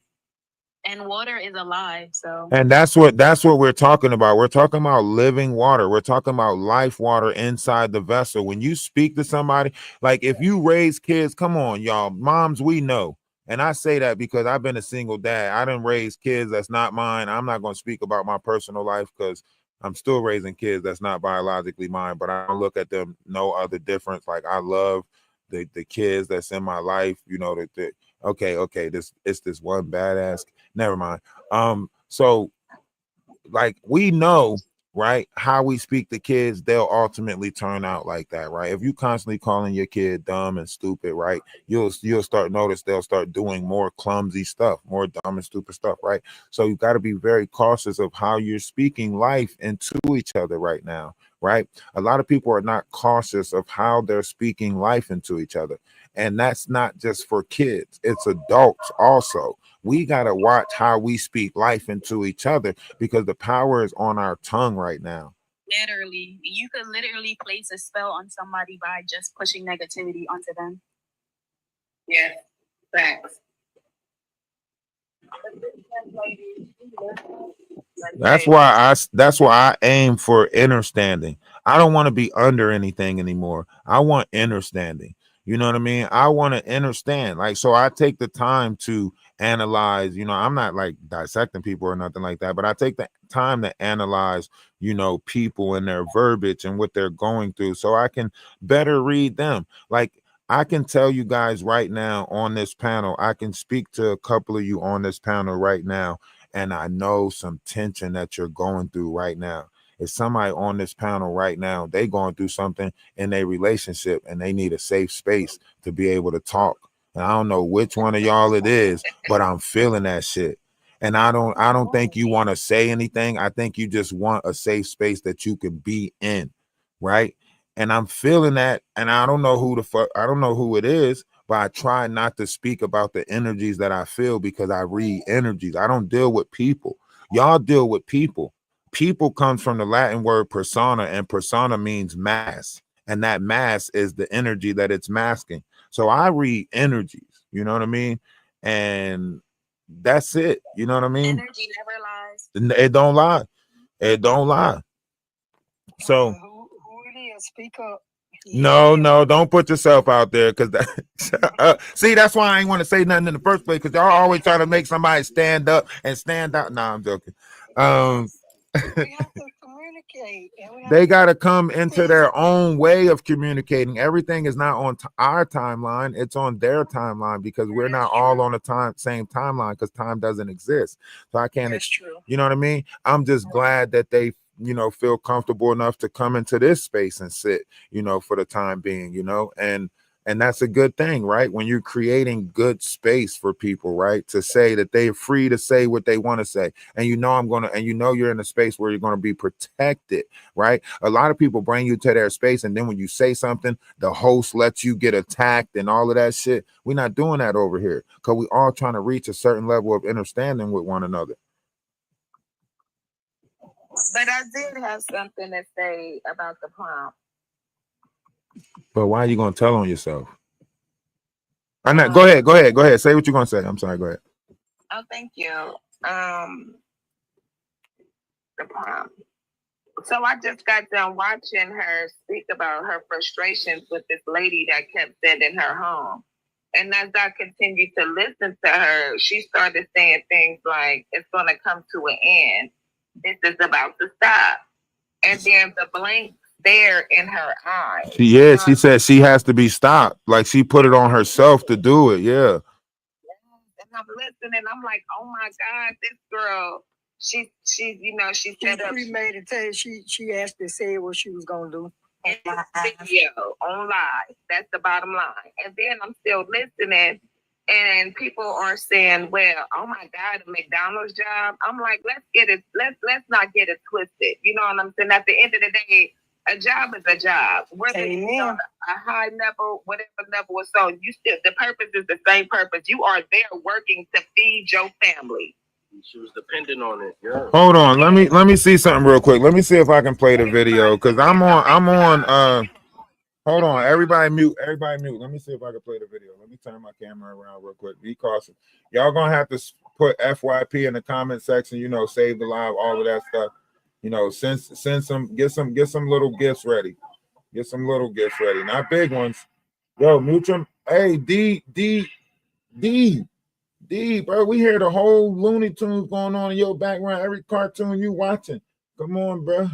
And water is alive, so. And that's what we're talking about. We're talking about living water. We're talking about life water inside the vessel. When you speak to somebody, like if you raise kids, come on, y'all, moms, we know. And I say that because I've been a single dad. I didn't raise kids that's not mine. I'm not going to speak about my personal life because I'm still raising kids that's not biologically mine, but I don't look at them no other difference. Like I love the kids that's in my life, you know, it's this one badass, never mind. So like we know, right, how we speak to kids, they'll ultimately turn out like that, right? If you constantly calling your kid dumb and stupid, right, you'll start notice they'll start doing more clumsy stuff, more dumb and stupid stuff, right? So you got to be very cautious of how you're speaking life into each other right now, right? A lot of people are not cautious of how they're speaking life into each other, and that's not just for kids, it's adults also. We got to watch how we speak life into each other because the power is on our tongue right now. Literally, you could literally place a spell on somebody by just pushing negativity onto them. Yeah, facts. That's why I aim for understanding. I don't want to be under anything anymore. I want understanding. You know what I mean? I want to understand. Like, so I take the time to analyze, you know, I'm not like dissecting people or nothing like that, but I take the time to analyze, you know, people and their verbiage and what they're going through so I can better read them. Like, I can tell you guys right now on this panel, I can speak to a couple of you on this panel right now, and I know some tension that you're going through right now. If somebody on this panel right now, they going through something in their relationship and they need a safe space to be able to talk. And I don't know which one of y'all it is, but I'm feeling that shit. And I don't think you want to say anything. I think you just want a safe space that you can be in, right? And I'm feeling that, and I don't know who it is, but I try not to speak about the energies that I feel because I read energies. I don't deal with people. Y'all deal with people. People comes from the Latin word persona, and persona means mass, and that mass is the energy that it's masking. So I read energies, you know what I mean? And That's it. You know what I mean? Energy never lies. It don't lie. It don't lie. So Who it is? Speak up. no, don't put yourself out there, because see, that's why I ain't want to say nothing in the first place, because y'all always trying to make somebody stand up and stand out. Nah, I'm joking. We have to communicate. They got to come into their own way of communicating. Everything is not on our timeline. It's on their timeline, because we're not all on the same timeline, because time doesn't exist. So I can't, you know what I mean? I'm just glad that they, you know, feel comfortable enough to come into this space and sit, you know, for the time being, you know, and that's a good thing, right? When you're creating good space for people, right, to say that they're free to say what they want to say, and you know you're in a space where you're going to be protected, right? A lot of people bring you to their space, and then when you say something, the host lets you get attacked and all of that shit. We're not doing that over here, because we all trying to reach a certain level of understanding with one another. But I did have something to say about the prompt. But why are you going to tell on yourself? I'm not. Go ahead. Say what you're going to say. I'm sorry. Go ahead. Oh, thank you. The prompt. So I just got done watching her speak about her frustrations with this lady that kept sending her home. And as I continued to listen to her, she started saying things like, it's going to come to an end. This is about to stop. And then the blank stare in her eyes. She said she has to be stopped. Like, she put it on herself to do it. Yeah. And I'm listening. I'm like, oh my God, this girl, she you know, she set up premeditated. She asked to say what she was gonna do. in this video on live. That's the bottom line. And then I'm still listening, and people are saying, well, oh my God, a McDonald's job. I'm like, let's not get it twisted. You know what I'm saying? At the end of the day, a job is a job. Whether it's on a high level, whatever level it's on, you still, the purpose is the same purpose. You are there working to feed your family. She was dependent on it. Yeah. Hold on. Let me see something real quick. Let me see if I can play the video, because I'm on hold on. Everybody mute. Let me see if I can play the video. Let me turn my camera around real quick. Be cautious. Y'all gonna have to put FYP in the comment section, you know, save the live, all of that stuff. You know, send some, get some little gifts ready. Get some little gifts ready. Not big ones. Yo, mute them. Hey, D, bro, we hear the whole Looney Tunes going on in your background. Every cartoon you watching. Come on, bro.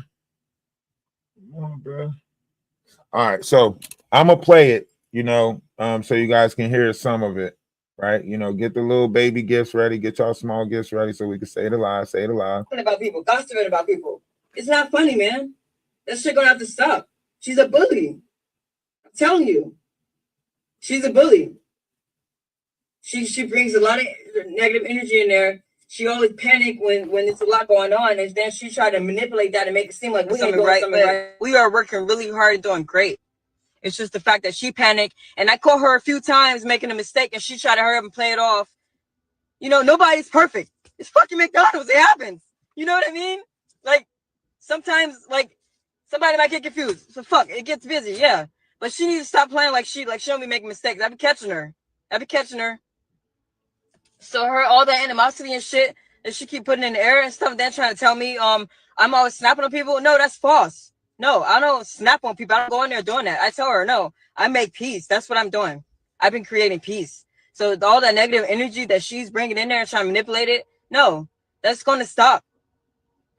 All right, so I'm gonna play it, you know, so you guys can hear some of it, right? You know, get the little baby gifts ready, get y'all small gifts ready, so we can say it alive. About people, gossiping about people. It's not funny, man. That shit gonna have to stop. She's a bully. I'm telling you, she's a bully. She brings a lot of negative energy in there. She always panic when there's a lot going on, and then she try to manipulate that and make it seem like we ain't doing something right. We are working really hard and doing great. It's just the fact that she panicked, and I caught her a few times making a mistake, and she tried to hurry up and play it off. You know, nobody's perfect. It's fucking McDonald's. It happens. You know what I mean? Like, sometimes, like, somebody might get confused. So fuck, it gets busy, yeah. But she needs to stop playing like she don't be making mistakes. I be catching her. So her all that animosity and shit that she keep putting in the air and stuff, then trying to tell me I'm always snapping on people. No, that's false. No, I don't snap on people. I don't go in there doing that. I tell her, no, I make peace. That's what I'm doing. I've been creating peace. So all that negative energy that she's bringing in there and trying to manipulate it, no, that's going to stop.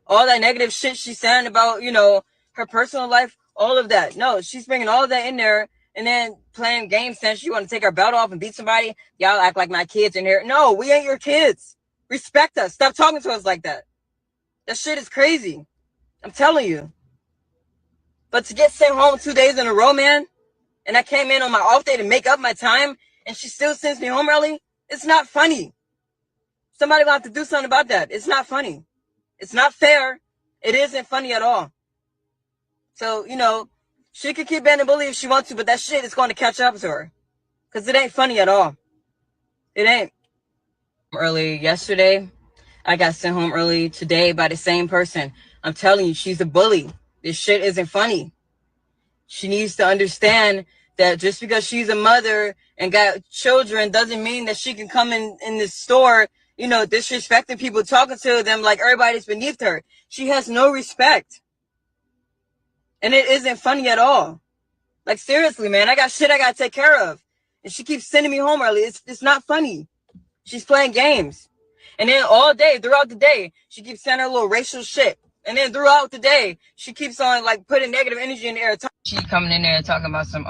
All that negative shit she's saying about, you know, her personal life, all of that. No, she's bringing all of that in there. And then playing games saying she want to take her belt off and beat somebody. Y'all act like my kids in here. No, we ain't your kids. Respect us. Stop talking to us like that. That shit is crazy. I'm telling you. But to get sent home 2 days in a row, man, and I came in on my off day to make up my time, and she still sends me home early, it's not funny. Somebody will have to do something about that. It's not funny. It's not fair. It isn't funny at all. So, you know, she could keep being a bully if she wants to, but that shit is going to catch up to her. Because it ain't funny at all. It ain't. Early yesterday, I got sent home early today by the same person. I'm telling you, she's a bully. This shit isn't funny. She needs to understand that just because she's a mother and got children doesn't mean that she can come in this store you know, disrespecting people, talking to them like everybody's beneath her. She has no respect. And it isn't funny at all. Like, seriously, man, I got shit I gotta take care of. And she keeps sending me home early. It's not funny. She's playing games. And then all day, throughout the day, she keeps saying her little racial shit. And then throughout the day, she keeps on like putting negative energy in the air. She coming in there talking about some,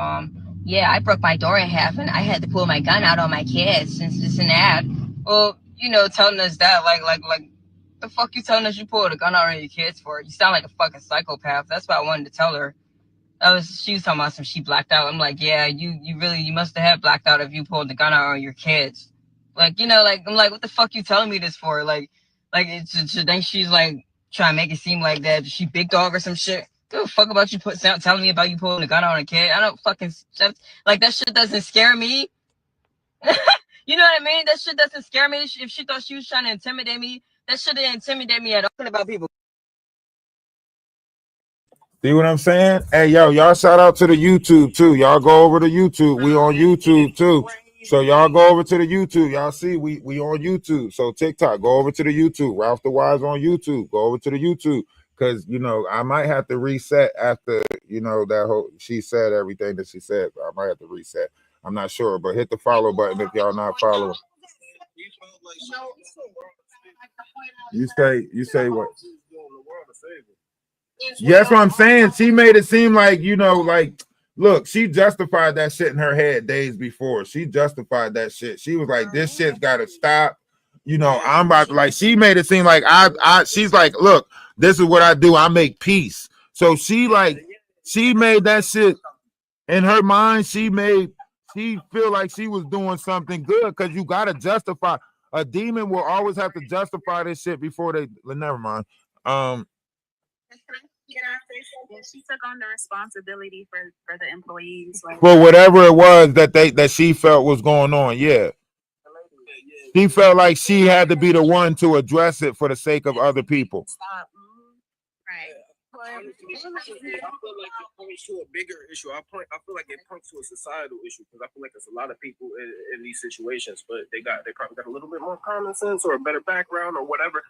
yeah, I broke my door in half and I had to pull my gun out on my kids since this and that. Well, you know, telling us that, like, the fuck you telling us you pulled a gun out on your kids for? You sound like a fucking psychopath. That's what I wanted to tell her. She was talking about some, she blacked out. I'm like, yeah, you must have blacked out if you pulled the gun out on your kids. Like, you know, like, I'm like, what the fuck you telling me this for? Like then she's like trying to make it seem like that she big dog or some shit. Give a fuck about you telling me about you pulling the gun out on a kid. I don't fucking, like, that shit doesn't scare me. You know what I mean? That shit doesn't scare me. If she thought she was trying to intimidate me, that shit didn't intimidate me at all. About people. See what I'm saying? Hey, yo, y'all shout out to the YouTube too. Y'all go over to YouTube. We on YouTube too. So y'all go over to the YouTube. Y'all see we on YouTube. So TikTok, go over to the YouTube. Ralph DaWise on YouTube. Go over to the YouTube. Because, you know, I might have to reset after, you know, that whole, she said everything that she said. I might have to reset. I'm not sure, but hit the follow button if y'all not following. You say what? Yes, what I'm saying. She made it seem like, you know, like, look, she justified that shit in her head days before. She justified that shit. She was like, this shit's got to stop. You know, I'm about to, like, she made it seem like she's like, look, this is what I do. I make peace. So she made that shit in her mind. She feel like she was doing something good because you got to justify. A demon will always have to justify this shit before they, never mind. She took on the responsibility for the employees, like, for whatever it was that she felt was going on. Yeah, she felt like she had to be the one to address it for the sake of other people. Stop. Right. I feel like it points to a bigger issue. I feel like it points to a societal issue because I feel like there's a lot of people in these situations, but they probably got a little bit more common sense or a better background or whatever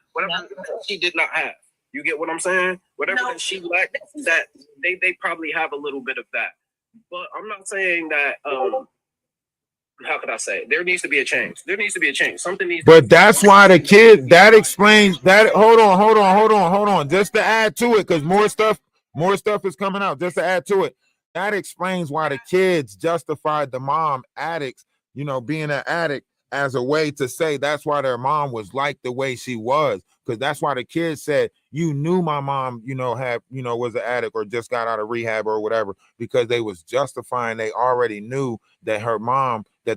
she did not have. You get what I'm saying? Whatever that she lacked, that they probably have a little bit of that. But I'm not saying that. How could I say? There needs to be a change. There needs to be a change. Something needs. But that's why the kid. That explains that. Hold on. Just to add to it, because more stuff is coming out. Just to add to it, that explains why the kids justified the mom addicts. You know, being an addict as a way to say that's why their mom was like the way she was. Because that's why the kids said, you knew my mom, you know, was an addict or just got out of rehab or whatever, because they was justifying. They already knew that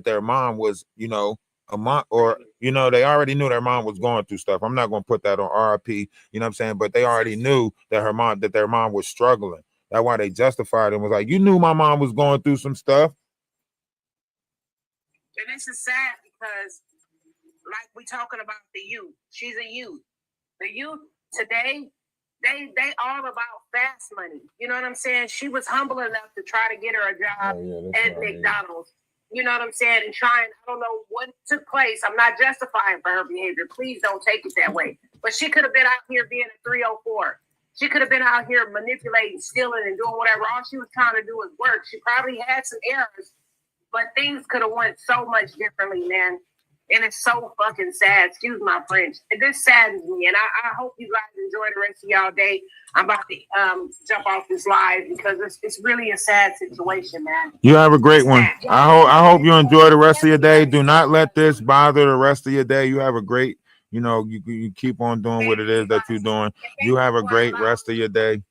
their mom was, you know, a mom, or, you know, they already knew their mom was going through stuff. I'm not going to put that on RIP, you know what I'm saying? But they already knew that their mom was struggling. That's why they justified and was like, you knew my mom was going through some stuff. And this is sad because, like we talking about the youth, she's a youth. The youth today, they all about fast money. You know what I'm saying? She was humble enough to try to get her a job at McDonald's. You know what I'm saying? And trying, I don't know what took place. I'm not justifying for her behavior. Please don't take it that way. But she could have been out here being a 304. She could have been out here manipulating, stealing, and doing whatever. All she was trying to do was work. She probably had some errors, but things could have went so much differently, man. And it's so fucking sad. Excuse my French. This saddens me. And I hope you guys enjoy the rest of y'all day. I'm about to jump off this live because it's really a sad situation, man. You have a great one. I hope you enjoy the rest of your day. Do not let this bother the rest of your day. You have a great, you know, you keep on doing what it is that you're doing. You have a great rest of your day.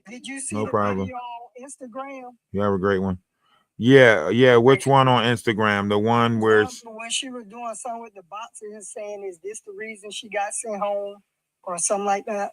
Did you see no the problem. video on Instagram? You have a great one. Yeah. Which one on Instagram? The one where when she was doing something with the boxer and saying, "Is this the reason she got sent home?" or something like that.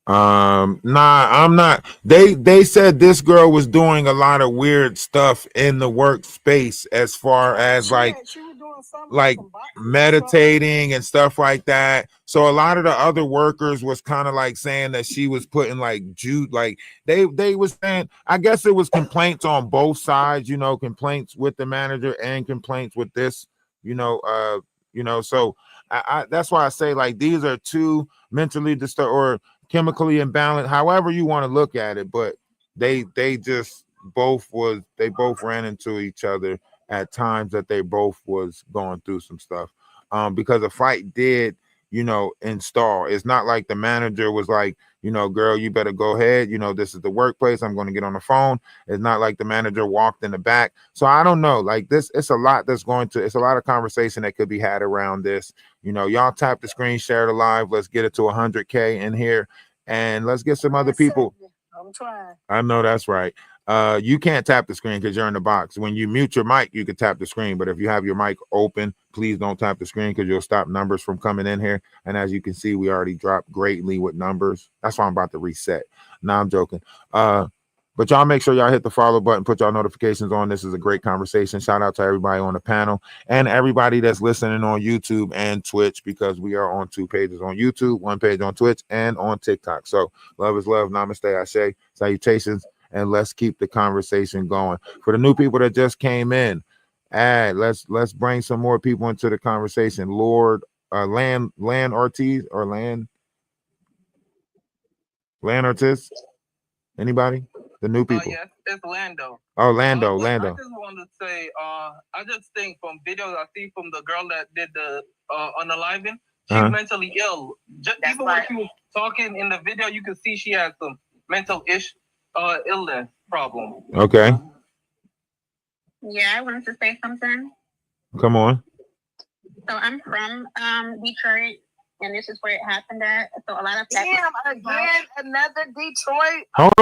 Nah, I'm not. They said this girl was doing a lot of weird stuff in the workspace as far as like meditating and stuff like that. So a lot of the other workers was kind of like saying that she was putting like like they was saying, I guess it was complaints on both sides, you know, complaints with the manager and complaints with this, you know, you know. So that's why I say, like, these are two mentally disturbed or chemically imbalanced, however you want to look at it, but they both ran into each other at times that they both was going through some stuff, because a fight did, you know, install. It's not like the manager was like, you know, girl, you better go ahead, you know, this is the workplace, I'm going to get on the phone. It's not like the manager walked in the back. So I don't know, like, this, it's a lot it's a lot of conversation that could be had around this. You know, y'all tap the screen, share the live. Let's get it to 100K in here, and let's get some other people. I'm trying. I know that's right. You can't tap the screen because you're in the box. When you mute your mic, you can tap the screen. But if you have your mic open, please don't tap the screen because you'll stop numbers from coming in here. And as you can see, we already dropped greatly with numbers. That's why I'm about to reset. No, I'm joking. But y'all make sure y'all hit the follow button, put y'all notifications on. This is a great conversation. Shout out to everybody on the panel and everybody that's listening on YouTube and Twitch, because we are on 2 pages on YouTube, 1 page on Twitch, and on TikTok. So love is love. Namaste, Ashe, salutations, and let's keep the conversation going. For the new people that just came in, let's bring some more people into the conversation. Lord, Land Ortiz or Land Ortiz. Anybody? The new people. Yes, it's Lando. Oh, Lando. I just want to say, I just think from videos I see from the girl that did the unaliving, she's mentally ill. Even when she was talking in the video, you can see she has some mental illness problem. Okay. Yeah, I wanted to say something. Come on. So I'm from Detroit, and this is where it happened at. So a lot of Another Detroit. Hold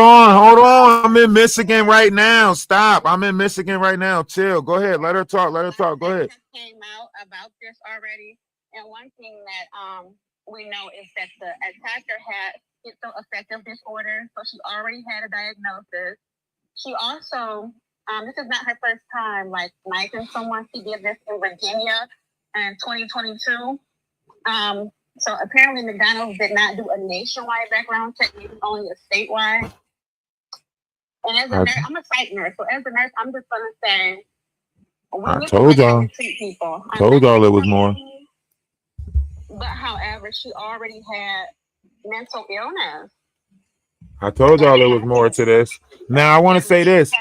on. I'm in Michigan right now. Stop. I'm in Michigan right now. Chill. Go ahead. Let her talk. Go ahead. Came out about this already, and one thing that we know is that the attacker had schizoaffective disorder, so she already had a diagnosis. She also, this is not her first time like knifing someone. She did this in Virginia in 2022. So apparently McDonald's did not do a nationwide background check, maybe only a statewide. And as a nurse, I'm a psych nurse, so as a nurse, I'm just gonna say, I told y'all. Told y'all it was more. But however, she already had mental illness. I told y'all it was more to this. Now I want to say this.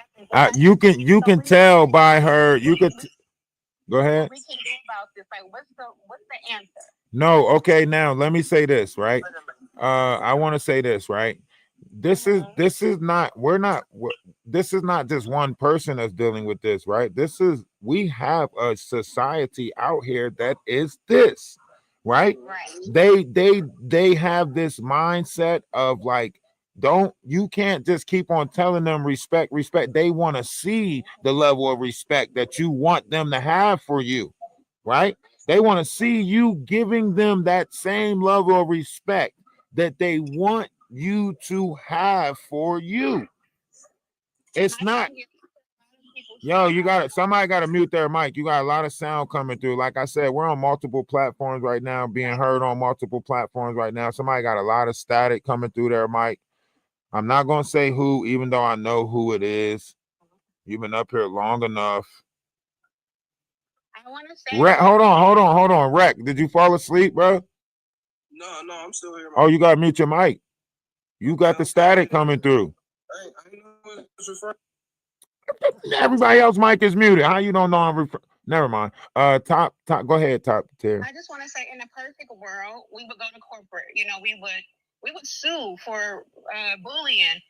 You can tell by her. You could go ahead. We can do about this. Like, what's the answer? No, okay. Now let me say this, right? I want to say this, right? This is not just one person that's dealing with this, right? We have a society out here that is this, right? They have this mindset of like, you can't just keep on telling them respect. They want to see the level of respect that you want them to have for you, right? They want to see you giving them that same level of respect that they want you to have for you. It's not, somebody got to mute their mic. You got a lot of sound coming through. Like I said, we're on multiple platforms right now, being heard on multiple platforms right now. Somebody got a lot of static coming through their mic. I'm not going to say who, even though I know who it is. You've been up here long enough. I want to say. Hold on. Rec, did you fall asleep, bro? No, I'm still here. Oh, you got to mute your mic. You got the static coming through. Everybody else mic is muted. How you don't know I'm never mind. Top, go ahead, Top Terry. I just want to say, in a perfect world, we would go to corporate. You know, we would sue for bullying.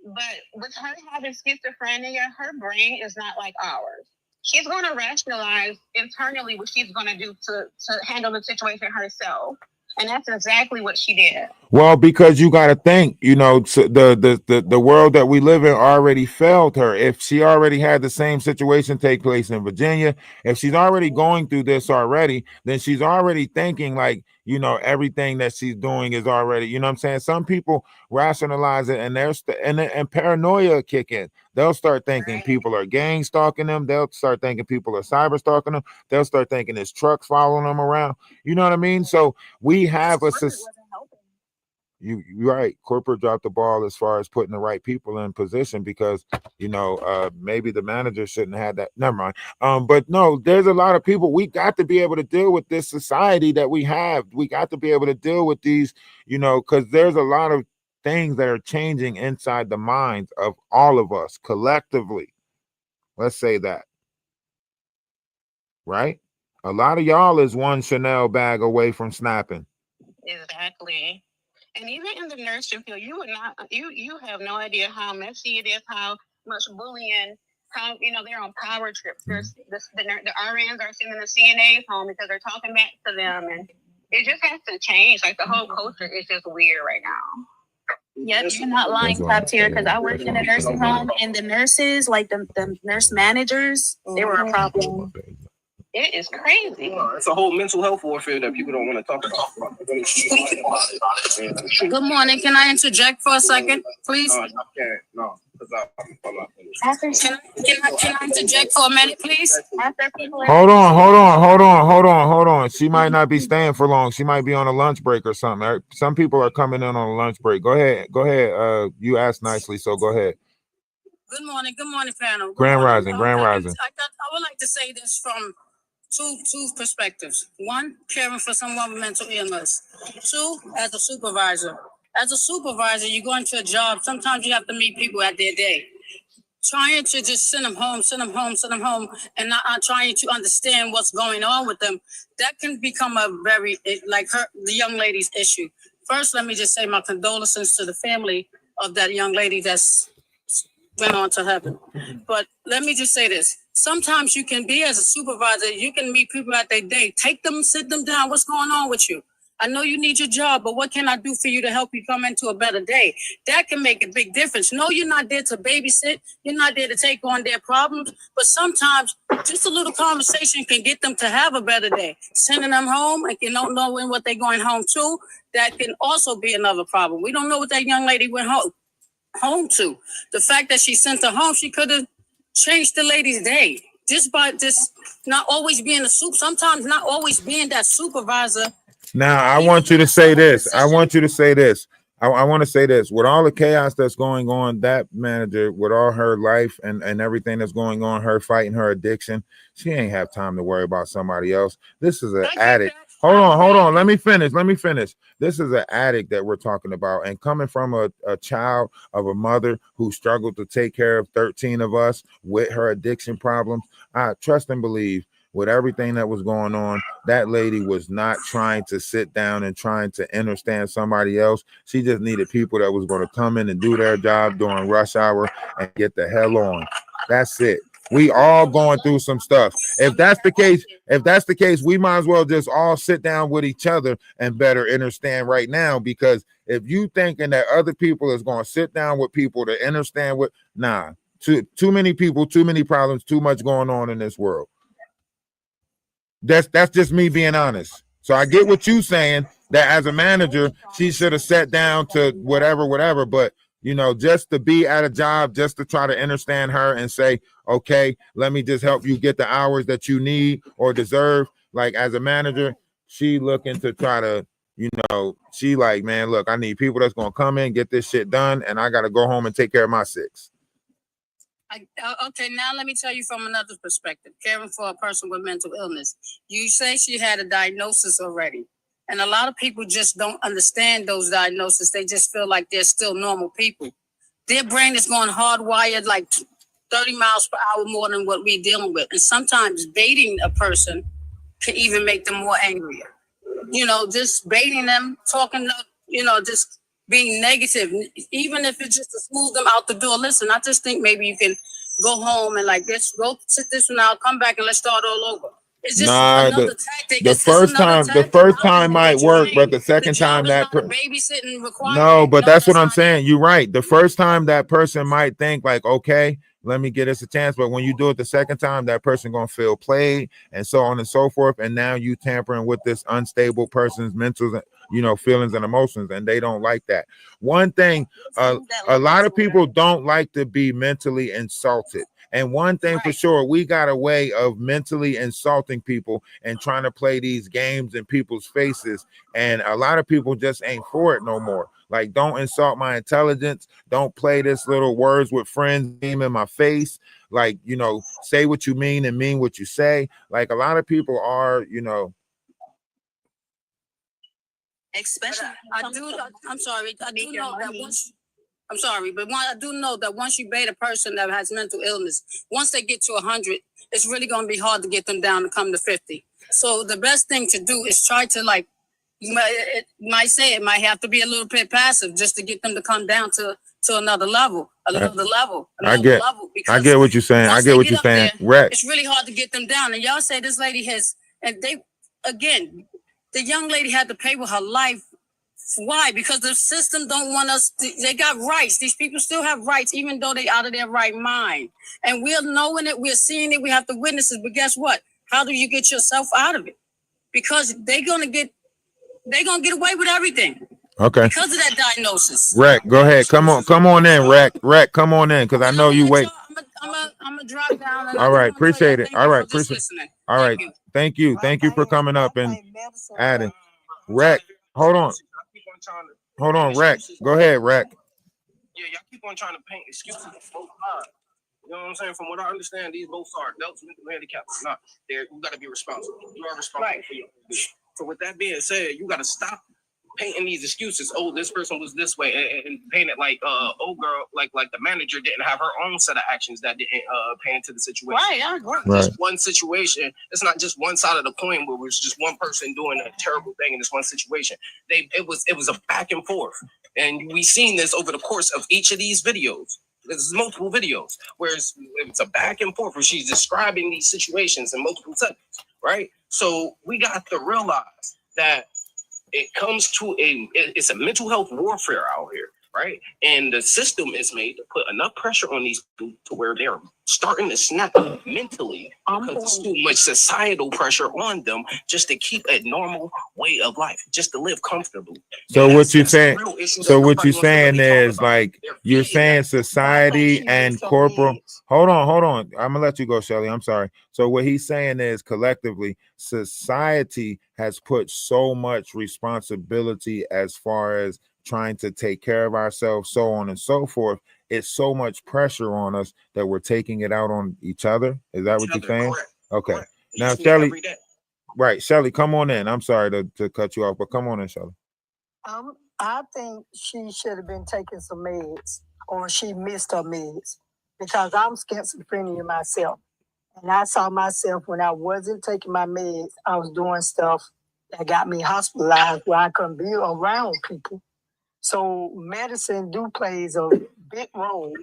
But with her having schizophrenia, her brain is not like ours. She's going to rationalize internally what she's going to do to handle the situation herself. And that's exactly what she did. Well, because you got to think, you know, the world that we live in already failed her. If she already had the same situation take place in Virginia, if she's already going through this already, then she's already thinking like, you know, everything that she's doing is already, you know what I'm saying? Some people rationalize it and and paranoia kick in. They'll start thinking people are gang stalking them. They'll start thinking people are cyber stalking them. They'll start thinking there's trucks following them around. You know what I mean? So we have a you're right. Corporate dropped the ball as far as putting the right people in position because, maybe the manager shouldn't have had that. Never mind. But no, there's a lot of people. We got to be able to deal with this society that we have. We got to be able to deal with these, because there's a lot of things that are changing inside the minds of all of us collectively. Let's say that. Right? A lot of y'all is one Chanel bag away from snapping. Exactly. And even in the nursing field, you have no idea how messy it is, how much bullying, how they're on power trips. There's the RNs are sending the CNAs home because they're talking back to them, and it just has to change. Like the whole culture is just weird right now. Yep, you're not lying, top tier, because I worked in a nursing home and the nurses, like the nurse managers, they were a problem. It is crazy. It's a whole mental health warfare that people don't want to talk about. Good morning. Can I interject for a second, please? No, because I'm not Can I interject for a minute, please? Hold on. She might not be staying for long. She might be on a lunch break or something. Some people are coming in on a lunch break. Go ahead. You asked nicely, so go ahead. Good morning, panel. Grand rising. I would like to say this from two perspectives. One, caring for someone with mental illness. Two, as a supervisor. As a supervisor, you go into a job. Sometimes you have to meet people at their day. Trying to just send them home, and not trying to understand what's going on with them, that can become a very, the young lady's issue. First, let me just say my condolences to the family of that young lady that's went on to heaven. But let me just say this. Sometimes you can be as a supervisor, you can meet people at their day. Take them, sit them down. What's going on with you? I know you need your job, but what can I do for you to help you come into a better day? That can make a big difference. No, you're not there to babysit. You're not there to take on their problems. But sometimes just a little conversation can get them to have a better day. Sending them home and you don't know what they're going home to, that can also be another problem. We don't know what that young lady went home to. The fact that she sent her home, she could have changed the lady's day just by just not always being sometimes not always being that supervisor. Now I want you to say this. I want to say this. With all the chaos that's going on, that manager, with all her life and everything that's going on, her fighting her addiction, she ain't have time to worry about somebody else. This is an addict. Hold on. Let me finish. This is an addict that we're talking about. And coming from a child of a mother who struggled to take care of 13 of us with her addiction problems, I trust and believe with everything that was going on, that lady was not trying to sit down and trying to understand somebody else. She just needed people that was going to come in and do their job during rush hour and get the hell on. That's it. We all going through some stuff. If that's the case, we might as well just all sit down with each other and better understand right now. Because if you thinking that other people is going to sit down with people to understand too many people, too many problems, too much going on in this world. That's just me being honest. So I get what you saying, that as a manager, she should have sat down to whatever, but just to be at a job, just to try to understand her and say, okay, let me just help you get the hours that you need or deserve. Like as a manager, she looking to try to, she like, man, look, I need people that's going to come in, get this shit done. And I got to go home and take care of my 6. Okay, now let me tell you from another perspective, caring for a person with mental illness. You say she had a diagnosis already. And a lot of people just don't understand those diagnoses. They just feel like they're still normal people. Their brain is going hardwired like 30 miles per hour more than what we're dealing with. And sometimes baiting a person can even make them more angrier. Just baiting them, talking, just being negative, even if it's just to smooth them out the door. Listen, I just think maybe you can go home and let's go sit this one out, come back and let's start all over. It's just another tactic. The first time might work, but the second time babysitting requirement. No, but that's what I'm saying. You're right. The first time that person might think like, okay, let me get us a chance. But when you do it the second time, that person gonna feel played and so on and so forth. And now you tampering with this unstable person's mental, feelings and emotions, and they don't like that. One thing, a lot of people don't like to be mentally insulted. And one thing for sure, we got a way of mentally insulting people and trying to play these games in people's faces. And a lot of people just ain't for it no more. Like, don't insult my intelligence. Don't play this little words with friends game in my face. Like, you know, say what you mean and mean what you say. Like, a lot of people are, you know. Especially, I'm sorry. I do know that once. I'm sorry, but I do know that once you bait a person that has mental illness, once they get to 100, it's really going to be hard to get them down to come to 50. So the best thing to do is try to, like, it might have to be a little bit passive just to get them to come down to another level, another level. I get what you're saying. I get what you're saying. It's really hard to get them down. And y'all say this lady has, and they, again, the young lady had to pay with her life. Why? Because the system don't want us they got rights. These people still have rights, even though they out of their right mind. And we're knowing it, we're seeing it, we have to witness it. But guess what? How do you get yourself out of it? Because they're gonna get away with everything. Okay. Because of that diagnosis. Rec, go ahead. Come on in, Rec, come on in, because I know you wait. I'm gonna drop down. All right, appreciate it. All right, appreciate it. All right, thank you for coming up and adding. Rec, hold on, Rec. Go ahead, Rec. Yeah, y'all keep on trying to paint excuses for both sides. You know what I'm saying? From what I understand, these both are adults, mental handicaps. Not there. You got to be responsible. You are responsible for your behavior. So with that being said, you got to stop painting these excuses. Oh, this person was this way, and paint it like oh girl, like the manager didn't have her own set of actions that didn't pay into the situation. Right, I agree. Just one situation. It's not just one side of the coin where it was just one person doing a terrible thing in this one situation. It was a back and forth, and we seen this over the course of each of these videos. There's multiple videos where it's a back and forth where she's describing these situations in multiple seconds, right? So we got to realize that it comes to it's a mental health warfare out here, right? And the system is made to put enough pressure on these people to where they're starting to snap mentally because there's too much societal pressure on them just to keep a normal way of life, just to live comfortably. So what you saying? So what you saying is like you're saying society and corporal. Hold on. I'm gonna let you go, Shelly. I'm sorry. So what he's saying is collectively, society has put so much responsibility as far as trying to take care of ourselves, so on and so forth. It's so much pressure on us that we're taking it out on each other. Is that what you're saying? Correct. Okay. Correct. Now, Shelly, right, Shelly, come on in. I'm sorry to cut you off, but come on in, Shelly. I think she should have been taking some meds, or she missed her meds, because I'm schizophrenia myself. And I saw myself when I wasn't taking my meds, I was doing stuff that got me hospitalized where I couldn't be around people. So medicine plays a big role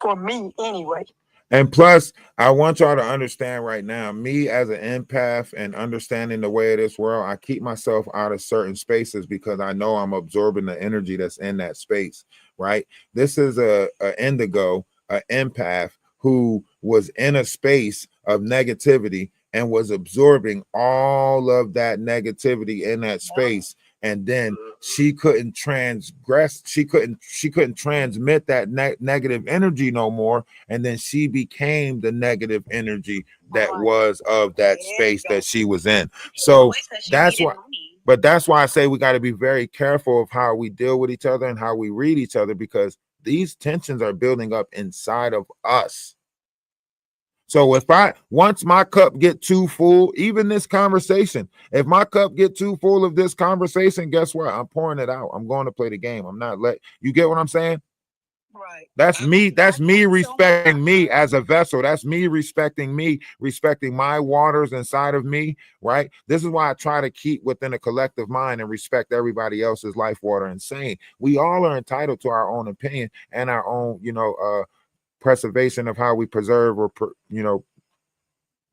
for me anyway. And plus, I want y'all to understand right now, me as an empath and understanding the way of this world, I keep myself out of certain spaces because I know I'm absorbing the energy that's in that space, right? This is a indigo, an empath who was in a space of negativity and was absorbing all of that negativity in that space. And then she couldn't transgress, she couldn't transmit that negative energy no more. And then she became the negative energy that was of that space that she was in. So that's why, but that's why I say we got to be very careful of how we deal with each other and how we read each other, because these tensions are building up inside of us. So once my cup get too full, even this conversation, if my cup get too full of this conversation, guess what? I'm pouring it out. I'm going to play the game. I'm not you get what I'm saying? Right. That's me respecting me as a vessel. That's me respecting my waters inside of me, right? This is why I try to keep within a collective mind and respect everybody else's life, water, and saying. We all are entitled to our own opinion and our own, preservation of how we preserve or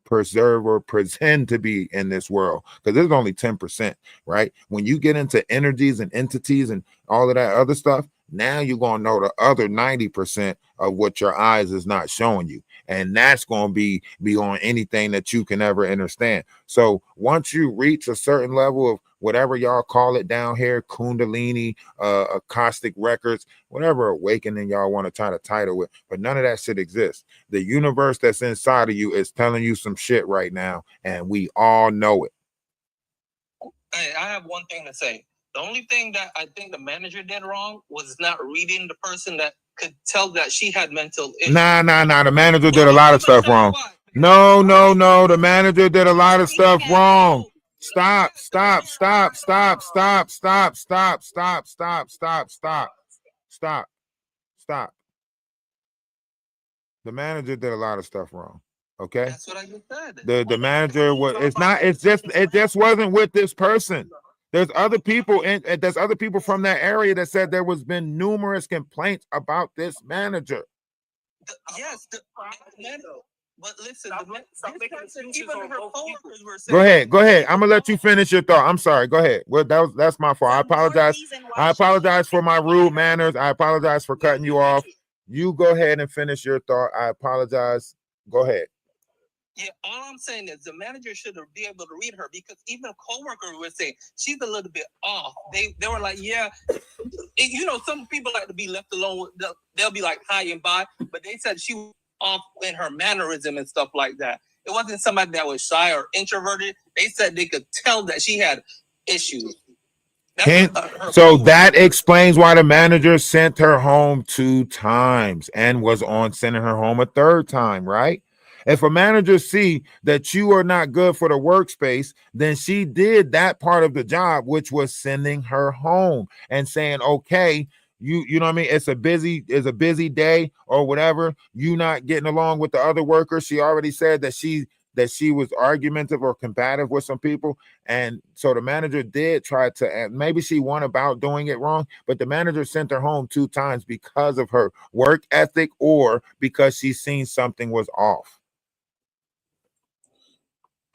pretend to be in this world, because there's only 10%, right? When you get into energies and entities and all of that other stuff, now you're going to know the other 90% of what your eyes is not showing you, and that's going to be on anything that you can ever understand. So once you reach a certain level of whatever y'all call it down here, Kundalini, Acoustic Records, whatever awakening y'all want to try to title it, but none of that shit exists. The universe that's inside of you is telling you some shit right now, and we all know it. Hey, I have one thing to say. The only thing that I think the manager did wrong was not reading the person that could tell that she had mental issues. Nah. The manager did a lot of stuff wrong. No. The manager did a lot of stuff wrong. Stop. The manager did a lot of stuff wrong. Okay. That's what I just said. The manager was. It just wasn't with this person. There's other people there's other people from that area that said there was been numerous complaints about this manager. Yes, but listen, even her coworkers were saying. Go ahead. I'm gonna let you finish your thought. I'm sorry. Go ahead. Well, that's my fault. I apologize for my rude manners. I apologize for cutting you off. You go ahead and finish your thought. I apologize. Go ahead. Yeah, all I'm saying is the manager should be able to read her, because even a coworker would say she's a little bit off. They were like, yeah, some people like to be left alone. They'll be like hi and bye, but they said she was off in her mannerism and stuff like that. It wasn't somebody that was shy or introverted. They said they could tell that she had issues. So that explains why the manager sent her home 2 times and was on sending her home a 3rd time, right? If a manager see that you are not good for the workspace, then she did that part of the job, which was sending her home and saying, okay, you know what I mean? It's a busy day or whatever. You not getting along with the other workers. She already said that she was argumentative or combative with some people. And so the manager did try to, and maybe she went about doing it wrong, but the manager sent her home 2 times because of her work ethic or because she seen something was off.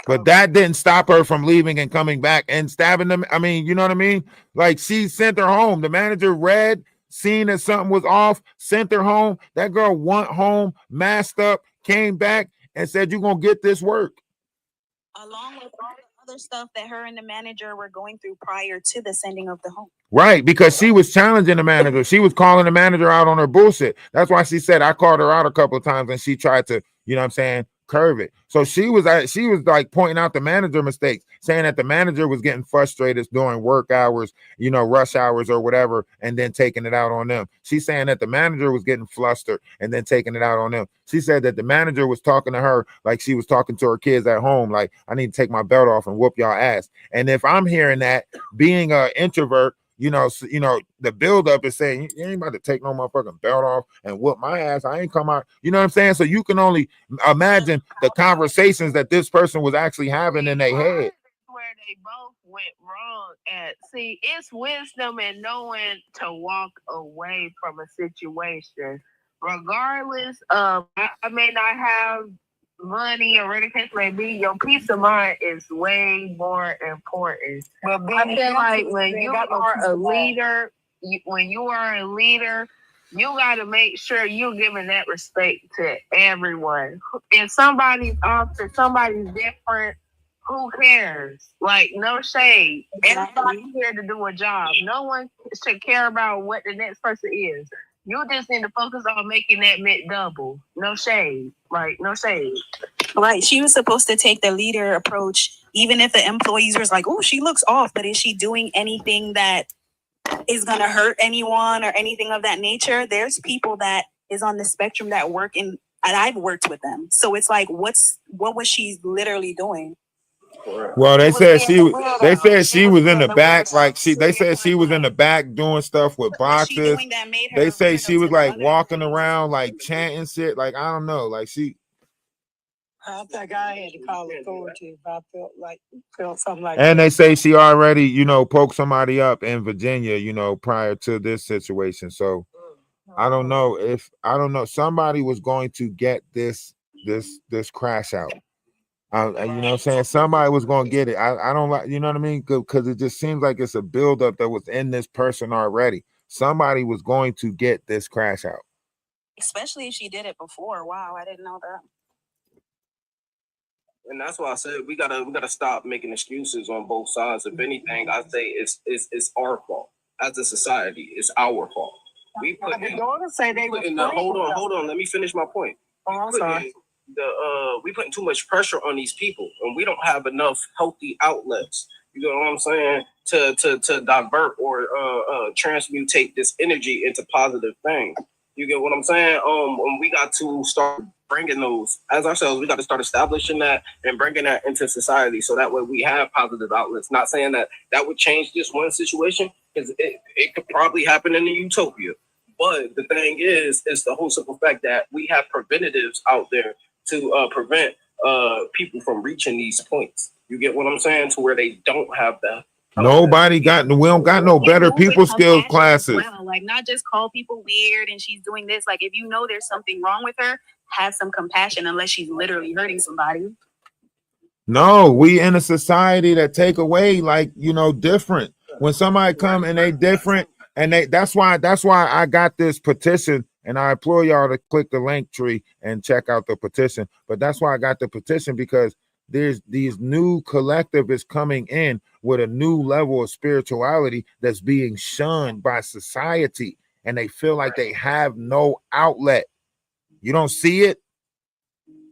But that didn't stop her from leaving and coming back and stabbing them. I mean, you know what I mean? Like, she sent her home. The manager read, seen that something was off, sent her home. That girl went home, masked up, came back and said, you're going to get this work. Along with all the other stuff that her and the manager were going through prior to the sending of the home. Right, because she was challenging the manager. She was calling the manager out on her bullshit. That's why she said I called her out a couple of times and she tried to, you know what I'm saying, curve it. So she was like pointing out the manager mistakes, saying that the manager was getting frustrated during work hours, rush hours or whatever, and then taking it out on them. She's saying that the manager was getting flustered and then taking it out on them. She said that the manager was talking to her like she was talking to her kids at home, like, I need to take my belt off and whoop y'all ass. And if I'm hearing that, being an introvert, the buildup is saying, you ain't about to take no motherfucking belt off and whoop my ass. I ain't come out. You know what I'm saying? So you can only imagine the conversations that this person was actually having in their head. Where they both went wrong at. See, it's wisdom and knowing to walk away from a situation, regardless of, I may not have money or any case may be, your peace of mind is way more important. But I feel like when you are a leader, you got to make sure you're giving that respect to everyone. If somebody's off, if somebody's different, who cares? Like, no shade. Everybody's here to do a job. No one should care about what the next person is. You just need to focus on making that McDouble. No shade. Like, no shade. Right. She was supposed to take the leader approach, even if the employees was like, oh, she looks off, but is she doing anything that is going to hurt anyone or anything of that nature? There's people that is on the spectrum that work and I've worked with them. So it's like, what was she literally doing? Well, they said she was in the back, they said she was in the back doing stuff with boxes. They say she was like walking around like chanting shit. Like, I don't know, like I think I had to call authority if I felt something like that. And they say she already, poked somebody up in Virginia, prior to this situation. So I don't know somebody was going to get this crash out. You know what I'm saying? Somebody was going to get it. I don't like, you know what I mean? Because it just seems like it's a buildup that was in this person already. Somebody was going to get this crash out. Especially if she did it before. Wow, I didn't know that. And that's why I said we gotta stop making excuses on both sides. If anything, I say it's our fault as a society. It's our fault. We put in, hold on. Let me finish my point. Oh, I'm sorry. We putting too much pressure on these people, and we don't have enough healthy outlets. You know what I'm saying? To divert or transmutate this energy into positive things. You get what I'm saying? We got to start bringing those as ourselves. We got to start establishing that and bringing that into society, so that way we have positive outlets. Not saying that would change this one situation, because it could probably happen in a utopia. But the thing is the whole simple fact that we have preventatives out there to prevent people from reaching these points. You get what I'm saying? To where they don't have that. We don't got no better people skills classes. Well, like, not just call people weird and she's doing this. Like, if you know there's something wrong with her, have some compassion, unless she's literally hurting somebody. No, we in a society that take away, like, different. When somebody come and they different, and that's why I got this petition, and I implore y'all to click the link tree and check out the petition. But that's why I got the petition, because there's these new collective is coming in with a new level of spirituality that's being shunned by society, and they feel like they have no outlet. You don't see it?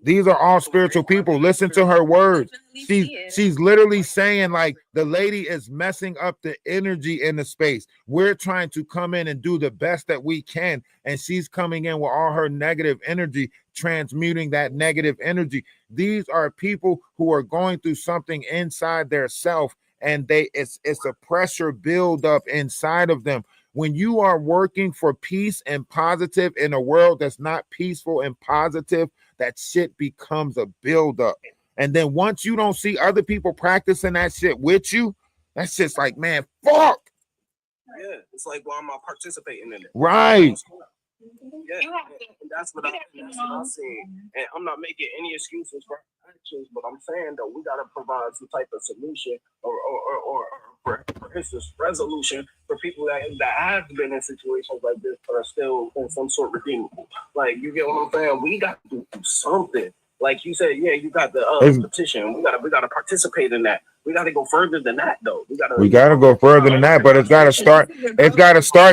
These are all spiritual people. Listen to her words. She's literally saying, like, the lady is messing up the energy in the space. We're trying to come in and do the best that we can, and she's coming in with all her negative energy, transmuting that negative energy. These are people who are going through something inside their self, and it's a pressure buildup inside of them. When you are working for peace and positive in a world that's not peaceful and positive, that shit becomes a buildup. And then once you don't see other people practicing that shit with you, that shit's like, man, fuck. Yeah, it's like, well, I'm not participating in it. Right. Yeah, and that's what I see. And I'm not making any excuses for actions, but I'm saying that we got to provide some type of solution or for instance, resolution for people that have been in situations like this but are still in some sort redeemable. Like, you get what I'm saying? We got to do something. Like you said, yeah, you got the petition. We gotta participate in that. We gotta go further than that, though. We gotta go further than that, but it's gotta start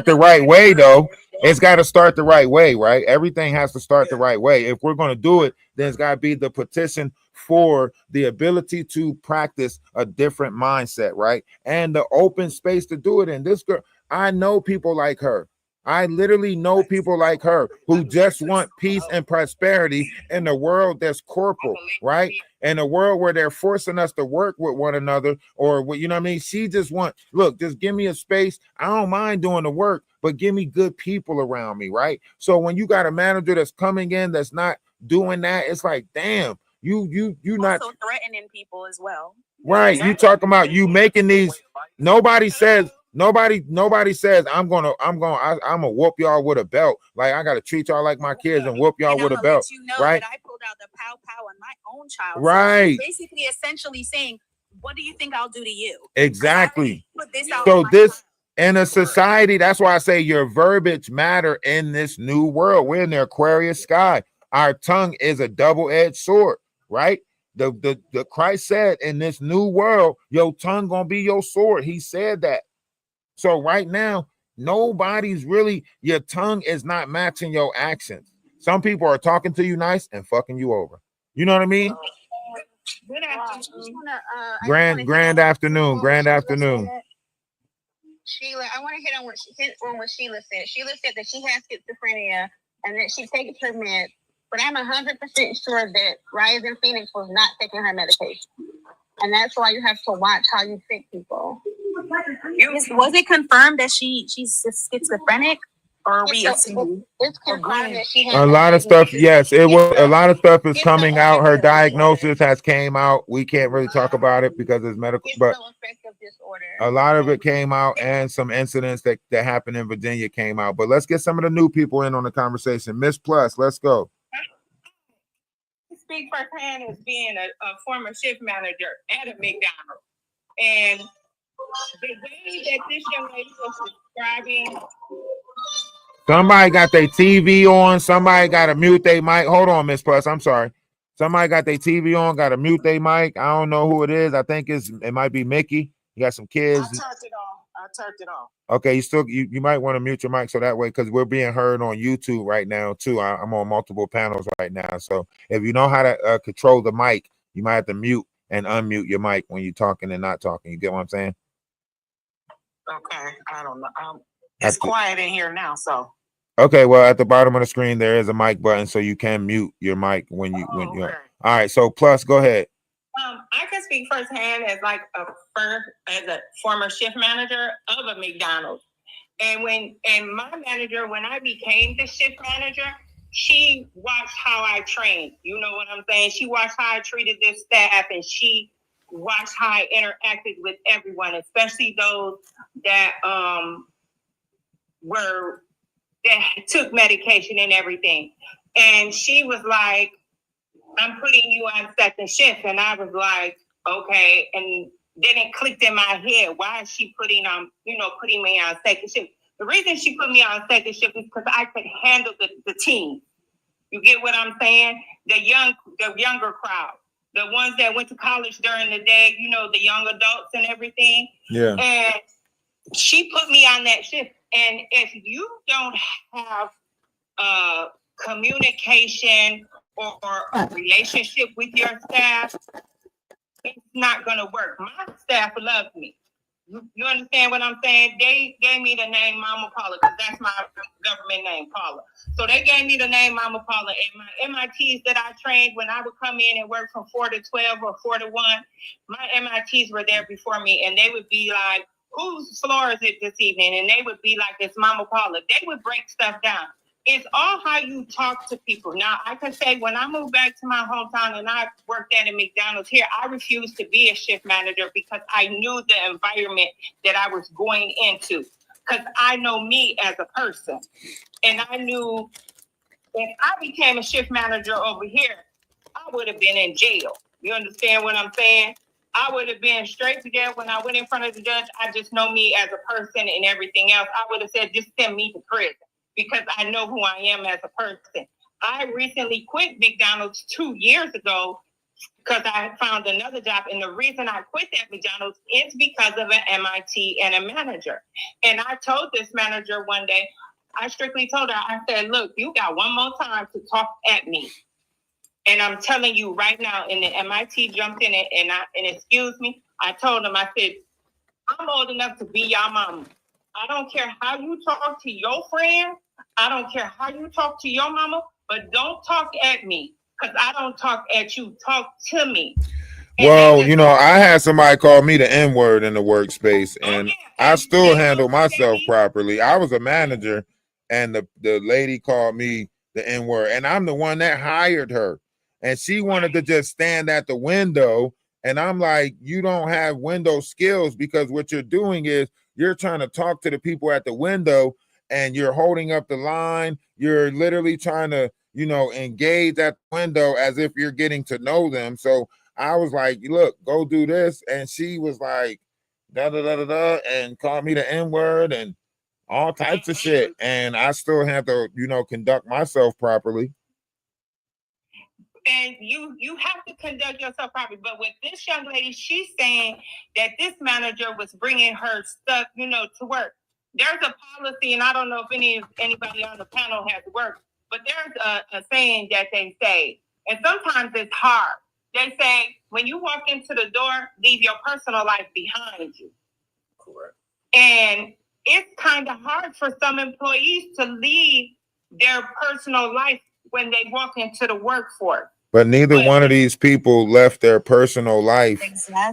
the right way, though. It's gotta start the right way, right? Everything has to start the right way. If we're gonna do it, then it's gotta be the petition for the ability to practice a different mindset, right? And the open space to do it. And this girl, I know people like her. I literally know people like her who just want peace and prosperity in a world that's corporal, right? In a world where they're forcing us to work with one another, or what, you know what I mean? She just just give me a space. I don't mind doing the work, but give me good people around me, right? So when you got a manager that's coming in that's not doing that, it's like, damn, you not also threatening people as well. Right. You talking about you making these. Nobody says I'm gonna whoop y'all with a belt. Like, I gotta treat y'all like my kids and whoop y'all with a belt. Right. I pulled out the pow on my own child. Right. So basically, essentially saying, what do you think I'll do to you? Exactly. So this in a society, that's why I say your verbiage matter in this new world. We're in the Aquarius sky. Our tongue is a double-edged sword, right? The Christ said, in this new world, your tongue gonna be your sword. He said that. So right now, nobody's really, your tongue is not matching your actions. Some people are talking to you nice and fucking you over. You know what I mean? Good afternoon. Grand afternoon. Sheila, I want to hit on what Sheila said. Sheila said that she has schizophrenia and that she takes her meds. But I'm 100% sure that Rising Phoenix was not taking her medication. And that's why you have to watch how you treat people. Was it confirmed that she's schizophrenic? Or are we assuming? It's confirmed that she has a lot of stuff. Yes, it was. A lot of stuff is coming out. Her diagnosis has came out. We can't really talk about it because it's medical, but a lot of it came out, and some incidents that happened in Virginia came out. But let's get some of the new people in on the conversation. Miss Plus, let's go. Speak firsthand as being a former shift manager at a McDonald, and the way that this young lady was describing. Somebody got their TV on. Somebody got to mute their mic. Hold on, Miss Plus. I'm sorry. Somebody got their TV on. Got to mute their mic. I don't know who it is. I think it might be Mickey. You got some kids. I turned it on. Okay, you might want to mute your mic so that way, because we're being heard on YouTube right now too. I'm on multiple panels right now, so if you know how to control the mic, you might have to mute and unmute your mic when you're talking and not talking. You get what I'm saying? Okay, I don't know. It's quiet in here now, so. Okay, well, at the bottom of the screen there is a mic button, so you can mute your mic when you Okay. All right, so Plus, go ahead. I can speak firsthand as a former shift manager of a McDonald's. And my manager, when I became the shift manager, she watched how I trained. You know what I'm saying? She watched how I treated this staff, and she watched how I interacted with everyone, especially those that that took medication and everything. And she was like, I'm putting you on second shift. And I was like, okay. And then it clicked in my head. Why is she putting me on second shift? The reason she put me on second shift is because I could handle the team. You get what I'm saying? The younger crowd, the ones that went to college during the day, the young adults and everything. Yeah. And she put me on that shift. And if you don't have communication or a relationship with your staff, it's not going to work. My staff love me. You understand what I'm saying? They gave me the name Mama Paula because that's my government name, Paula. So they gave me the name Mama Paula. And my MITs that I trained when I would come in and work from 4 to 12 or 4 to 1, my MITs were there before me, and they would be like, whose floor is it this evening? And they would be like, it's Mama Paula. They would break stuff down. It's all how you talk to people. Now, I can say when I moved back to my hometown and I worked at a McDonald's here, I refused to be a shift manager because I knew the environment that I was going into. Because I know me as a person. And I knew if I became a shift manager over here, I would have been in jail. You understand what I'm saying? I would have been straight to jail when I went in front of the judge. I just know me as a person and everything else. I would have said, just send me to prison. Because I know who I am as a person. I recently quit McDonald's 2 years ago because I found another job. And the reason I quit that McDonald's is because of an MIT and a manager. And I told this manager one day, I strictly told her, I said, look, you got one more time to talk at me. And I'm telling you right now, and the MIT jumped in it and excuse me. I told him, I said, I'm old enough to be your mama. I don't care how you talk to your friend. I don't care how you talk to your mama, but don't talk at me because I don't talk at you. Talk to me. Well, I had somebody call me the N-word in the workspace, and I still handle myself properly. I was a manager, and the lady called me the N-word, and I'm the one that hired her. And she wanted to just stand at the window, and I'm like, you don't have window skills because what you're doing is you're trying to talk to the people at the window and you're holding up the line. You're literally trying to, engage at the window as if you're getting to know them. So I was like, look, go do this. And she was like, da da da da da, and called me the N-word and all types of shit. And I still have to, conduct myself properly. And you have to conduct yourself properly. But with this young lady, she's saying that this manager was bringing her stuff, to work. There's a policy, and I don't know if anybody on the panel has worked, but there's a saying that they say, and sometimes it's hard. They say, when you walk into the door, leave your personal life behind you. Correct. And it's kind of hard for some employees to leave their personal life when they walk into the workforce. But neither one of these people left their personal life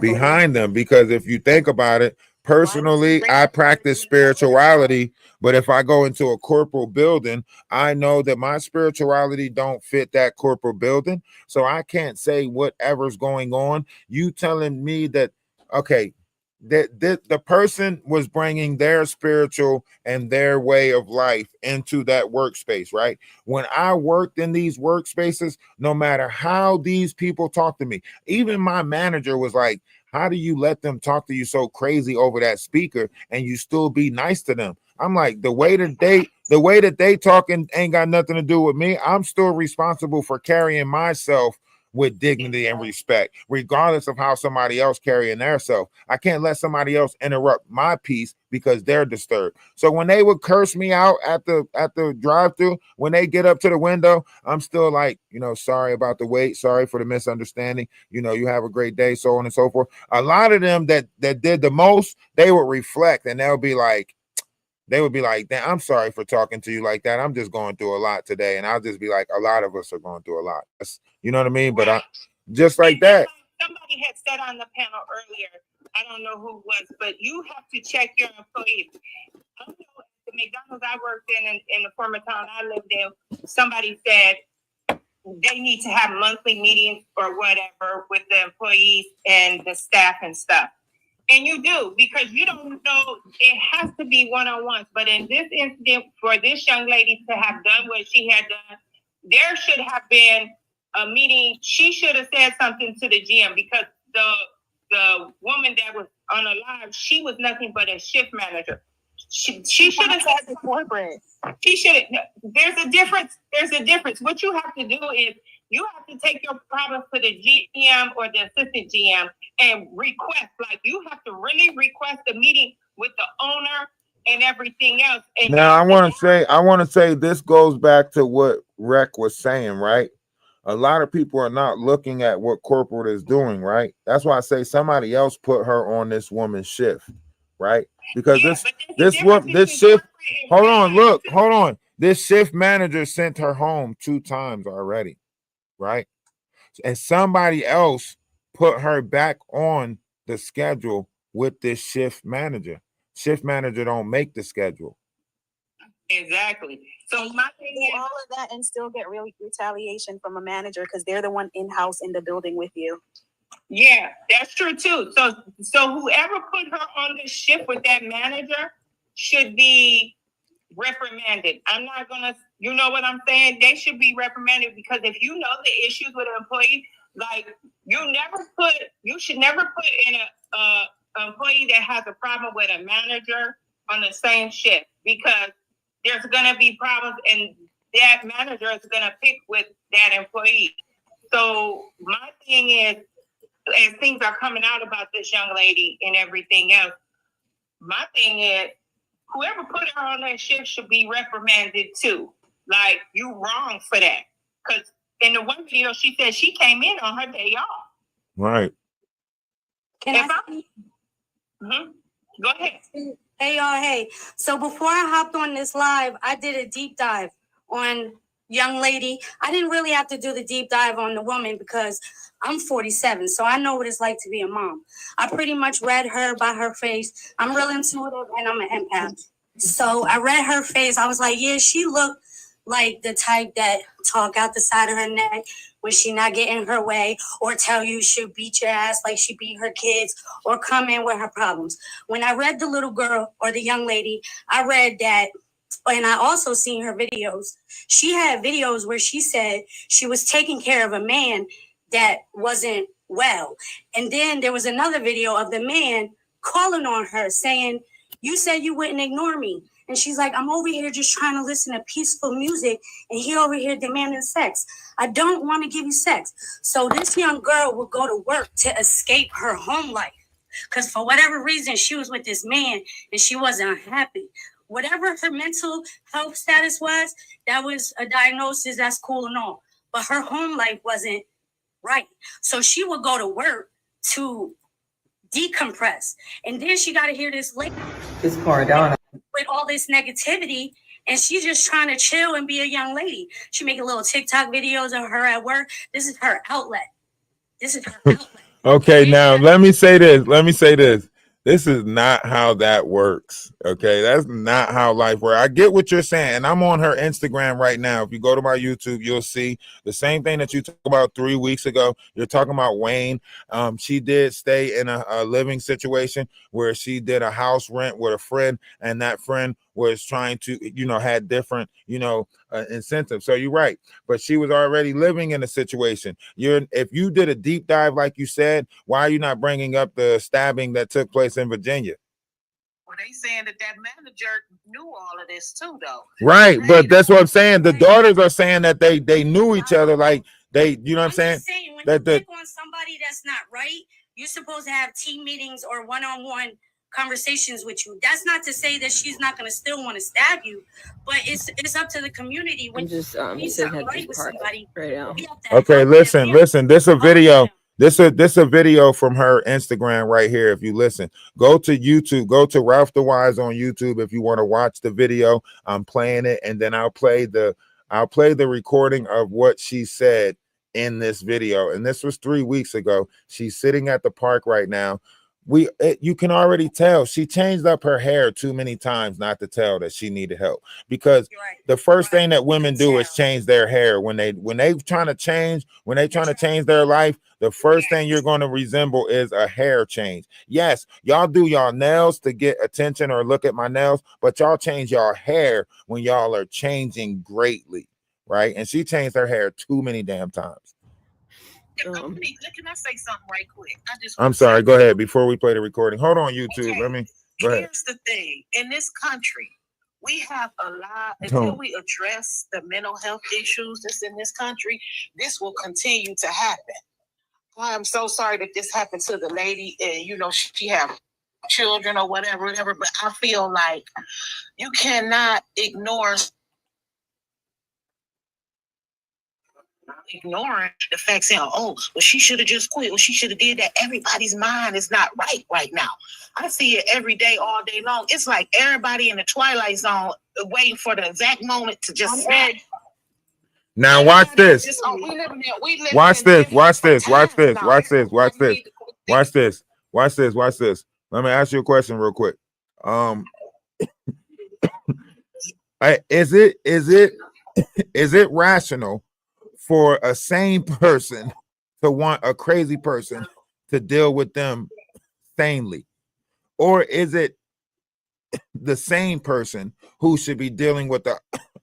behind them, because if you think about it, personally, I practice spirituality, but if I go into a corporate building, I know that my spirituality don't fit that corporate building. So I can't say whatever's going on. You telling me that, okay, that the person was bringing their spiritual and their way of life into that workspace, right? When I worked in these workspaces, no matter how these people talk to me, even my manager was like, how do you let them talk to you so crazy over that speaker and you still be nice to them? I'm like, the way that they talking ain't got nothing to do with me. I'm still responsible for carrying myself with dignity and respect, regardless of how somebody else carrying themselves. I can't let somebody else interrupt my peace because they're disturbed. So when they would curse me out at the drive-thru, when they get up to the window, I'm still like, sorry about the wait, sorry for the misunderstanding. You have a great day, so on and so forth. A lot of them that did the most, they would reflect and they would be like, damn, I'm sorry for talking to you like that. I'm just going through a lot today. And I'll just be like, a lot of us are going through a lot. You know what I mean? But I just like that. Somebody had said on the panel earlier, I don't know who it was, but you have to check your employees. I don't know, the McDonald's I worked in the former town I lived in, somebody said they need to have monthly meetings or whatever with the employees and the staff and stuff. And you do, because you don't know, it has to be one-on-ones. But in this incident, for this young lady to have done what she had done, there should have been a meeting. She should have said something to the GM, because the woman that was on the live, she was nothing but a shift manager. She should have said corporate. She should have. There's a difference. There's a difference. What you have to do is you have to take your problems to the GM or the assistant GM and request. Like, you have to really request a meeting with the owner and everything else. And now I want to say this goes back to what Rec was saying, right? A lot of people are not looking at what corporate is doing, right? That's why I say somebody else put her on this woman's shift, right? Because this shift, hold on. This shift manager sent her home 2 times already, right? And somebody else put her back on the schedule with this shift manager. Shift manager don't make the schedule. Exactly. So my thing do all of that and still get real retaliation from a manager because they're the one in-house in the building with you. Yeah, that's true too. So whoever put her on this shift with that manager should be reprimanded. I'm not gonna, you know what I'm saying? They should be reprimanded, because if you know the issues with an employee, like you should never put in a employee that has a problem with a manager on the same shift, because there's gonna be problems and that manager is gonna pick with that employee. So my thing is, as things are coming out about this young lady and everything else, my thing is, whoever put her on that shift should be reprimanded too. Like, you wrong for that. Because in the one video, she said she came in on her day off. Right. Go ahead. Hey, y'all. Hey. So before I hopped on this live, I did a deep dive on young lady. I didn't really have to do the deep dive on the woman because I'm 47, so I know what it's like to be a mom. I pretty much read her by her face. I'm real intuitive and I'm an empath. So I read her face. I was like, yeah, she looked like the type that talk out the side of her neck when she not getting her way, or tell you she'll beat your ass like she beat her kids, or come in with her problems. When I read the little girl or the young lady, I read that, and I also seen her videos. She had videos where she said she was taking care of a man that wasn't well. And then there was another video of the man calling on her saying, you said you wouldn't ignore me. And she's like, I'm over here just trying to listen to peaceful music, and he over here demanding sex. I don't want to give you sex. So this young girl would go to work to escape her home life, because for whatever reason, she was with this man and she wasn't happy. Whatever her mental health status was, that was a diagnosis, that's cool and all. But her home life wasn't right. So she would go to work to decompress. And then she got to hear this lady with all this negativity, and she's just trying to chill and be a young lady. She making little TikTok videos of her at work. This is her outlet. Okay, now let me say this. This is not how that works. Okay, that's not how life works. I get what you're saying, and I'm on her Instagram right now. If you go to my YouTube, you'll see the same thing that you talked about 3 weeks ago. You're talking about Wayne. She did stay in a living situation where she did a house rent with a friend, and that friend was trying to, had different, incentives. So you're right, but she was already living in a situation. If you did a deep dive, like you said, why are you not bringing up the stabbing that took place in Virginia? Well, they saying that manager knew all of this too, though. Right, but that's what I'm saying. The daughters are saying that they knew each other, like they, you know what I'm saying? when you pick on somebody that's not right, you're supposed to have team meetings or one-on-one conversations with you. That's not to say that she's not going to still want to stab you, but it's up to the community. When I'm just you sitting something at right this with part somebody, right now. Okay, listen. This a video. This a video from her Instagram right here. If you listen, go to YouTube. Go to Ralph DaWise on YouTube if you want to watch the video. I'm playing it, and then I'll play the recording of what she said in this video. And this was 3 weeks ago. She's sitting at the park right now. You can already tell she changed up her hair too many times not to tell that she needed help, because the first thing that women do is change their hair when they trying to change their life. The first thing you're going to resemble is a hair change. Yes, y'all do y'all nails to get attention or look at my nails, but y'all change y'all hair when y'all are changing greatly, right? And she changed her hair too many damn times. Can I say something right quick? I'm sorry. Go ahead. Before we play the recording, hold on, YouTube. Okay. Let me go ahead. Here's the thing: in this country, we have a lot. Until we address the mental health issues that's in this country, this will continue to happen. I'm so sorry that this happened to the lady, and she have children or whatever. But I feel like you cannot ignoring the fact saying, oh, well, she should have just quit. Well, she should have did that. Everybody's mind is not right now. I see it every day, all day long. It's like everybody in the twilight zone waiting for the exact moment to just snap. Now watch this. Watch this. Let me ask you a question real quick. Is it rational for a sane person to want a crazy person to deal with them sanely? Or is it the sane person who should be dealing with the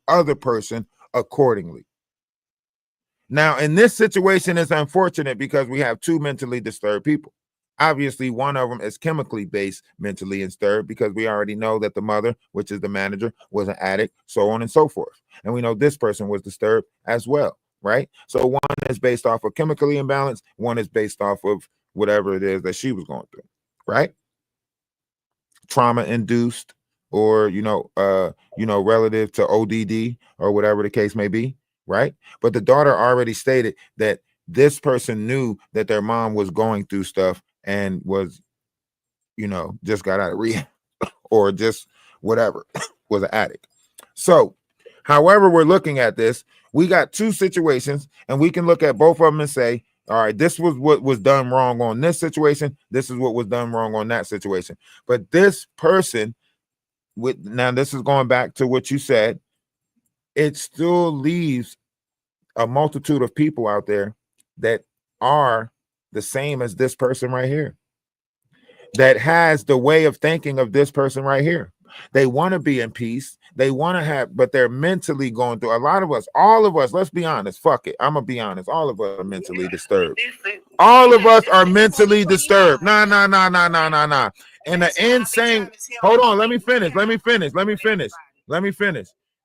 other person accordingly? Now, in this situation, it's unfortunate because we have two mentally disturbed people. Obviously, one of them is chemically based mentally disturbed because we already know that the mother, which is the manager, was an addict, so on and so forth. And we know this person was disturbed as well, right? So one is based off of chemically imbalanced, one is based off of whatever it is that she was going through, right? Trauma induced, or relative to ODD or whatever the case may be, right? But the daughter already stated that this person knew that their mom was going through stuff and was, just got out of rehab or just whatever, was an addict. So, however we're looking at this, we got two situations, and we can look at both of them and say, all right, this was what was done wrong on this situation. This is what was done wrong on that situation. But this person, now this is going back to what you said, it still leaves a multitude of people out there that are the same as this person right here, that has the way of thinking of this person right here. They want to be in peace. They want to have, but they're mentally going through. A lot of us, all of us, let's be honest. Fuck it. I'm going to be honest. All of us are mentally disturbed. All of us are mentally disturbed. Nah. And the insane, hold on, let me finish.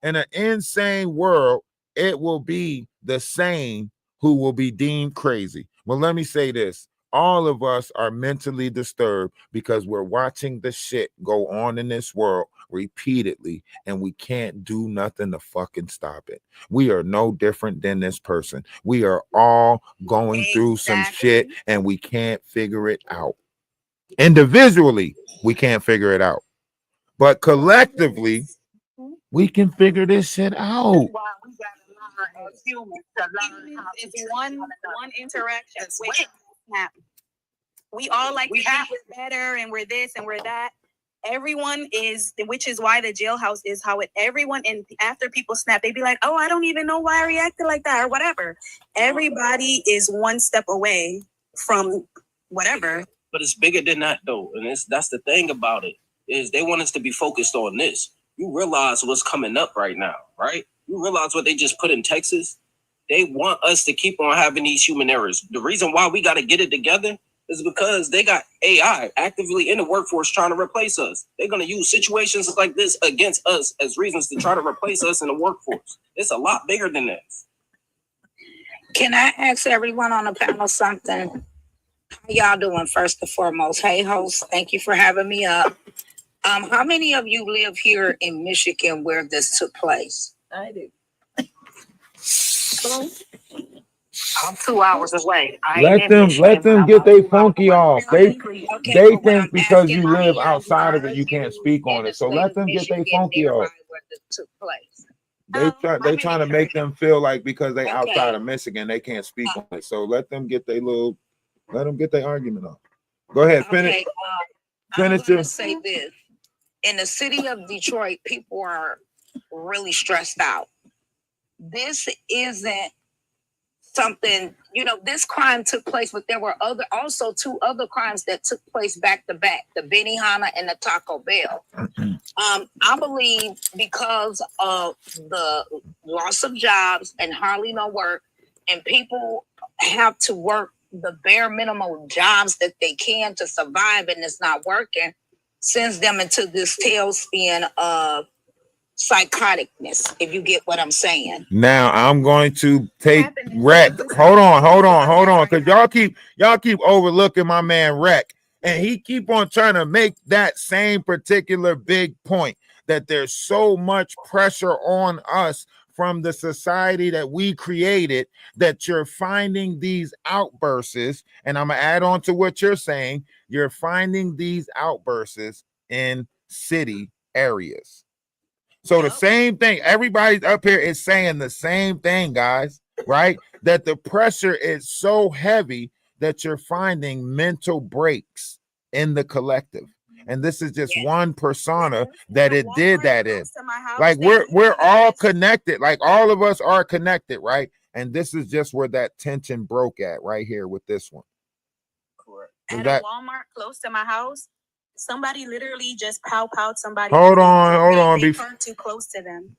In an insane world, it will be the sane who will be deemed crazy. Well, let me say this. All of us are mentally disturbed because we're watching the shit go on in this world repeatedly, and we can't do nothing to fucking stop it. We are no different than this person. We are all going through some shit, and we can't figure it out. Individually, we can't figure it out. But collectively, we can figure this shit out. It's one interaction. Snap. We all like to think we're better and we're this and we're that. Everyone is, which is why the jailhouse is how it. Everyone, and after people snap, they be like, "Oh, I don't even know why I reacted like that," or whatever. Everybody is one step away from whatever. But it's bigger than that, though, and that's the thing about it, is they want us to be focused on this. You realize what's coming up right now, right? You realize what they just put in Texas. They want us to keep on having these human errors. The reason why we got to get it together is because they got AI actively in the workforce trying to replace us. They're going to use situations like this against us as reasons to try to replace us in the workforce. It's a lot bigger than this. Can I ask everyone on the panel something? How y'all doing first and foremost? Hey, host, thank you for having me up. How many of you live here in Michigan where this took place? I do. I'm 2 hours away. Let them get their funky off. They think because you live outside of it, you can't speak on it. So let them get their funky off. They trying to make them feel like because they outside of Michigan, they can't speak on it. So let them get their argument off. Go ahead, finish. I'm gonna say this. In the city of Detroit, people are really stressed out. This isn't something, this crime took place, but there were also 2 other crimes that took place back to back, the Benihana and the Taco Bell. I believe because of the loss of jobs and hardly no work, and people have to work the bare minimum jobs that they can to survive, and it's not working, sends them into this tailspin of psychoticness, if you get what I'm saying. Now I'm going to take Rec. Hold on, because y'all keep overlooking my man Rec, and he keep on trying to make that same particular big point that there's so much pressure on us from the society that we created that you're finding these outbursts, and I'm gonna add on to what you're saying. You're finding these outbursts in city areas. So the same thing, everybody's up here is saying the same thing, guys, right? That the pressure is so heavy that you're finding mental breaks in the collective. And this is just one persona that it did that in. Like we're all connected, like all of us are connected, right? And this is just where that tension broke at right here with this one. Correct. At a Walmart close to my house, somebody literally just powwowed somebody. Hold on. They turned too close to them.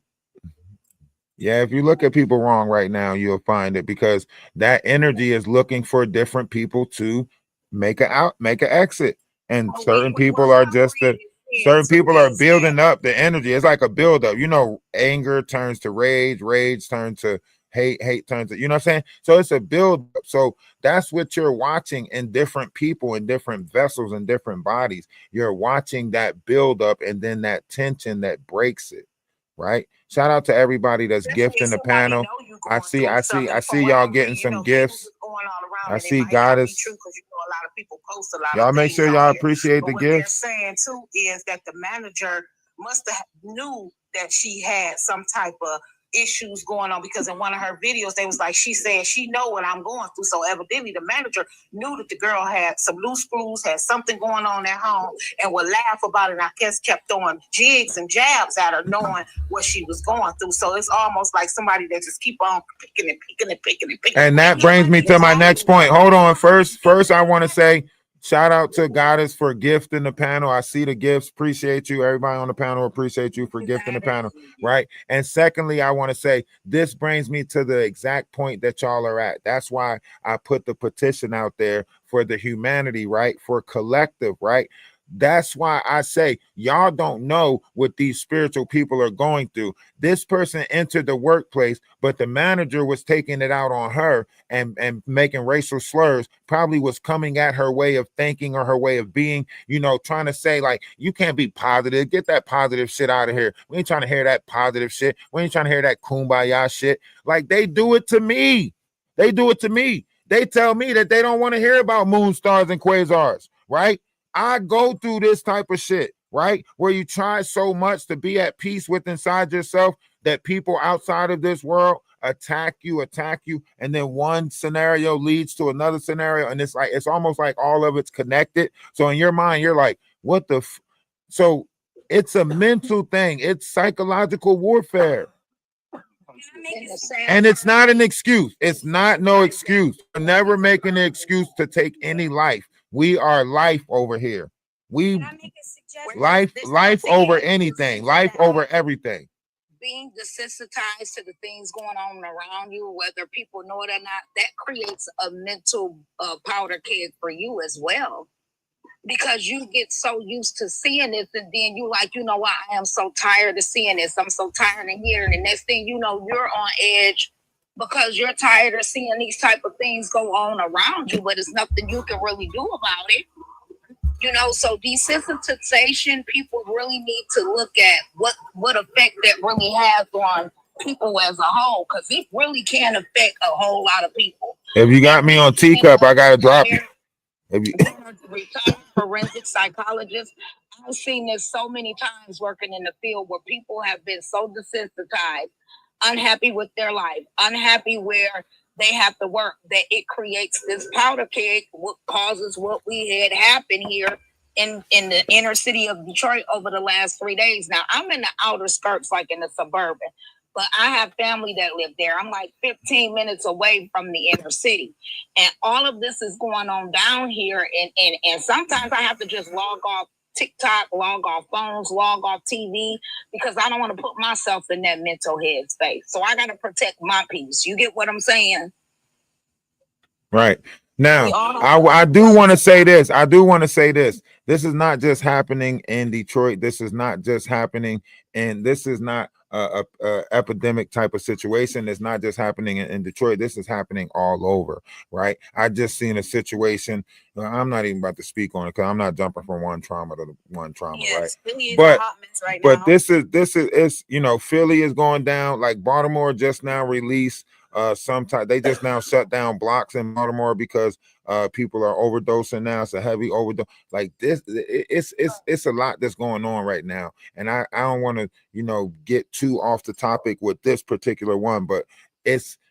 Yeah, if you look at people wrong right now, you'll find it because that energy is looking for different people to make an exit. And certain people are building up the energy. It's like a buildup. Anger turns to rage turns to hate turns to, you know what I'm saying? So it's a build up. So that's what you're watching in different people, in different vessels, in different bodies. You're watching that build up and then that tension that breaks it. Right. Shout out to everybody that's gifting the panel. I see y'all getting some gifts. I see Goddess. Y'all make sure y'all appreciate the gifts. What they're saying too is that the manager must have knew that she had some type of issues going on, because in one of her videos they was like, she said she know what I'm going through. So evidently the manager knew that the girl had some loose screws, had something going on at home, and would laugh about it. And I guess kept throwing jigs and jabs at her, knowing what she was going through. So it's almost like somebody that just keep on picking. And that brings me to my next point. Hold on. First I want to say shout out to Goddess for gifting the panel. I see the gifts. Appreciate you. Everybody on the panel, appreciate you for gifting the panel, right? And secondly, I want to say this brings me to the exact point that y'all are at. That's why I put the petition out there for the humanity, right? For collective, right? That's why I say y'all don't know what these spiritual people are going through. This person entered the workplace, but the manager was taking it out on her and making racial slurs, probably was coming at her way of thinking or her way of being, trying to say like, you can't be positive. Get that positive shit out of here. We ain't trying to hear that positive shit. We ain't trying to hear that kumbaya shit. Like they do it to me. They tell me that they don't want to hear about moon stars and quasars, right? I go through this type of shit, right? Where you try so much to be at peace with inside yourself that people outside of this world attack you, and then one scenario leads to another scenario, and it's almost like all of it's connected. So in your mind, you're like, what the so it's a mental thing, it's psychological warfare. And it's not an excuse. It's not no excuse. We're never making an excuse to take any life. We are life over here. Life over anything, life over everything. Being desensitized to the things going on around you, whether people know it or not, that creates a mental powder keg for you as well. Because you get so used to seeing this, and then you like, you know what, I am so tired of seeing this. I'm so tired of hearing it. Next thing you know, you're on edge because you're tired of seeing these type of things go on around you, but it's nothing you can really do about it. You know, so desensitization, people really need to look at what effect that really has on people as a whole, because it really can affect a whole lot of people. If you got me on teacup, I gotta drop you. Retired forensic psychologist, I've seen this so many times working in the field where people have been so desensitized, unhappy with their life, unhappy where they have to work, that it creates this powder keg, what causes what we had happen here in the inner city of Detroit over the last 3 days. Now, I'm in the outer skirts, like in the suburban, but I have family that live there. I'm like 15 minutes away from the inner city. And all of this is going on down here. And sometimes I have to just log off TikTok, log off phones, log off TV, because I don't want to put myself in that mental headspace. So I got to protect my peace. You get what I'm saying? Right. Now, I do want to say this. I do want to say this. This is not just happening in Detroit. This is not just happening, and this is not a epidemic type of situation. It's not just happening in Detroit. This is happening all over, right? I just seen a situation. I'm not even about to speak on it because I'm not jumping from one trauma to one trauma, Yes, right? Philly is But a hot mess right but now. this is you know, Philly is going down. Like Baltimore just now released sometimes they just now shut down blocks in Baltimore because people are overdosing now. It's a heavy overdose. Like this, it's a lot that's going on right now. And I don't want to, you know, get too off the topic with this particular one, but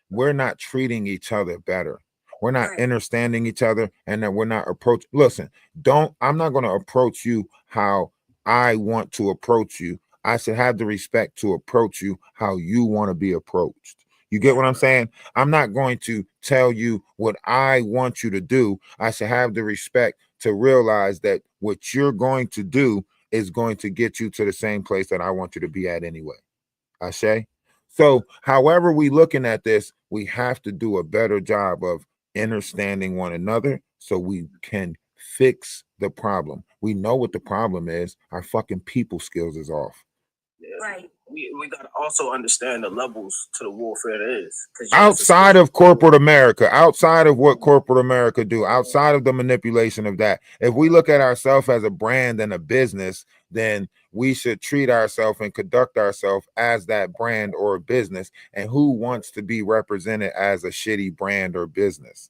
we're not treating each other better. We're not understanding each other, and that we're not approach. Listen, I'm not going to approach you how I want to approach you. I should have the respect to approach you how you want to be approached. You get what I'm saying? I'm not going to tell you what I want you to do. I should have the respect to realize that what you're going to do is going to get you to the same place that I want you to be at anyway. I say. So, however we looking at this, we have to do a better job of understanding one another so we can fix the problem. We know what the problem is. Our fucking people skills is off. Right. We gotta also understand the levels to the warfare there is. Outside of corporate America, outside of what corporate America do, outside of the manipulation of that, if we look at ourselves as a brand and a business, then we should treat ourselves and conduct ourselves as that brand or business. And who wants to be represented as a shitty brand or business?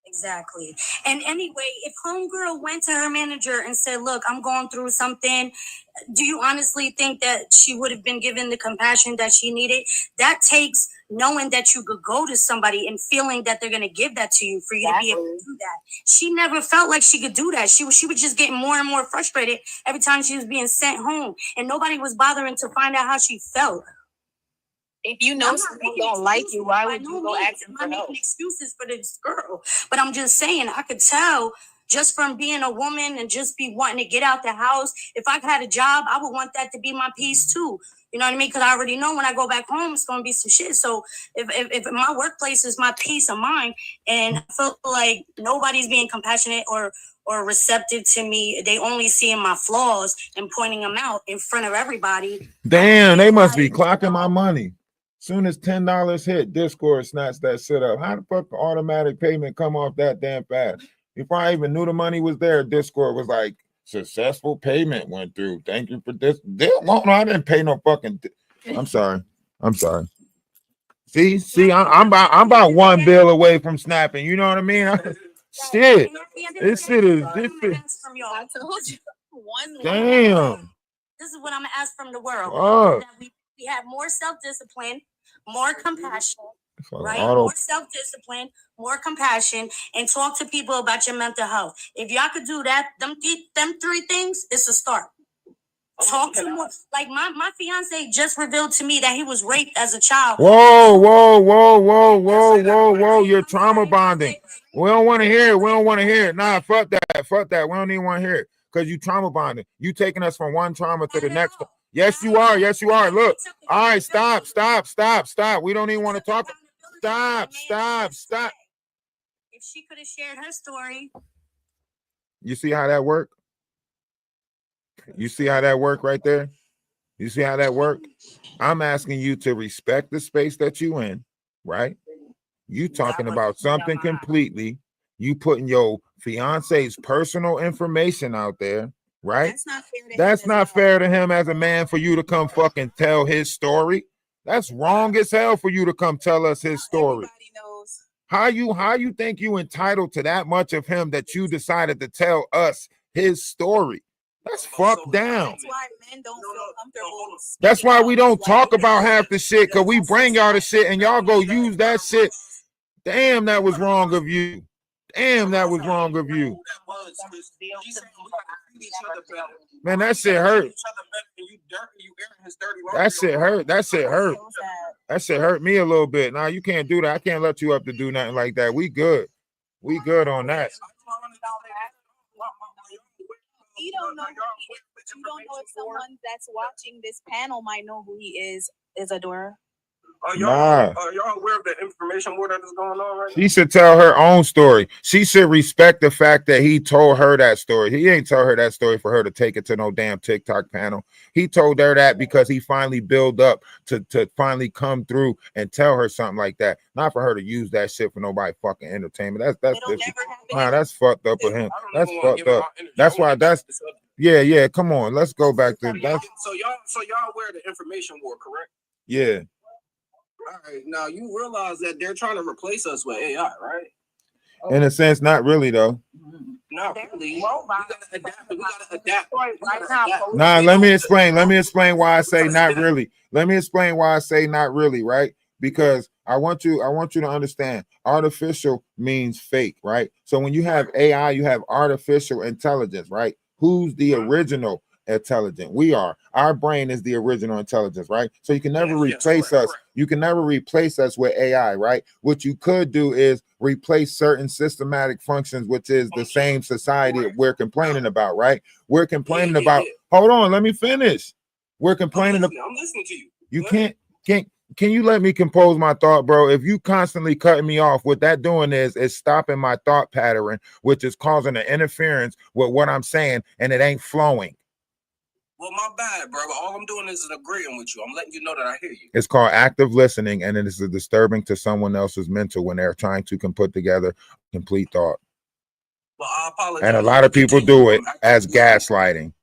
Exactly. And anyway, if homegirl went to her manager and said, look, I'm going through something, do you honestly think that she would have been given the compassion that she needed? That takes knowing that you could go to somebody and feeling that they're going to give that to you for you to be able to do that. She never felt like she could do that. She was just getting more and more frustrated every time she was being sent home, and nobody was bothering to find out how she felt. If you know someone don't like you, why would you go ask them for help? I'm not making excuses for this girl, but I'm just saying I could tell just from being a woman and just be wanting to get out the house. If I had a job, I would want that to be my peace too. You know what I mean? Because I already know when I go back home, it's going to be some shit. So if my workplace is my peace of mind, and I feel like nobody's being compassionate or receptive to me, they only seeing my flaws and pointing them out in front of everybody. Damn, they must be clocking my money. Soon as $10 hit, Discord snaps that shit up. How the fuck the automatic payment come off that damn fast? Before I even knew the money was there, Discord was like, successful payment went through. Thank you for this. No, I didn't pay no fucking. I'm sorry. See, I'm about one bill away from snapping. You know what I mean? Shit. This shit is this shit. I told you. Damn. This is what I'm gonna ask from the world. Fuck. That we have more self-discipline, more compassion, right? Auto. More self-discipline, more compassion, and talk to people about your mental health. If y'all could do that, them three things, it's a start. Talk to more. Like my fiance just revealed to me that he was raped as a child. Whoa. You're trauma bonding. We don't want to hear it. Nah, fuck that. We don't even want to hear it. Because you trauma bonding. You taking us from one trauma to the next. Yes, you are. Look. All right, stop. We don't even want to talk. Stop. If she could have shared her story. You see how that worked? You see how that worked right there? You see how that worked? I'm asking you to respect the space that you in right? You talking about something completely. You putting your fiance's personal information out there, right? That's not fair to him as a man for you to come fucking tell his story. That's wrong as hell for you to come tell us his story. How you think you entitled to that much of him that you decided to tell us his story? That's fucked down. That's why men don't feel comfortable. That's why we don't talk about half the shit, because we bring y'all the shit and y'all go use that shit. Damn, that was wrong of you. Damn, that was wrong of you. Man, that shit hurt. That shit hurt. That shit hurt. That shit hurt me a little bit. Nah, you can't do that. I can't let you up to do nothing like that. We good. We good on that. You don't know if someone that's watching this panel might know who he is Adora. Are y'all aware of the information war that is going on right now? She should tell her own story. She should respect the fact that he told her that story. He ain't tell her that story for her to take it to no damn TikTok panel. He told her that because he finally built up to finally come through and tell her something like that. Not for her to use that shit for nobody fucking entertainment. That's fucked up with him. That's fucked up. That's why yeah. Come on, let's go back to that. So y'all aware of the information war, correct? Yeah. All right, now you realize that they're trying to replace us with AI, right? In a sense, not really though. Not really. We gotta adapt. Nah, let me explain. Let me explain why I say not really. Let me explain why I say not really, right? Because I want you to understand artificial means fake, right? So when you have AI, you have artificial intelligence, right? Who's the original intelligent? We are. Our brain is the original intelligence, right? So you can never replace us. You can never replace us with AI, right? What you could do is replace certain systematic functions, which is the same society that we're complaining about, right? We're complaining about. Hold on, let me finish. We're complaining. I'm listening to you. You can you let me compose my thought, bro? If you constantly cutting me off, what that doing is stopping my thought pattern, which is causing an interference with what I'm saying, and it ain't flowing. Well, my bad, bro. All I'm doing is agreeing with you. I'm letting you know that I hear you. It's called active listening, and it is disturbing to someone else's mental when they're trying to put together complete thought. Well, I apologize. And a lot of people do it as gaslighting.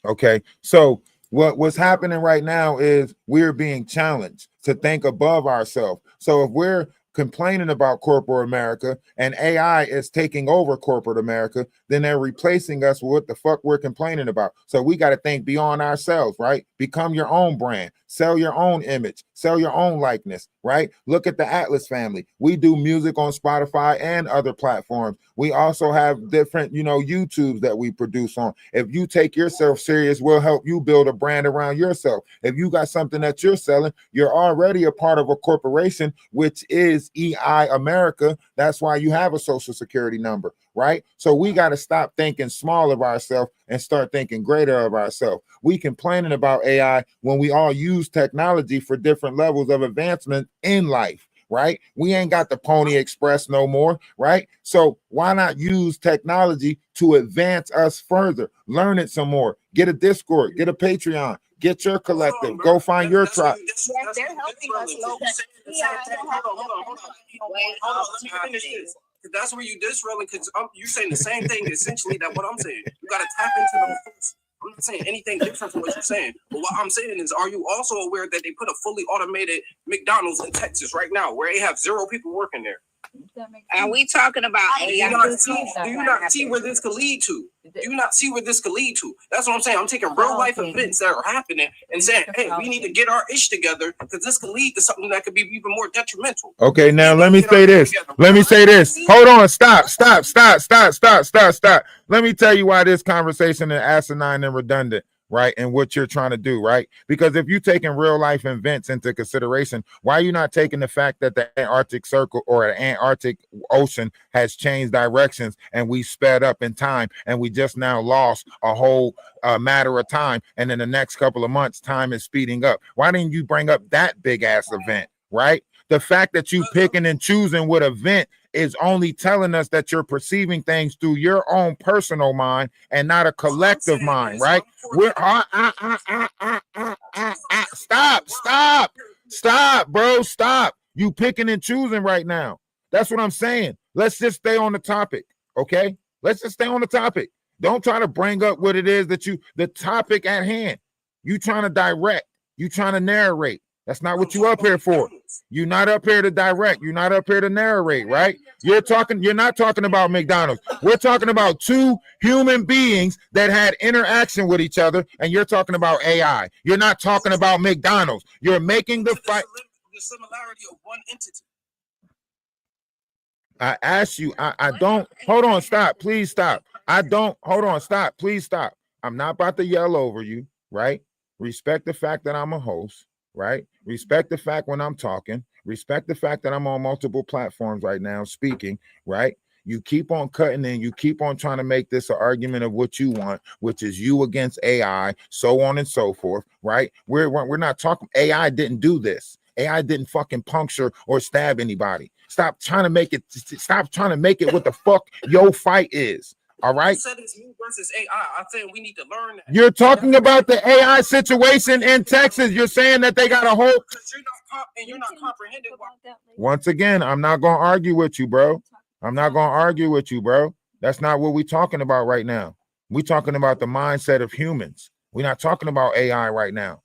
Okay, so what's happening right now is we're being challenged to think above ourselves. So if we're complaining about corporate America and AI is taking over corporate America, then they're replacing us with what the fuck we're complaining about. So we got to think beyond ourselves, right? Become your own brand, sell your own image, sell your own likeness, right? Look at the Atlas family. We do music on Spotify and other platforms. We also have different, YouTubes that we produce on. If you take yourself serious, we'll help you build a brand around yourself. If you got something that you're selling, you're already a part of a corporation, which is EI America. That's why you have a social security number, right? So we got to stop thinking small of ourselves and start thinking greater of ourselves. We complaining about AI when we all use technology for different levels of advancement in life, right? We ain't got the Pony Express no more, right? So why not use technology to advance us further? Learn it some more. Get a Discord, get a Patreon, get your collective, go find your tribe. They're helping us. Let me finish this. That's where you disrolling, because you're saying the same thing essentially that what I'm saying. You got to tap into those things. I'm not saying anything different from what you're saying. But what I'm saying is, are you also aware that they put a fully automated McDonald's in Texas right now where they have 0 people working there? Are we talking about Do you not see where this could lead to? Do you not see where this could lead to? That's what I'm saying. I'm taking real life events that are happening and saying, hey, we need to get our ish together, because this could lead to something that could be even more detrimental. Okay, now let me say this. Let me say this. Hold on. Stop. Let me tell you why this conversation is asinine and redundant, right? And what you're trying to do, right? Because if you're taking real life events into consideration, why are you not taking the fact that the Antarctic Circle or the Antarctic Ocean has changed directions and we sped up in time and we just now lost a whole matter of time, and in the next couple of months time is speeding up? Why didn't you bring up that big ass event, right? The fact that you picking and choosing what event is only telling us that you're perceiving things through your own personal mind and not a collective mind, right? We're stop, bro, stop. You picking and choosing right now. That's what I'm saying. Let's just stay on the topic, okay? Let's just stay on the topic. Don't try to bring up what it is that the topic at hand. You trying to direct. You trying to narrate. That's not what you up here for. You're not up here to direct. You're not up here to narrate, right? You're not talking about McDonald's. We're talking about two human beings that had interaction with each other, and you're talking about AI. You're not talking about McDonald's. You're making the fight. The similarity of one entity. I asked you, I don't, hold on, stop, please stop. Hold on, stop, please stop. I'm not about to yell over you, right? Respect the fact that I'm a host, right? Respect the fact when I'm talking, respect the fact that I'm on multiple platforms right now speaking, right? You keep on cutting in, you keep on trying to make this an argument of what you want, which is you against AI, so on and so forth, right? We're not talking, AI didn't do this. AI didn't fucking puncture or stab anybody. Stop trying to make it what the fuck your fight is. All right. I said it's me versus AI. I said we need to learn that. You're talking about the AI situation in Texas. You're saying that they got a whole. You're not comprehending. Once again, I'm not gonna argue with you, bro. I'm not gonna argue with you, bro. That's not what we're talking about right now. We're talking about the mindset of humans. We're not talking about AI right now.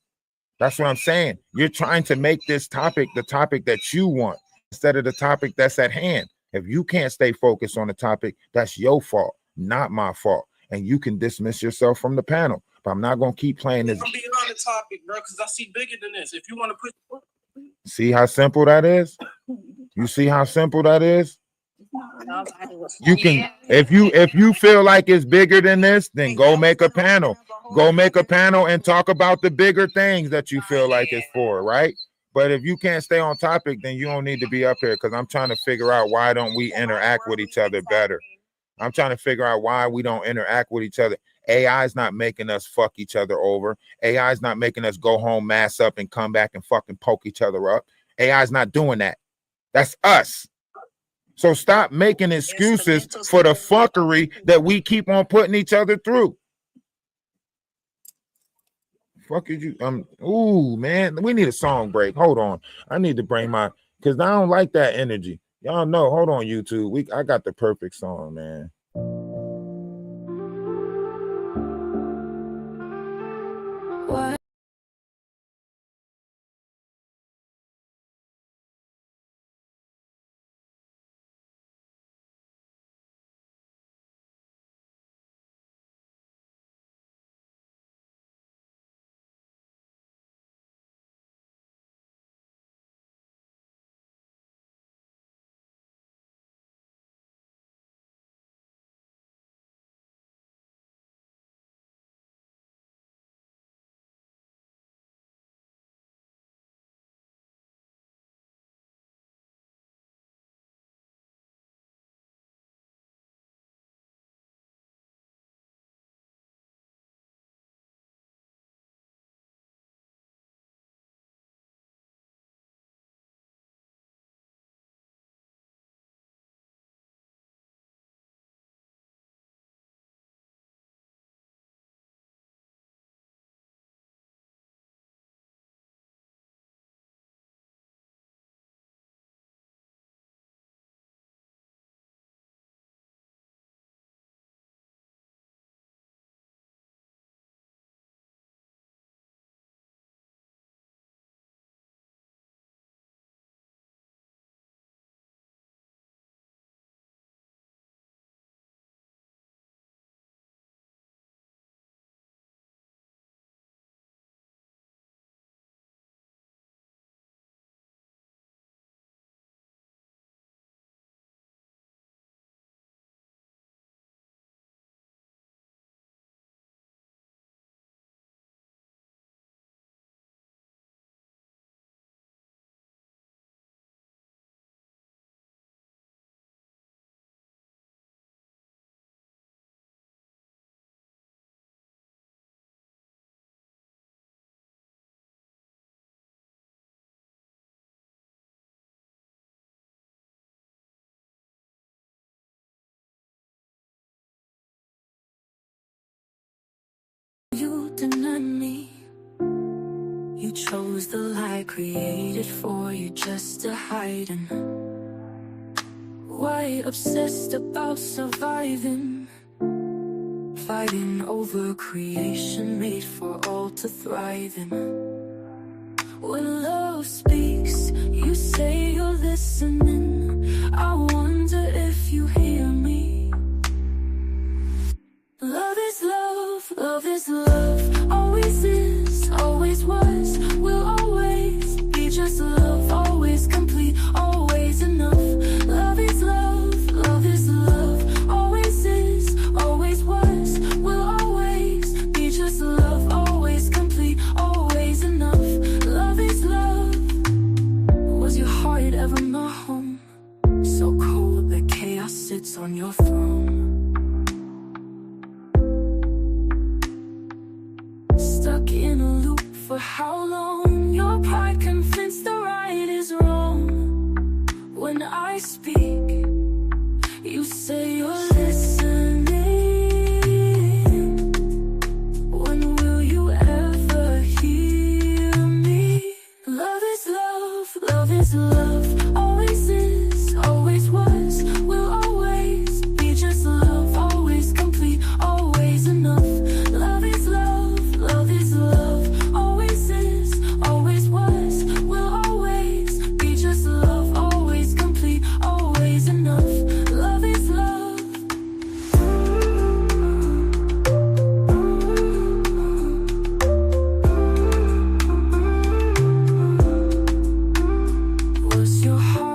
That's what I'm saying. You're trying to make this topic the topic that you want instead of the topic that's at hand. If you can't stay focused on the topic, that's your fault, not my fault. And you can dismiss yourself from the panel. But I'm not going to keep playing this. I'm being on the topic, bro, because I see bigger than this. If you want to put... See how simple that is? You see how simple that is? You can, if you feel like it's bigger than this, then go make a panel. Go make a panel and talk about the bigger things that you feel like it's for, right? But if you can't stay on topic, then you don't need to be up here, because I'm trying to figure out why don't we interact with each other better. I'm trying to figure out why we don't interact with each other. AI is not making us fuck each other over. AI is not making us go home, mass up, and come back and fucking poke each other up. AI is not doing that. That's us. So stop making excuses for the fuckery that we keep on putting each other through. Fuck is you? Ooh, man, we need a song break. Hold on. I need to bring my, because I don't like that energy. Y'all know. Hold on, YouTube. I got the perfect song, man. deny me. You chose the lie created for you just to hide in. Why obsessed about surviving? Fighting over creation made for all to thrive in. When love speaks, you say you're listening. I wonder if you hear me. Love is love, love is love. Always is, always was, will always be just love. Always complete, always enough. Love is love, love is love. Always is, always was, will always be just love. Always complete, always enough. Love is love. Was your heart ever my home? So cold that chaos sits on your throne. Stuck in a loop for how long? Your pride convinced the right is wrong. When I speak, you say you're listening. When will you ever hear me? Love is love, love is love. Always is, always was, will always be just love. Always complete, always enough. Love is love, love is love. Always is, always was, will always be just love. Always complete, always enough. Love is love. Was your heart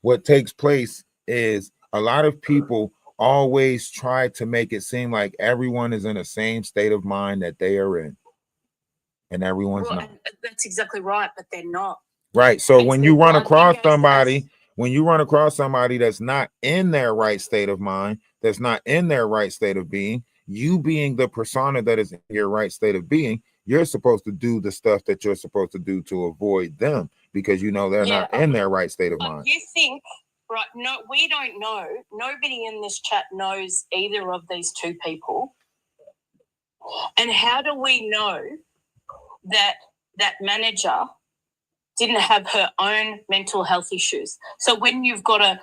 what takes place is a lot of people always try to make it seem like everyone is in the same state of mind that they are in, and everyone's not. That's exactly right, but they're not. Right. So when you run across somebody, that's not in their right state of mind, that's not in their right state of being, you being the persona that is in your right state of being, you're supposed to do the stuff that you're supposed to do to avoid them because you know they're not in their right state of mind. You think, right? No, we don't know. Nobody in this chat knows either of these two people. And how do we know that that manager didn't have her own mental health issues? So when you've got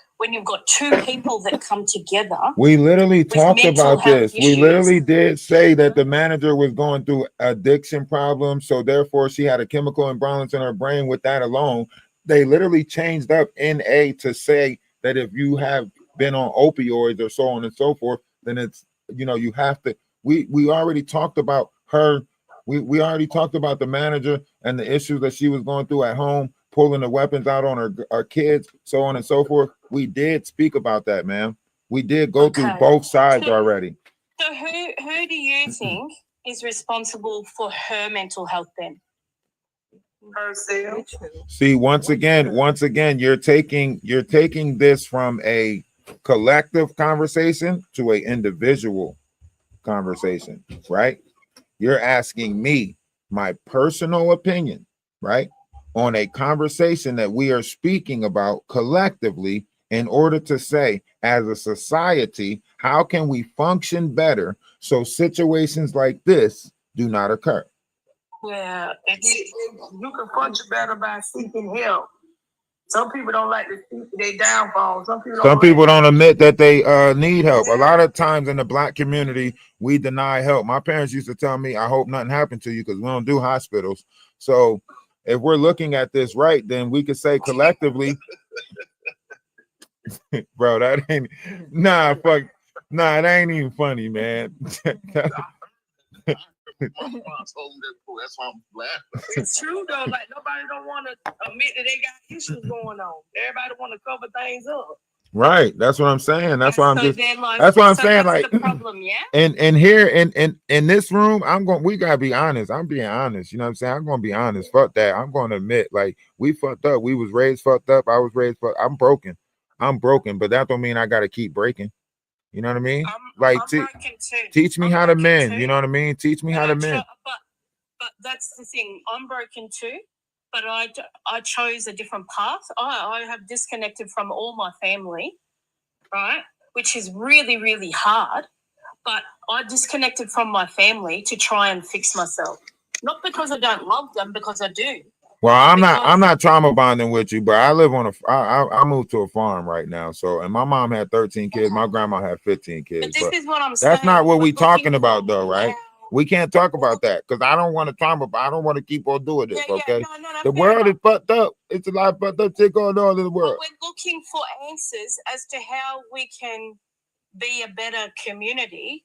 two people that come together, we literally talked about this. Issues. We literally did say that the manager was going through addiction problems, so therefore she had a chemical imbalance in her brain. With that alone, they literally changed up NA to say that if you have been on opioids or so on and so forth, then it's, you know, you have to. We already talked about her. We already talked about the manager and the issues that she was going through at home, pulling the weapons out on her kids, so on and so forth. We did speak about that, man. We did go through both sides already. So who do you think is responsible for her mental health then? Herself. See, once again, you're taking this from a collective conversation to an individual conversation, right? You're asking me my personal opinion, right, on a conversation that we are speaking about collectively in order to say, as a society, how can we function better so situations like this do not occur? Yeah, you can function better by seeking help. Some people don't like to see their downfall. Some people don't admit that they need help. A lot of times in the Black community, we deny help. My parents used to tell me, I hope nothing happened to you because we don't do hospitals. So if we're looking at this right, then we could say collectively, bro, that ain't, it ain't even funny, man. That's why I'm laughing. It's true though. Like nobody don't want to admit that they got issues going on. Everybody want to cover things up. Right. That's what I'm saying. That's why I'm so just. That's what I'm saying. That's like the problem, yeah. And here in this room, we gotta be honest. I'm being honest. You know what I'm saying? I'm gonna be honest. Fuck that. I'm gonna admit, like, we fucked up. We was raised fucked up. I was raised fucked. I'm broken. But that don't mean I gotta keep breaking. You know what I mean? Teach me how to mend. You know what I mean? Teach me how to mend. But that's the thing. I'm broken too, but I chose a different path. I have disconnected from all my family, right? Which is really, really hard. But I disconnected from my family to try and fix myself. Not because I don't love them, because I do. Well, I'm not trauma bonding with you, but I live on I moved to a farm right now. So, and my mom had 13 kids. My grandma had 15 kids. But this is what I'm saying. That's not what we talking about though, right? We can't talk about that because I don't want to trauma, but I don't want to keep on doing this, okay? The world is fucked up. It's a lot of fucked up shit going on in the world. But we're looking for answers as to how we can be a better community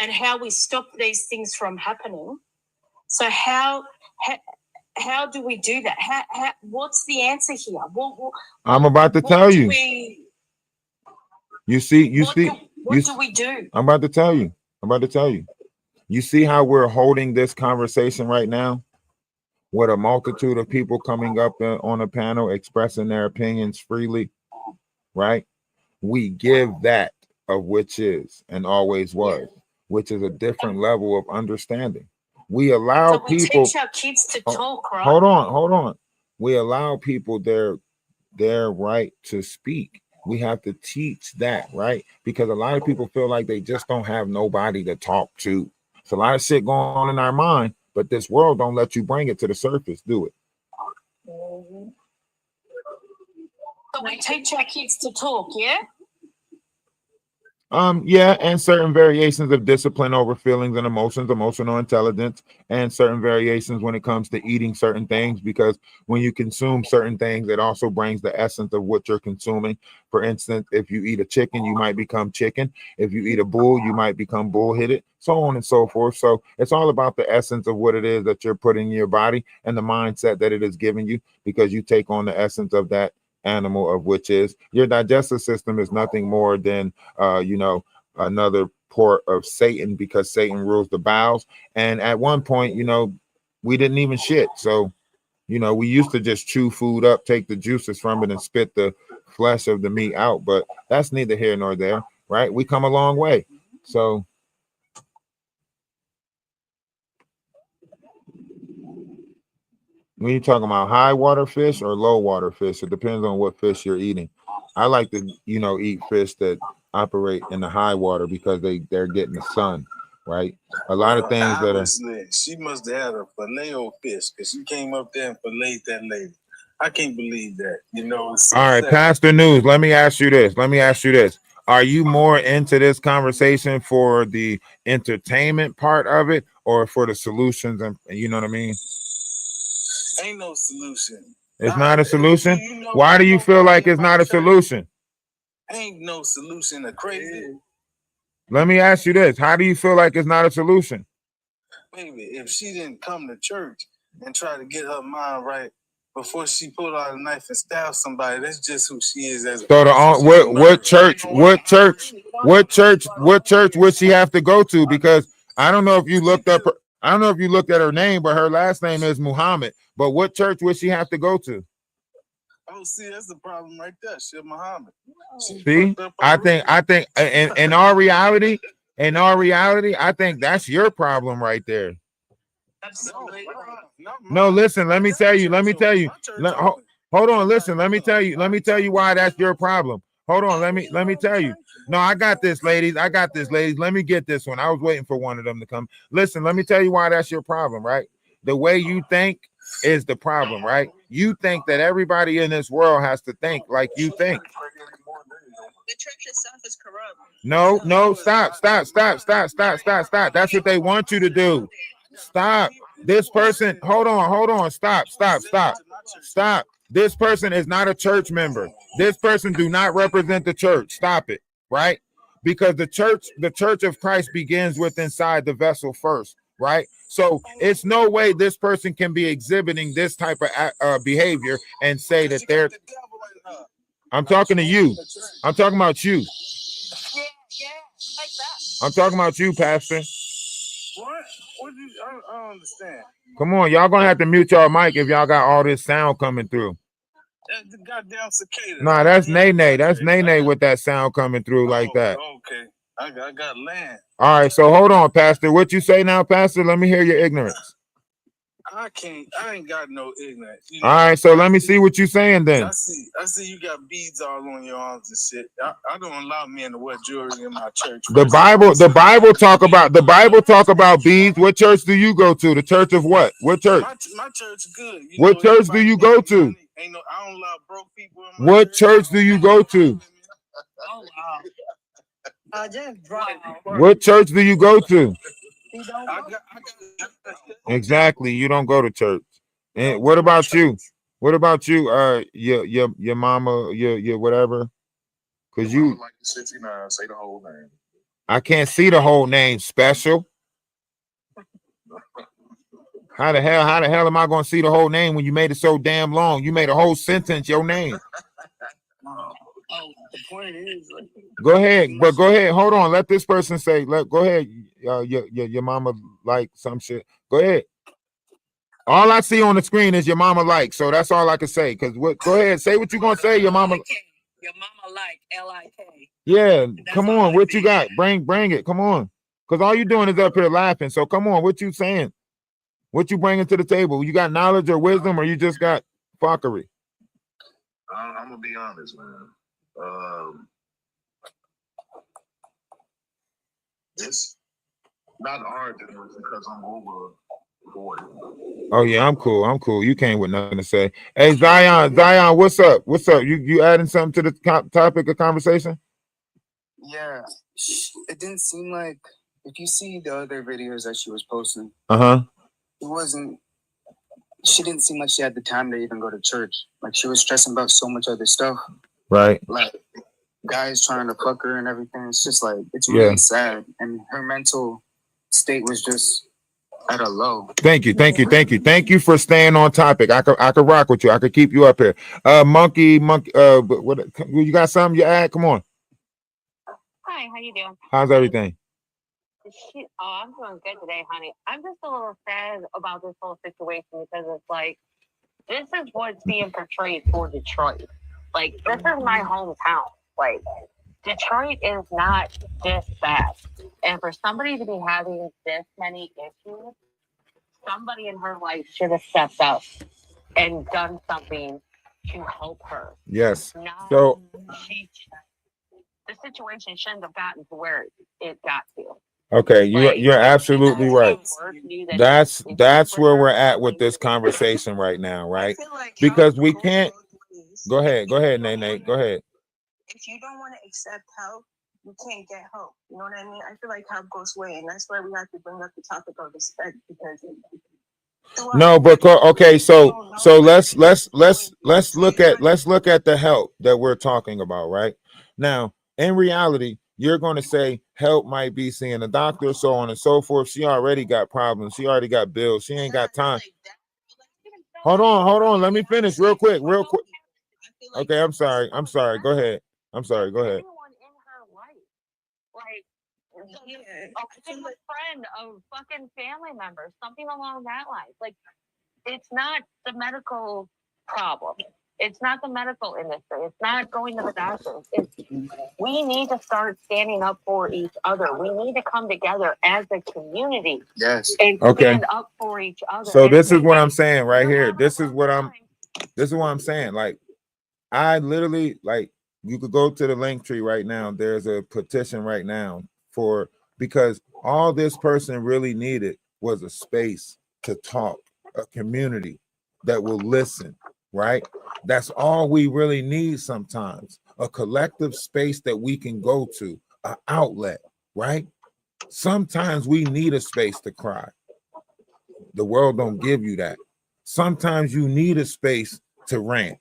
and how we stop these things from happening. So how do we do that? How what's the answer here? I'm about to tell you. What do we do? I'm about to tell you. You see how we're holding this conversation right now with a multitude of people coming up on a panel expressing their opinions freely, right? We give that of which is and always was, which is a different level of understanding. We allow people. Teach our kids to talk, right? Hold on. We allow people their right to speak. We have to teach that, right? Because a lot of people feel like they just don't have nobody to talk to. It's a lot of shit going on in our mind, but this world don't let you bring it to the surface, do it. So we teach our kids to talk, yeah? Yeah, and certain variations of discipline over feelings and emotions, emotional intelligence, and certain variations when it comes to eating certain things, because when you consume certain things, it also brings the essence of what you're consuming. For instance, if you eat a chicken, you might become chicken. If you eat a bull, you might become bull-headed, so on and so forth. So it's all about the essence of what it is that you're putting in your body and the mindset that it is giving you, because you take on the essence of that animal of which is your digestive system is nothing more than another port of Satan, because Satan rules the bowels. And at one point, we didn't even shit. So, we used to just chew food up, take the juices from it, and spit the flesh of the meat out. But that's neither here nor there, right? We come a long way. So when you're talking about high water fish or low water fish, it depends on what fish you're eating. I like to, eat fish that operate in the high water because they're getting the sun, right? A lot of things that are. She must have had a filet fish because she came up there and filleted that lady. I can't believe that. All right, Pastor News. Let me ask you this. Are you more into this conversation for the entertainment part of it, or for the solutions? And you know what I mean? Ain't no solution. It's not a solution. Why do you feel like it's not a solution? Ain't no solution to crazy. Let me ask you this. How do you feel like it's not a solution? Baby, if she didn't come to church and try to get her mind right before she pulled out a knife and stabbed somebody, that's just who she is as a So what church would she have to go to? Because I don't know if you looked up at her name, but her last name is Muhammad. But what church would she have to go to? Oh, see, that's the problem right there. She's Muhammad. See, I think in our reality, I think that's your problem right there. No, listen, let me tell you. Hold on, listen, let me tell you why that's your problem. Hold on, let me tell you. No, I got this, ladies. Let me get this one. I was waiting for one of them to come. Listen, let me tell you why that's your problem, right? The way you think is the problem, right? You think that everybody in this world has to think like you think. The church itself is corrupt. No, stop. That's what they want you to do. Stop. This person, hold on. Stop. This person is not a church member. This person do not represent the church. Stop it, right? Because the church of Christ begins with inside the vessel first, right? So it's no way this person can be exhibiting this type of behavior and say that they're. I'm talking to you. I'm talking about you. I'm talking about you, Pastor. What? I don't understand. Come on, y'all gonna have to mute y'all mic if y'all got all this sound coming through. That's the goddamn cicada. Nah, that's Nene. That's Nene with that sound coming through like that. Okay. I got land. All right, so hold on, Pastor. What you say now, Pastor? Let me hear your ignorance. I ain't got no ignorance. All right, so let me see what you saying then. I see you got beads all on your arms and shit. I don't allow men to wear jewelry in my church. The Bible talk about beads. What church do you go to? The church of what? What church? My church good. What church do you go to? I don't allow broke people in my What church do you go to? Oh wow. What church do you go to? Exactly, you don't go to church. And what about you? What about you? Your mama, your whatever. Cause you like 69, say the whole name. I can't see the whole name. Special. How the hell am I gonna see the whole name when you made it so damn long? You made a whole sentence your name. The point is, Go ahead, but go ahead. Hold on. Let this person say. Go ahead. Your mama like some shit. Go ahead. All I see on the screen is your mama like. So that's all I can say. Cause what? Go ahead. Say what you gonna say. Your mama. Your mama like L-I-K. Yeah. Come on. What you got? Bring it. Come on. Cause all you doing is up here laughing. So come on. What you saying? What you bringing to the table? You got knowledge or wisdom, or you just got fuckery? I'm gonna be honest, man. It's not hard to do because I'm over 40. Oh yeah, I'm cool. You came with nothing to say. Hey Zion, what's up? You adding something to the topic of conversation? Yeah, it didn't seem like, if you see the other videos that she was posting, she didn't seem like she had the time to even go to church. Like she was stressing about so much other stuff. Right. Like guys trying to fuck her and everything. It's just like, it's really sad. And her mental state was just at a low. Thank you for staying on topic. I could rock with you. I could keep you up here. Monkey. What you got? Something you add? Come on. Hi, how you doing? How's everything? I'm doing good today, honey. I'm just a little sad about this whole situation because it's like this is what's being portrayed for Detroit. Like, this is my hometown. Like, Detroit is not this bad. And for somebody to be having this many issues, somebody in her life should have stepped up and done something to help her. Yes. So the situation shouldn't have gotten to where it got to. Okay, you're absolutely right. That's where we're at with this conversation right now, right? Because we can't. Go ahead, Nate. Go ahead. If you don't want to accept help, you can't get help. You know what I mean? I feel like help goes away, and that's why we have to bring up the topic of respect because. No, but okay, so let's look at the help that we're talking about, right? Now, in reality, you're going to say help might be seeing a doctor, so on and so forth. She already got problems. She already got bills. She ain't got time. Hold on. Let me finish real quick. Okay, I'm sorry. Go ahead. Go ahead. A friend, a fucking family member, something along that line. Like, it's not the medical problem. It's not the medical industry. It's not going to the doctors. We need to start standing up for each other. We need to come together as a community. Yes. And stand up for each other. So this is what I'm saying right here. This is what I'm saying. Like, I literally, like, you could go to the link tree right now. There's a petition right now because all this person really needed was a space to talk, a community that will listen, right? That's all we really need sometimes, a collective space that we can go to, an outlet, right? Sometimes we need a space to cry. The world don't give you that. Sometimes you need a space to rant.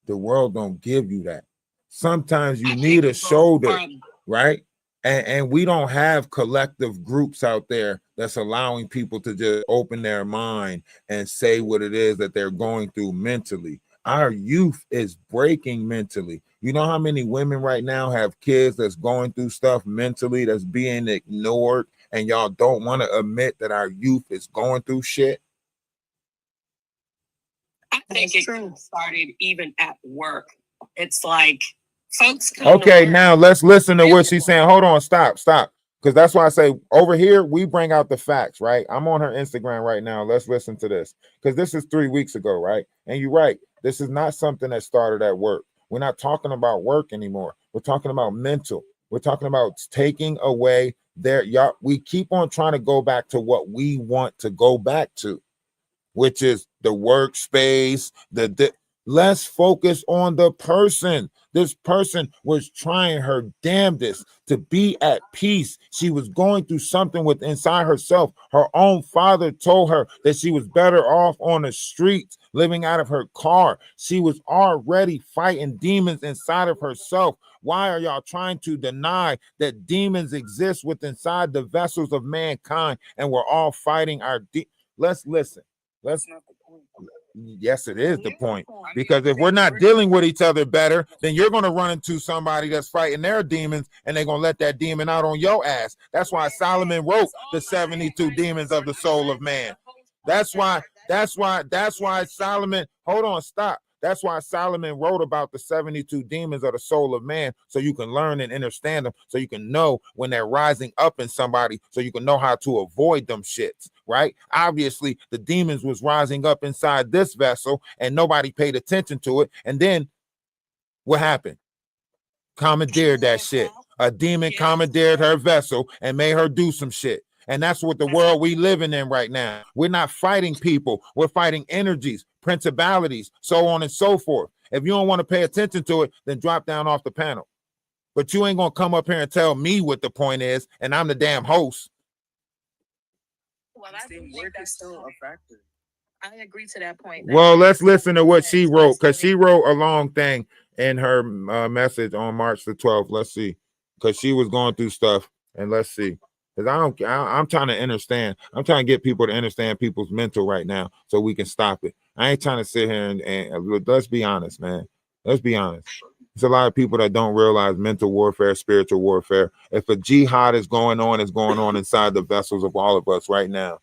The world don't give you that. Sometimes you need a shoulder, right? And we don't have collective groups out there that's allowing people to just open their mind and say what it is that they're going through mentally. Our youth is breaking mentally. You know how many women right now have kids that's going through stuff mentally that's being ignored, and y'all don't want to admit that our youth is going through shit? I think it started even at work. It's like folks. Okay, now let's listen to what she's saying. Hold on, stop. Because that's why I say over here, we bring out the facts, right? I'm on her Instagram right now. Let's listen to this. Because this is 3 weeks ago, right? And you're right. This is not something that started at work. We're not talking about work anymore. We're talking about mental. We're talking about taking away y'all. We keep on trying to go back to what we want to go back to, which is the workspace, let's focus on the person. This person was trying her damnedest to be at peace. She was going through something inside herself. Her own father told her that she was better off on the streets, living out of her car. She was already fighting demons inside of herself. Why are y'all trying to deny that demons exist inside the vessels of mankind, and we're all fighting our Let's listen. Yes, it is the point. Because if we're not dealing with each other better, then you're going to run into somebody that's fighting their demons, and they're going to let that demon out on your ass. That's why Solomon wrote the 72 demons of the soul of man. That's why Solomon, hold on, stop. That's why Solomon wrote about the 72 demons of the soul of man, so you can learn and understand them, so you can know when they're rising up in somebody, so you can know how to avoid them shits, right? Obviously, the demons was rising up inside this vessel, and nobody paid attention to it. And then what happened? Commandeered that shit. A demon commandeered her vessel and made her do some shit. And that's what the world we living in right now. We're not fighting people. We're fighting energies, principalities, so on and so forth. If you don't want to pay attention to it, then drop down off the panel. But you ain't going to come up here and tell me what the point is, and I'm the damn host. Well, I think that's still a factor. I agree to that point. Well, let's listen to what she wrote, because she wrote a long thing in her message on March the 12th. Let's see, because she was going through stuff, and let's see. Because I'm trying to understand. I'm trying to get people to understand people's mental right now so we can stop it. I ain't trying to sit here and let's be honest, man. Let's be honest. There's a lot of people that don't realize mental warfare, spiritual warfare. If a jihad is going on, it's going on inside the vessels of all of us right now.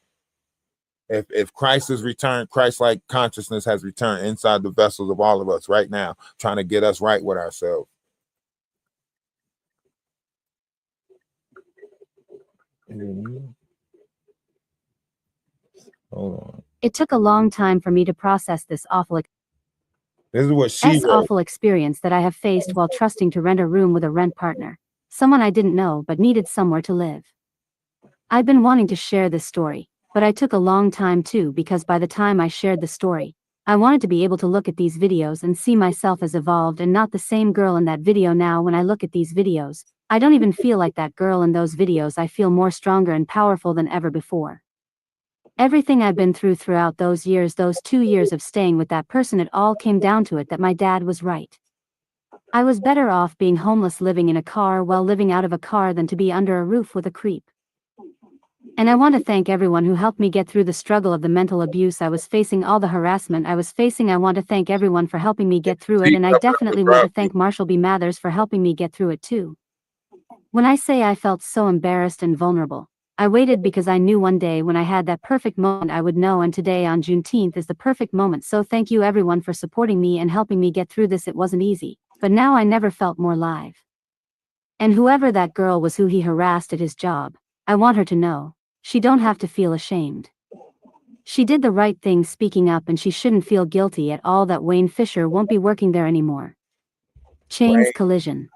If Christ has returned, Christ-like consciousness has returned inside the vessels of all of us right now, trying to get us right with ourselves. Hold on. It took a long time for me to process this awful experience that I have faced while trusting to rent a room with a rent partner, someone I didn't know but needed somewhere to live. I've been wanting to share this story, but I took a long time too, because by the time I shared the story, I wanted to be able to look at these videos and see myself as evolved and not the same girl in that video. Now when I look at these videos, I don't even feel like that girl in those videos. I feel more stronger and powerful than ever before. Everything I've been through throughout those years, those 2 years of staying with that person, it all came down to it that my dad was right. I was better off being homeless, living in a car while living out of a car, than to be under a roof with a creep. And I want to thank everyone who helped me get through the struggle of the mental abuse I was facing, all the harassment I was facing. I want to thank everyone for helping me get through it, and I definitely want to thank Marshall B. Mathers for helping me get through it too. When I say I felt so embarrassed and vulnerable, I waited because I knew one day when I had that perfect moment I would know, and today on Juneteenth is the perfect moment. So thank you everyone for supporting me and helping me get through this. It wasn't easy, but now I never felt more alive. And whoever that girl was who he harassed at his job, I want her to know, she don't have to feel ashamed. She did the right thing speaking up, and she shouldn't feel guilty at all that Wayne Fisher won't be working there anymore. Chains collision.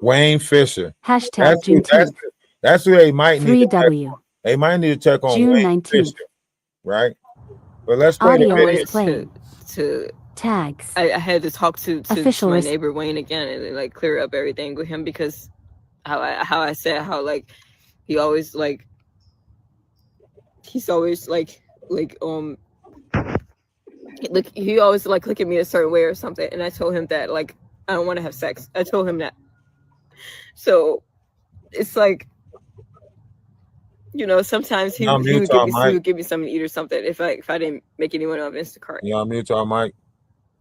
Wayne Fisher. Hashtag Juneteenth. That's who they might need. 3W. They might need to check on June Wayne 19th. Fisher, right? But let's play the Audio video. is playing. To tags. I had to talk to Official my neighbor Wayne again and like clear up everything with him, because how I said how like he always like he's always like he always like look at me a certain way or something, and I told him that like I don't want to have sex. I told him that. So it's like, you know, sometimes he would give me something to eat or something if I didn't make anyone on Instacart. You on mute, Mike?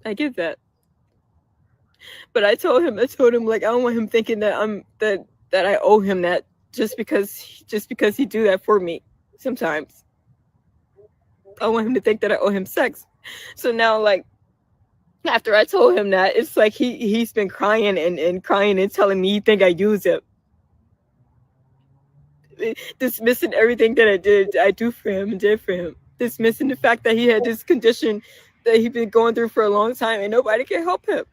I get that, but I told him like I don't want him thinking that that I owe him that just because he do that for me. Sometimes I want him to think that I owe him sex. So now, like, after I told him that, it's like he's been crying and crying and telling me he think I use him, dismissing everything that I do for him and did for him, dismissing the fact that he had this condition that he'd been going through for a long time and nobody can help him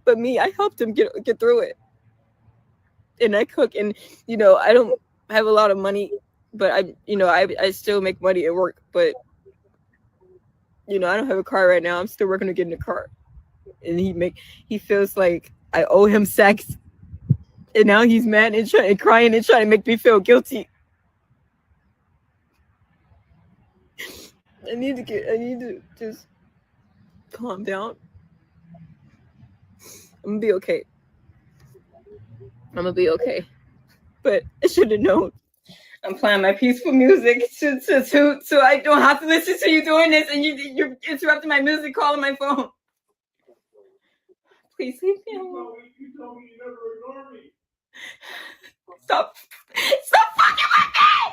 but me. I helped him get through it, and I cook, and you know, I don't have a lot of money, but I still make money at work, but you know, I don't have a car right now. I'm still working to get in a car, and he feels like I owe him sex, and now he's mad and crying and trying to make me feel guilty. I need to just calm down. I'm gonna be okay. But I should have known. I'm playing my peaceful music so I don't have to listen to you doing this, and you're interrupting my music, calling my phone. Please leave me alone. You told me you never ignore me. Stop fucking with me!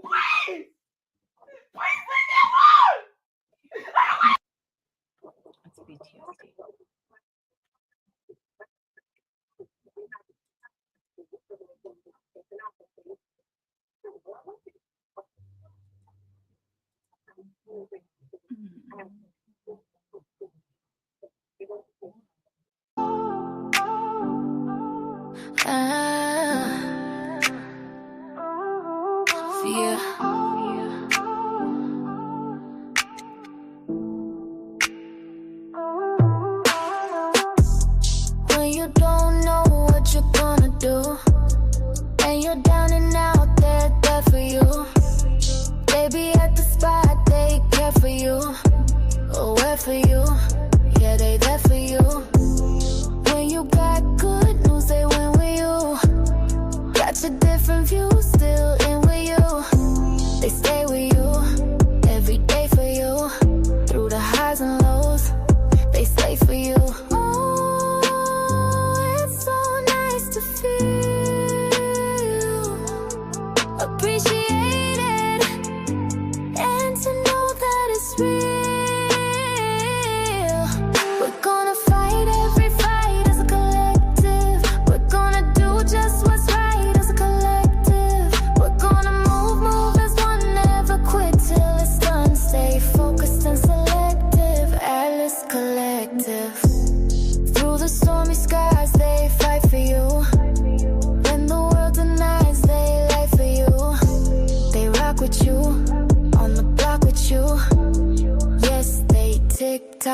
Please! Please leave me alone! That's PTSD. When you don't know what you're gonna do, and you're down and out, they're there for you. They be at the spot, they care for you, or wait for you. Yeah, they there for you. When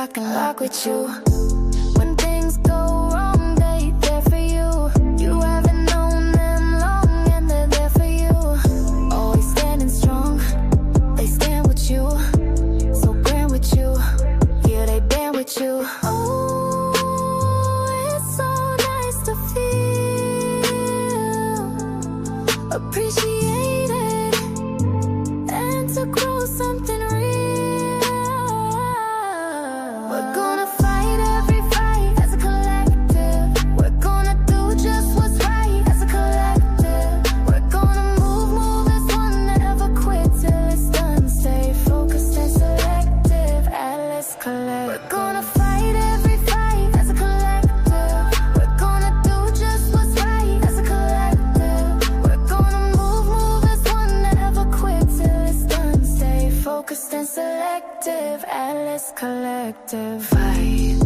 rock and lock with you. When things go wrong, they there for you. You haven't known them long and they're there for you. Always standing strong, they stand with you. So grand with you, yeah, they band with you. Oh, it's so nice to feel appreciated and to grow something real. We're gonna fight every fight as a collective. We're gonna do just what's right as a collective. We're gonna move as one, never quit till it's done. Stay focused and selective, Atlas Collective. We're gonna fight every fight as a collective. We're gonna do just what's right as a collective. We're gonna move as one, never quit till it's done. Stay focused and selective, Atlas Collective. Fight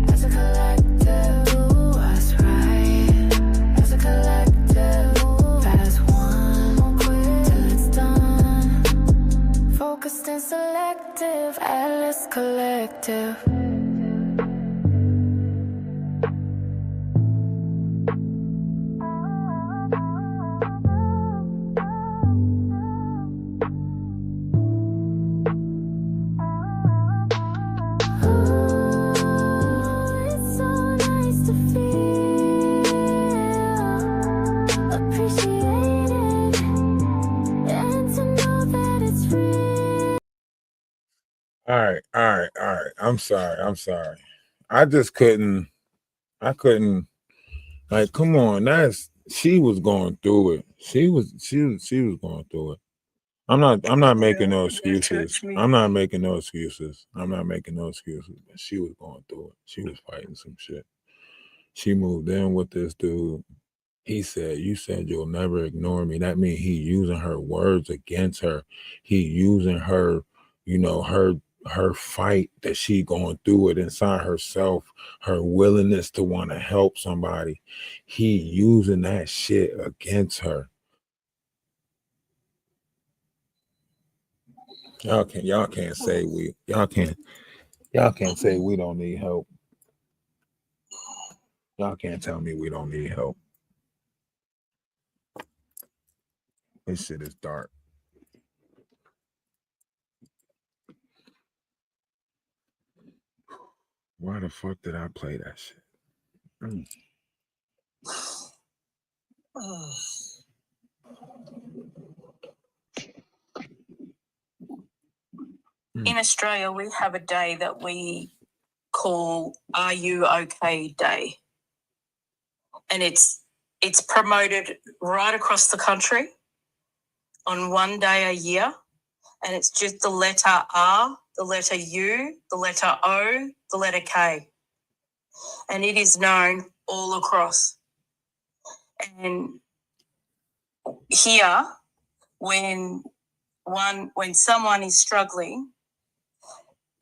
as a collective, do what's right as a collective. Move as one, won't quit till it's done. Focused and selective, Atlas Collective. It's so nice to feel appreciated and to know that it's real. All right. I'm sorry. I just couldn't. I couldn't. Like, come on. She was going through it. She was going through it. I'm not making no excuses. I'm not making no excuses. But she was going through it. She was fighting some shit. She moved in with this dude. He said, "You said you'll never ignore me." That means he using her words against her. He using her, her fight that she going through it inside herself, her willingness to want to help somebody. He using that shit against her. Y'all can't say we don't need help. Y'all can't tell me we don't need help. This shit is dark. Why the fuck did I play that shit? In Australia, we have a day that we call Are You Okay Day. And it's promoted right across the country on one day a year. And it's just the letter R, the letter U, the letter O, the letter K. And it is known all across. And here, when someone is struggling,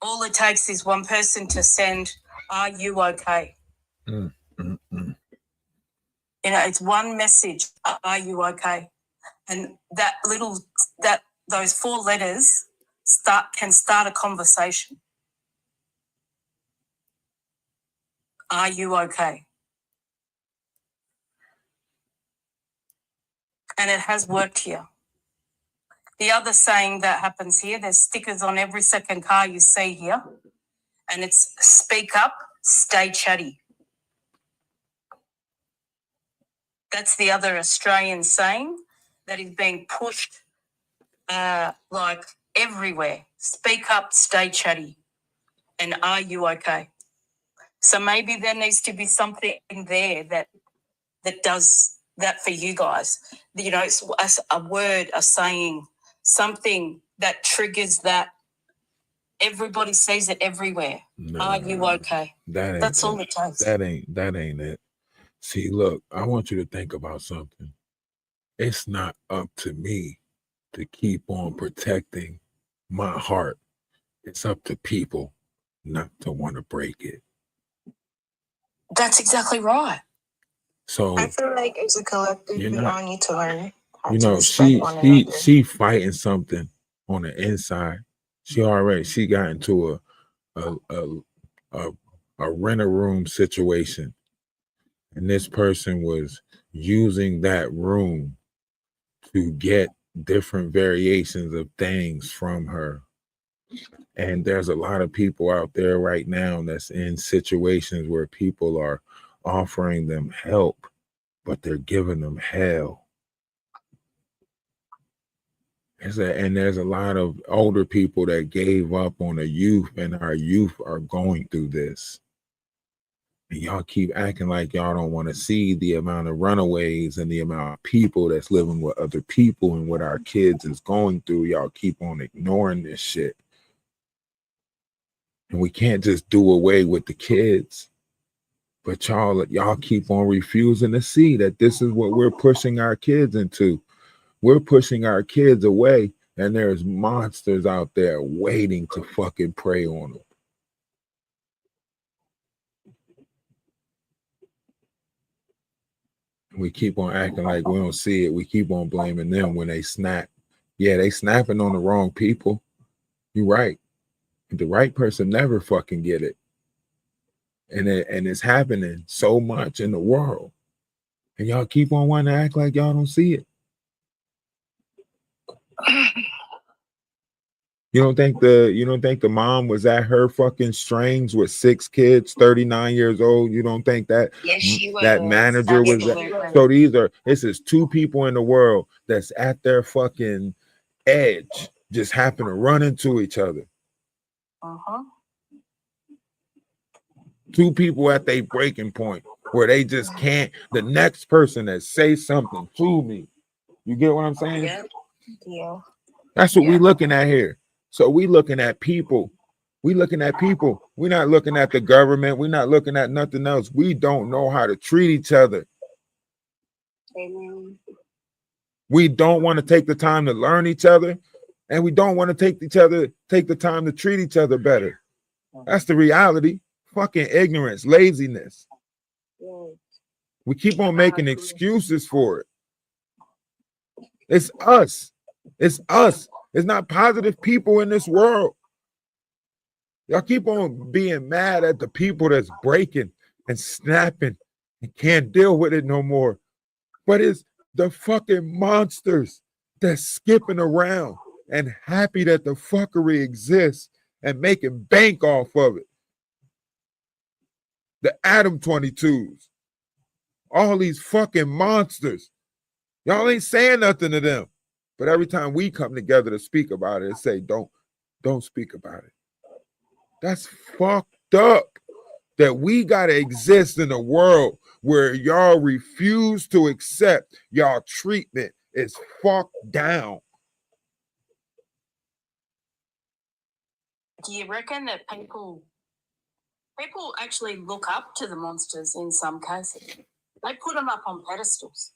all it takes is one person to send, "Are you okay?" It's one message, "Are you okay?" And those four letters can start a conversation. Are you okay? And it has worked here. The other saying that happens here, there's stickers on every second car you see here, and it's speak up, stay chatty. That's the other Australian saying that is being pushed like everywhere. Speak up, stay chatty, and are you okay? So maybe there needs to be something there that does that for you guys. It's a word, a saying, something that triggers that. Everybody sees it everywhere. Are you okay? That's all it takes. That ain't it. See, look, I want you to think about something. It's not up to me to keep on protecting my heart. It's up to people not to want to break it. That's exactly right. So I feel like as a collective, we all need to learn. She fighting something on the inside. She got into a a rent-a-room situation, and this person was using that room to get different variations of things from her. And there's a lot of people out there right now that's in situations where people are offering them help, but they're giving them hell. And there's a lot of older people that gave up on the youth, and our youth are going through this. And y'all keep acting like y'all don't want to see the amount of runaways and the amount of people that's living with other people and what our kids is going through. Y'all keep on ignoring this shit. And we can't just do away with the kids. But y'all keep on refusing to see that this is what we're pushing our kids into. We're pushing our kids away, and there's monsters out there waiting to fucking prey on them. We keep on acting like we don't see it. We keep on blaming them when they snap. Yeah, they snapping on the wrong people. You're right. The right person never fucking get it. And it's happening so much in the world. And y'all keep on wanting to act like y'all don't see it. You don't think the mom was at her fucking strings with 6 kids, 39 years old? You don't think that that manager was that? So this is 2 people in the world that's at their fucking edge, just happen to run into each other. 2 people at their breaking point where they just can't. The next person that says something to me, you get what I'm saying? Yeah. That's what we looking at here. So we looking at people. We looking at people. We're not looking at the government. We're not looking at nothing else. We don't know how to treat each other. Amen. We don't want to take the time to learn each other, and we don't want to take the time to treat each other better. That's the reality. Fucking ignorance, laziness. We keep on making excuses for it. It's us. It's us. It's not positive people in this world. Y'all keep on being mad at the people that's breaking and snapping and can't deal with it no more. But it's the fucking monsters that's skipping around and happy that the fuckery exists and making bank off of it. The Adam 22s. All these fucking monsters. Y'all ain't saying nothing to them. But every time we come together to speak about it, say, don't speak about it. That's fucked up. That we gotta exist in a world where y'all refuse to accept y'all treatment is fucked down. Do you reckon that people actually look up to the monsters in some cases? They put them up on pedestals.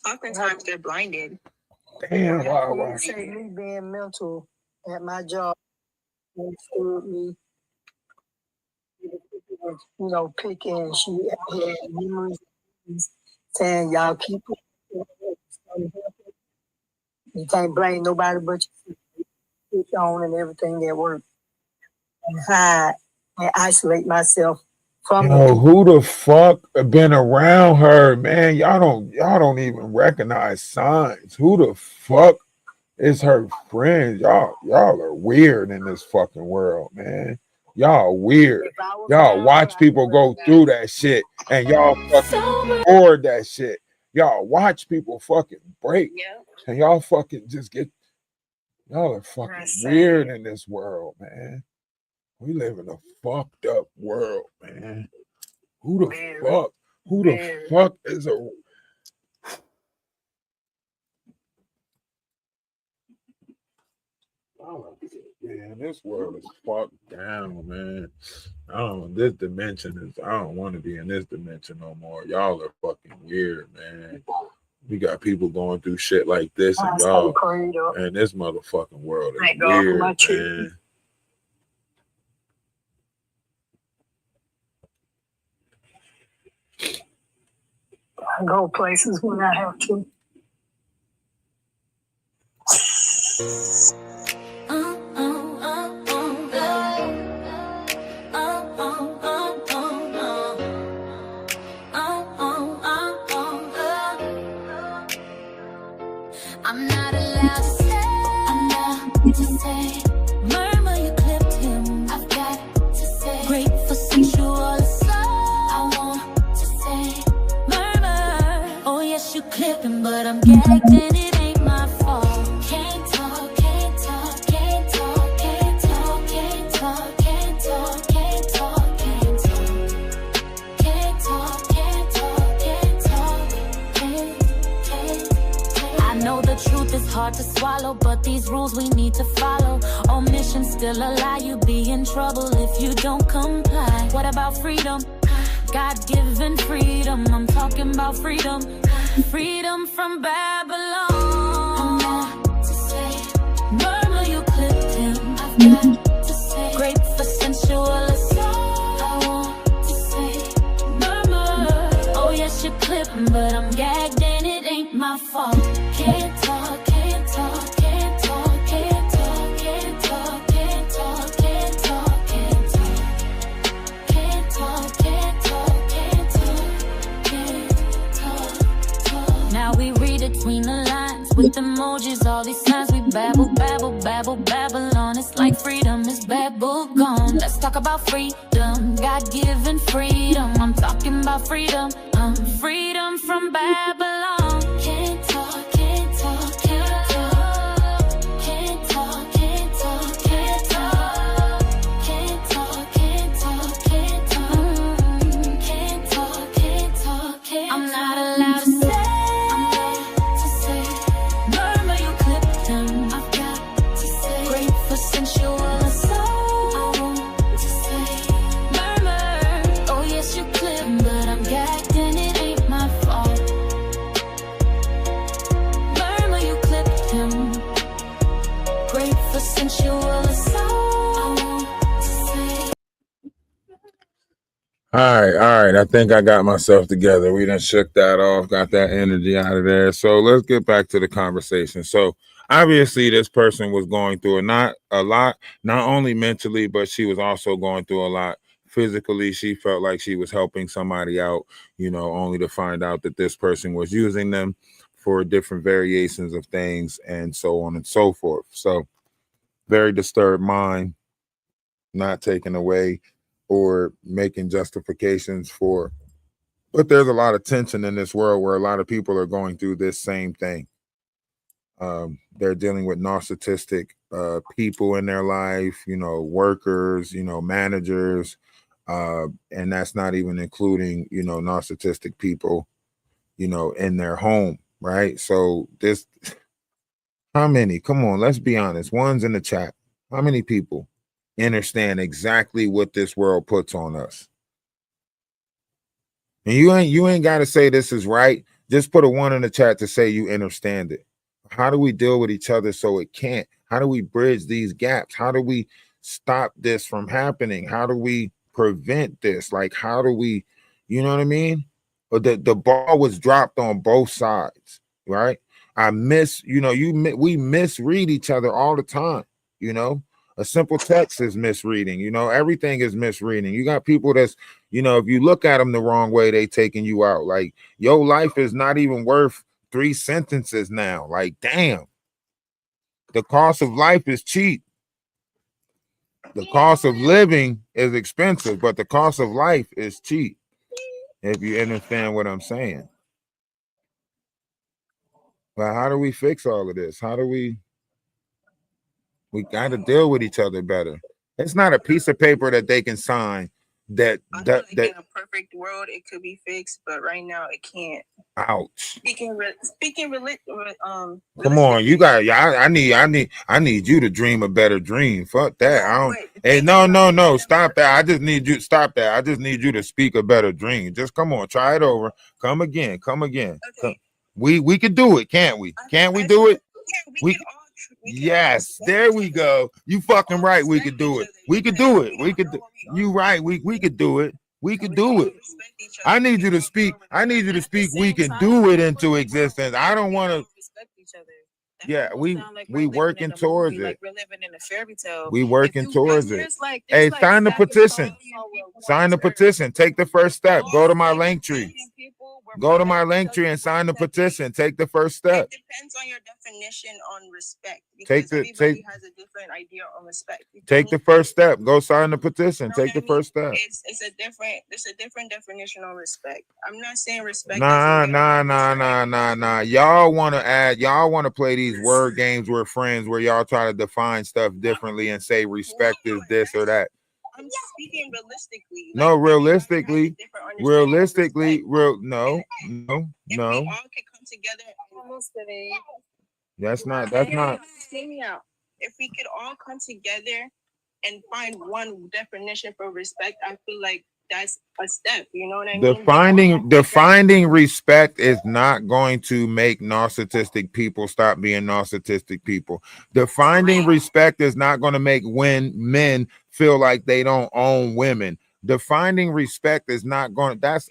Oftentimes they're blinded. Damn, You say me being mental at my job understood me. You know, picking. She had memories saying, "Y'all keep it. You can't blame nobody but you. Pick on and everything that work and hide and isolate myself from Yo, who the fuck been around her, man? Y'all don't even recognize signs. Who the fuck is her friends? Y'all are weird in this fucking world, man. Y'all weird. Y'all watch people go through that shit and y'all fucking record that shit. Y'all watch people fucking break and y'all fucking just get. Y'all are fucking weird in this world, man. We live in a fucked up world, man. Who the fuck is a... Man, this world is fucked down, man. This dimension is, I don't want to be in this dimension no more. Y'all are fucking weird, man. We got people going through shit like this and y'all, and this motherfucking world is weird, man. I go places when I have to. but I'm gagged and it ain't my fault. Can't talk, can't talk, can't talk, can't talk, can't talk, can't talk, can't talk, can't talk, can't talk, can't talk, can't talk, can't. I know the truth is hard to swallow, but these rules we need to follow. Omission still a lie, you be in trouble if you don't comply. What about freedom? God-given freedom, I'm talking about freedom. Freedom from Babylon. I'm not to say, murmur you clipped him. I've got to say, great for sensual assault. I want to say, murmur. Oh yes, you clipped him, but I'm gagged and it ain't my fault. Can't talk, can't talk, can't talk, can't talk, can't talk, can't talk, can't talk, can't talk, can't talk, can't talk, can't talk, can't talk. Now we read between the lines with emojis, all these signs we babble, babble, babble, babble on. It's like freedom is babble gone. Let's talk about freedom, God-given freedom. I'm talking about freedom, freedom from Babylon. Can't talk, can't talk, can't talk, can't talk, can't talk, can't talk, can't talk, can't talk, can't talk, can't talk, can't talk, can't. I'm not allowed to say. Sensual assault. I want to say, murmur. Oh yes, you clip, but I'm gagged and it ain't my fault. Murmur, you clipped him. Great for sensual assault. I want to say. All right. I think I got myself together. We done shook that off, got that energy out of there. So let's get back to the conversation. So obviously this person was going through not only mentally, but she was also going through a lot physically. She felt like she was helping somebody out, only to find out that this person was using them for different variations of things and so on and so forth. So very disturbed mind, not taken away or making justifications for, but there's a lot of tension in this world where a lot of people are going through this same thing. They're dealing with narcissistic people in their life, workers, managers, and that's not even including, narcissistic people, in their home, right? So this, how many? Come on, let's be honest. One's in the chat. How many people understand exactly what this world puts on us? And you ain't got to say this is right. Just put a 1 in the chat to say you understand it. How do we deal with each other so it can't? How do we bridge these gaps? How do we stop this from happening? How do we prevent this? Like, how do we, you know what I mean? But the ball was dropped on both sides, right? We misread each other all the time, A simple text is misreading, everything is misreading. You got people that's, if you look at them the wrong way, they taking you out. Like, your life is not even worth 3 sentences now. Like, damn. The cost of life is cheap. The cost of living is expensive, but the cost of life is cheap. If you understand what I'm saying. But how do we fix all of this? How do we got to deal with each other better. It's not a piece of paper that they can sign that in a perfect world it could be fixed, but right now it can't. Ouch. Come on, you got. I need you to dream a better dream. Fuck that. I don't. Hey, no. Stop that. I just need you. Stop that. I just need you to speak a better dream. Just come on. Try it over. Come again. Okay. We can do it, can't we? Can't we do it? Yes, there we go. You fucking right. We could do it. We could do it. You right. We could do it. We could do it. I need you to speak. We can do it into existence. I don't want to. Yeah, we working towards it. We're living in a fairy tale. We working towards it. Hey, sign the petition. Sign the petition. Take the first step. Go to my link tree. Go to my link tree and sign the petition. Take the first step. It depends on your definition on respect. Take Because everybody has a different idea on respect. Take the first step. Go sign the petition. Take the first step. It's a different definition on respect. I'm not saying respect. Nah. Y'all want to play these word games with friends where y'all try to define stuff differently and say respect is this or that. I'm speaking realistically. No, realistically. No. If we all could come together, That's not. Hear me out. If we could all come together and find one definition for respect, I feel like that's a step. You know what I mean? Defining respect is not going to make narcissistic people stop being narcissistic people. Defining respect is not going to make men feel like they don't own women. Defining respect is not going. That's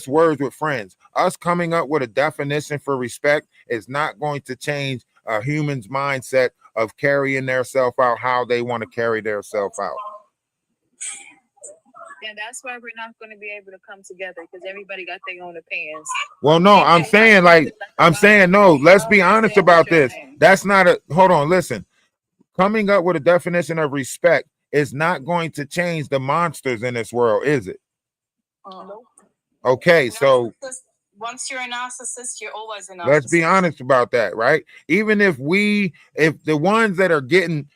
words with friends. Us coming up with a definition for respect is not going to change a human's mindset of carrying their self out how they want to carry their self out. And that's why we're not going to be able to come together because everybody got their own opinions. Well, no, I'm saying no. Let's be honest about this. That's not a. Hold on, listen. Coming up with a definition of respect is not going to change the monsters in this world, is it? Okay, so once you're a narcissist, you're always a narcissist. let's be honest about that, right? Even if the ones that are getting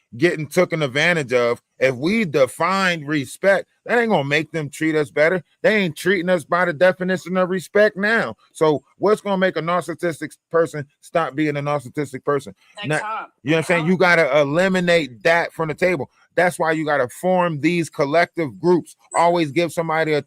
taken advantage of, if we define respect, that ain't gonna make them treat us better. They ain't treating us by the definition of respect now. So what's gonna make a narcissistic person stop being a narcissistic person? You know what I'm saying? You gotta eliminate that from the table. That's why you gotta form these collective groups. Always give somebody a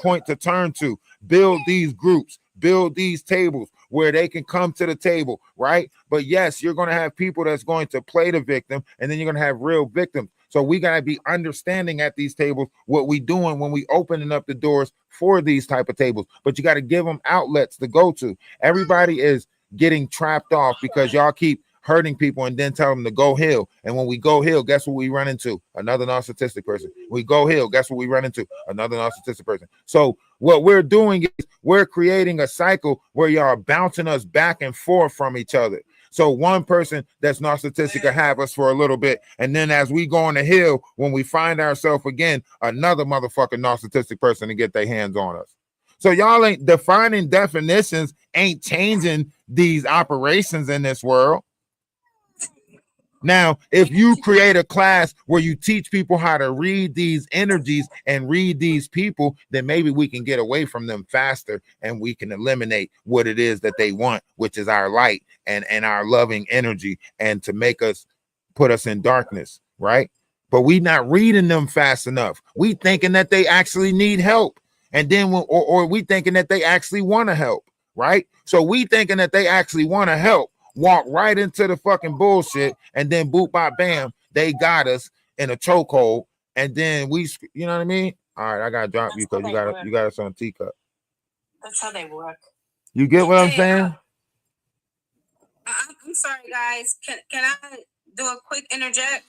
point to turn to. Build these groups. Build these tables where they can come to the table, right? But yes, you're going to have people that's going to play the victim, and then you're going to have real victims. So we got to be understanding at these tables what we doing when we opening up the doors for these type of tables. But you got to give them outlets to go to. Everybody is getting trapped off because y'all keep hurting people and then tell them to go heal. And when we go heal, guess what we run into? Another narcissistic person. We go heal, guess what we run into? Another narcissistic person. So what we're doing is we're creating a cycle where y'all are bouncing us back and forth from each other. So one person that's narcissistic will have us for a little bit, and then as we go on the hill, when we find ourselves again, another motherfucking narcissistic person to get their hands on us. So y'all ain't defining definitions, ain't changing these operations in this world. Now, if you create a class where you teach people how to read these energies and read these people, then maybe we can get away from them faster and we can eliminate what it is that they want, which is our light and our loving energy, and to make us put us in darkness, right? But we not reading them fast enough. We thinking that they actually need help. And then or we thinking that they actually want to help, right? So we thinking that they actually want to help. Walk right into the fucking bullshit, and then boop by bam, they got us in a chokehold, and then we, you know what I mean? All right, I gotta drop you because you got us on teacup. That's how they work. You get what I'm saying? I'm sorry, guys. Can I do a quick interject?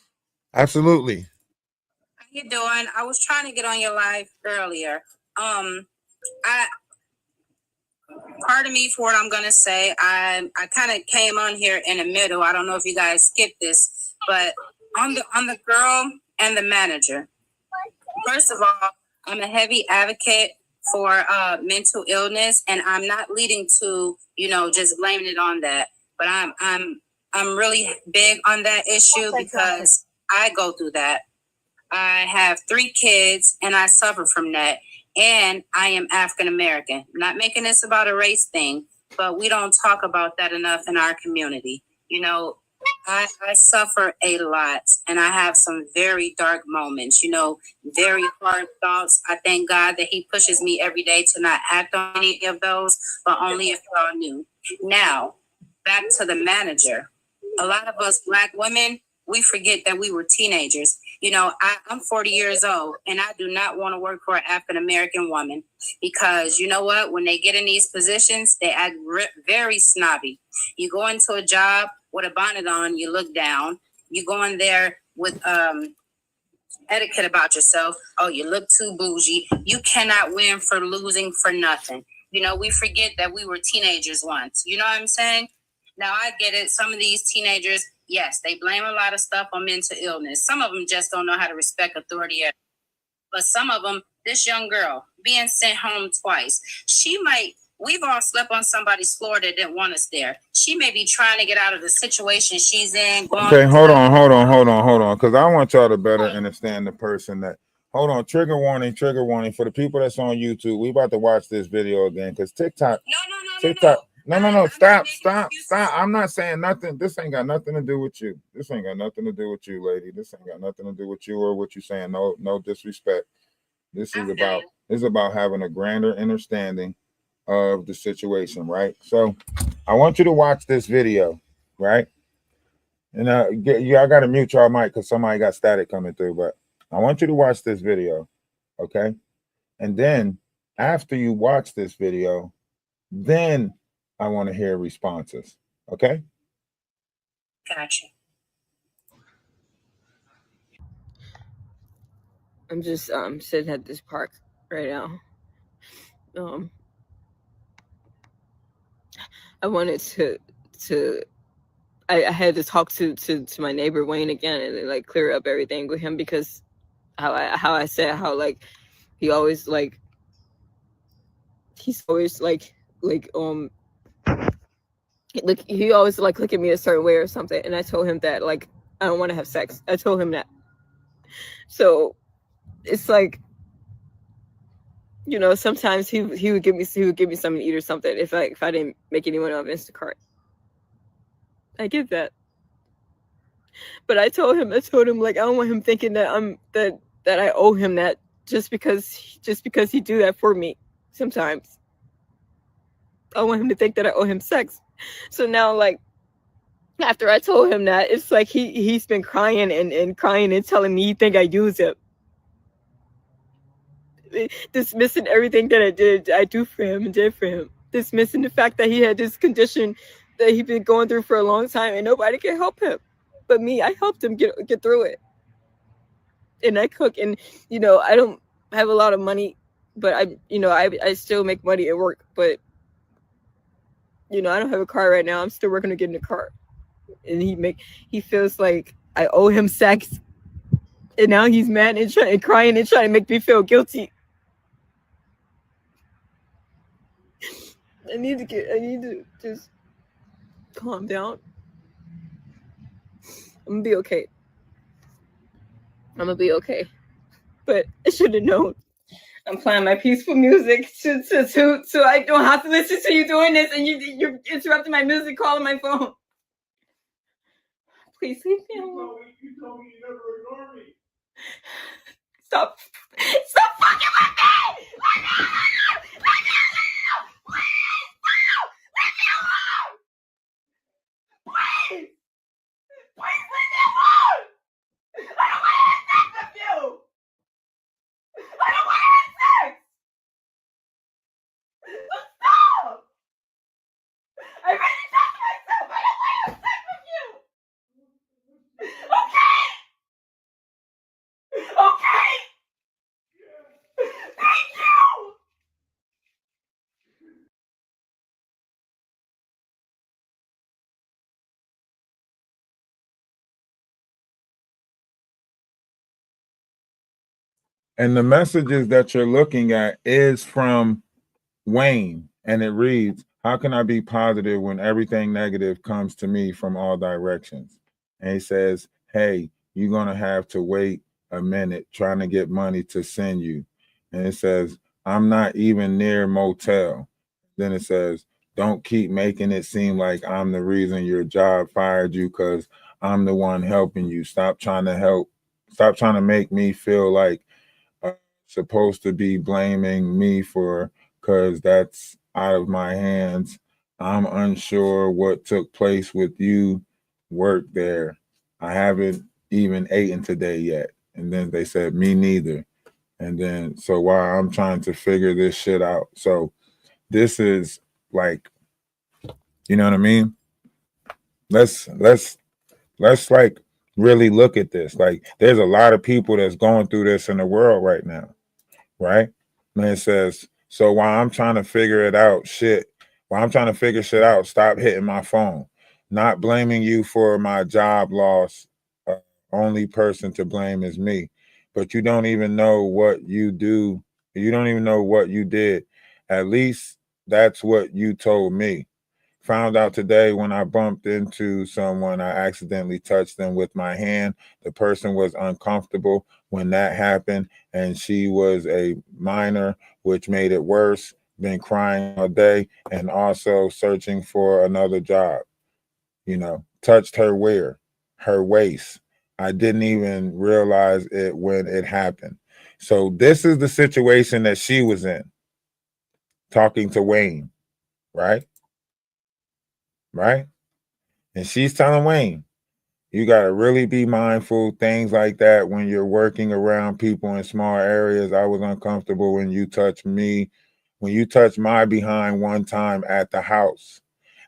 Absolutely. How you doing? I was trying to get on your live earlier. Pardon me for what I'm gonna say. I kind of came on here in the middle. I don't know if you guys skipped this, but on the girl and the manager. First of all, I'm a heavy advocate for mental illness, and I'm not leading to just blaming it on that. But I'm really big on that issue because I go through that. I have 3 kids, and I suffer from that. And I am African American. I'm not making this about a race thing, but we don't talk about that enough in our community. I suffer a lot, and I have some very dark moments, very hard thoughts. I thank God that He pushes me every day to not act on any of those, but only if y'all knew. Now, back to the manager. A lot of us Black women, we forget that we were teenagers. I'm 40 years old, and I do not want to work for an African-American woman because you know what? When they get in these positions, they act very snobby. You go into a job with a bonnet on, you look down. You go in there with etiquette about yourself. Oh, you look too bougie. You cannot win for losing for nothing. You know, we forget that we were teenagers once. You know what I'm saying? Now, I get it. Some of these teenagers, yes, they blame a lot of stuff on mental illness. Some of them just don't know how to respect authority. But some of them, this young girl being sent home twice, we've all slept on somebody's floor that didn't want us there. She may be trying to get out of the situation she's in. Okay, hold on. Because I want y'all to better understand the person that. Hold on, trigger warning for the people that's on YouTube. We about to watch this video again because TikTok. No, stop. I'm not saying nothing. This ain't got nothing to do with you. This ain't got nothing to do with you, lady. This ain't got nothing to do with you or what you saying. No disrespect. This is about having a grander understanding of the situation, right? So I want you to watch this video, right? And I got to mute y'all mic because somebody got static coming through, but I want you to watch this video, okay? And then after you watch this video, then I want to hear responses, okay? Gotcha. I'm just sitting at this park right now. I wanted to I had to talk to my neighbor Wayne again and like clear up everything with him because how I said how like he's always like he always look at me a certain way or something, and I told him that like I don't want to have sex. I told him that. So it's like, you know, sometimes he would give me something to eat or something if I didn't make anyone on Instacart. I get that. But I told him like I don't want him thinking that that I owe him that just because he do that for me sometimes. I want him to think that I owe him sex. So now like after I told him that, it's like he's been crying and crying and telling me he think I use him. Dismissing everything that I do for him and did for him. Dismissing the fact that he had this condition that he'd been going through for a long time and nobody can help him. But me, I helped him get through it. And I cook, and you know, I don't have a lot of money, but I still make money at work. But you know, I don't have a car right now. I'm still working to get in a car. And he feels like I owe him sex. And now he's mad and crying and trying to make me feel guilty. I need to just calm down. I'm gonna be okay. But I should have known. I'm playing my peaceful music so I don't have to listen to you doing this, and you're interrupting my music, calling my phone. Please leave me alone. You told me you never ignore me. Stop fucking with me! Please! Please leave me alone! I don't want to have sex with you! I don't want to have sex! Stop! I really talked to myself! I don't want to have sex with you! Okay? Okay? Thank you! And the messages that you're looking at is from Wayne, and it reads, how can I be positive when everything negative comes to me from all directions? And he says, hey, you're going to have to wait a minute trying to get money to send you. And it says, I'm not even near motel. Then it says, don't keep making it seem like I'm the reason your job fired you because I'm the one helping you. Stop trying to help. Stop trying to make me feel like supposed to be blaming me for, because that's out of my hands. I'm unsure what took place with you work there. I haven't even eaten today yet. And then they said, me neither. And then, so while I'm trying to figure this shit out. So this is like, you know what I mean? Let's like really look at this. Like, there's a lot of people that's going through this in the world right now, right? Man says, so while I'm trying to figure it out, while I'm trying to figure shit out, stop hitting my phone. Not blaming you for my job loss. Only person to blame is me. But you don't even know what you do. You don't even know what you did. At least that's what you told me. Found out today when I bumped into someone, I accidentally touched them with my hand. The person was uncomfortable when that happened, and she was a minor, which made it worse. Been crying all day and also searching for another job. Touched her where? Her waist. I didn't even realize it when it happened. So this is the situation that she was in, talking to Wayne, right? Right? And she's telling Wayne, you got to really be mindful, things like that when you're working around people in small areas. I was uncomfortable when you touched me, when you touched my behind one time at the house.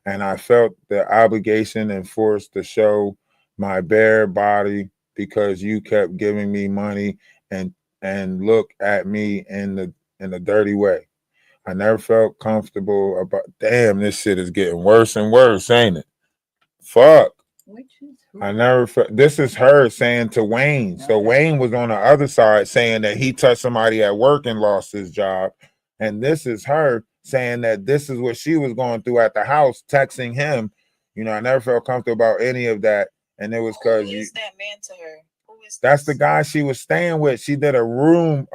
And I felt the obligation and force to show my bare body because you kept giving me money and look at me in a dirty way. I never felt comfortable about. Damn, this shit is getting worse and worse, ain't it? Fuck. I never felt. This is her saying to Wayne. So Wayne was on the other side saying that he touched somebody at work and lost his job. And this is her saying that this is what she was going through at the house, texting him. I never felt comfortable about any of that. And it was because Who is that man to her? Who is that's the guy she was staying with. She did a rent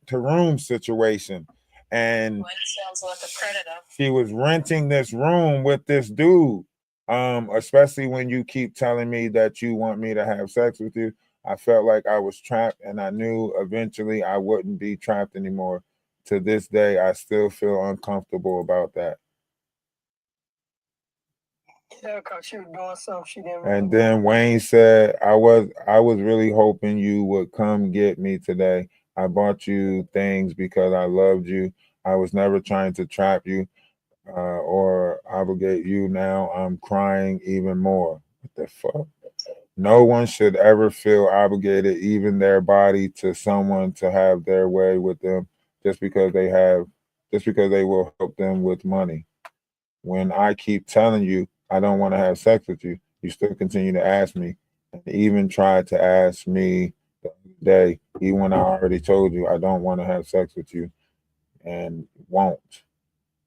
to room situation. And Well, he sounds like a predator. she was renting this room with this dude. Especially when you keep telling me that you want me to have sex with you. I felt like I was trapped, and I knew eventually I wouldn't be trapped anymore. To this day, I still feel uncomfortable about that. Yeah, because she was doing something she didn't. And then Wayne said, I was really hoping you would come get me today. I bought you things because I loved you. I was never trying to trap you or obligate you. Now I'm crying even more. What the fuck? No one should ever feel obligated, even their body, to someone to have their way with them just because they will help them with money. When I keep telling you I don't want to have sex with you, you still continue to ask me, and even tried to ask me the other day, even when I already told you I don't want to have sex with you and won't.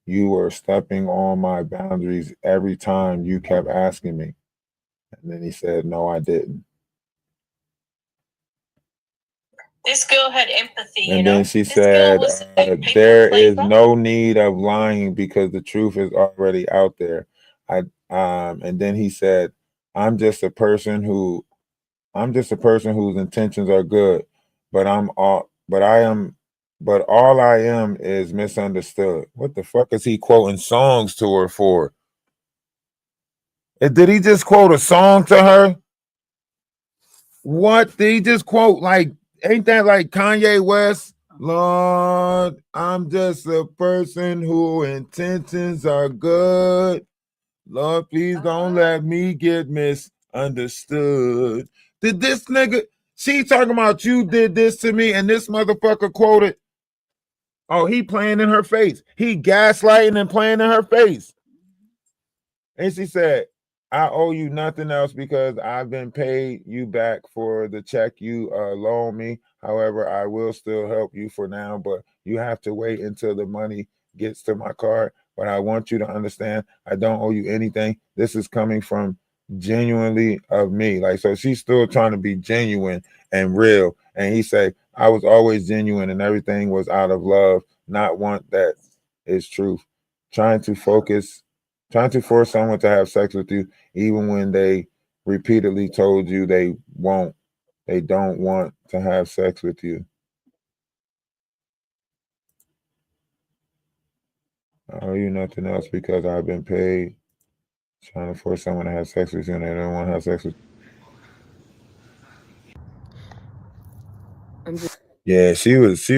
You were stepping on my boundaries every time you kept asking me. And then he said, no, I didn't. This girl had empathy. And then she said, there is no need of lying because the truth is already out there. And then he said, I'm just a person whose intentions are good, but all I am is misunderstood. What the fuck is he quoting songs to her for? Did he just quote a song to her? What did he just quote? Like, ain't that like Kanye West? Lord, I'm just a person whose intentions are good. Lord, please don't let me get misunderstood. Did this nigga, she talking about you did this to me and this motherfucker quoted? Oh, he playing in her face. He gaslighting and playing in her face. And she said, I owe you nothing else because I've been paid you back for the check you loaned me. However, I will still help you for now, but you have to wait until the money gets to my card. But I want you to understand, I don't owe you anything. This is coming from genuinely of me. Like, so she's still trying to be genuine and real. And he said, I was always genuine and everything was out of love, not want that is truth. Trying to force someone to have sex with you, even when they repeatedly told you they don't want to have sex with you. I owe you nothing else because I've been paid. Trying to force someone to have sex with you and they don't want to have sex with you. Yeah, she was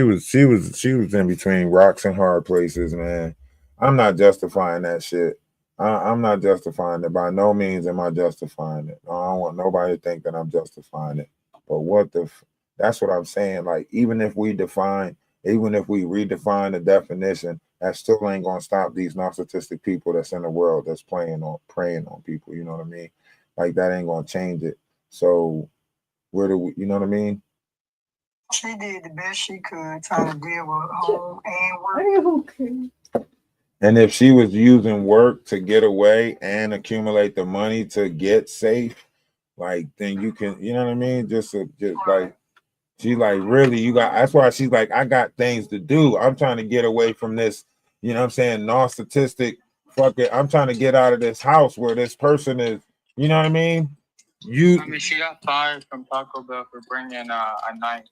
in between rocks and hard places, man. I'm not justifying that shit. I'm not justifying it. By no means am I justifying it. I don't want nobody to think that I'm justifying it. But that's what I'm saying. Like, even if we redefine the definition, that still ain't gonna stop these narcissistic people that's in the world that's preying on people. You know what I mean? Like, that ain't gonna change it. So where do we? You know what I mean? She did the best she could, trying to deal with home and work. And if she was using work to get away and accumulate the money to get safe, like, then you can, you know what I mean? Just like, she like, really, that's why she's like, I got things to do. I'm trying to get away from this, you know what I'm saying, narcissistic, fuck it. I'm trying to get out of this house where this person is, you know what I mean? I mean, she got fired from Taco Bell for bringing a knife.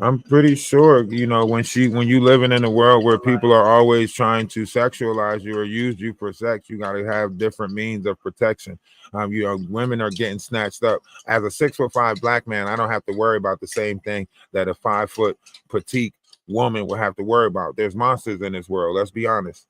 I'm pretty sure, you know, when you living in a world where people are always trying to sexualize you or use you for sex, you got to have different means of protection. You know, women are getting snatched up. As a 6'5" black man, I don't have to worry about the same thing that a 5 foot petite woman would have to worry about. There's monsters in this world. Let's be honest.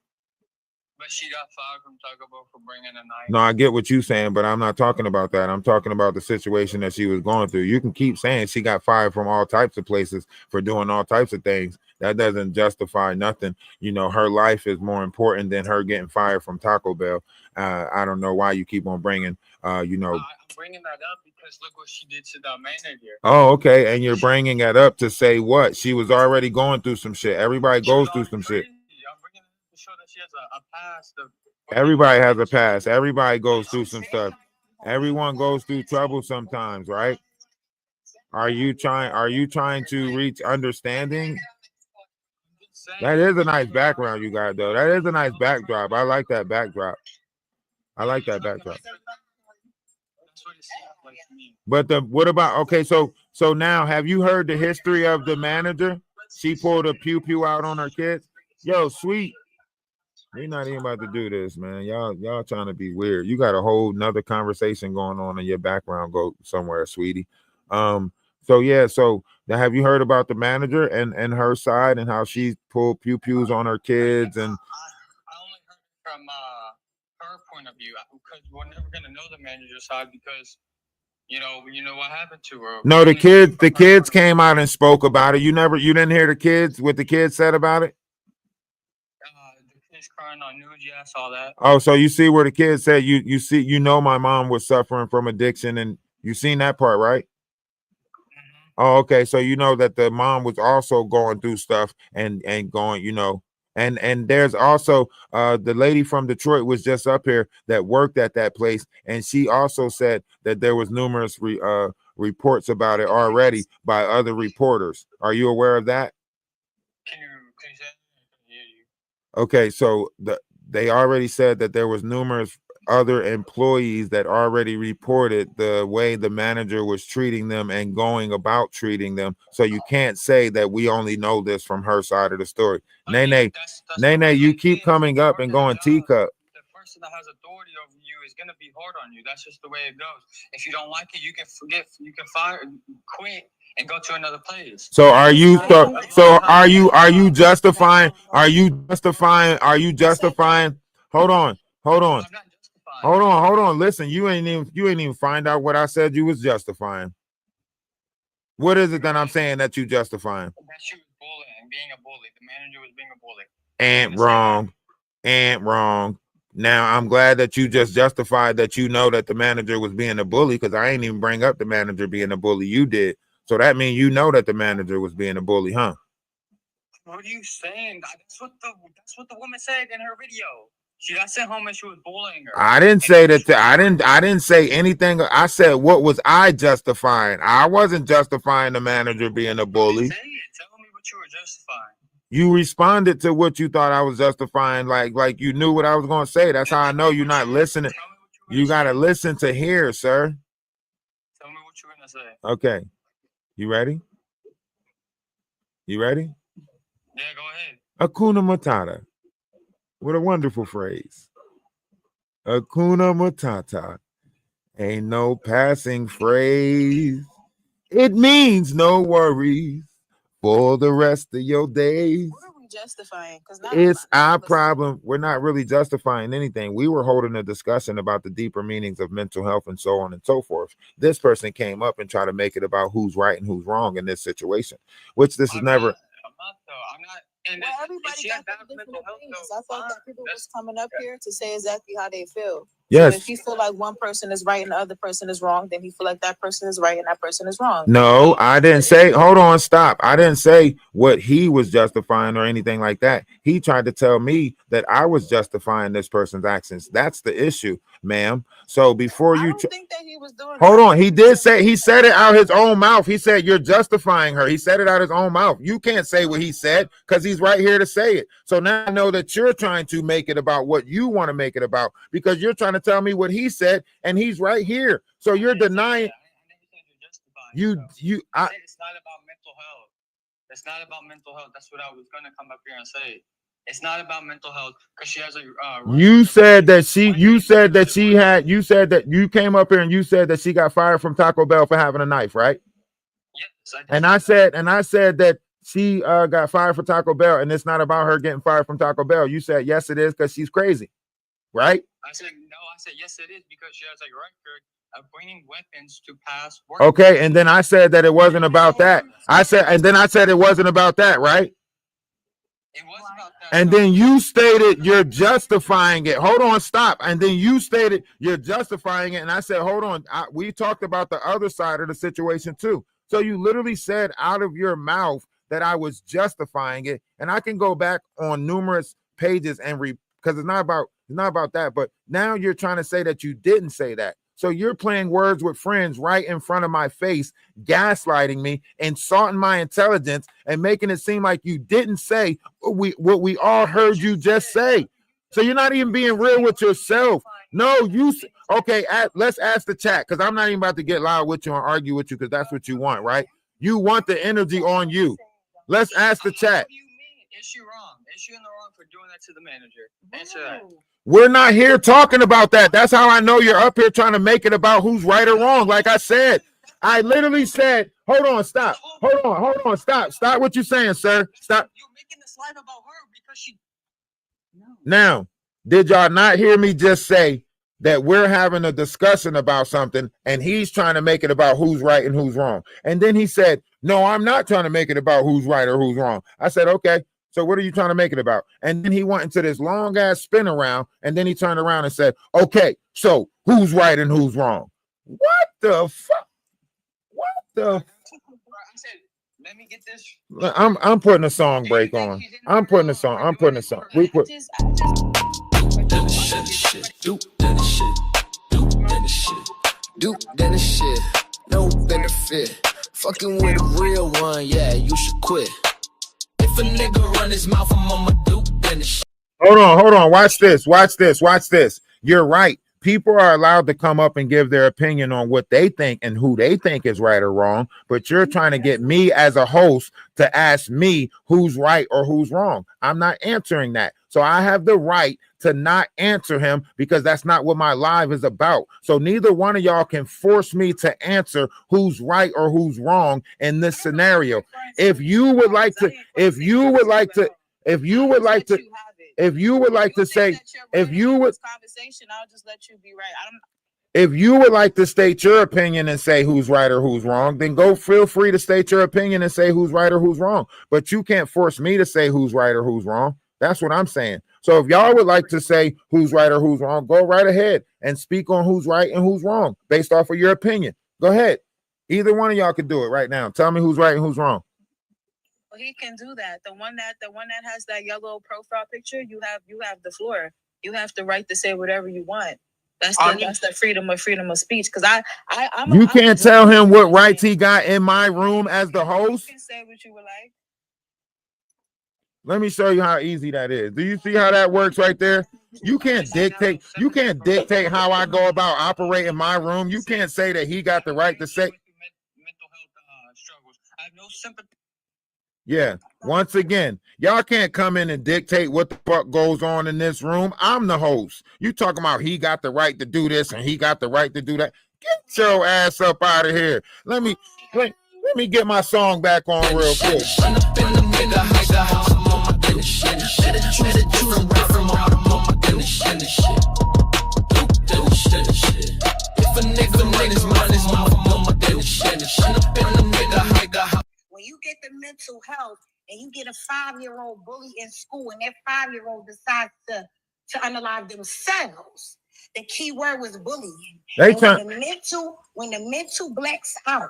But she got fired from Taco Bell for bringing a knife. No, I get what you're saying, but I'm not talking about that. I'm talking about the situation that she was going through. You can keep saying she got fired from all types of places for doing all types of things. That doesn't justify nothing. You know, her life is more important than her getting fired from Taco Bell. I don't know why you keep on bringing, you know. I'm bringing that up because look what she did to the manager. Oh, okay. And you're bringing that up to say what? She was already going through some shit. Everybody goes through some shit. I'm bringing it up to show that she has a past of. Everybody has a past. Everybody goes through some stuff. Everyone goes through trouble sometimes, right? Are you trying to reach understanding? That is a nice background you got, though. That is a nice backdrop. I like that backdrop. But what about, okay, so now have you heard the history of the manager? She pulled a pew pew out on her kids. Yo, sweet. We're not even about to do this, man. Y'all trying to be weird. You got a whole nother conversation going on in your background. Go somewhere, sweetie. So yeah, so now have you heard about the manager and her side and how she pulled pew pews on her kids? And I only heard from her point of view because we're never gonna know the manager's side because you know what happened to her. No, the kids came out and spoke about it. You didn't hear what the kids said about it? The kids crying on news, yeah, I saw that. Oh, so you see where the kids said you know my mom was suffering from addiction, and you seen that part, right? Oh, okay. So you know that the mom was also going through stuff and going, you know, and there's also the lady from Detroit was just up here that worked at that place, and she also said that there was numerous reports about it already by other reporters. Are you aware of that? Can you say? Okay, so they already said that there was numerous other employees that already reported the way the manager was treating them and going about treating them. So you can't say that we only know this from her side of the story. Nene, you keep coming up and going teacup. The person that has authority over you is gonna be hard on you. That's just the way it goes. If you don't like it, you can quit and go to another place. So are you justifying? Hold on. Listen, you ain't even find out what I said you was justifying. What is it that I'm saying that you justifying? That she was bullying, being a bully. The manager was being a bully. Ain't wrong. Now I'm glad that you just justified that you know that the manager was being a bully, because I ain't even bring up the manager being a bully. You did. So that means you know that the manager was being a bully, huh? What are you saying? That's what the woman said in her video. She got sent home and she was bullying her. I didn't say that. I didn't say anything. I said, what was I justifying? I wasn't justifying the manager being a bully. Tell me what you were justifying. You responded to what you thought I was justifying, like you knew what I was going to say. That's how I know you're not listening. You got to listen to hear, sir. Tell me what you were going to say. Okay. You ready? Yeah, go ahead. Hakuna Matata. What a wonderful phrase. Hakuna Matata ain't no passing phrase. It means no worries for the rest of your days. justifying? Because it's our problem. We're not really justifying anything. We were holding a discussion about the deeper meanings of mental health and so on and so forth. This person came up and tried to make it about who's right and who's wrong in this situation, which this is never. I'm not. And well, everybody got different opinions. I thought that people was coming up here to say exactly how they feel. Yes. So if you feel like one person is right and the other person is wrong, then you feel like that person is right and that person is wrong. No, I didn't say, hold on, stop. I didn't say what he was justifying or anything like that. He tried to tell me that I was justifying this person's actions. That's the issue, ma'am. So before you think that he was doing hold on, he did say, he said it out his own mouth. He said, you're justifying her. He said it out his own mouth. You can't say what he said because he's right here to say it. So now I know that you're trying to make it about what you want to make it about because you're trying to tell me what he said and he's right here. So you're denying. It's not about mental health. It's not about mental health. That's what I was gonna come up here and say. It's not about mental health because she has a. You said that you came up here and you said that she got fired from Taco Bell for having a knife, right? Yes, I did. And I said that she got fired for Taco Bell, and it's not about her getting fired from Taco Bell. You said yes, it is because she's crazy, right? I said no. I said yes, it is because she has a record of bringing weapons to pass work. Okay, and then I said that it wasn't about that. I said it wasn't about that, right? It was about that. And then you stated you're justifying it. Hold on, stop. And then you stated you're justifying it. And I said, hold on. We talked about the other side of the situation too. So you literally said out of your mouth that I was justifying it. And I can go back on numerous pages and because it's not about that. But now you're trying to say that you didn't say that. So you're playing words with friends right in front of my face, gaslighting me, insulting my intelligence, and making it seem like you didn't say what we all heard you just say. So you're not even being real with yourself. No, okay, let's ask the chat, because I'm not even about to get loud with you and argue with you, because that's what you want, right? You want the energy on you. Let's ask the chat. What do you mean? Is she wrong? Is she in the wrong for doing that to the manager? Answer that. We're not here talking about that. That's how I know you're up here trying to make it about who's right or wrong. Like I said, I literally said, hold on, stop. Hold on, stop. Stop what you're saying, sir. Stop. You're making this live about her because she. Now, did y'all not hear me just say that we're having a discussion about something and he's trying to make it about who's right and who's wrong? And then he said, no, I'm not trying to make it about who's right or who's wrong. I said, okay. So what are you trying to make it about? And then he went into this long ass spin around, and then he turned around and said, okay, so who's right and who's wrong? What the fuck? What the? I said, let me get this. I'm putting a song break on. I'm putting a song. We put. Do shit. No benefit. Fucking with a real one, yeah, you should quit. If a nigga run his mouth, I'm on my Duke, then the shit. Hold on. Watch this. You're right. People are allowed to come up and give their opinion on what they think and who they think is right or wrong. But you're trying to get me as a host to ask me who's right or who's wrong. I'm not answering that. So I have the right to not answer him because that's not what my live is about. So neither one of y'all can force me to answer who's right or who's wrong in this scenario. If you would like to state your opinion and say who's right or who's wrong, then feel free to state your opinion and say who's right or who's wrong. But you can't force me to say who's right or who's wrong. That's what I'm saying. So if y'all would like to say who's right or who's wrong, go right ahead and speak on who's right and who's wrong based off of your opinion. Go ahead. Either one of y'all can do it right now. Tell me who's right and who's wrong. Well, he can do that. The one that has that yellow profile picture, you have the floor. You have the right to say whatever you want. That's the freedom of speech. Because you can't tell him what rights he got in my room as the host. You can say what you would like. Let me show you how easy that is. Do you see how that works right there? You can't dictate how I go about operating my room. You can't say that he got the right to say. Mental health struggles. I have no sympathy. Yeah. Once again, y'all can't come in and dictate what the fuck goes on in this room. I'm the host. You talking about he got the right to do this and he got the right to do that. Get your ass up out of here. Let me get my song back on real quick. and you get a 5-year-old bully in school, and that 5-year-old decides to unalive themselves. The key word was bullying. And when the mental blacks out,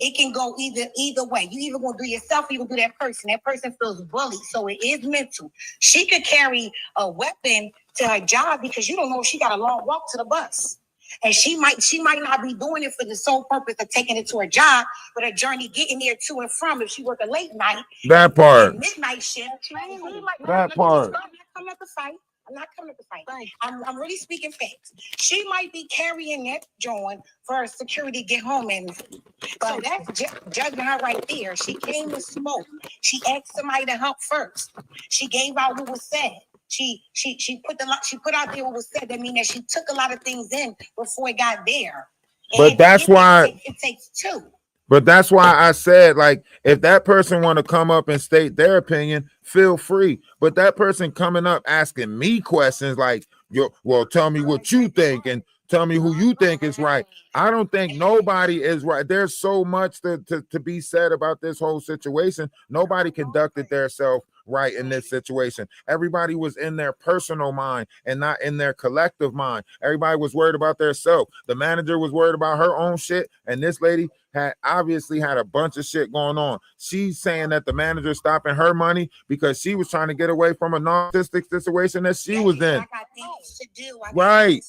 it can go either way. You either gonna do yourself, or you gonna do that person. That person feels bullied, so it is mental. She could carry a weapon to her job because you don't know if she got a long walk to the bus. And she might not be doing it for the sole purpose of taking it to her job, but her journey getting there to and from, if she work a late night, that part, midnight shift, that part. I'm not coming to fight. I'm really speaking facts. She might be carrying that joint for her security to get home, and so that's judging her right there. She came to smoke. She asked somebody to help first. She gave out what was said. She put out there what was said. That means that she took a lot of things in before it got there. But that's why it takes two. But that's why I said, like, if that person want to come up and state their opinion, feel free. But that person coming up asking me questions like, well, tell me what you think and tell me who you think is right. I don't think nobody is right. There's so much to be said about this whole situation. Nobody conducted themselves right in this situation. Everybody was in their personal mind and not in their collective mind. Everybody was worried about their self. The manager was worried about her own shit, and this lady had obviously had a bunch of shit going on. She's saying that the manager stopping her money because she was trying to get away from a narcissistic situation that she was in. Right.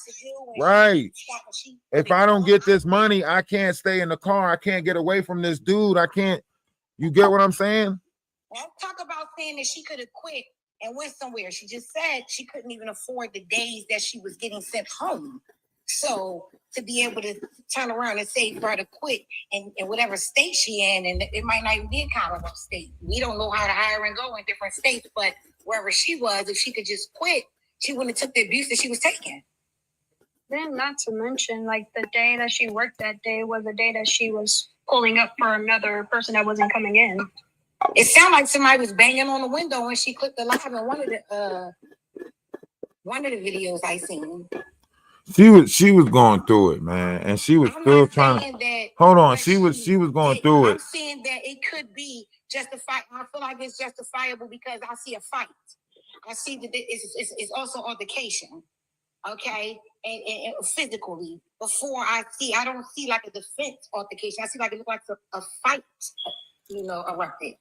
If I don't get this money, I can't stay in the car. I can't get away from this dude. I can't. You get what I'm saying? Don't talk about saying that she could have quit and went somewhere. She just said she couldn't even afford the days that she was getting sent home. So to be able to turn around and say for her to quit in whatever state she in, and it might not even be a Colorado state. We don't know how to hire and go in different states, but wherever she was, if she could just quit, she wouldn't have took the abuse that she was taking. Then not to mention, like, the day that she worked that day was the day that she was pulling up for another person that wasn't coming in. It sounded like somebody was banging on the window when she clicked the live in one of the videos I seen. She was going through it, man, and she was still trying to hold on. She was going through it. I'm saying that it could be justified. I feel like it's justifiable because I see a fight. I see that it's also altercation, okay, and physically. Before I don't see like a defense altercation. I see like it looks like a fight, erupted.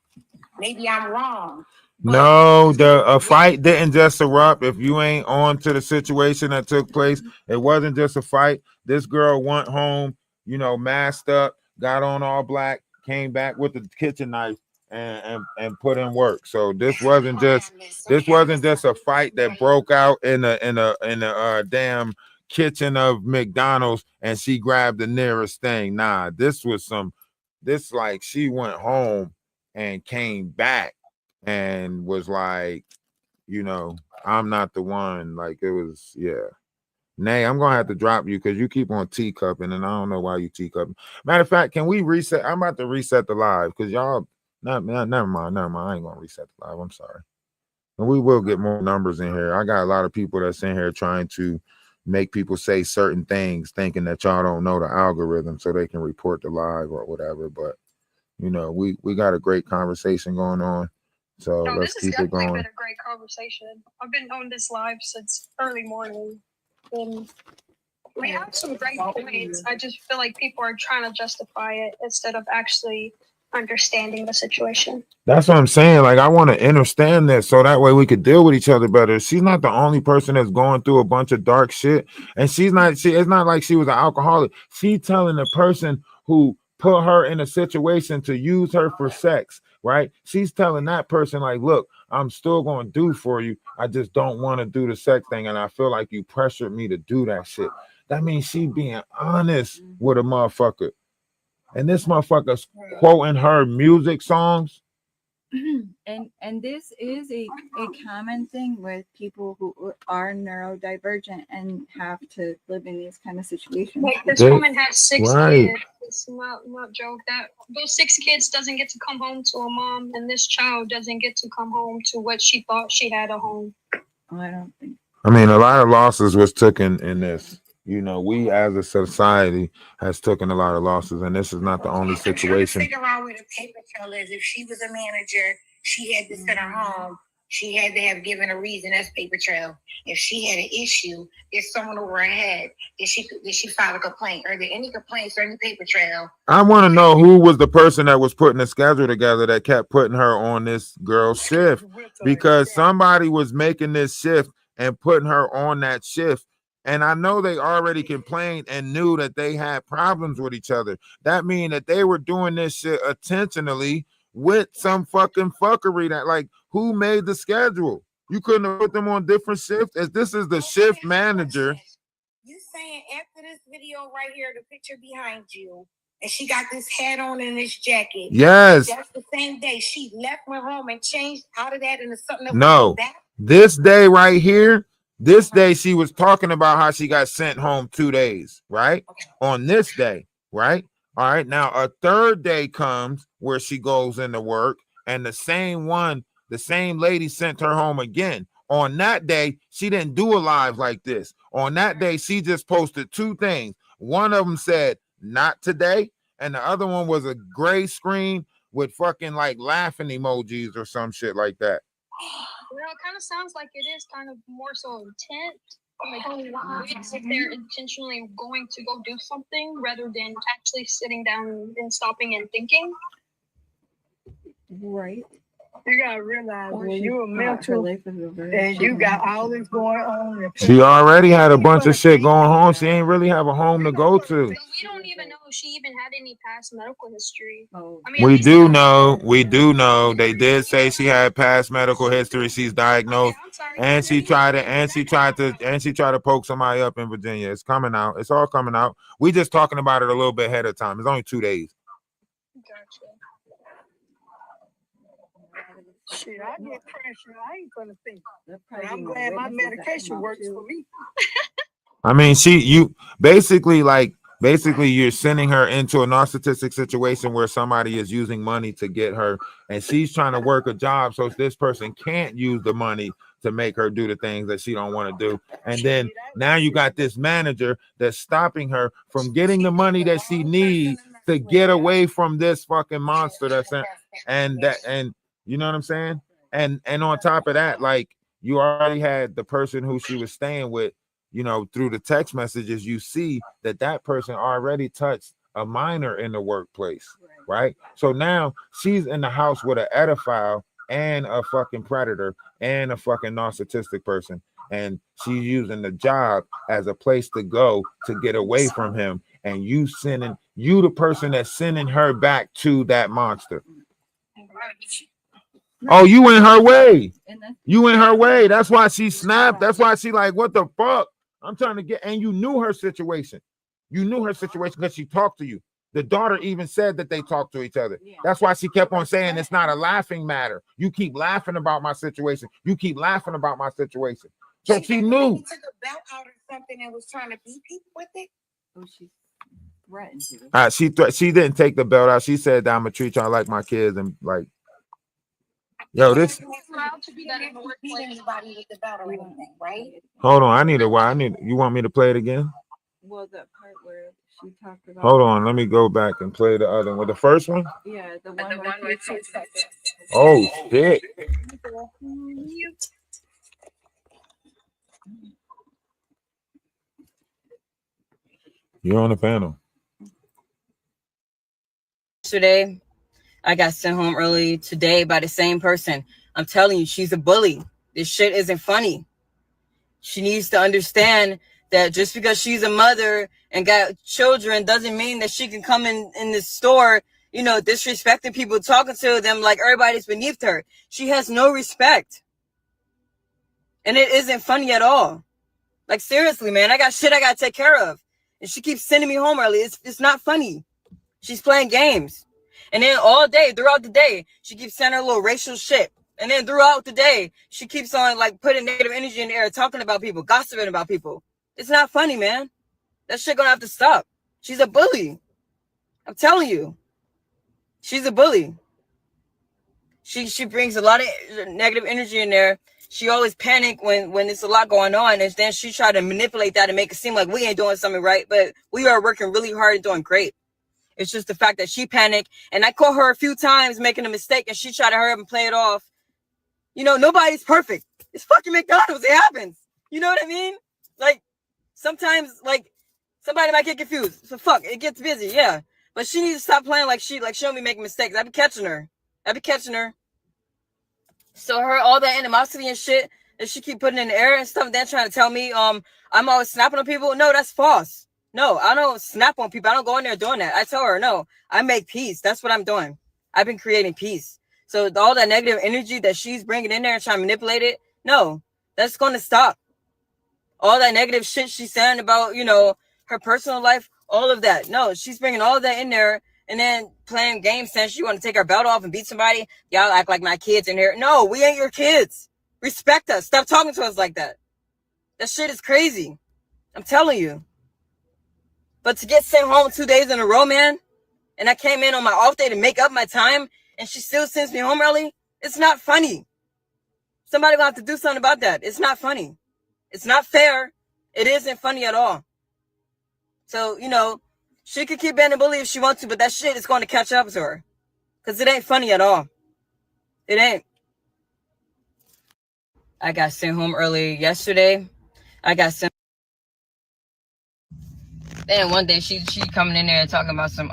Maybe I'm wrong. No, a fight didn't just erupt. If you ain't on to the situation that took place, it wasn't just a fight. This girl went home, masked up, got on all black, came back with the kitchen knife and put in work. So this wasn't just a fight that broke out in a damn kitchen of McDonald's and she grabbed the nearest thing. Nah, this like she went home and came back and was like, I'm not the one. Like, it was, yeah. Nay, I'm gonna have to drop you because you keep on teacupping, and I don't know why you teacupping. Matter of fact, can we reset? I'm about to reset the live because y'all. Never mind. I ain't gonna reset the live. I'm sorry. And we will get more numbers in here. I got a lot of people that's in here trying to make people say certain things, thinking that y'all don't know the algorithm, so they can report the live or whatever. But we got a great conversation going on. So let's keep it going. Been a great conversation. I've been on this live since early morning, and we have some great points. I just feel like people are trying to justify it instead of actually understanding the situation. That's what I'm saying. Like, I want to understand this so that way we could deal with each other better. She's not the only person that's going through a bunch of dark shit, and it's not like she was an alcoholic. She's telling the person who put her in a situation to use her for sex, right? She's telling that person, like, look, I'm still going to do for you. I just don't want to do the sex thing. And I feel like you pressured me to do that shit. That means she being honest with a motherfucker. And this motherfucker's quoting her music songs. And this is a common thing with people who are neurodivergent and have to live in these kind of situations. Like, this woman has 6 kids. It's not joke. That those 6 kids doesn't get to come home to a mom, and this child doesn't get to come home to what she thought she had a home. I don't think. I mean, a lot of losses was taken in this. We as a society has taken a lot of losses, and this is not the only situation. Figure out where the paper trail is. If she was a manager she had to send her home. She had to have given a reason. That's paper trail. If she had an issue, there's someone over her head. Did she file a complaint? Are there any complaints or any paper trail? I want to know who was the person that was putting the schedule together that kept putting her on this girl's shift, because somebody was making this shift and putting her on that shift. And I know they already complained and knew that they had problems with each other. That means that they were doing this shit intentionally with some fucking fuckery. That, like, who made the schedule? You couldn't have put them on different shifts. As this is the shift manager. You saying after this video right here, the picture behind you, and she got this hat on and this jacket. Yes. That's the same day she left my home and changed out of that into something else. No, this day right here, this day she was talking about how she got sent home 2 days, right? On this day, right? All right. Now a third day comes where she goes into work, and the same lady sent her home again. On that day, she didn't do a live like this. On that day, she just posted 2 things. One of them said, "Not today," and the other one was a gray screen with fucking like laughing emojis or some shit like that. Well, it kind of sounds like it is kind of more so intent. Like, it's if they're intentionally going to go do something rather than actually sitting down and stopping and thinking. Right. You gotta realize when you're a mental and you got all this going on. She already had a bunch of shit going on. She ain't really have a home to go to. We don't even know if she even had any past medical history. We do know. They did say she had past medical history. She's diagnosed, and she tried to poke somebody up in Virginia. It's coming out. It's all coming out. We just talking about it a little bit ahead of time. It's only 2 days. Gotcha. Shit, I get pressure. I ain't gonna think. But I'm glad my medication works for me. I mean, basically you're sending her into a narcissistic situation where somebody is using money to get her, and she's trying to work a job so this person can't use the money to make her do the things that she don't want to do. And then now you got this manager that's stopping her from getting the money that she needs to get away from this fucking monster that's in, and you know what I'm saying? And on top of that, like, you already had the person who she was staying with, you know, through the text messages, you see that person already touched a minor in the workplace, right? So now she's in the house with an pedophile and a fucking predator and a fucking narcissistic person. And she's using the job as a place to go to get away from him. And you the person that's sending her back to that monster. Oh, you in her way. That's why she snapped. That's why she like, what the fuck? I'm trying to get, and you knew her situation. Because she talked to you. The daughter even said that they talked to each other. That's why she kept on saying it's not a laughing matter. You keep laughing about my situation. So she knew. She took a belt out or something and was trying to beat people with it. Oh, she threatened. She didn't take the belt out. She said, "I'm gonna treat y'all like my kids," and like, yo, this. Hold on, you want me to play it again? Well, the part where she talked about. Hold on, let me go back and play the other one. The first one? Yeah, the one where she talked about. Oh shit. You're on the panel. Yesterday, I got sent home early today by the same person. I'm telling you, she's a bully. This shit isn't funny. She needs to understand that just because she's a mother and got children doesn't mean that she can come in the store, you know, disrespecting people, talking to them like everybody's beneath her. She has no respect. And it isn't funny at all. Like, seriously, man, I got shit I got to take care of. And she keeps sending me home early. It's not funny. She's playing games. And then all day, throughout the day, she keeps sending her little racial shit. And then throughout the day, she keeps on like putting negative energy in the air, talking about people, gossiping about people. It's not funny, man. That shit gonna have to stop. She's a bully. I'm telling you. She's a bully. She brings a lot of negative energy in there. She always panic when there's a lot going on, and then she try to manipulate that and make it seem like we ain't doing something right, but we are working really hard and doing great. It's just the fact that she panicked, and I caught her a few times making a mistake, and she tried to hurry up and play it off. You know, nobody's perfect. It's fucking McDonald's. It happens. You know what I mean? Like, sometimes, like, somebody might get confused. So fuck, it gets busy, yeah. But she needs to stop playing like she don't be making mistakes. I be catching her. So her, all that animosity and shit that she keep putting in the air and stuff, then trying to tell me, I'm always snapping on people. No, that's false. No, I don't snap on people. I don't go in there doing that. I tell her, no, I make peace. That's what I'm doing. I've been creating peace. So all that negative energy that she's bringing in there and trying to manipulate it, no, that's going to stop. All that negative shit she's saying about, you know, her personal life, all of that. No, she's bringing all of that in there and then playing games saying she want to take her belt off and beat somebody. Y'all act like my kids in here. No, we ain't your kids. Respect us. Stop talking to us like that. That shit is crazy. I'm telling you. But to get sent home 2 days in a row, man, and I came in on my off day to make up my time, and she still sends me home early, it's not funny. Somebody will have to do something about that. It's not funny. It's not fair. It isn't funny at all. So, you know, she could keep being a bully if she wants to, but that shit is going to catch up to her. Because it ain't funny at all. It ain't. I got sent home early yesterday. Then one day she coming in there talking about some,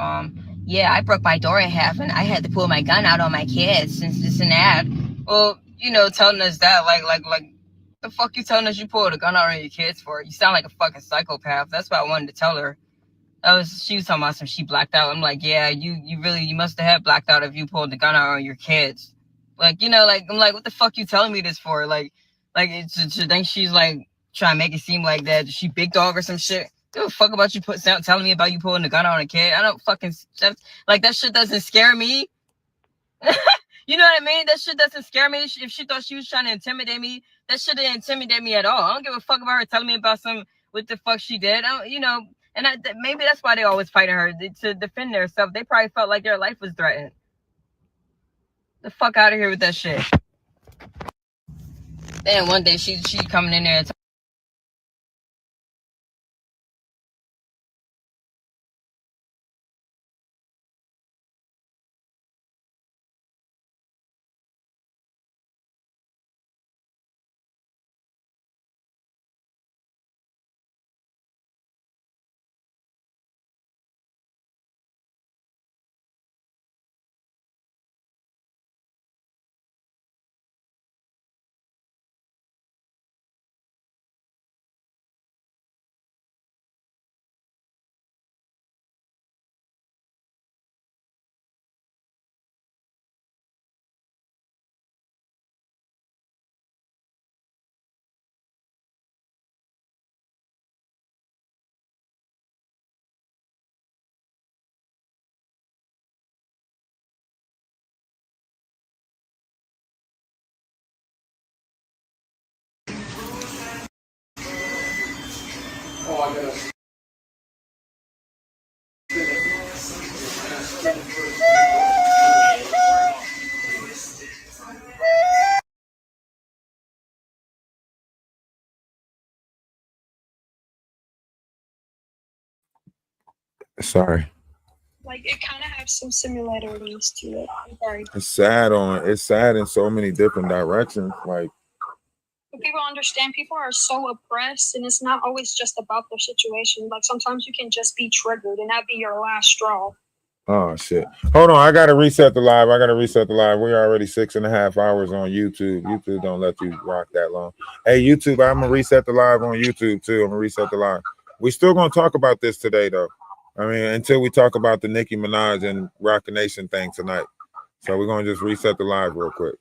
yeah, I broke my door in half and I had to pull my gun out on my kids since this and that. Well, you know, telling us that, like, the fuck you telling us you pulled a gun out on your kids for? You sound like a fucking psychopath. That's what I wanted to tell her. She was talking about some, she blacked out. I'm like, yeah, you must have had blacked out if you pulled the gun out on your kids. Like, you know, like, I'm like, what the fuck you telling me this for? Like she thinks she's like trying to make it seem like that she big dog or some shit. Give a fuck about you telling me about you pulling the gun out on a kid. I don't fucking, like, that shit doesn't scare me. You know what I mean? That shit doesn't scare me. If she thought she was trying to intimidate me, that shit didn't intimidate me at all. I don't give a fuck about her telling me about what the fuck she did. You know, and maybe that's why they always fighting her, to defend themselves. They probably felt like their life was threatened. The fuck out of here with that shit. Then one day she coming in there and Sorry. Like, it kind of has some similarities to it. I'm sorry. It's sad in so many different directions. Like, but people understand people are so oppressed, and it's not always just about their situation. Like, sometimes you can just be triggered, and that be your last straw. oh shit. Hold on, I gotta reset the live. We're already 6.5 hours on YouTube. YouTube don't let you rock that long. Hey, YouTube, I'm gonna reset the live on YouTube too. I'm gonna reset the live. We're still gonna talk about this today though. I mean, until we talk about the Nicki Minaj and Rock Nation thing tonight. So we're gonna just reset the live real quick.